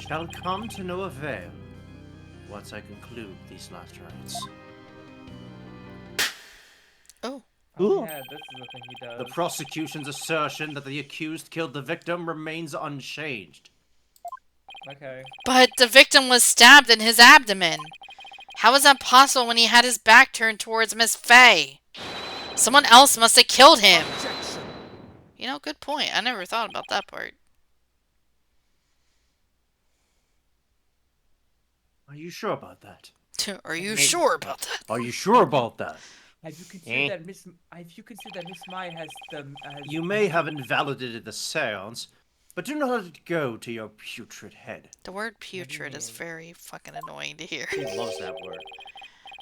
[SPEAKER 1] shall come to no avail once I conclude these last rites.
[SPEAKER 2] Oh.
[SPEAKER 4] Oh, yeah, this is the thing he does.
[SPEAKER 1] The prosecution's assertion that the accused killed the victim remains unchanged.
[SPEAKER 4] Okay.
[SPEAKER 2] But the victim was stabbed in his abdomen. How was that possible when he had his back turned towards Miss Faye? Someone else must have killed him.
[SPEAKER 9] Objection.
[SPEAKER 2] You know, good point. I never thought about that part.
[SPEAKER 1] Are you sure about that?
[SPEAKER 2] Are you sure about that?
[SPEAKER 1] Are you sure about that?
[SPEAKER 4] Have you considered that Miss? Have you considered that Miss Maya has the?
[SPEAKER 1] You may have invalidated the seance, but do not let it go to your putrid head.
[SPEAKER 2] The word putrid is very fucking annoying to hear.
[SPEAKER 1] He loves that word.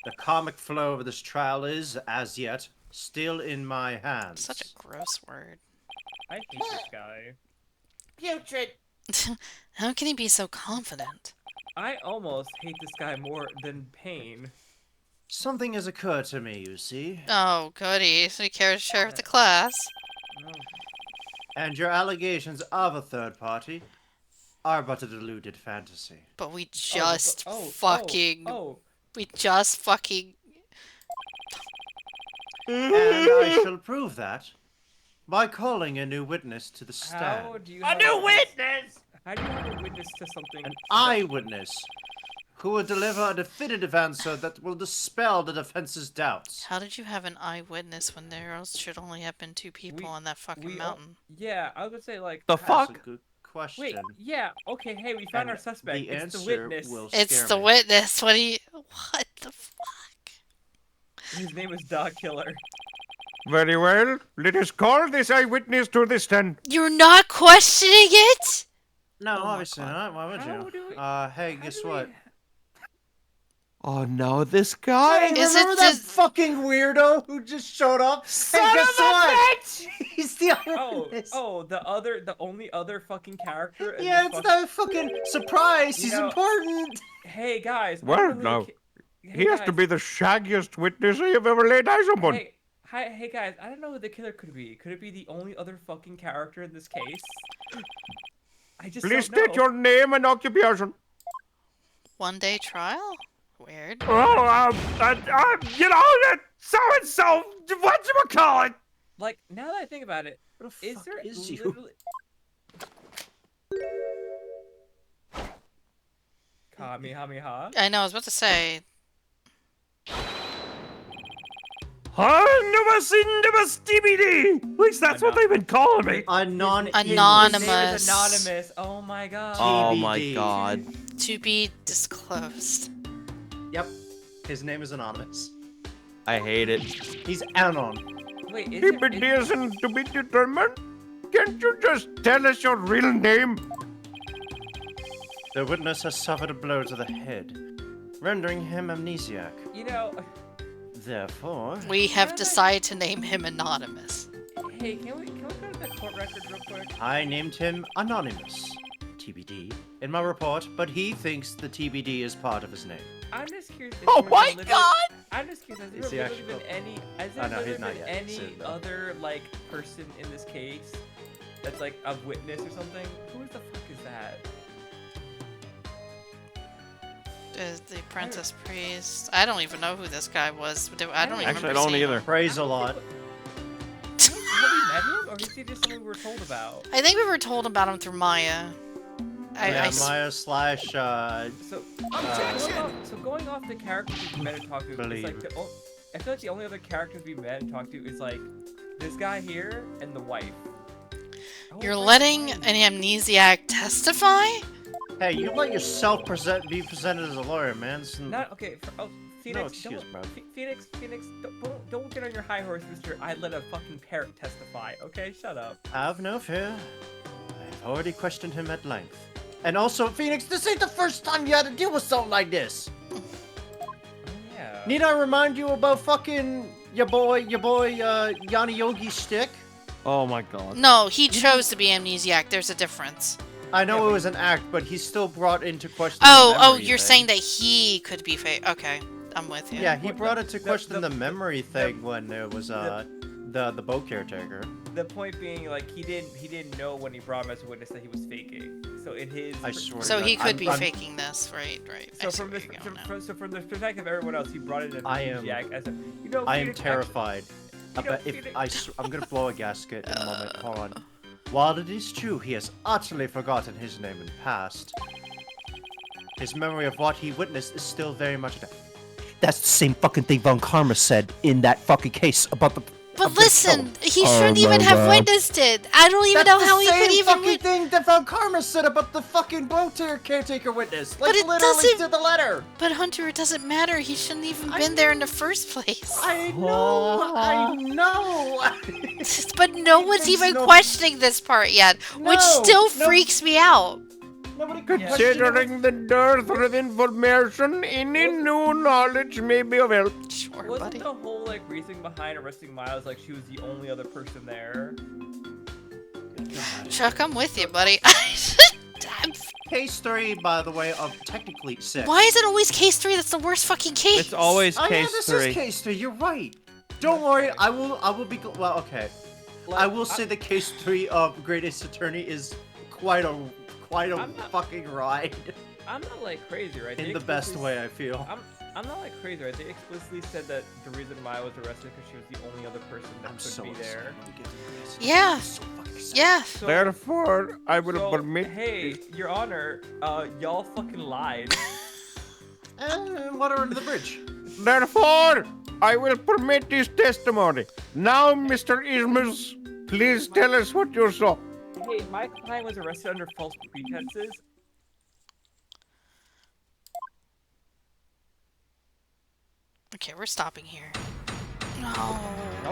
[SPEAKER 1] The karmic flow of this trial is, as yet, still in my hands.
[SPEAKER 2] Such a gross word.
[SPEAKER 4] I hate this guy.
[SPEAKER 8] Putrid.
[SPEAKER 2] How can he be so confident?
[SPEAKER 4] I almost hate this guy more than Pain.
[SPEAKER 1] Something has occurred to me, you see,
[SPEAKER 2] Oh, goody. So you care to share with the class?
[SPEAKER 4] No.
[SPEAKER 1] and your allegations of a third party are but a deluded fantasy.
[SPEAKER 2] But we just
[SPEAKER 4] Oh,
[SPEAKER 2] fucking...
[SPEAKER 4] Oh,
[SPEAKER 2] We just fucking...
[SPEAKER 1] And I shall prove that by calling a new witness to the stand.
[SPEAKER 4] how do you?
[SPEAKER 8] A
[SPEAKER 4] have
[SPEAKER 8] new witness!
[SPEAKER 4] How do you have a witness to something?
[SPEAKER 1] An eyewitness who will deliver a definitive answer that will dispel the defense's doubts.
[SPEAKER 2] How did you have an eyewitness when there should only have been 2 people on that fucking mountain?
[SPEAKER 4] Yeah, I was gonna say like.
[SPEAKER 3] The
[SPEAKER 1] That's
[SPEAKER 3] fuck?
[SPEAKER 1] a good question.
[SPEAKER 4] Wait, yeah, okay, hey, we found
[SPEAKER 1] And
[SPEAKER 4] our suspect.
[SPEAKER 1] The
[SPEAKER 4] It's the
[SPEAKER 1] answer
[SPEAKER 4] witness.
[SPEAKER 1] will
[SPEAKER 2] It's
[SPEAKER 1] scare
[SPEAKER 2] the
[SPEAKER 1] me.
[SPEAKER 2] witness. What do you... What the fuck?
[SPEAKER 4] His name is Dog Killer.
[SPEAKER 6] Very well. Let us call this eyewitness to the stand.
[SPEAKER 2] You're not questioning it?
[SPEAKER 1] No,
[SPEAKER 2] Oh my
[SPEAKER 1] obviously
[SPEAKER 2] God.
[SPEAKER 1] not. Why would
[SPEAKER 4] How
[SPEAKER 1] you?
[SPEAKER 4] do we-
[SPEAKER 1] Hey,
[SPEAKER 4] how
[SPEAKER 1] guess
[SPEAKER 4] do we-
[SPEAKER 1] what?
[SPEAKER 3] Oh no, this guy!
[SPEAKER 2] Is
[SPEAKER 1] Remember
[SPEAKER 2] it
[SPEAKER 1] that
[SPEAKER 2] just-
[SPEAKER 1] fucking weirdo who just showed up?
[SPEAKER 3] Son
[SPEAKER 1] hey, guess
[SPEAKER 3] of a
[SPEAKER 1] what?
[SPEAKER 3] bitch!
[SPEAKER 1] He's the
[SPEAKER 4] Oh,
[SPEAKER 1] eyewitness.
[SPEAKER 4] the only other fucking character. In
[SPEAKER 1] Yeah,
[SPEAKER 4] this
[SPEAKER 1] it's
[SPEAKER 4] fucking...
[SPEAKER 1] no fucking surprise.
[SPEAKER 4] You
[SPEAKER 1] He's
[SPEAKER 4] know-
[SPEAKER 1] important.
[SPEAKER 4] Hey guys. I
[SPEAKER 6] Well,
[SPEAKER 4] don't know who
[SPEAKER 6] no.
[SPEAKER 4] the ki-
[SPEAKER 6] He has to
[SPEAKER 4] guys.
[SPEAKER 6] be the shaggiest witness I have ever laid eyes upon.
[SPEAKER 4] Hey guys, I don't know who the killer could be. Could it be the only other fucking character in this case? I just
[SPEAKER 6] Please
[SPEAKER 4] don't know.
[SPEAKER 6] state your name and occupation.
[SPEAKER 2] 1-day trial? Weird.
[SPEAKER 6] Oh, you know, that so-and-so, whatchamacallit?
[SPEAKER 4] Like, now that I think about it,
[SPEAKER 1] What the
[SPEAKER 4] is
[SPEAKER 1] fuck
[SPEAKER 4] there
[SPEAKER 1] is you?
[SPEAKER 4] literally... Kamehameha?
[SPEAKER 2] I know, I was about to say...
[SPEAKER 6] DBD. At least that's what they've been calling me.
[SPEAKER 2] Anonymous.
[SPEAKER 4] His name is Anonymous. Oh my god.
[SPEAKER 3] Oh my
[SPEAKER 1] TBD.
[SPEAKER 3] god.
[SPEAKER 2] To be disclosed.
[SPEAKER 1] Yep. His name is Anonymous.
[SPEAKER 3] I hate it.
[SPEAKER 1] He's Anon.
[SPEAKER 4] Wait, is
[SPEAKER 6] TBD
[SPEAKER 4] it...
[SPEAKER 6] isn't to be determined. Can't you just tell us your real name?
[SPEAKER 1] The witness has suffered a blow to the head, rendering him amnesiac.
[SPEAKER 4] You know...
[SPEAKER 1] Therefore,
[SPEAKER 2] We have decided to name him Anonymous.
[SPEAKER 4] Hey, can we go to the court records real quick?
[SPEAKER 1] I named him Anonymous, TBD, in my report, but he thinks the TBD is part of his name.
[SPEAKER 4] I'm just curious. if
[SPEAKER 3] Oh
[SPEAKER 4] there's
[SPEAKER 3] my
[SPEAKER 4] literally-
[SPEAKER 3] god!
[SPEAKER 4] I'm just curious. Has
[SPEAKER 1] Is he
[SPEAKER 4] there literally
[SPEAKER 1] actually-
[SPEAKER 4] been any? Has
[SPEAKER 1] Oh,
[SPEAKER 4] there
[SPEAKER 1] no,
[SPEAKER 4] literally
[SPEAKER 1] he's not
[SPEAKER 4] been
[SPEAKER 1] yet
[SPEAKER 4] any
[SPEAKER 1] soon, though.
[SPEAKER 4] other like person in this case that's like a witness or something? Who the fuck is that?
[SPEAKER 2] The apprentice priest. I don't even know who this guy was. I don't even
[SPEAKER 6] Actually, I
[SPEAKER 2] remember
[SPEAKER 6] don't
[SPEAKER 2] seeing
[SPEAKER 6] either.
[SPEAKER 2] him.
[SPEAKER 1] Praise a lot.
[SPEAKER 4] Have we met him, or is he just someone we were told about?
[SPEAKER 2] I think we were told about him through Maya.
[SPEAKER 1] Yeah, Maya slash,
[SPEAKER 4] So, going off the characters we've met and talked to, it's
[SPEAKER 1] Believe.
[SPEAKER 4] like I feel like the only other characters we've met and talked to is like this guy here and the wife. Oh,
[SPEAKER 2] You're
[SPEAKER 4] where's
[SPEAKER 2] letting
[SPEAKER 4] the wife?
[SPEAKER 2] an amnesiac testify?
[SPEAKER 1] Hey, you let yourself be presented as a lawyer, man.
[SPEAKER 4] Not okay. Phoenix,
[SPEAKER 1] excuse, bro.
[SPEAKER 4] Phoenix, don't get on your high horse, Mister. I let a fucking parrot testify. Okay, shut up.
[SPEAKER 1] Have no fear. I've already questioned him at length. And also, Phoenix, this ain't the first time you had to deal with something like this.
[SPEAKER 4] Yeah.
[SPEAKER 1] Need I remind you about fucking your boy, Yanni Yogi's stick?
[SPEAKER 3] Oh my god.
[SPEAKER 2] No, he chose to be amnesiac. There's a difference.
[SPEAKER 1] I know it was an act, but he's still brought into question.
[SPEAKER 2] Oh, you're saying that he could be fake. Okay, I'm with you.
[SPEAKER 1] Yeah, he brought it to question the memory thing when there was the boat caretaker.
[SPEAKER 4] The point being, like, he didn't know when he brought him as a witness that he was faking. So in his.
[SPEAKER 1] I swear.
[SPEAKER 2] So
[SPEAKER 1] to
[SPEAKER 2] he
[SPEAKER 1] God,
[SPEAKER 2] could be
[SPEAKER 1] I'm-
[SPEAKER 2] faking this, right?
[SPEAKER 4] So from the perspective of everyone else, he brought in an
[SPEAKER 1] I am-
[SPEAKER 4] amnesiac as a. You know,
[SPEAKER 1] I am
[SPEAKER 4] Phoenix,
[SPEAKER 1] terrified.
[SPEAKER 4] You know,
[SPEAKER 1] But I'm gonna blow a gasket in a moment. Hold on. While it is true he has utterly forgotten his name and past, his memory of what he witnessed is still very much. That's the same fucking thing Von Karma said in that fucking case about the.
[SPEAKER 2] But listen, he shouldn't even have witnessed it. I don't even know how he could even.
[SPEAKER 1] fucking thing that Von Karma said about the fucking boat caretaker witness. Like,
[SPEAKER 2] But it
[SPEAKER 1] literally
[SPEAKER 2] doesn't-
[SPEAKER 1] to the letter.
[SPEAKER 2] But Hunter, it doesn't matter. He shouldn't even been there in the first place.
[SPEAKER 1] I know.
[SPEAKER 2] But no one's
[SPEAKER 1] makes
[SPEAKER 2] even
[SPEAKER 1] no-
[SPEAKER 2] questioning this part yet, which
[SPEAKER 1] No,
[SPEAKER 2] still
[SPEAKER 1] no.
[SPEAKER 2] freaks me out.
[SPEAKER 1] Nobody could
[SPEAKER 6] Considering the dearth of information, any new knowledge may be of help.
[SPEAKER 2] Sure,
[SPEAKER 4] Wasn't
[SPEAKER 2] buddy.
[SPEAKER 4] the whole like reasoning behind arresting Miles like she was the only other person there?
[SPEAKER 2] Chuck, I'm with you, buddy.
[SPEAKER 1] Case 3, by the way, of technically 6.
[SPEAKER 2] Why is it always case 3 that's the worst fucking case?
[SPEAKER 3] It's always
[SPEAKER 1] Oh yeah,
[SPEAKER 3] case
[SPEAKER 1] this
[SPEAKER 3] 3.
[SPEAKER 1] is case 3. You're right. Don't worry. I will be. Well, okay. I will say the case 3 of Greatest Attorney is quite a
[SPEAKER 4] I'm not-
[SPEAKER 1] fucking ride.
[SPEAKER 4] I'm not like crazy, right? They
[SPEAKER 1] In the best
[SPEAKER 4] explicitly-
[SPEAKER 1] way, I feel.
[SPEAKER 4] I'm not like crazy, right? They explicitly said that the reason Maya was arrested because she was the only other person that
[SPEAKER 1] I'm
[SPEAKER 4] could
[SPEAKER 1] so
[SPEAKER 4] be there.
[SPEAKER 1] excited to get to this.
[SPEAKER 2] Yeah.
[SPEAKER 1] I'm so fucking excited.
[SPEAKER 2] Yeah.
[SPEAKER 4] So,
[SPEAKER 6] Therefore, I will
[SPEAKER 4] so,
[SPEAKER 6] permit.
[SPEAKER 4] hey, Your Honor, y'all fucking lied.
[SPEAKER 1] And water under the bridge.
[SPEAKER 6] Therefore, I will permit this testimony. Now, Mr. Ismus, please tell us what you saw.
[SPEAKER 4] Hey, my client was arrested under false pretenses.
[SPEAKER 2] Okay, we're stopping here. No.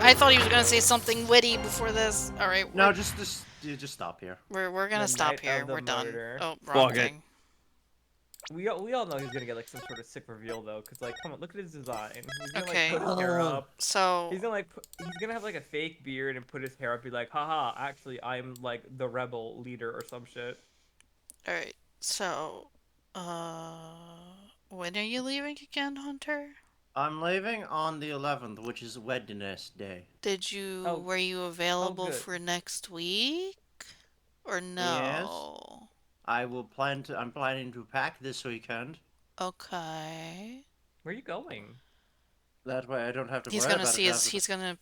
[SPEAKER 2] I thought he was gonna say something witty before this. All right.
[SPEAKER 1] No, just stop here.
[SPEAKER 2] We're gonna
[SPEAKER 4] The
[SPEAKER 2] stop
[SPEAKER 4] night
[SPEAKER 2] here.
[SPEAKER 4] of the
[SPEAKER 2] We're done.
[SPEAKER 4] murder.
[SPEAKER 2] Oh, wrong
[SPEAKER 3] Fuck it.
[SPEAKER 2] thing.
[SPEAKER 4] We all know he's gonna get like some sort of sick reveal though, cause like, come on, look at his design. He's gonna
[SPEAKER 2] Okay.
[SPEAKER 4] like put his hair up.
[SPEAKER 2] So
[SPEAKER 4] He's gonna he's gonna have like a fake beard and put his hair up, be like, haha, actually I'm like the rebel leader or some shit.
[SPEAKER 2] all right. So, when are you leaving again, Hunter?
[SPEAKER 1] I'm leaving on the 11th, which is Wednesday.
[SPEAKER 2] Did you
[SPEAKER 4] Oh.
[SPEAKER 2] were you available
[SPEAKER 4] good.
[SPEAKER 2] for next week? Or no?
[SPEAKER 1] I'm planning to pack this weekend.
[SPEAKER 2] Okay.
[SPEAKER 4] Where are you going?
[SPEAKER 1] That way I don't have to
[SPEAKER 2] He's
[SPEAKER 1] worry
[SPEAKER 2] gonna
[SPEAKER 1] about
[SPEAKER 2] see
[SPEAKER 1] it
[SPEAKER 2] his
[SPEAKER 1] after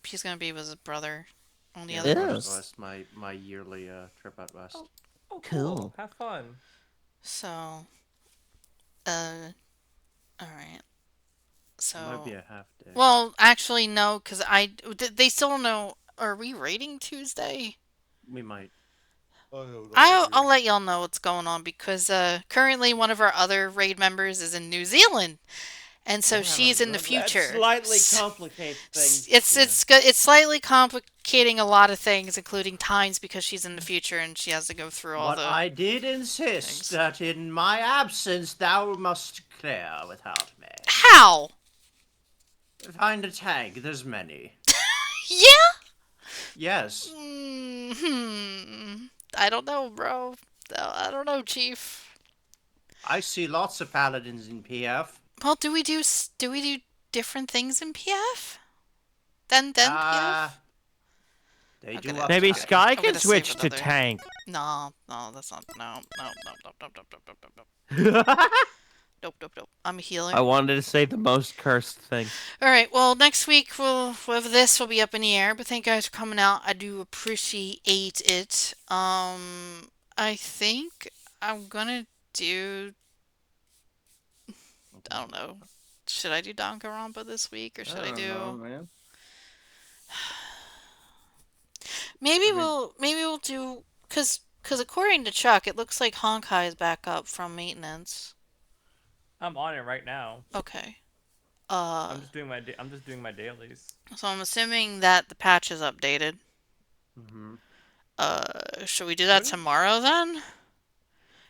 [SPEAKER 2] he's gonna be with his brother on the
[SPEAKER 1] the-
[SPEAKER 2] other
[SPEAKER 1] Yeah,
[SPEAKER 2] one.
[SPEAKER 3] Yes.
[SPEAKER 1] West, my yearly trip out west.
[SPEAKER 4] Oh,
[SPEAKER 3] Cool.
[SPEAKER 4] Have fun.
[SPEAKER 2] So alright. So
[SPEAKER 1] Might be a half day.
[SPEAKER 2] well, actually no, because they still don't know. Are we rating Tuesday?
[SPEAKER 1] We might.
[SPEAKER 2] I'll let y'all know what's going on because currently one of our other raid members is in New Zealand, and so she's in the future.
[SPEAKER 3] That slightly complicates things.
[SPEAKER 2] It's slightly complicating a lot of things, including times because she's in the future and she has to go through all
[SPEAKER 1] But
[SPEAKER 2] the.
[SPEAKER 1] I did insist
[SPEAKER 2] things.
[SPEAKER 1] that in my absence thou must clear without me.
[SPEAKER 2] How?
[SPEAKER 1] Find a tag, there's many.
[SPEAKER 2] Yeah.
[SPEAKER 1] Yes.
[SPEAKER 2] I don't know, bro. I don't know, Chief.
[SPEAKER 1] I see lots of paladins in PF.
[SPEAKER 2] Well, do we do different things in PF? Than PF?
[SPEAKER 1] They
[SPEAKER 2] I'm
[SPEAKER 1] do
[SPEAKER 2] gonna-
[SPEAKER 1] up
[SPEAKER 3] Maybe
[SPEAKER 1] tag.
[SPEAKER 3] Sky
[SPEAKER 2] I'm
[SPEAKER 3] can
[SPEAKER 2] gonna
[SPEAKER 3] switch
[SPEAKER 2] save
[SPEAKER 3] to
[SPEAKER 2] another.
[SPEAKER 3] tank.
[SPEAKER 2] No, that's not. No. Nope. I'm a healer.
[SPEAKER 3] I wanted to say the most cursed thing.
[SPEAKER 2] All right. Well, next week this will be up in the air. But thank you guys for coming out. I do appreciate it. I think I'm gonna do. I don't know. Should I do Danganronpa this week or should I do? Maybe we'll do because Because according to Chuck, it looks like Honkai is back up from maintenance.
[SPEAKER 4] I'm on it right now.
[SPEAKER 2] Okay.
[SPEAKER 4] I'm just doing my dailies.
[SPEAKER 2] So I'm assuming that the patch is updated.
[SPEAKER 1] Mm-hmm.
[SPEAKER 2] Should we do that
[SPEAKER 4] Wouldn't-
[SPEAKER 2] tomorrow then?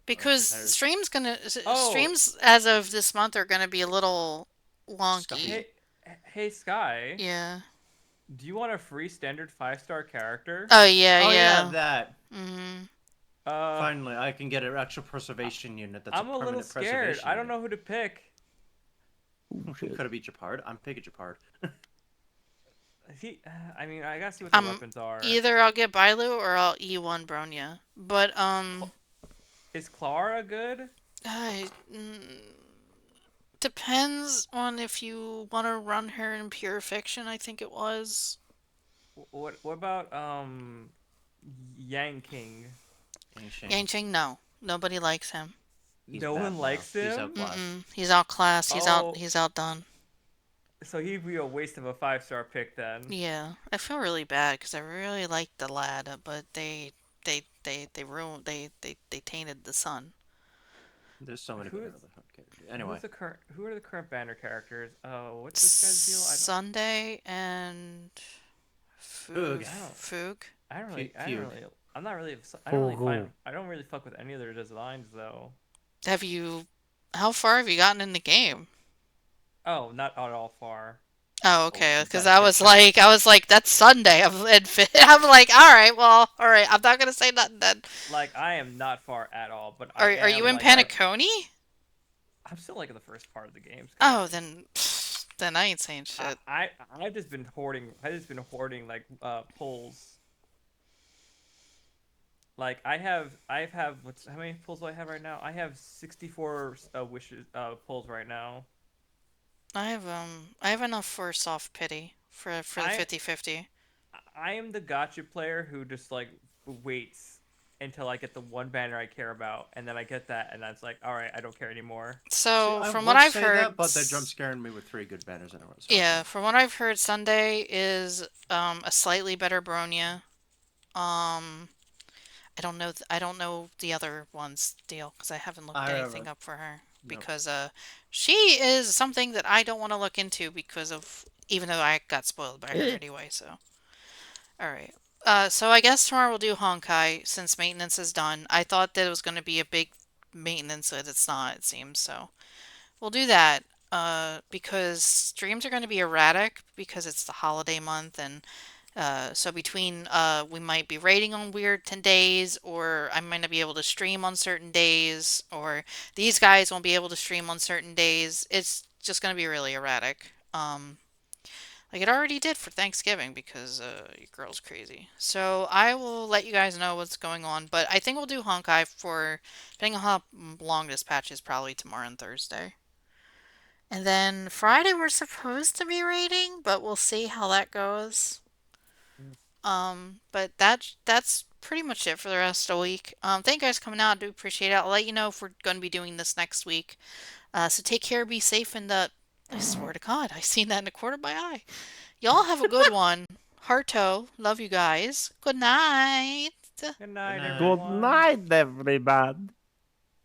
[SPEAKER 2] Because
[SPEAKER 1] there's-
[SPEAKER 2] streams as of this month are gonna be a little wonky.
[SPEAKER 1] Stuffy.
[SPEAKER 4] Hey Sky.
[SPEAKER 2] Yeah.
[SPEAKER 4] Do you want a free standard 5-star character?
[SPEAKER 2] Oh yeah,
[SPEAKER 1] Oh yeah,
[SPEAKER 2] yeah.
[SPEAKER 1] that.
[SPEAKER 2] Mm-hmm.
[SPEAKER 1] Finally, I can get an actual preservation unit. That's
[SPEAKER 4] I'm a little
[SPEAKER 1] permanent
[SPEAKER 4] scared.
[SPEAKER 1] preservation
[SPEAKER 4] I don't
[SPEAKER 1] unit.
[SPEAKER 4] know who to pick.
[SPEAKER 1] Who could have beat Japard? I'm picking Japard.
[SPEAKER 4] I mean, I gotta see what the weapons are.
[SPEAKER 2] Either I'll get Bailu or I'll E1 Bronya. But
[SPEAKER 4] Is Clara good?
[SPEAKER 2] Depends on if you want to run her in pure fiction. I think it was.
[SPEAKER 4] What about Yang King?
[SPEAKER 2] Yanqing, no, nobody likes him.
[SPEAKER 4] No one likes
[SPEAKER 1] He's
[SPEAKER 4] him.
[SPEAKER 1] outclassed.
[SPEAKER 2] He's outclassed.
[SPEAKER 4] Oh.
[SPEAKER 2] He's outdone.
[SPEAKER 4] So he'd be a waste of a 5-star pick then.
[SPEAKER 2] Yeah, I feel really bad because I really liked the lad, but they ruined they tainted the son.
[SPEAKER 1] There's so many.
[SPEAKER 4] Who
[SPEAKER 1] better
[SPEAKER 4] is-
[SPEAKER 1] than Hunt Anyway,
[SPEAKER 4] Who are the current banner characters? What's this guy's deal?
[SPEAKER 2] Sunday and
[SPEAKER 1] Foog.
[SPEAKER 2] Foog.
[SPEAKER 4] I'm not really. I don't really fuck with any of their designs though.
[SPEAKER 2] How far have you gotten in the game?
[SPEAKER 4] Oh, not at all far.
[SPEAKER 2] Oh, okay. Because
[SPEAKER 4] got
[SPEAKER 2] I
[SPEAKER 4] it.
[SPEAKER 2] was like, that's Sunday. I'm like, all right. I'm not gonna say nothing then.
[SPEAKER 4] Like I am not far at all, but
[SPEAKER 2] Are
[SPEAKER 4] I
[SPEAKER 2] you
[SPEAKER 4] am,
[SPEAKER 2] in
[SPEAKER 4] like,
[SPEAKER 2] Panaconi?
[SPEAKER 4] I'm still like in the first part of the game.
[SPEAKER 2] Oh, then I ain't saying shit.
[SPEAKER 4] I've just been hoarding. Like pulls. Like I have how many pulls do I have right now? I have 64 wishes pulls right now.
[SPEAKER 2] I have enough for soft pity for the 50/50.
[SPEAKER 4] I am the gotcha player who just like waits until I get the one banner I care about, and then I get that, and that's like, all right, I don't care anymore.
[SPEAKER 2] So
[SPEAKER 1] I
[SPEAKER 2] from
[SPEAKER 1] would
[SPEAKER 2] what I've
[SPEAKER 1] say
[SPEAKER 2] heard,
[SPEAKER 1] that, but they're jump scaring me with 3 good banners in a row. So.
[SPEAKER 2] yeah, from what I've heard, Sunday is a slightly better Bronya. I don't know the other one's deal because I haven't looked anything up for her because she is something that I don't want to look into because of even though I got spoiled by her anyway. So, all right. So I guess tomorrow we'll do Honkai since maintenance is done. I thought that it was going to be a big maintenance, but it's not. It seems so. We'll do that. Because streams are going to be erratic because it's the holiday month and. So between we might be raiding on weird 10 days, or I might not be able to stream on certain days, or these guys won't be able to stream on certain days. It's just going to be really erratic. Like it already did for Thanksgiving because your girl's crazy. So I will let you guys know what's going on, but I think we'll do Honkai for, depending on how long this patch is, probably tomorrow and Thursday. And then Friday we're supposed to be raiding, but we'll see how that goes. But that's pretty much it for the rest of the week. Thank you guys for coming out. I do appreciate it. I'll let you know if we're going to be doing this next week. So take care, be safe, and I swear to God, I seen that in the corner of my eye. Y'all have a good one. Hearto, love you guys. Good night.
[SPEAKER 4] Good night,
[SPEAKER 1] Good night.
[SPEAKER 4] everyone.
[SPEAKER 3] Good night, everybody.